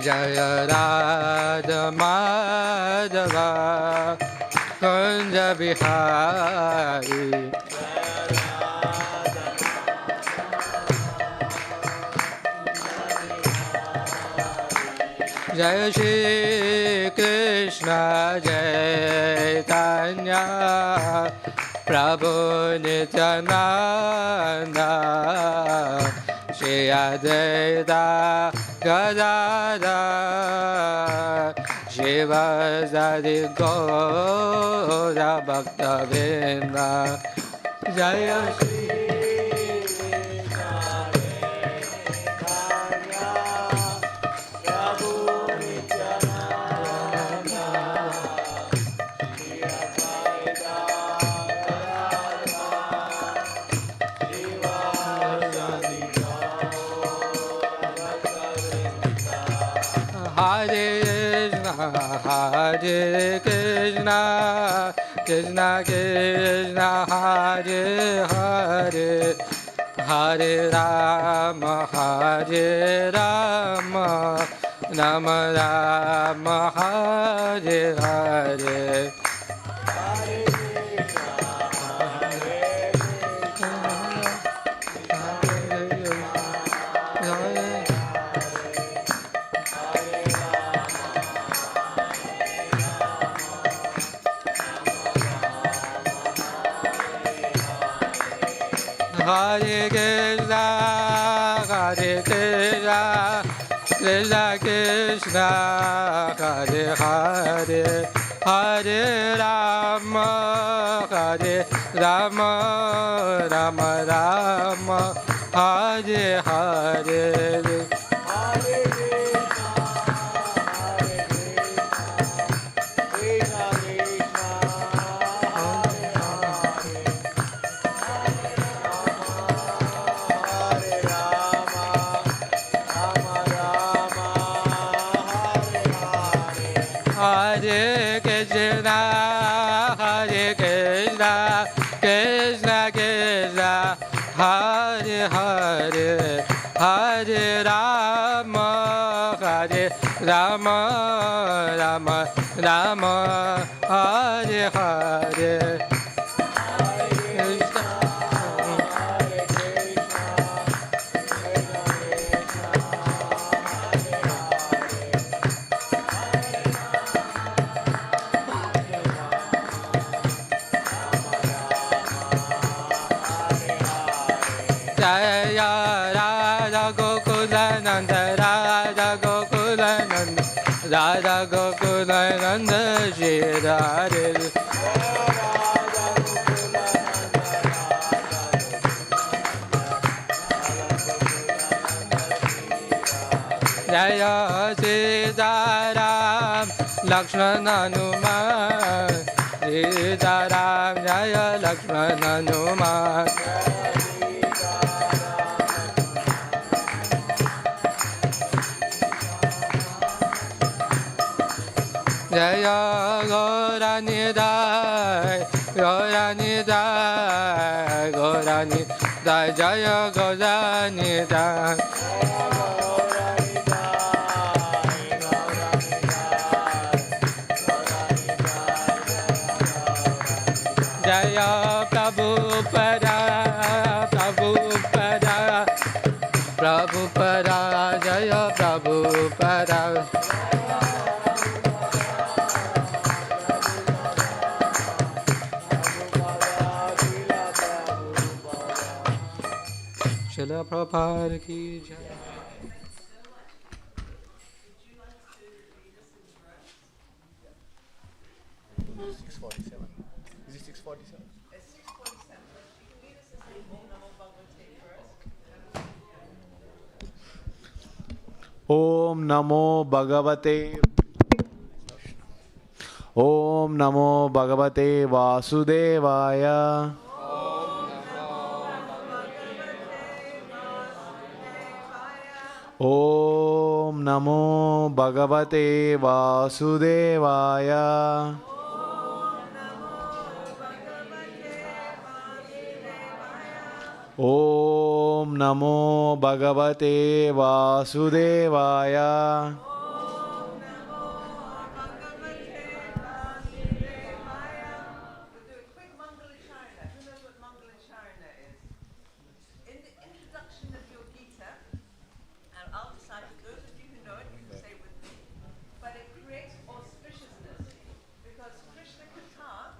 Jaya Radha Madhava Kunja Bihari Jaya Shri Krishna Chaitanya Prabhu Nityananda Shri Advaita Gadadhar Shiva Sadi Gaura Bhaktivedanta Jaya Shri Hare Krishna, Krishna Krishna, Hare Hare, Hare Rama, Hare Rama, Rama Rama, Hare Hare. Hare Krishna, Hare Krishna, Krishna Krishna, Hare Hare, Hare Rama, Hare Rama, Rama Rama, Hare Hare. Hare Krishna, Hare Krishna, Krishna Krishna, Hare Hare, Hare Rama, Hare Rama, Rama Rama, Hare Hare. Jaya Radha Gokulananda, Radha Gokulananda, Radha Gokulananda, Shri Radhe. Lakshman Hanuman, Sita Ram Jaya Lakshman Hanuman. Jaya Gauranidai, Gauranidai, Gauranidai, Jaya Gauranidai. Jaya Prabhupada, Prabhupada, Prabhupada, Jaya Prabhupada. Srila Prabhupada ki jai. Is it 6:47? It's 6:47. Lead us to say Om Namo Bhagavate first. Om Namo Bhagavate. Om Namo Bhagavate Vasudevaya. Om Namo Bhagavate Vasudevaya. Om Namo Bhagavate Vasudevaya. We'll do a quick Mangala Charana. Who knows what Mangala Charana is? In the introduction of your Gita, and I'll decide for those of you who know it, you can say it with me, but it creates auspiciousness because Krishna Katha,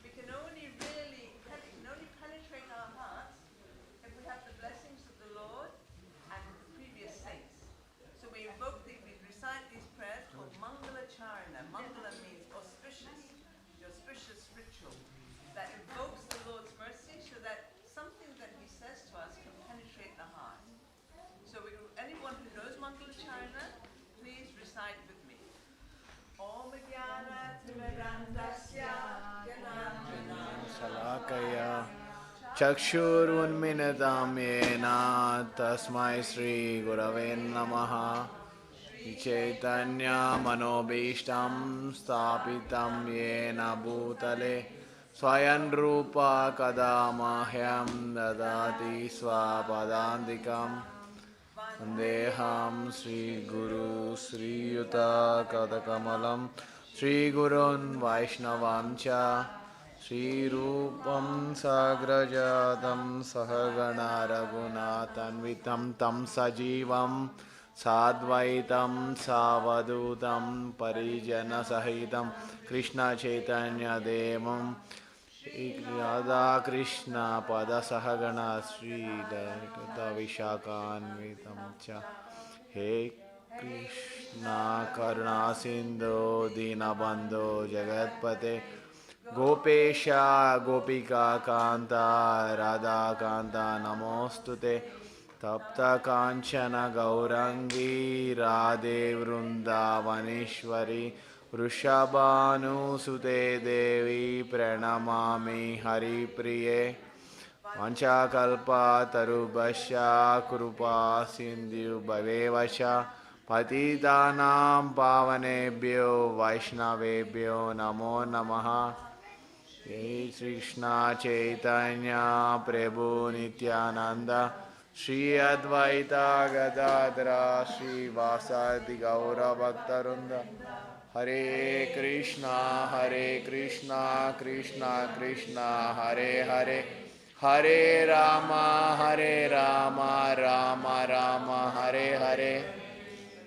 we can only penetrate our hearts if we have the blessings of the Lord and the previous saints. So we recite these prayers called Mangala Charana. Mangala means auspicious, the auspicious ritual that invokes the Lord's mercy so that something that He says to us can penetrate the heart. So anyone who knows Mangala Charana, please recite with me. Om Jnana Timirandasya Jnana Salakaya Chakshurunminatam Yena Tasmai Sri Gurave Namaha Chaitanya Manobishtam Stapitam Yena Bhutale Swayan Rupa Kadamahyam Dadati Swapadandikam Vandeham Sri Guru Sri Yuta Kadakamalam Sri Gurun Vaishnavam Cha Sri Rupam Sagrajatam Sahagana Raghunatanvitam Tam Sajivam Sadvaitam Savadutam Parijana Sahitam Krishna Chaitanya Devam Radha Krishna Pada Sahagana Sri Dharita Vishakanvitam Cha He Krishna Karuna Sindhu Dinabandhu Jagatpate Gopesha Gopika Kanta Radha Kanta Namostute Tapta Kanchana Gaurangi Radhe Vrindavaneshwari Vrishabhanu Sute Devi Pranamami Hari Priye Vanchakalpa Tarubhasya Krupa Sindhu Bhavevasha Patitanam Pavanebhyo Vaishnavebhyo Namo Namaha Jai Shri Krishna Chaitanya Prabhu Nityananda Shri Advaita Gadadara Shri Vasadi Gaura Bhaktarunda Hare Krishna Krishna Krishna Hare Hare Hare Rama Rama Rama Hare Hare. May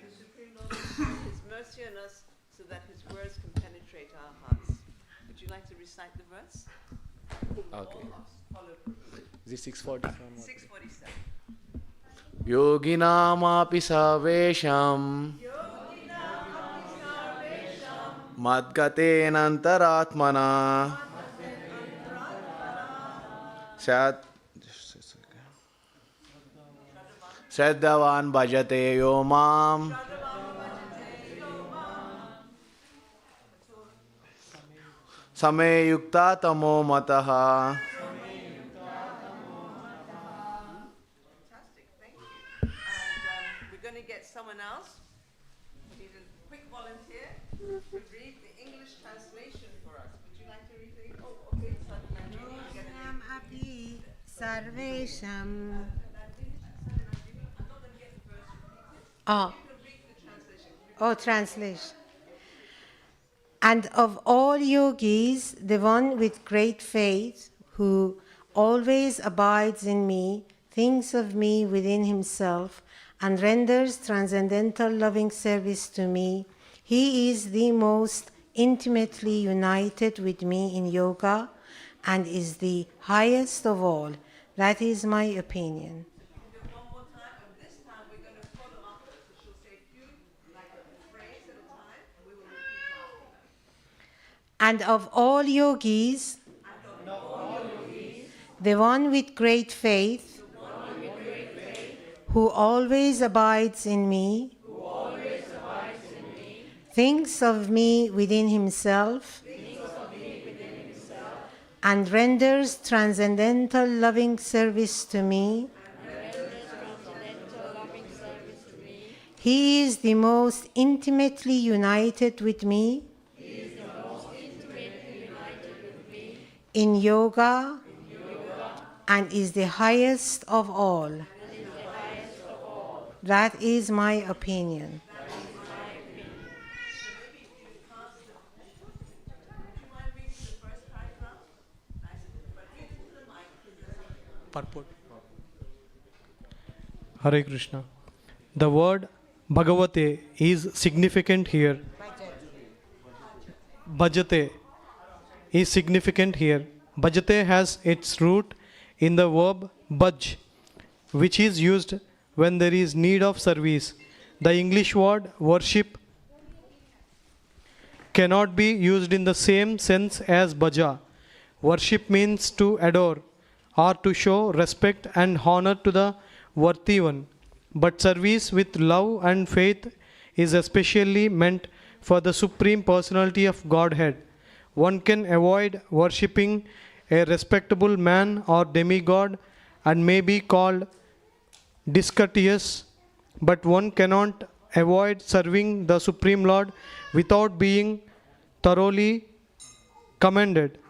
the Supreme Lord bestow His mercy on us so that His words can penetrate our hearts. Would you like to recite the verse? Okay. Follow. Is it 6:47? 6:47. Yoginamapi savesham Madgatenantaratmana Shraddhavan bhajate yo mam Same yukta tamo mataha. Fantastic, thank you. And we're going to get someone else. We need a quick volunteer to read the English translation for us. Would you like to read the? Oh, okay. Nam api sarvesham. Oh. Oh, translation. And of all yogis, the one with great faith, who always abides in me, thinks of me within himself, and renders transcendental loving service to me, he is the most intimately united with me in yoga and is the highest of all. That is my opinion. And of all yogis, the one with great faith, who always abides in me, thinks of me within himself, and renders transcendental loving service to me, he is the most intimately united with me in yoga and is the highest of all. That is my opinion. Purport. Hare Krishna. The word Bhagavate is significant here. Bhajate is significant here. Bhajate has its root in the verb bhaj, which is used when there is need of service. The English word worship cannot be used in the same sense as bhaja. Worship means to adore or to show respect and honor to the worthy one. But service with love and faith is especially meant for the Supreme Personality of Godhead. One can avoid worshipping a respectable man or demigod and may be called discourteous, but one cannot avoid serving the Supreme Lord without being thoroughly condemned.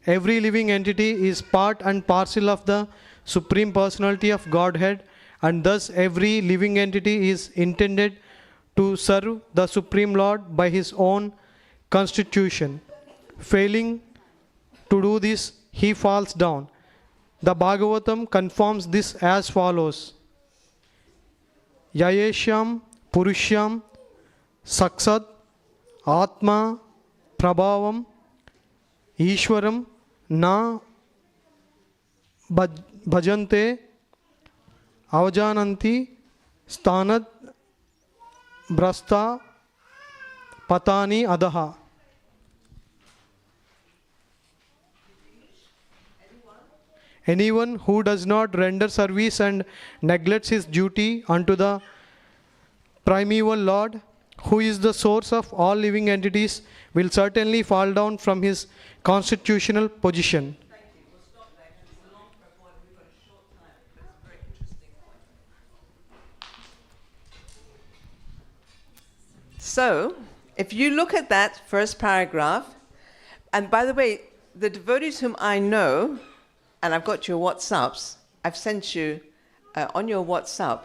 Every living entity is part and parcel of the Supreme Personality of Godhead, and thus every living entity is intended to serve the Supreme Lord by his own constitution. Failing to do this, he falls down. The Bhagavatam confirms this as follows. Yayeshyam Purushyam Saksat Atma Prabhavam Ishwaram Na Bhajante Avajananti Stanat Brasta Patani Adaha. Anyone who does not render service and neglects his duty unto the primeval Lord, who is the source of all living entities, will certainly fall down from his constitutional position. So, if you look at that first paragraph, and by the way, the devotees whom I know, and I've got your WhatsApps, I've sent you on your WhatsApp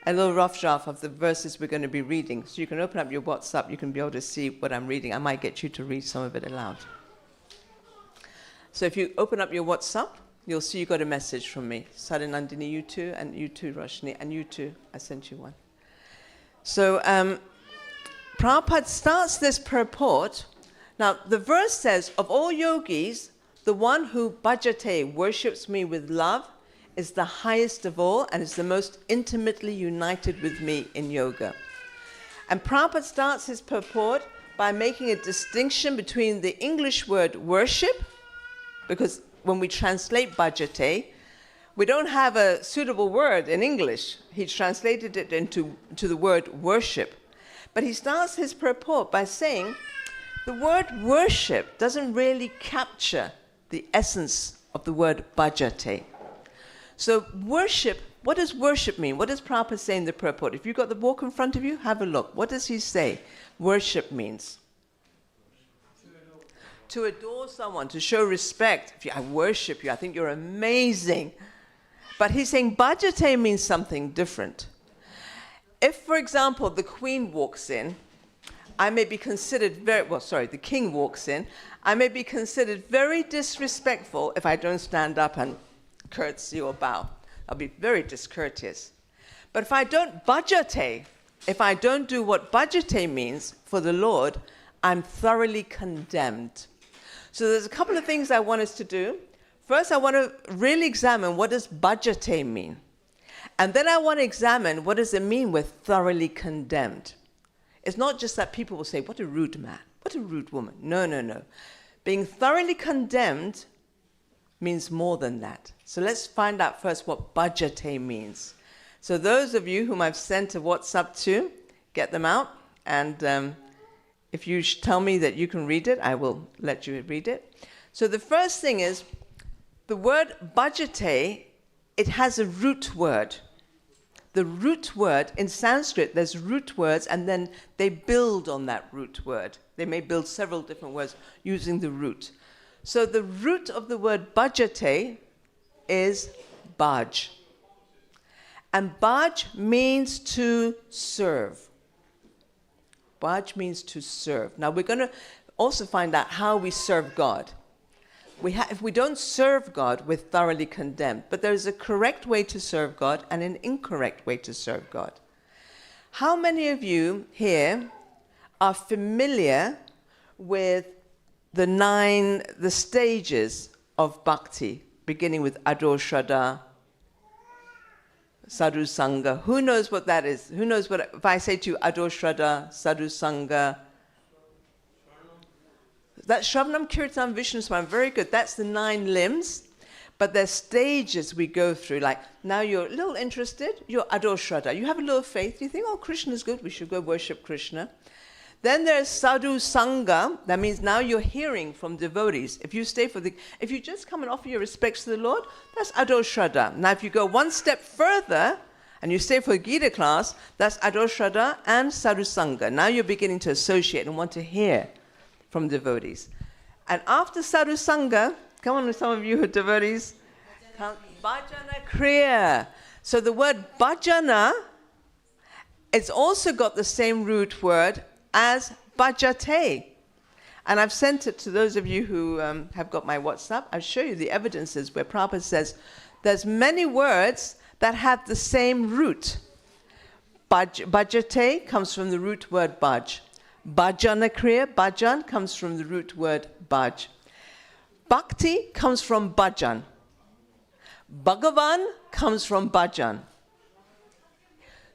a little rough draft of the verses we're going to be reading. So you can open up your WhatsApp, you can be able to see what I'm reading. I might get you to read some of it aloud. So if you open up your WhatsApp, you'll see you got a message from me. Saranandini, you too, and you too, Roshni, and you too, I sent you one. So Prabhupada starts this purport. Now, the verse says, of all yogis, the one who bhajate, worships me with love, is the highest of all and is the most intimately united with me in yoga. And Prabhupada starts his purport by making a distinction between the English word worship, because when we translate bhajate, we don't have a suitable word in English. He translated it into the word worship. But he starts his purport by saying, The word worship doesn't really capture the essence of the word bhajate. So worship, what does worship mean? What does Prabhupada say in the purport? If you've got the book in front of you, have a look. What does he say worship means? To adore someone, to show respect. If I worship you, I think you're amazing. But he's saying bhajate means something different. If, for example, the queen walks in, I may be considered the king walks in, I may be considered very disrespectful if I don't stand up and curtsy or bow. I'll be very discourteous. But if I don't bhajate, if I don't do what bhajate means for the Lord, I'm thoroughly condemned. So there's a couple of things I want us to do. First, I want to really examine what does bhajate mean. And then I want to examine what does it mean we're thoroughly condemned. It's not just that people will say, what a rude man, what a rude woman. No, no, no. Being thoroughly condemned means more than that. So let's find out first what bhajate means. So those of you whom I've sent a WhatsApp to, get them out. And if you tell me that you can read it, I will let you read it. So the first thing is, the word bhajate, it has a root word. The root word, in Sanskrit, there's root words, and then they build on that root word. They may build several different words using the root. So the root of the word bhajate is bhaj. And bhaj means to serve. Bhaj means to serve. Now we're going to also find out how we serve God. If we don't serve God, we're thoroughly condemned. But there's a correct way to serve God and an incorrect way to serve God. How many of you here are familiar with the stages of bhakti, beginning with Ador Shraddha, Sadhu Sangha? Who knows what that is? Who knows what, if I say to you Ador Shraddha, Sadhu Sangha? That's Shravanam, Kirtan, Vishnu Smaran, very good. That's the 9 limbs. But there's stages we go through. Like, now you're a little interested, you're Ador Shraddha. You have a little faith, you think, oh, Krishna's good, we should go worship Krishna. Then there's Sadhu Sangha. That means now you're hearing from devotees. If you just come and offer your respects to the Lord, that's Ador Shraddha. Now if you go one step further and you stay for a Gita class, that's Ador Shraddha and Sadhu Sangha. Now you're beginning to associate and want to hear from devotees. And after Sadhu Sangha, come on, some of you who are devotees, Bhajana Kriya. So the word bhajana, it's also got the same root word as bhajate. And I've sent it to those of you who have got my WhatsApp. I'll show you the evidences where Prabhupada says there's many words that have the same root. Bhajate comes from the root word bhaj. Bhajana Kriya, bhajan, comes from the root word bhaj. Bhakti comes from bhajan. Bhagavan comes from bhajan.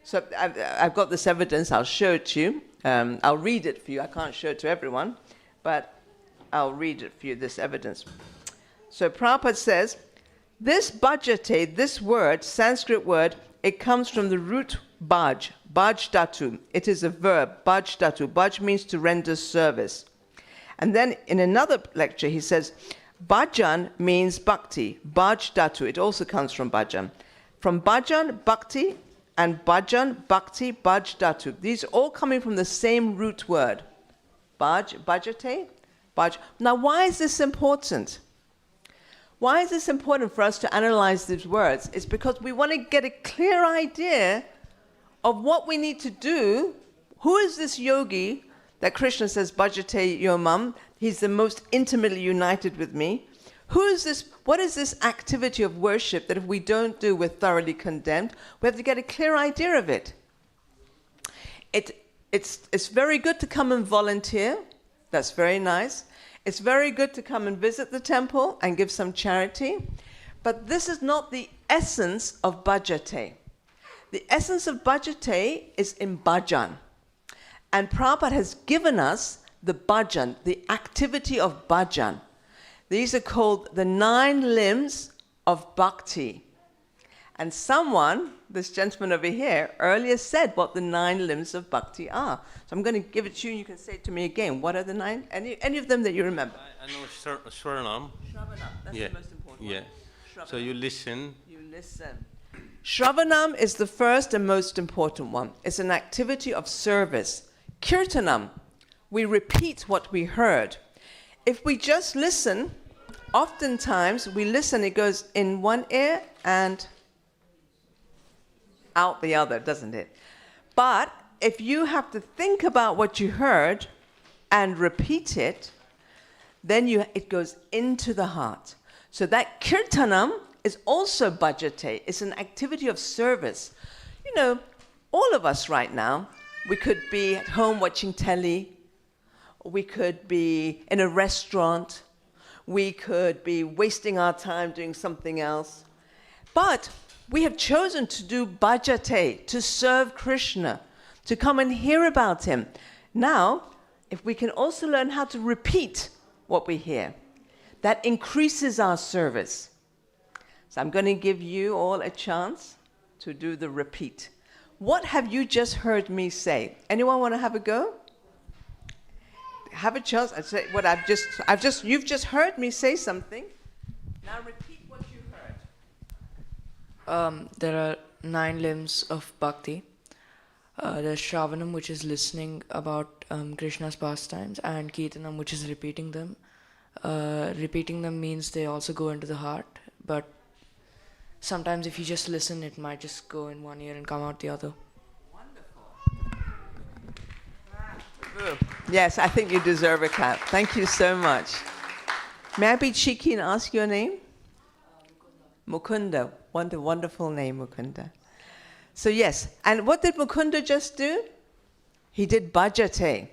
So I've got this evidence, I'll show it to you. I'll read it for you. I can't show it to everyone, but I'll read it for you, this evidence. So Prabhupada says, this bhajate, this word, Sanskrit word, it comes from the root bhaj, bhaj dhatu. It is a verb, bhaj dhatu. Bhaj means to render service. And then in another lecture he says, bhajan means bhakti, bhaj dhatu. It also comes from bhajan. From bhajan, bhakti, and bhajan, bhakti, bhaj dhatu. These are all coming from the same root word. Bhaj, bhajate, bhaj. Now why is this important? Why is this important for us to analyze these words? It's because we want to get a clear idea of what we need to do. Who is this yogi that Krishna says, bhajate yomam? He's the most intimately united with me. Who is this? What is this activity of worship that if we don't do, we're thoroughly condemned? We have to get a clear idea of it. It's very good to come and volunteer. That's very nice. It's very good to come and visit the temple and give some charity. But this is not the essence of bhajate. The essence of bhajate is in bhajan. And Prabhupada has given us the bhajan, the activity of bhajan. These are called the 9 limbs of bhakti. And someone this gentleman over here earlier said what the 9 limbs of bhakti are. So I'm going to give it to you, and you can say it to me again. What are the 9? Any of them that you remember? I know Shravanam. Shravanam, that's Yeah. the most important Yeah. one. So you listen. You listen. Shravanam is the first and most important one. It's an activity of service. Kirtanam, we repeat what we heard. If we just listen, oftentimes we listen, it goes in one ear and out the other, doesn't it? But if you have to think about what you heard and repeat it, then it goes into the heart. So that kirtanam is also bhajate. It's an activity of service. You know, all of us right now, we could be at home watching telly, we could be in a restaurant, we could be wasting our time doing something else. But we have chosen to do bhajate, to serve Krishna, to come and hear about him. Now, if we can also learn how to repeat what we hear, that increases our service. So I'm going to give you all a chance to do the repeat. What have you just heard me say? Anyone want to have a go? Have a chance. I say what you've just heard me say something. Now repeat what you heard. There are 9 limbs of bhakti. There's Shravanam, which is listening about Krishna's pastimes, and Kirtanam, which is repeating them. Repeating them means they also go into the heart, but sometimes if you just listen, it might just go in one ear and come out the other. Yes, I think you deserve a clap. Thank you so much. May I be cheeky and ask your name? Mukunda. Wonderful name, Mukunda. So yes, and what did Mukunda just do? He did bhajate.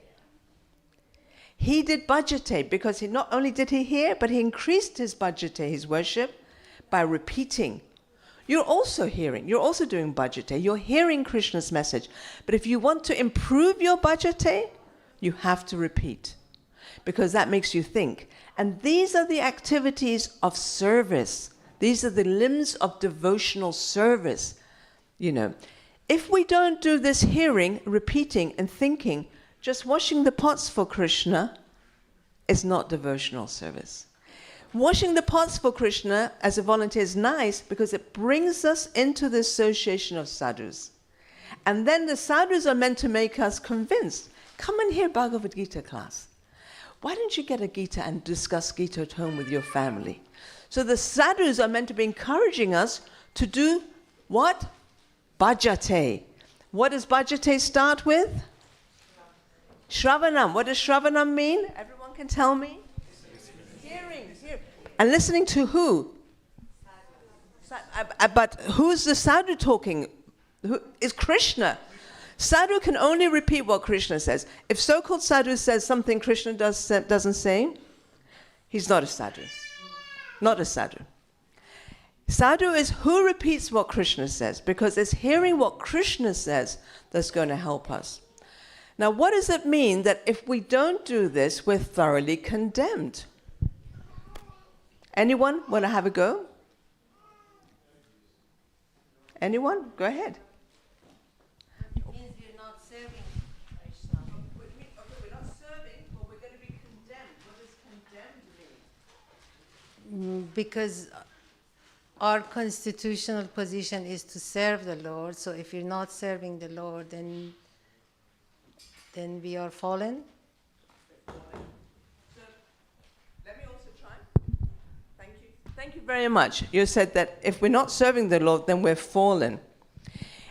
He did bhajate because not only did he hear, but he increased his bhajate, his worship, by repeating. You're also hearing, you're also doing bhajate. You're hearing Krishna's message. But if you want to improve your bhajate, you have to repeat, because that makes you think. And these are the activities of service. These are the limbs of devotional service. You know, if we don't do this hearing, repeating, and thinking, just washing the pots for Krishna is not devotional service. Washing the pots for Krishna as a volunteer is nice because it brings us into the association of sadhus. And then the sadhus are meant to make us convinced. Come and hear Bhagavad Gita class. Why don't you get a Gita and discuss Gita at home with your family? So the sadhus are meant to be encouraging us to do what? Bhajate. What does bhajate start with? Shravanam. What does Shravanam mean? Everyone can tell me? Hearing. And listening to who? But who's the sadhu talking? Who is Krishna? Sadhu can only repeat what Krishna says. If so-called sadhu says something Krishna doesn't say, he's not a sadhu. Not a sadhu. Sadhu is who repeats what Krishna says, because it's hearing what Krishna says that's going to help us. Now, what does it mean that if we don't do this, we're thoroughly condemned? Anyone want to have a go? Anyone? Go ahead. It means we're not serving Krishna. We're not serving, but we're going to be condemned. What does condemned mean? Because our constitutional position is to serve the Lord. So if you're not serving the Lord, then we are fallen. So let me also try. Thank you. Thank you very much. You said that if we're not serving the Lord, then we're fallen.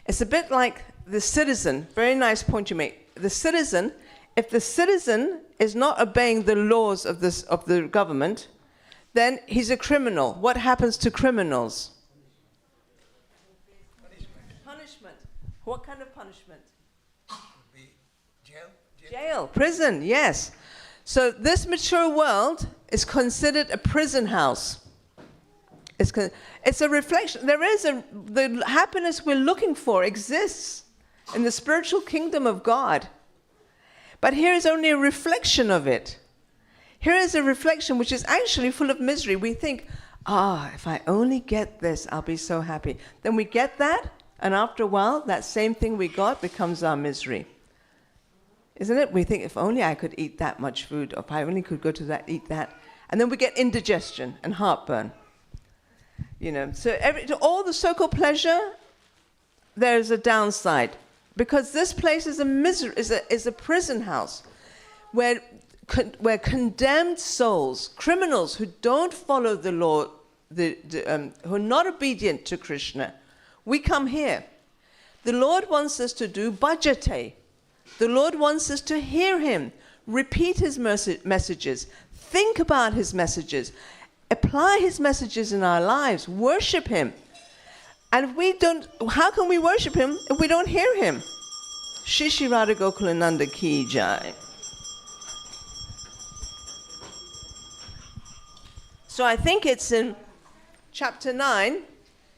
It's a bit like the citizen. Very nice point you make. The citizen, if the citizen is not obeying the laws of the government, then he's a criminal. What happens to criminals? Punishment. What kind of punishment? Jail, prison, yes. So this mature world is considered a prison house. It's a reflection. The happiness we're looking for exists in the spiritual kingdom of God. But here is only a reflection of it. Here is a reflection which is actually full of misery. We think, if I only get this, I'll be so happy. Then we get that, And after a while, that same thing we got becomes our misery. Isn't it? We think, if only I could eat that much food, or if I only could go to that, eat that. And then we get indigestion and heartburn. You know, so to all the so-called pleasure, there's a downside. Because this place is a prison house where condemned souls, criminals who don't follow the law, who are not obedient to Krishna, we come here. The Lord wants us to do bhajate. The Lord wants us to hear him, repeat his messages, think about his messages, apply his messages in our lives, worship him. And if we don't, how can we worship him if we don't hear him? Shri Shri Radha Gokulananda ki jai. So I think it's in chapter 9,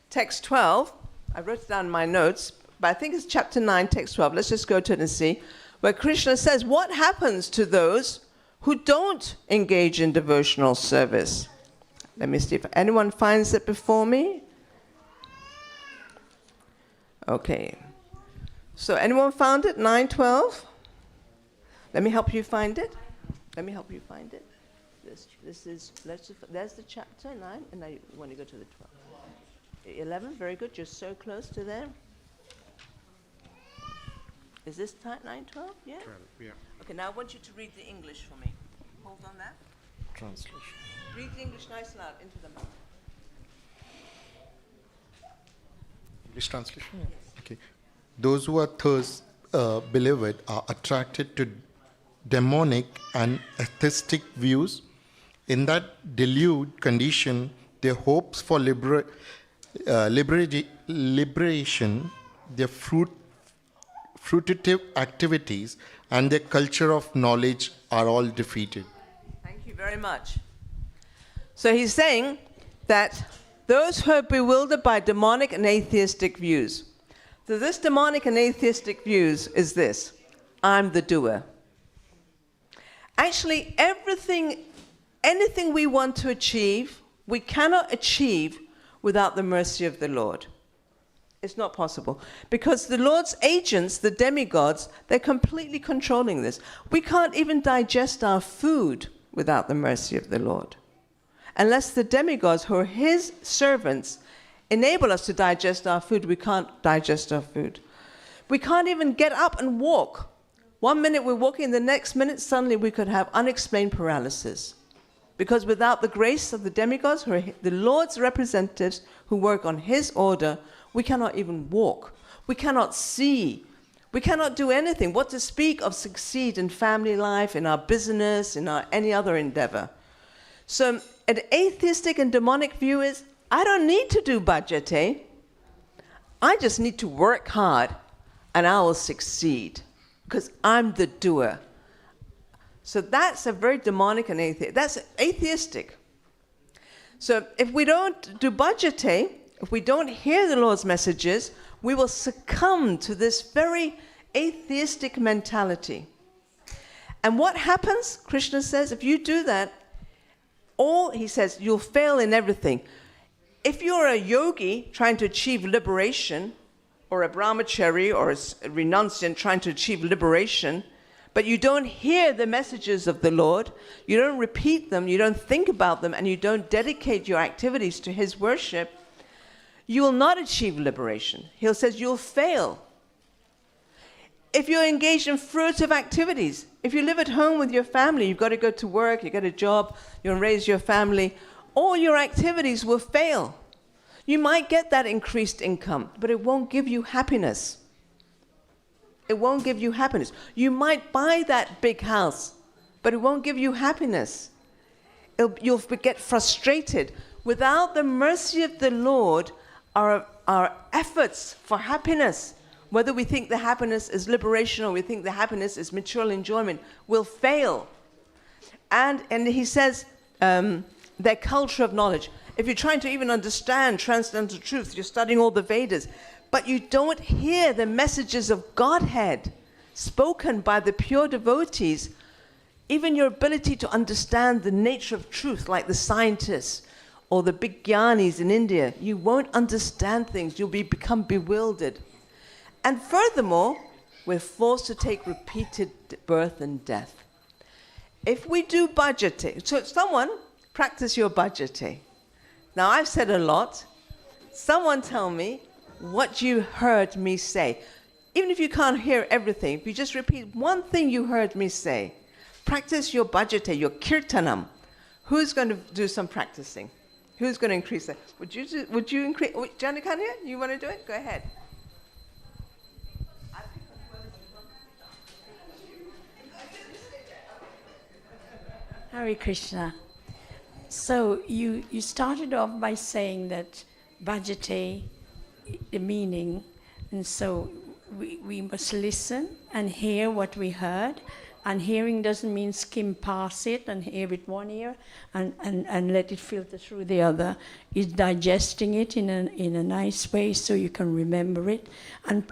text 12. I wrote it down in my notes, but I think it's chapter 9, text 12. Let's just go to it and see. Where Krishna says, what happens to those who don't engage in devotional service? Let me see if anyone finds it before me. Okay. So anyone found it? 9:12? Let me help you find it. Let me help you find it. There's the chapter 9, and now you want to go to the 12. 11, very good. You're so close to there. Is this 9:12? Yeah? 12, yeah. Okay, now I want you to read the English for me. Hold on that. Translation. Read the English nice and loud into the mouth. English translation? Yes. Okay. Those who are beloved are attracted to demonic and atheistic views. In that deluded condition, their hopes for liberation, their fruitive activities, and their culture of knowledge are all defeated. Thank you very much. So he's saying that those who are bewildered by demonic and atheistic views. So this demonic and atheistic views is this: I'm the doer. Actually, anything we want to achieve, we cannot achieve without the mercy of the Lord. It's not possible. Because the Lord's agents, the demigods, they're completely controlling this. We can't even digest our food without the mercy of the Lord. Unless the demigods, who are his servants, enable us to digest our food, we can't digest our food. We can't even get up and walk. 1 minute we're walking, the next minute suddenly we could have unexplained paralysis. Because without the grace of the demigods, who are the Lord's representatives who work on his order, we cannot even walk. We cannot see. We cannot do anything. What to speak of succeed in family life, in our business, in our any other endeavor. So an atheistic and demonic view is, I don't need to do bhajate. I just need to work hard and I will succeed because I'm the doer. So that's a very demonic and atheistic. That's atheistic. So if we don't do bhajate, if we don't hear the Lord's messages, we will succumb to this very atheistic mentality. And what happens, Krishna says, if you do that, he says, you'll fail in everything. If you're a yogi trying to achieve liberation, or a brahmachari or a renunciant trying to achieve liberation, but you don't hear the messages of the Lord, you don't repeat them, you don't think about them, and you don't dedicate your activities to his worship, you will not achieve liberation. He says you'll fail. If you're engaged in fruitive activities, if you live at home with your family, you've got to go to work, you get a job, you raise your family, all your activities will fail. You might get that increased income, but it won't give you happiness. It won't give you happiness. You might buy that big house, but it won't give you happiness. You'll get frustrated. Without the mercy of the Lord, our efforts for happiness, whether we think the happiness is liberation or we think the happiness is material enjoyment, will fail. And he says, their culture of knowledge. If you're trying to even understand transcendental truth, you're studying all the Vedas, but you don't hear the messages of Godhead spoken by the pure devotees, even your ability to understand the nature of truth, like the scientists, or the big gyanis in India. You won't understand things. You'll become bewildered. And furthermore, we're forced to take repeated birth and death. If we do bhajate, so someone practice your bhajate. Now I've said a lot. Someone tell me what you heard me say. Even if you can't hear everything, if you just repeat one thing you heard me say, practice your bhajate, your kirtanam. Who's going to do some practicing? Who's going to increase that? Would you increase? Janikanya, you want to do it? Go ahead. Hare Krishna. So you started off by saying that bhajate, the meaning, and so we must listen and hear what we heard. And hearing doesn't mean skim past it and hear with one ear and let it filter through the other. It's digesting it in a nice way so you can remember it. And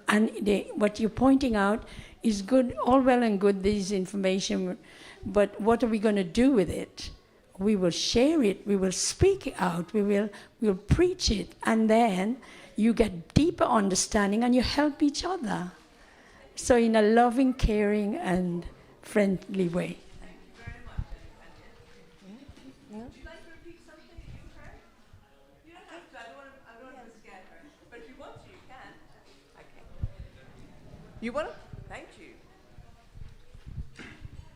what you're pointing out is good, all well and good, this information, but what are we going to do with it? We will share it, we will speak it out, we'll preach it, and then you get deeper understanding and you help each other. So in a loving, caring, and friendly way. Thank you very much. Would you like to repeat something you heard? You don't have to. I don't want to scare her. But if you want to, you can. Okay. You want to? Thank you.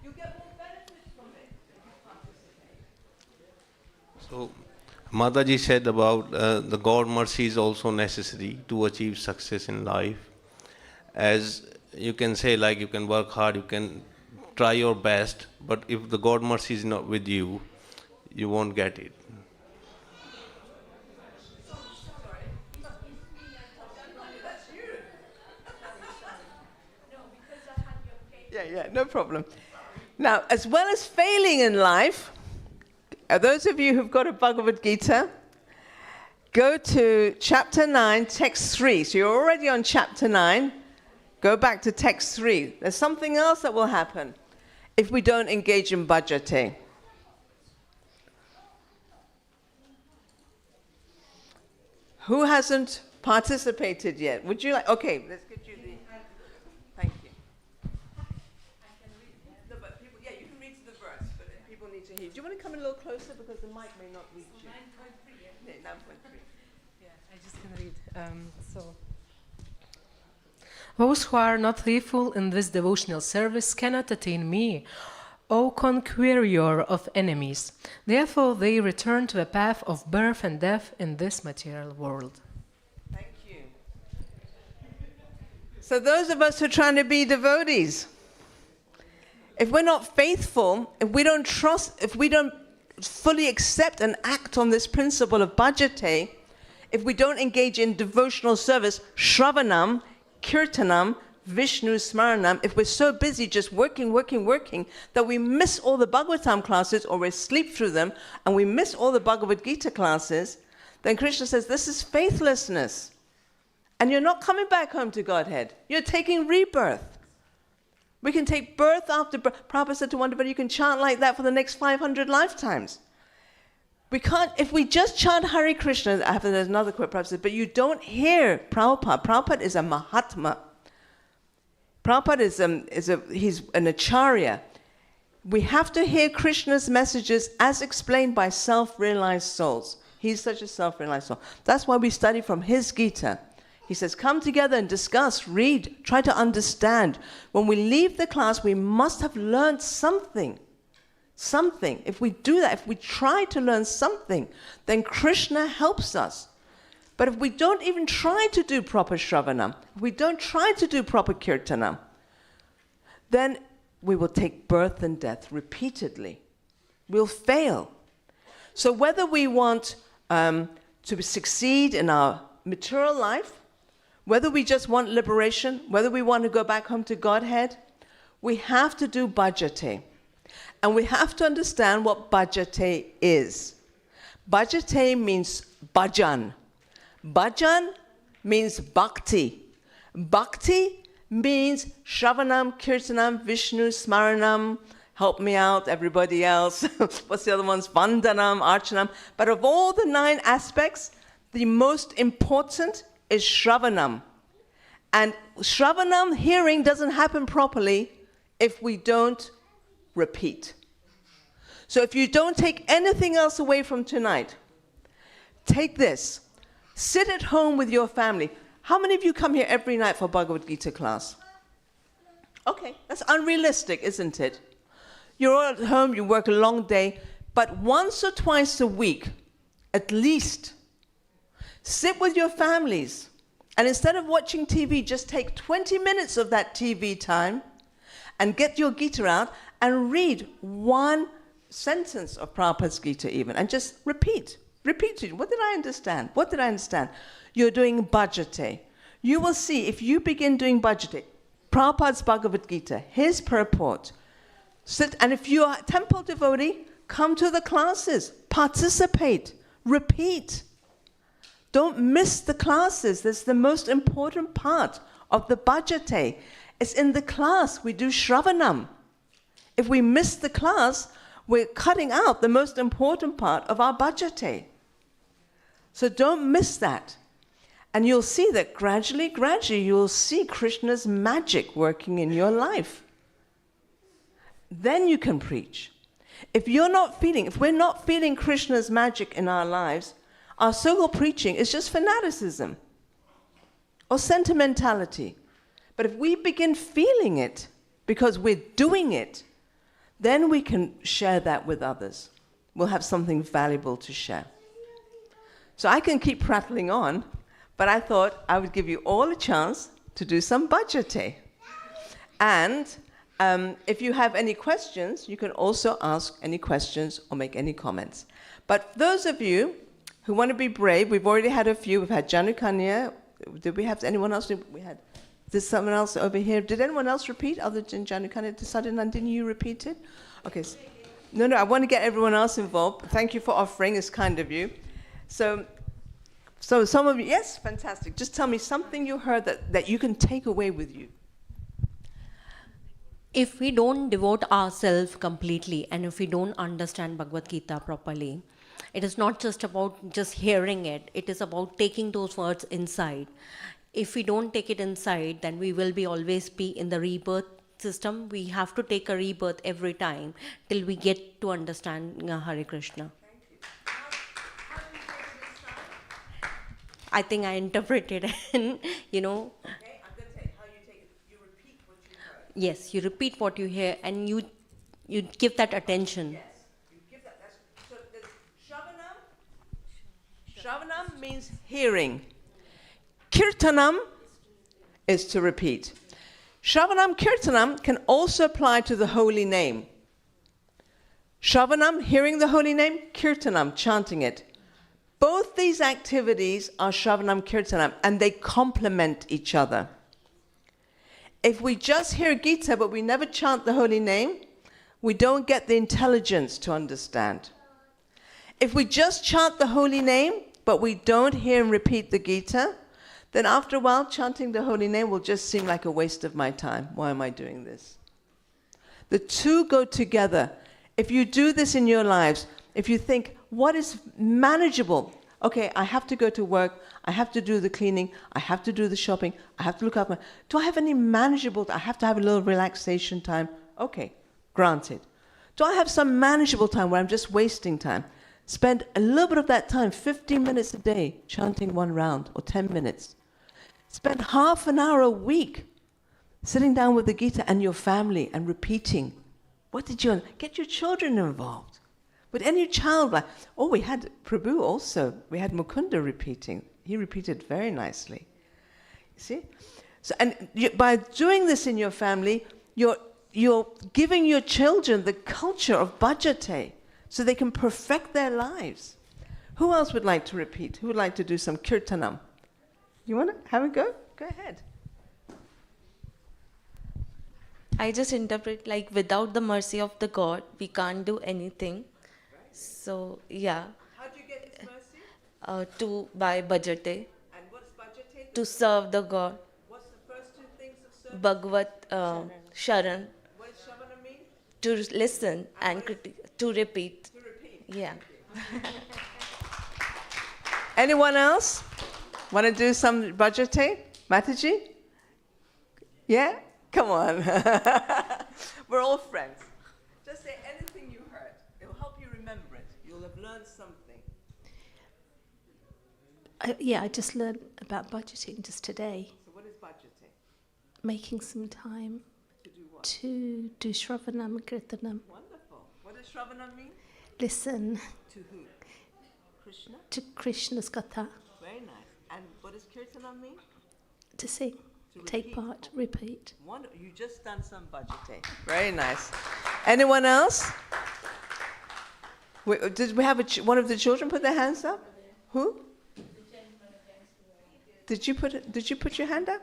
You'll get more benefits from it if you participate. So, Mataji said about the God mercy is also necessary to achieve success in life. As you can say, like you can work hard, you can try your best, but if the God mercy is not with you, you won't get it. Yeah, no problem. Now, as well as failing in life, those of you who've got a Bhagavad Gita, go to chapter 9, text 3. So you're already on chapter 9. Go back to text 3. There's something else that will happen if we don't engage in bhajate. Who hasn't participated yet? Would you like? Okay, let's get you the. Thank you. No, but people, yeah, you can read to the verse, but people need to hear. Do you want to come a little closer because the mic may not reach you? 9.3. Yeah, 9.3. Yeah, I just can read. Those who are not faithful in this devotional service cannot attain me, O conqueror of enemies. Therefore they return to the path of birth and death in this material world. Thank you. So those of us who are trying to be devotees, if we're not faithful, if we don't trust, if we don't fully accept and act on this principle of bhajate, if we don't engage in devotional service, shravanam, kirtanam, Vishnu smaranam, if we're so busy just working, that we miss all the Bhagavatam classes or we sleep through them and we miss all the Bhagavad Gita classes, then Krishna says this is faithlessness. And you're not coming back home to Godhead. You're taking rebirth. We can take birth after birth. Prabhupada said to one devotee, you can chant like that for the next 500 lifetimes. We can't, if we just chant Hare Krishna, there's another quote Prabhupada said, but you don't hear Prabhupada. Prabhupada is a Mahatma. Prabhupada he's an Acharya. We have to hear Krishna's messages as explained by self-realized souls. He's such a self-realized soul. That's why we study from his Gita. He says, come together and discuss, read, try to understand. When we leave the class, we must have learned something. Something. If we do that, if we try to learn something, then Krishna helps us. But if we don't even try to do proper shravanam, if we don't try to do proper kirtanam, then we will take birth and death repeatedly. We'll fail. So whether we want to succeed in our material life, whether we just want liberation, whether we want to go back home to Godhead, we have to do bhajate. And we have to understand what bhajate is. Bhajate means bhajan. Bhajan means bhakti. Bhakti means shravanam, kirtanam, Vishnu, smaranam, help me out, everybody else. What's the other ones? Vandanam, Archanam. But of all the 9 aspects, the most important is Shravanam. And Shravanam, hearing, doesn't happen properly if we don't repeat. So if you don't take anything else away from tonight, take this. Sit at home with your family. How many of you come here every night for Bhagavad Gita class? Okay, that's unrealistic, isn't it? You're all at home, you work a long day, but once or twice a week, at least, sit with your families. And instead of watching TV, just take 20 minutes of that TV time and get your Gita out and read one sentence of Prabhupada's Gita even, and just repeat. Repeat it. What did I understand? What did I understand? You're doing bhajate. You will see, if you begin doing bhajate, Prabhupada's Bhagavad Gita, his purport, sit, and if you are a temple devotee, come to the classes, participate, repeat. Don't miss the classes. That's the most important part of the bhajate. It's in the class. We do Shravanam. If we miss the class, we're cutting out the most important part of our bhajate. So don't miss that. And you'll see that gradually, you'll see Krishna's magic working in your life. Then you can preach. If we're not feeling Krishna's magic in our lives, our so-called preaching is just fanaticism or sentimentality. But if we begin feeling it because we're doing it, then we can share that with others. We'll have something valuable to share. So I can keep prattling on, but I thought I would give you all a chance to do some bhajate. And if you have any questions, you can also ask any questions or make any comments. But those of you who want to be brave, we've already had a few. We've had Janukanya. Did we have anyone else? There's someone else over here. Did anyone else repeat other than Janukanya? Sadhanand, didn't you repeat it? Okay. No, I want to get everyone else involved. Thank you for offering. It's kind of you. So some of you, yes, fantastic. Just tell me something you heard that you can take away with you. If we don't devote ourselves completely and if we don't understand Bhagavad Gita properly, it is not just about just hearing it. It is about taking those words inside. If we don't take it inside, then we will always be in the rebirth system. We have to take a rebirth every time till we get to understand Hare Krishna. I think I interpreted and, Okay, I'm going to tell you how you take it. You repeat what you heard. Yes, you repeat what you hear and you give that attention. Yes, you give that. So there's Shravanam. Shravanam means hearing. Kirtanam is to repeat. Shravanam, Kirtanam can also apply to the holy name. Shravanam, hearing the holy name. Kirtanam, chanting it. Both these activities are Shravanam, Kirtanam, and they complement each other. If we just hear Gita, but we never chant the holy name, we don't get the intelligence to understand. If we just chant the holy name, but we don't hear and repeat the Gita, then after a while, chanting the holy name will just seem like a waste of my time. Why am I doing this? The two go together. If you do this in your lives, if you think, what is manageable? Okay, I have to go to work, I have to do the cleaning, I have to do the shopping, I have to look up. Do I have any manageable, I have to have a little relaxation time? Okay, granted. Do I have some manageable time where I'm just wasting time? Spend a little bit of that time, 15 minutes a day, chanting one round, or 10 minutes. Spend half an hour a week sitting down with the Gita and your family and repeating. What did you, get your children involved. With any child, we had Prabhu also. We had Mukunda repeating. He repeated very nicely. You see? So, by doing this in your family, you're giving your children the culture of bhajate so they can perfect their lives. Who else would like to repeat? Who would like to do some kirtanam? You want to have a go? Go ahead. I just interpret like without the mercy of the God, we can't do anything. So, yeah. How do you get His mercy? By bhajate. And what's bhajate? To serve the God. What's the first two things of service? Bhagavat Sharan. What does Shavana mean? to listen and to repeat. Yeah. Anyone else want to do some bhajate? Mataji? Yeah? Come on. We're all friends. Just say anything you heard. It will help you remember it. You'll have learned something. I just learned about budgeting just today. So what is bhajate? Making some time To do what? to do Shravanam and Kirtanam. Wonderful. What does Shravanam mean? Listen To who? Krishna? to Krishna's Katha, Very nice. And what does Kirtanam mean? to sing, To take repeat. part, repeat. You just done some bhajate. Very nice. Anyone else? Did we have one of the children put their hands up? Who? Did you put your hand up?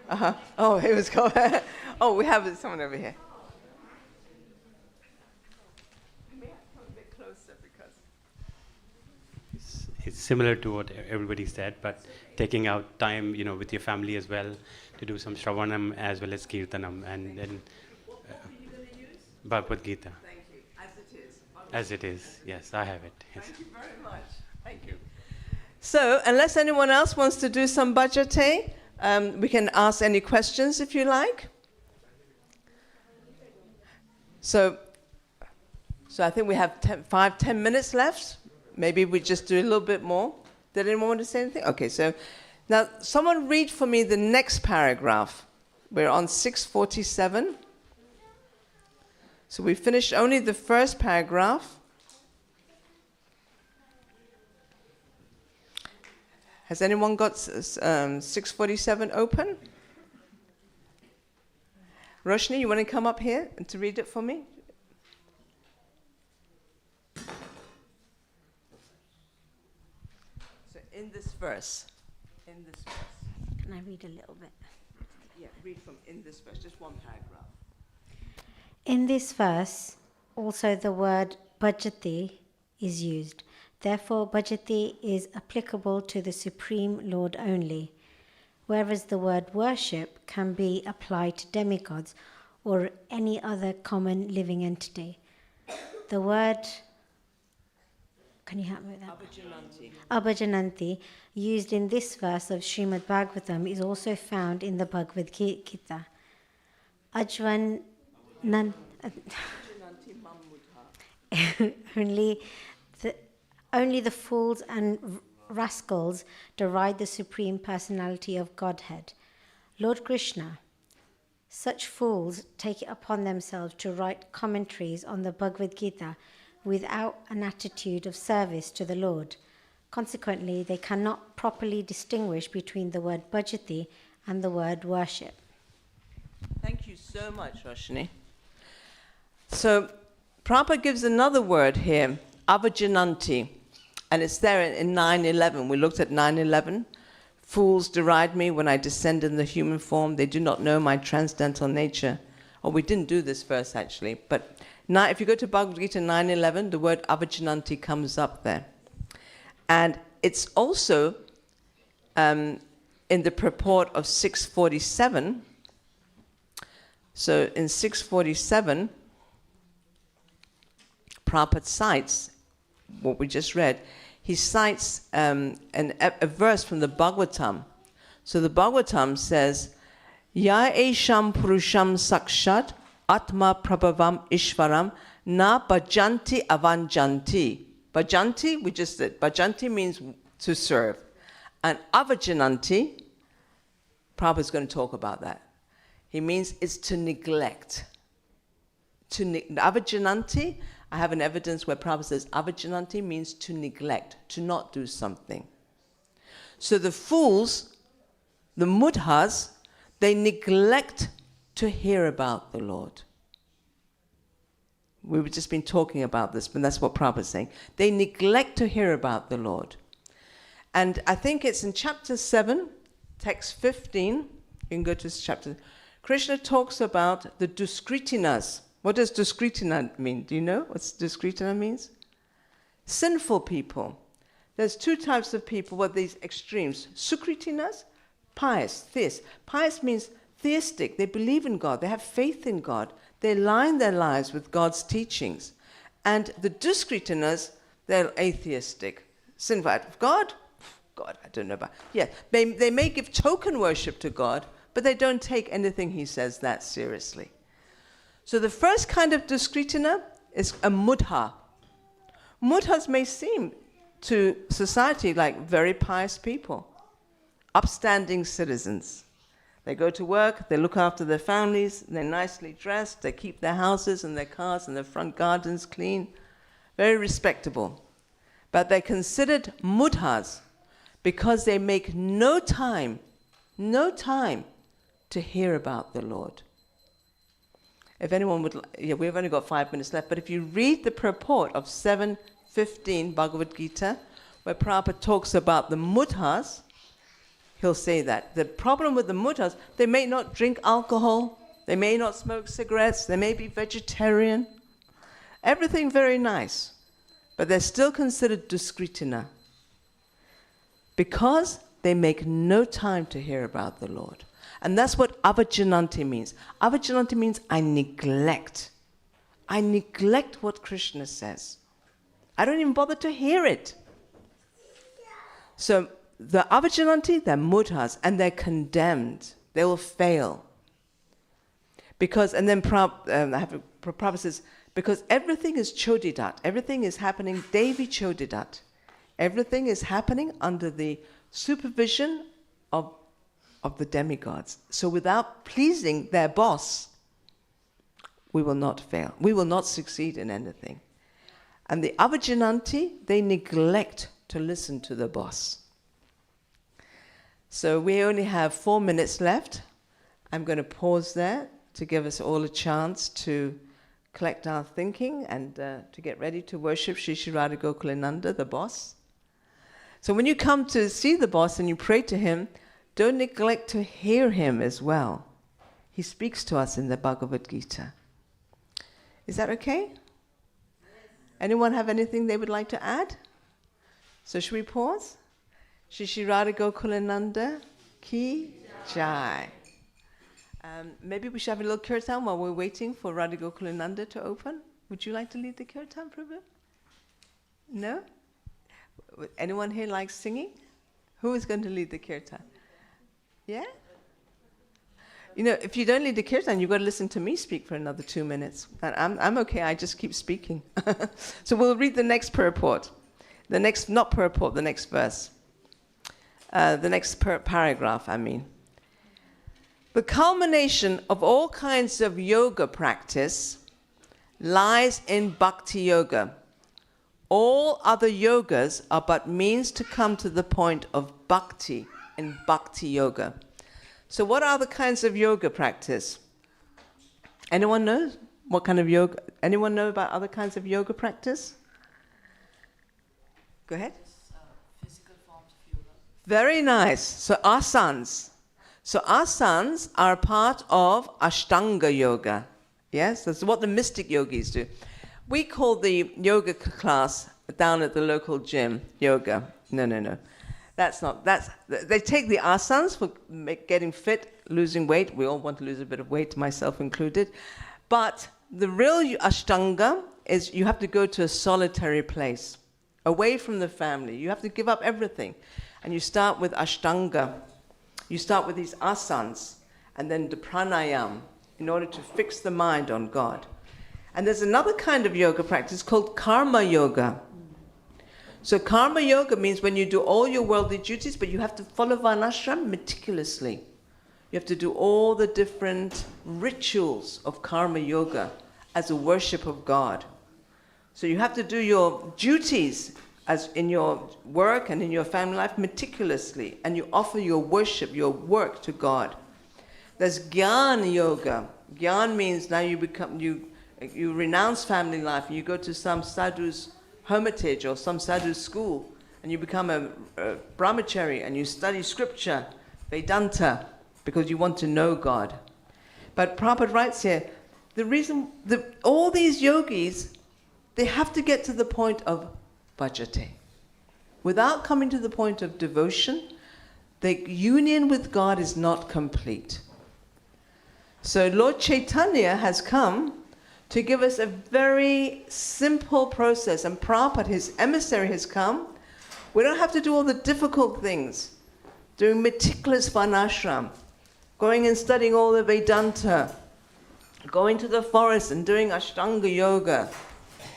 Uh-huh. Oh, it was going. Oh, we have someone over here. You may have to come a bit closer because it's similar to what everybody said, but taking out time, with your family as well, to do some Shravanam as well as Kirtanam, and then Bhagavad Gita. Thank you. As it is. As it is, yes, I have it. Yes. Thank you very much. Thank you. So, unless anyone else wants to do some bhajate, we can ask any questions if you like. So I think we have 5-10 minutes left. Maybe we just do a little bit more. Did anyone want to say anything? Okay, so now someone read for me the next paragraph. We're on 647. So we finished only the first paragraph. Has anyone got 647 open? Roshni, you want to come up here and to read it for me? So in this verse. Can I read a little bit? Yeah, read from in this verse, just one paragraph. In this verse, also the word bhajati is used. Therefore, bhajati is applicable to the Supreme Lord only, whereas the word worship can be applied to demigods or any other common living entity. The word, can you help me with that? Abhajananti, used in this verse of Srimad Bhagavatam, is also found in the Bhagavad Gita. Only the fools and rascals deride the Supreme Personality of Godhead. Lord Krishna, such fools take it upon themselves to write commentaries on the Bhagavad Gita without an attitude of service to the Lord. Consequently, they cannot properly distinguish between the word bhajati and the word worship. Thank you so much, Roshni. So, Prabhupada gives another word here, avajananti, and it's there in 9:11. We looked at 9:11. Fools deride me when I descend in the human form. They do not know my transcendental nature. Oh, we didn't do this verse actually, but now if you go to Bhagavad Gita 9:11, the word avajananti comes up there. And it's also in the purport of 647. So in 647, Prabhupada cites what we just read. He cites a verse from the Bhagavatam. So the Bhagavatam says, Ya esham purusham sakshat atma prabhavam ishvaram na bhajanti avanjanti. Bhajanti, we just said, bhajanti means to serve. And avajananti, Prabhupada's going to talk about that. He means it's to neglect. Avajananti, I have an evidence where Prabhupada says avajananti means to neglect, to not do something. So the fools, the mudhas, they neglect to hear about the Lord. We've just been talking about this, but that's what Prabhupada is saying. They neglect to hear about the Lord. And I think it's in chapter 7, text 15. You can go to this chapter. Krishna talks about the duskritinas. What does duskritina mean? Do you know what duskritina means? Sinful people. There's two types of people, what these extremes. Sukritinas, pious, theist. Pious means theistic. They believe in God. They have faith in God. they line their lives with God's teachings. And the Duskritas, they're atheistic. Sinful. God, I don't know about. Yeah, they may give token worship to God, but they don't take anything he says that seriously. So the first kind of Duskritina is a mudha. Mudhas may seem to society like very pious people, upstanding citizens. They go to work, they look after their families, they're nicely dressed, they keep their houses and their cars and their front gardens clean, very respectable. But they're considered mudhas because they make no time to hear about the Lord. If anyone would, we've only got 5 minutes left, but if you read the purport of 7:15 Bhagavad Gita, where Prabhupada talks about the mudhas, he'll say that. The problem with the mudhas, they may not drink alcohol, they may not smoke cigarettes, they may be vegetarian, everything very nice, but they're still considered Duskritina because they make no time to hear about the Lord. And that's what avajananti means. Avajananti means I neglect. I neglect what Krishna says. I don't even bother to hear it. So the avajananti, they're mudhas, and they're condemned. They will fail. Because, and then Prabhupada says, because everything is chodidat, everything is happening devi chodidat. Everything is happening under the supervision of the demigods. So without pleasing their boss, we will not fail. We will not succeed in anything. And the avajananti, they neglect to listen to the boss. So we only have 4 minutes left. I'm going to pause there to give us all a chance to collect our thinking and to get ready to worship Shri Shri Radha Gokulananda, the boss. So when you come to see the boss and you pray to him, don't neglect to hear him as well. He speaks to us in the Bhagavad Gita. Is that okay? Anyone have anything they would like to add? So should we pause? Shri Shri Radha Gokulananda Ki Jai. Maybe we should have a little kirtan while we're waiting for Radha Gokulananda to open. Would you like to lead the kirtan, Prabhu? No? Anyone here like singing? Who is going to lead the kirtan? Yeah? You know, if you don't lead the kirtan, you've got to listen to me speak for another 2 minutes. And I'm okay, I just keep speaking. So we'll read the next purport. The next, not purport, the next verse. The next paragraph, I mean. The culmination of all kinds of yoga practice lies in bhakti yoga. All other yogas are but means to come to the point of bhakti in bhakti yoga. So what are the kinds of yoga practice? Anyone knows what kind of yoga? Anyone know about other kinds of yoga practice? Go ahead. Physical forms of yoga. Very nice. So asanas. So asanas are part of Ashtanga yoga. Yes, that's what the mystic yogis do. We call the yoga class down at the local gym yoga. No. They take the asanas for getting fit, losing weight. We all want to lose a bit of weight, myself included. But the real Ashtanga is you have to go to a solitary place, away from the family. You have to give up everything. And you start with Ashtanga. You start with these asanas, and then the pranayam, in order to fix the mind on God. And there's another kind of yoga practice called karma yoga. So karma yoga means when you do all your worldly duties, but you have to follow varnashram meticulously. You have to do all the different rituals of karma yoga as a worship of God. So you have to do your duties as in your work and in your family life meticulously, and you offer your worship, your work to God. There's Gyan yoga. Gyan means now you renounce family life and you go to some sadhu's hermitage or some sadhu's school and you become a brahmachari and you study scripture, Vedanta, because you want to know God. But Prabhupada writes here, the reason all these yogis, they have to get to the point of bhajate. Without coming to the point of devotion, the union with God is not complete. So Lord Chaitanya has come to give us a very simple process, and Prabhupada, his emissary, has come. We don't have to do all the difficult things, doing meticulous varnashram, going and studying all the Vedanta, going to the forest and doing Ashtanga yoga.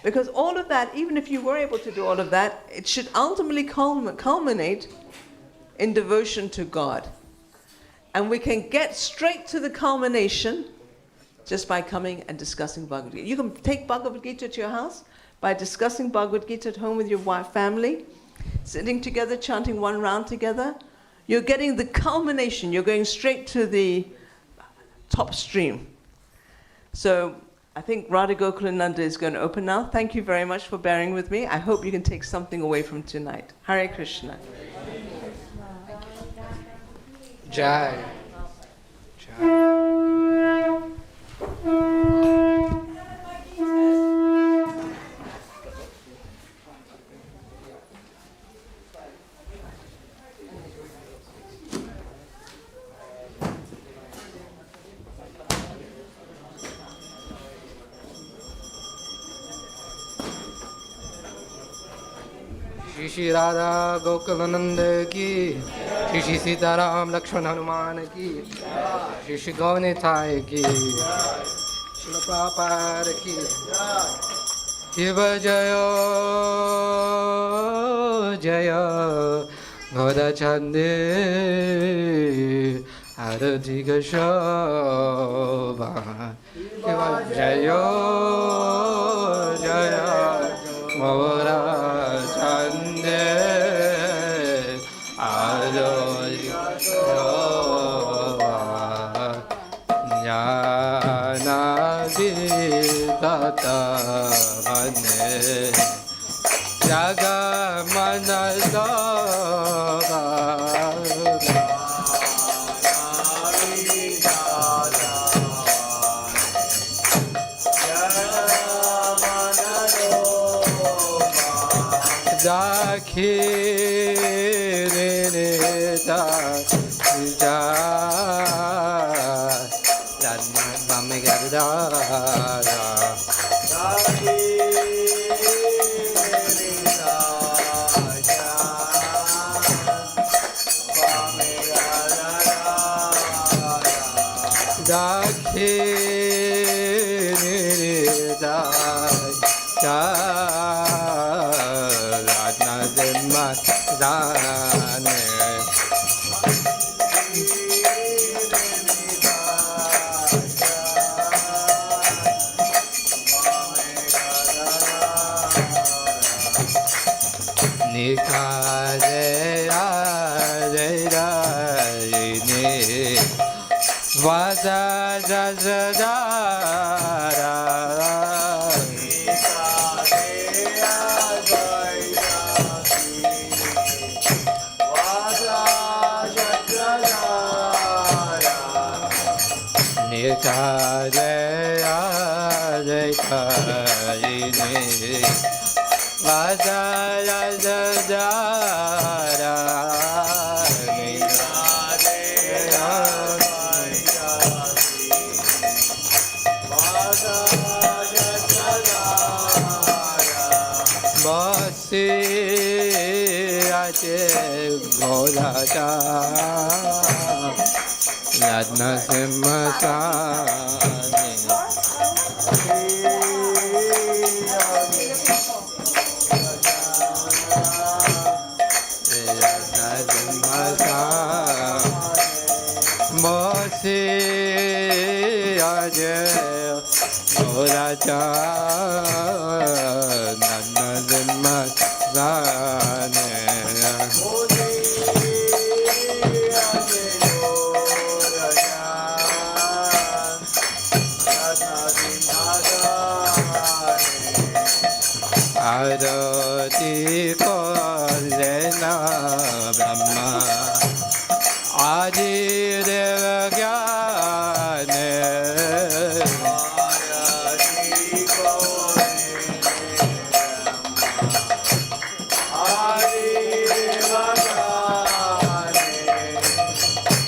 Because all of that, even if you were able to do all of that, it should ultimately culminate in devotion to God. And we can get straight to the culmination just by coming and discussing Bhagavad Gita. You can take Bhagavad Gita to your house by discussing Bhagavad Gita at home with your wife, family, sitting together, chanting one round together. You're getting the culmination. You're going straight to the top stream. So I think Radha Gokulananda is going to open now. Thank you very much for bearing with me. I hope you can take something away from tonight. Hare Krishna. Jai. Shri Shri Radha Gokulanand की, श्री श्री सीताराम लक्ष्मण हनुमान की, श्री श्री गौनिताय की, श्रील प्रभुपाद की, शिव जय जय गौरचंदे आरती शोभा, शिव जय जय गौरचंदे आरती शोभा, ज्ञानादितता मने जगमन शोभा,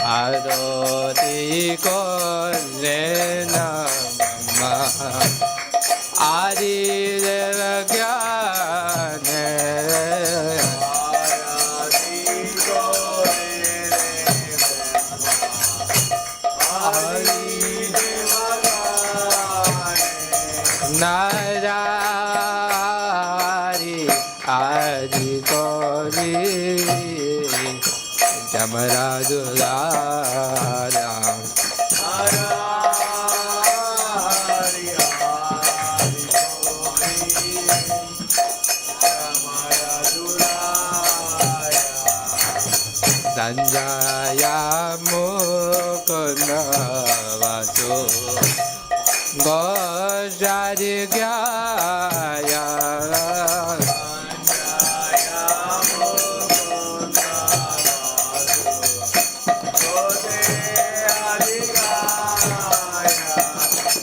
Adoti ko le Adi Kori Jamaradurara Sanjaya Mukunda Vasu Gojarigaya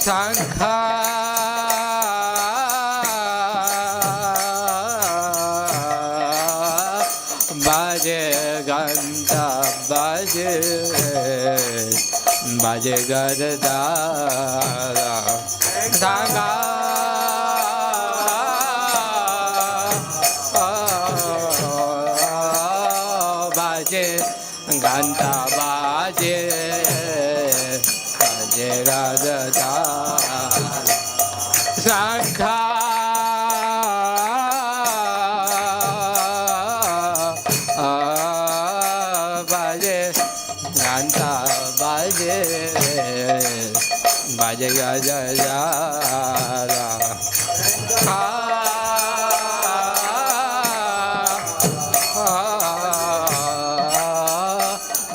Sankha Baje Ganta Baje Baje Gadadara Sankha Baje Ganta Baje Baje Gadadara Sankha Baje Ganta Baje Baje Gadadara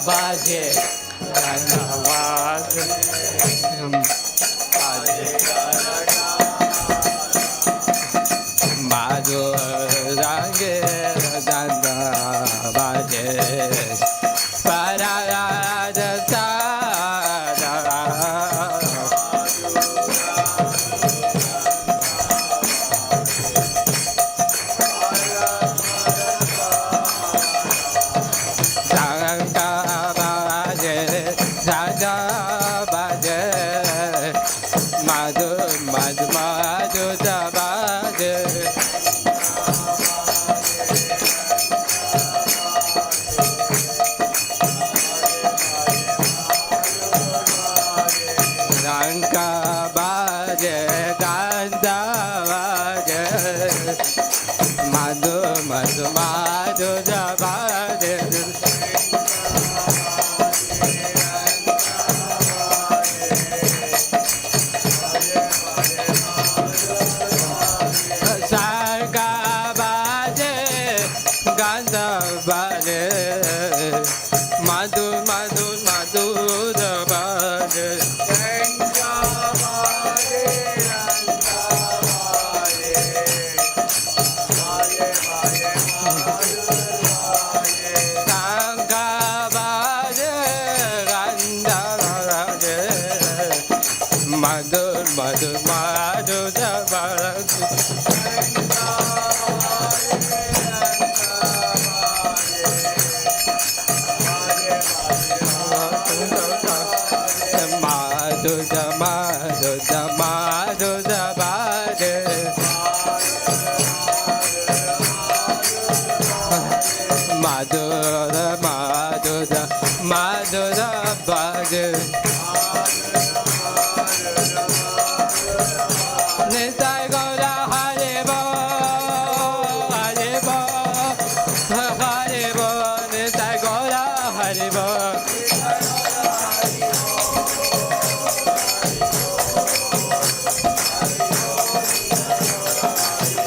Baje Ganta Baje Madhu Range Danda Baje Parada Sada Sangha Baje Sada Baje Madhu Madhu Madhu Baje Ranka Baje Ganda Baje Madhu Madhu Madhu Baje Sarga Baje Ganda Baje Madhu Madhu Madhu Baje Sangha Baje Ganda Baje Madhu Madhu Madhu Baje Madhu Madhu Madhu Baje Madhu Madhu Madhu Baje Nitai Gaura Haribo Haribo Haribo Nitai Gaura Haribo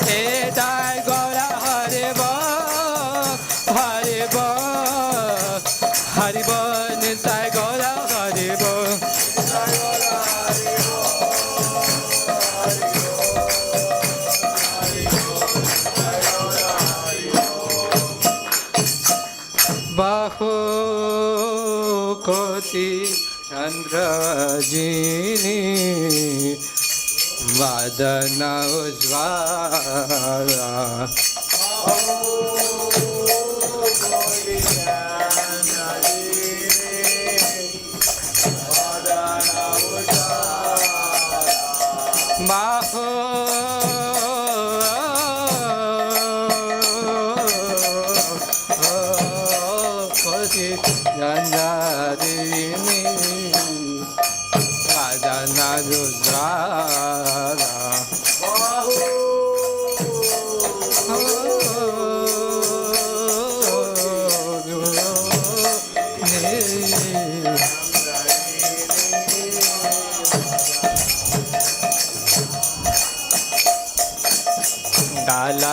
Nitai Gaura Haribo Haribo Haribo Nitai Gaura Haribo Bahu Koti Chandrajini Vadana Ujvala Bahu Koti Chandrajini Vadana Ujvala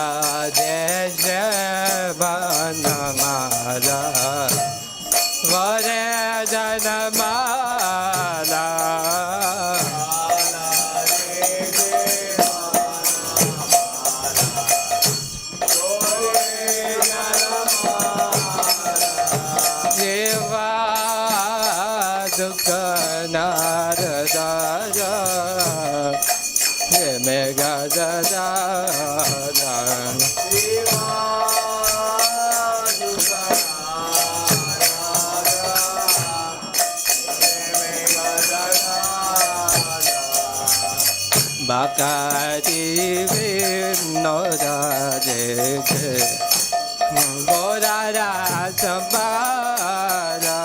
Radhe Vanamala Vare Janamala Deva Dukha Naradara Mega Dada Bakati Vinoda Deke Bodara Sambara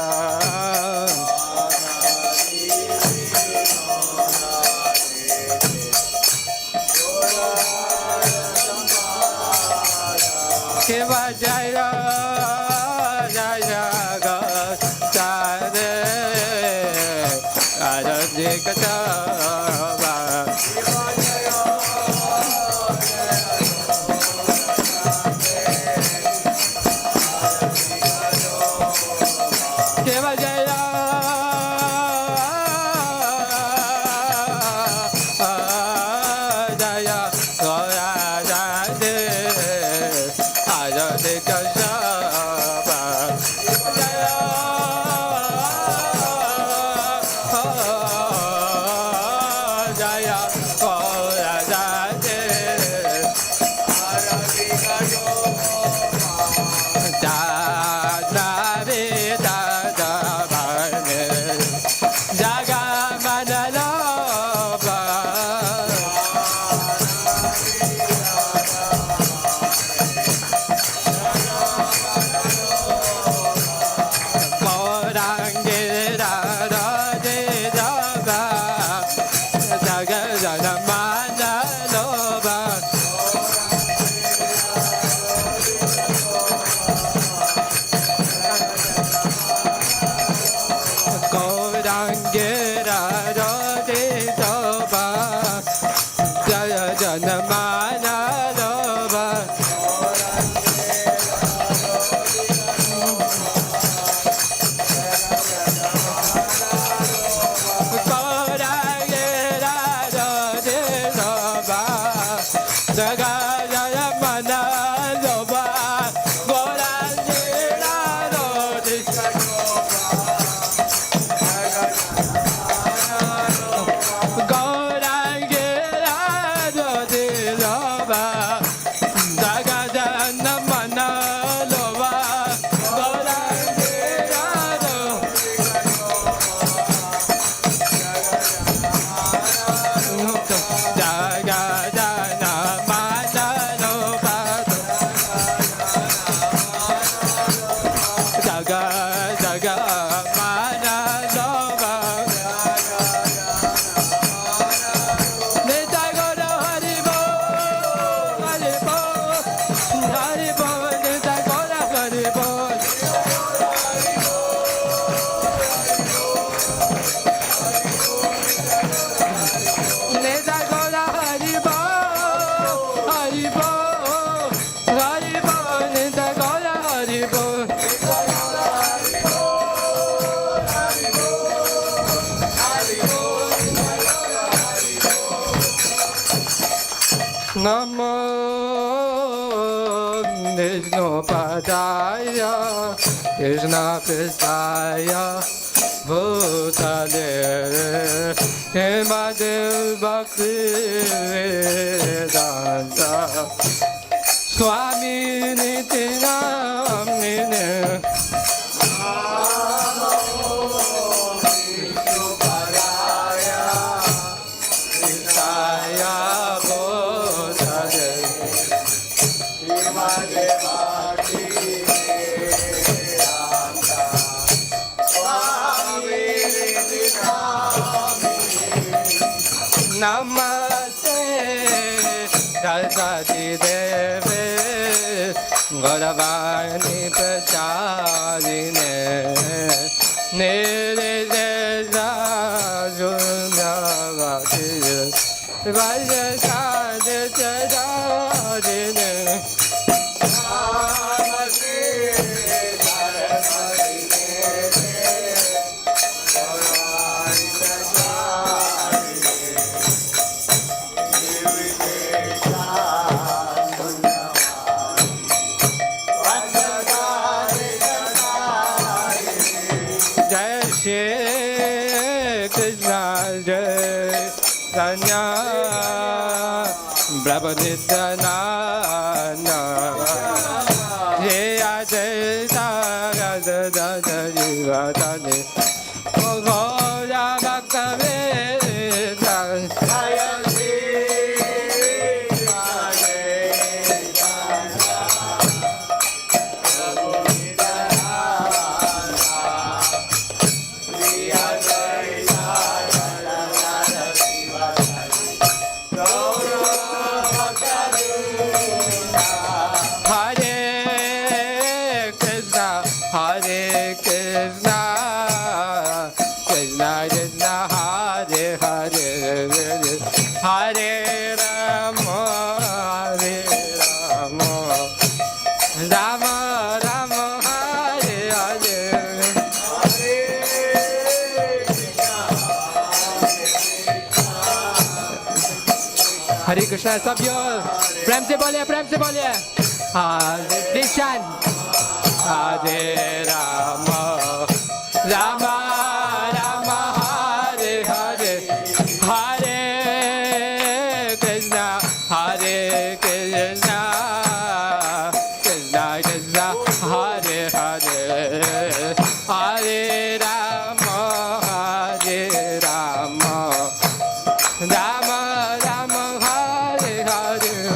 Shiva Jaya Jaya Gosare Aradhikatava Shiva Jaya Jaya Goradade Aradhikatava Jaya Goradade Namo Vishnu Padaya Krishna Pristaya Bhutale Himade Bhaktivedanta Swami Nityanamine Namaste Saraswati Deve Gauravani Pracharine Nirvana Junyavati Vajasade Chadadine Krishna Jaya Krishna Radha Jiva Tani Gaura Bhaktivedanta Jaya Hare Krishna, सब your प्रेम से बोलिए हरे Darshan Hare Rama Rama Rama Hare Hare Hare Krishna Krishna Krishna Hare Hare Hare Rama Rama Rama Hare Hare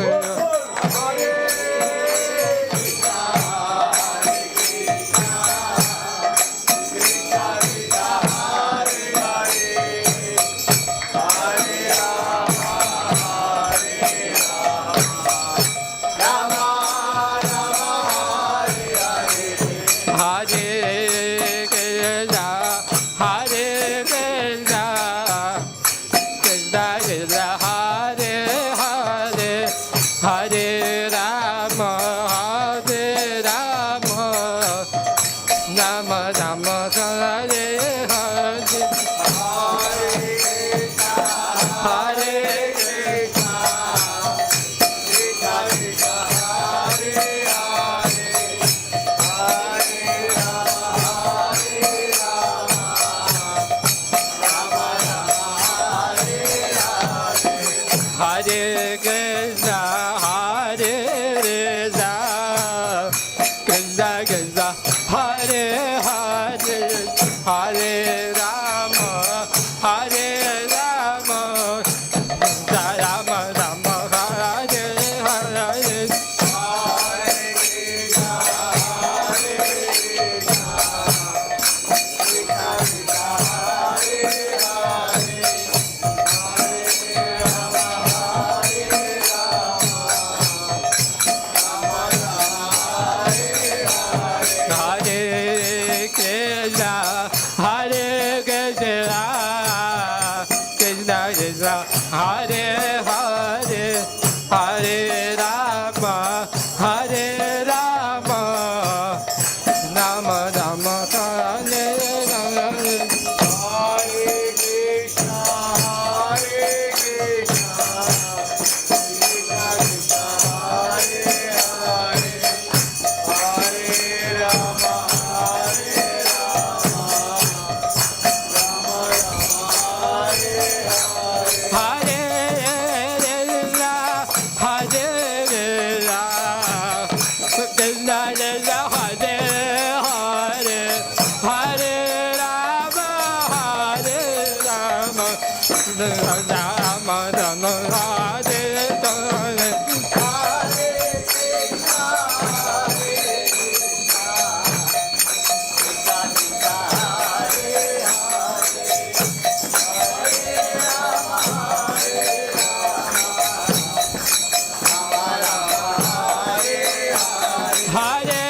Hare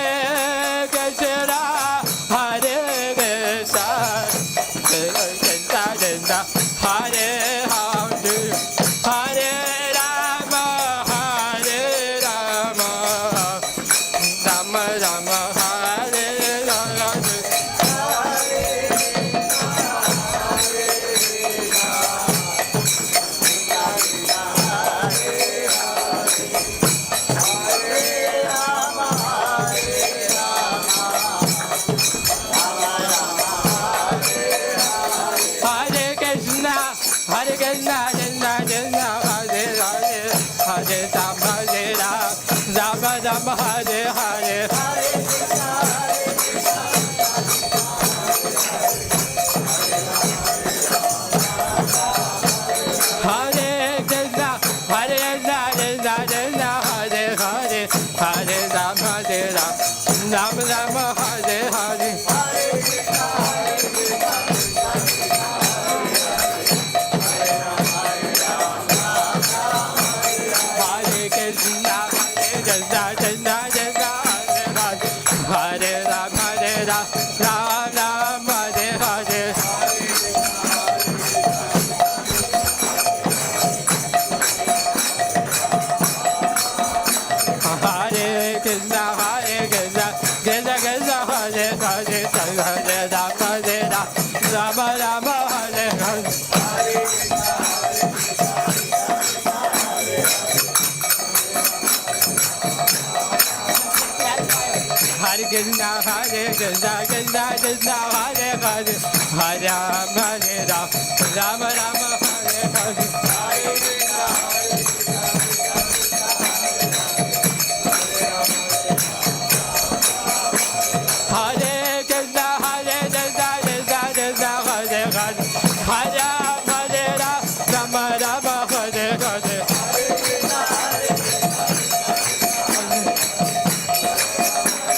Hare Hare. Hare Krishna, Hare Krishna, Krishna Hare Hare, Hare Rama, Rama Rama, Hare Hare. Hare Krishna, Krishna Krishna, Hare Rama, Rama Rama, Hare Hare. Hare Krishna, Krishna Krishna, Hare Hare, Hare Rama, Rama Rama, Hare Hare. Hare Krishna, Krishna Krishna, Hare Hare, Hare Rama, Rama Rama, Hare Hare. Hare Krishna, Krishna Krishna, Hare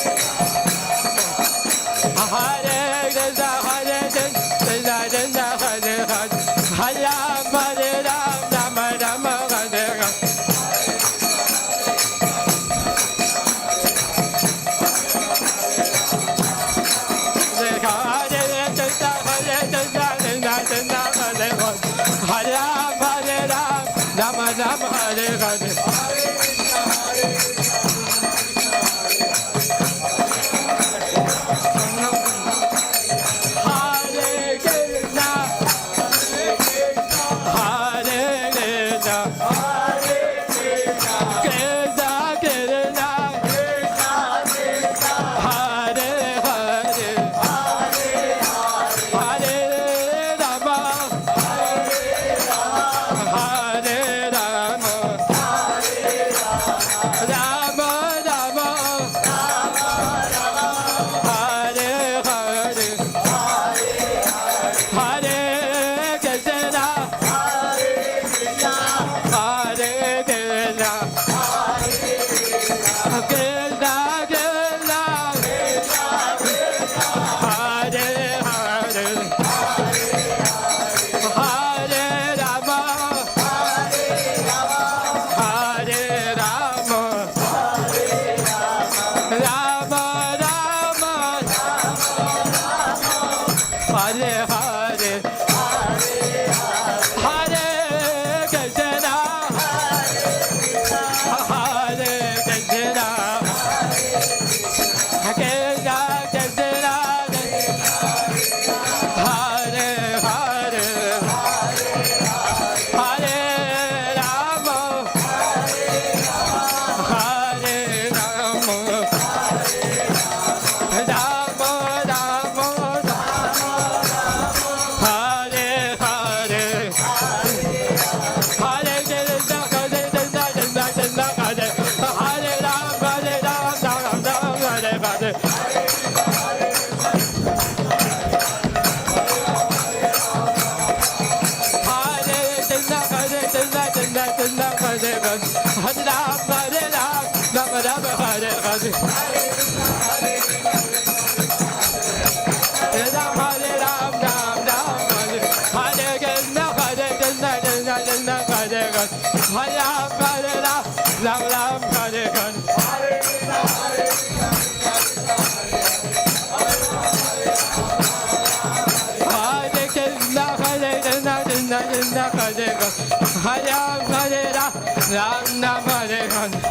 Hare, Hare Rama, Rama Rama, Hare Hare. Hare Krishna, Krishna Krishna, Hare Hare, Hare Rama, Rama Rama, Hare Hare.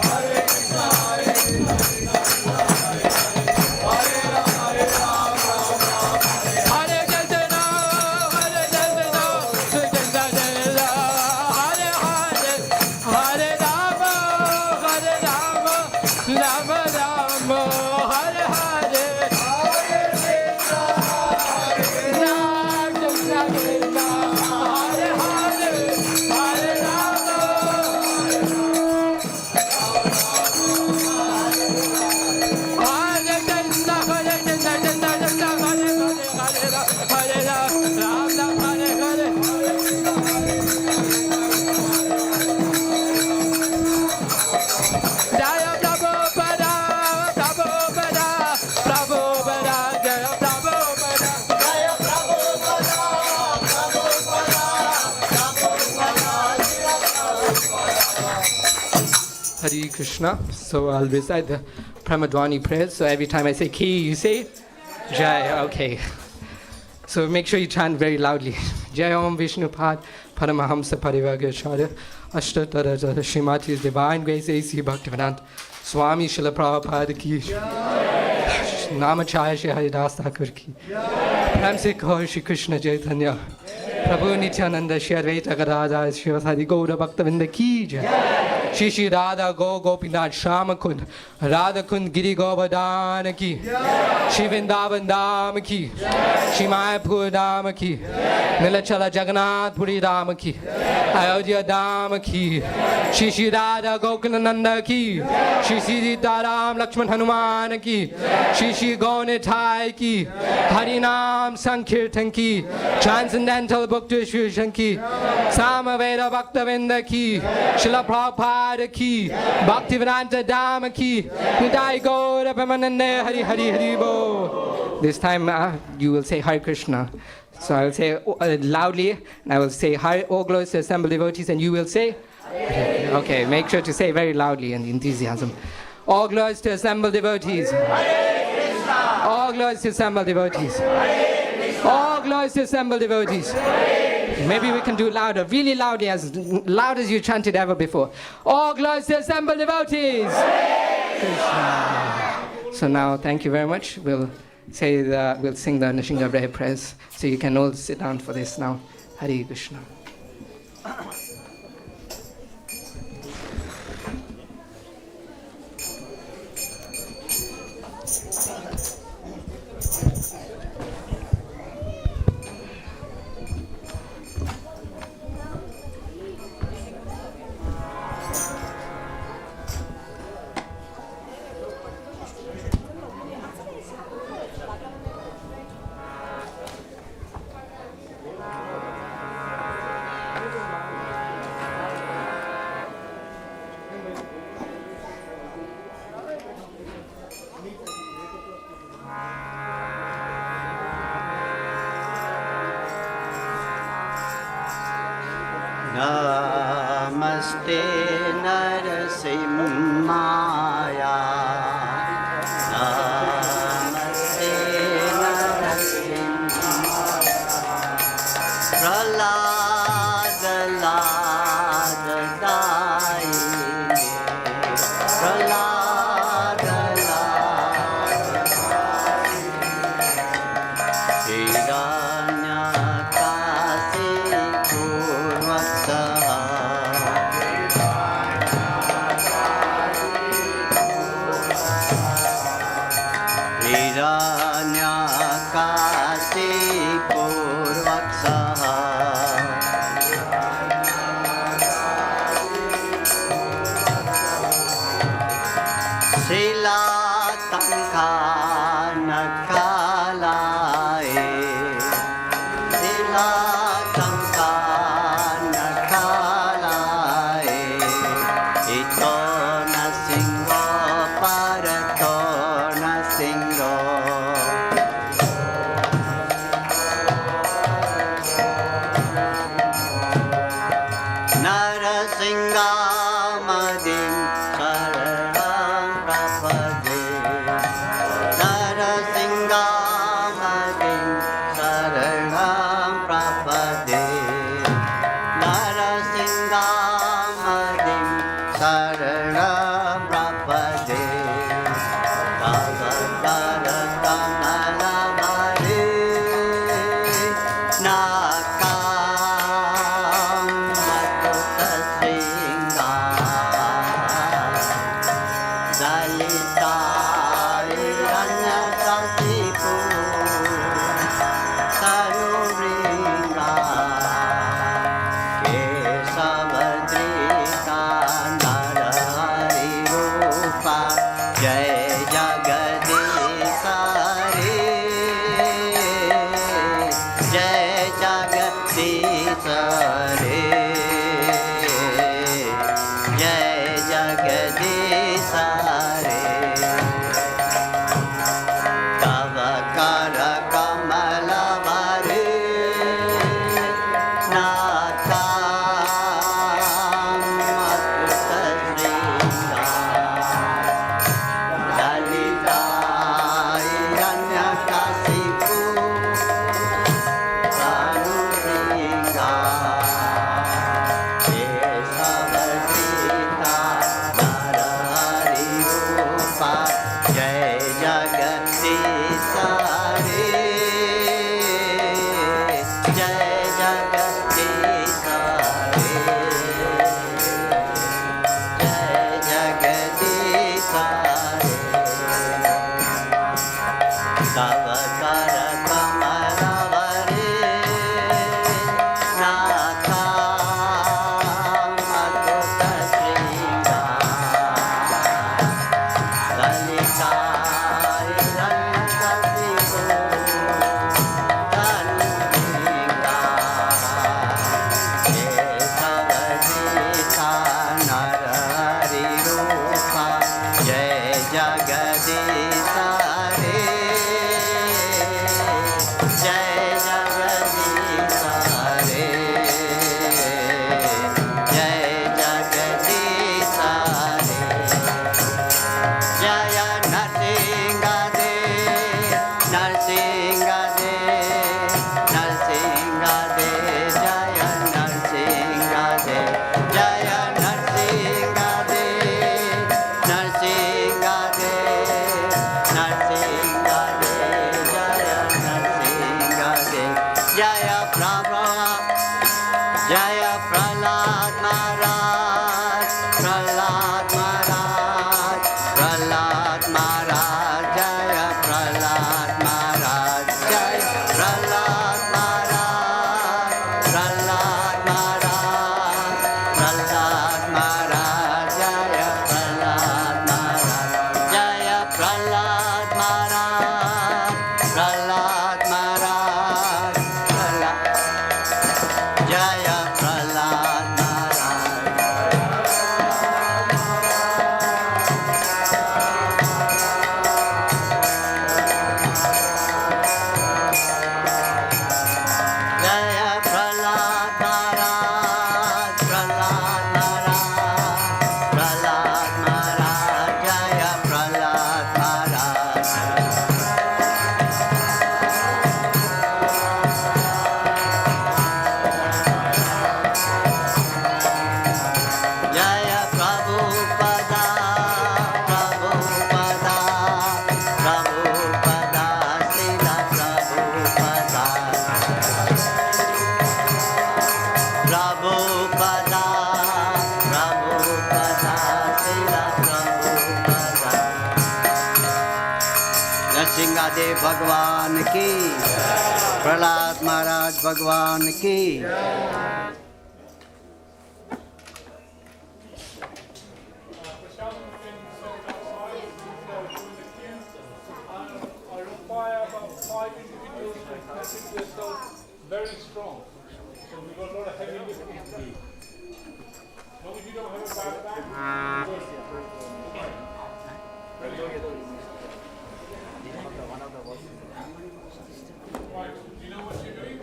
Krishna. So I'll recite the Pramadwani prayers. So every time I say Ki, you say Jai. Okay. So make sure you chant very loudly. Jai Om Vishnupad Paramahamsa Parivagacharya Ashtatara Srimati's Divine Grace A.C. Bhaktivedanta Swami Srila Prabhupada Ki Namachaya Shri Haridas Thakur Ki Prem Se Kaur Shri Krishna Chaitanya Prabhu Nityananda Shri Advaita Gadadhar Shri Vasadi Gaura Bhaktavinda Ki Jai Shri Shri Radha Go Gopinath Shama Kund Radha Kund Giri Govardhan Ki Shri Vrindavan Dham Ki Shri Mayapur Dham Ki Nilachala Jagannath Puri Dham Ki Ayodhya Dham Ki Shri Shri Radha Gokulananda Ki Shri Sri Sitaram Lakshman Hanuman Ki Shri Shri Gaunitai Ki Harinam Sankirtan Ki Transcendental Book Distribution Ki Samaveda Bhaktavinda Ki Srila Prabhupada Ki Bhaktivedanta Dhamma Ki Nidai Gaura Premanande Hari Hari Hari Bo. This time you will say Hare Krishna. So I will say loudly, and I will say Hare, all glories to assembled devotees, and you will say Hare. Okay, make sure to say very loudly and enthusiasm. All glories to assembled devotees. All glories to assembled devotees. All glories to assembled devotees. Maybe we can do louder, really loudly, as loud as you chanted ever before. All glories to assembled devotees. So now, thank you very much. We'll sing the Nishinga Brave prayers. So you can all sit down for this now. Hare Krishna. Namaste Narasimhaya. Namaste Narasimhaya. Pralada Lada Dayine. Pralada Lada Hiranyakasi Purvasaha. Hiranyakasi Purvasaha. Sila Tankanakalai. Sila Tankanakalai. Ito na singho para to na singho. Narasingamadim saranam prapade. Narasingamadim saranam prapade. Narasingamadim saranam prapade. Bhavadara kamalamare nakam matutasringa dalitari anyakasipu tanuvringa kesavadrika narahari rupa jai jagadisare jai jagadisare jai jagadisare tavakara kamalavare nakam matutasringa Narasimhadeva भगवान की, प्रहलाद महाराज भगवान की। Very strong. So we've got a lot of heavy lifting to do. As long as you don't have a bad back, right, do you know what you're doing?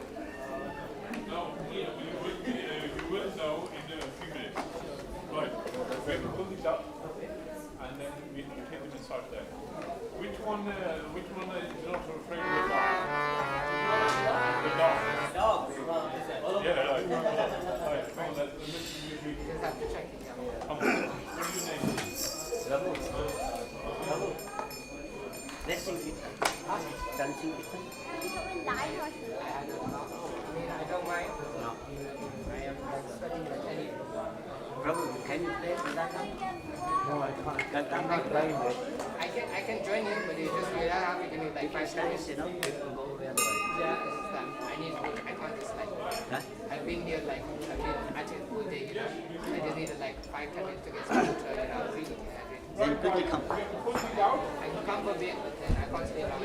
No, you will know in a few minutes. Right, we have to pull these up and then we have to take them inside there. Which one is not afraid of the dark? The dark. Yeah, right. Right. Come on, let's have to check it. What do you name? Let's see if you dancing. I don't mind. No. I am studying the tennis. Prabhu, can you play that? No, I can't. I'm not playing it. I can join you, but you just you have to give me like 5 seconds. You know, you can go over and Yeah, I can't just like. Huh? I've been here like I've been at it all day, you know. I just needed like 5-10 minutes to get started, you know, reading. Then quickly come. I can come for a bit, but then I can't stay long.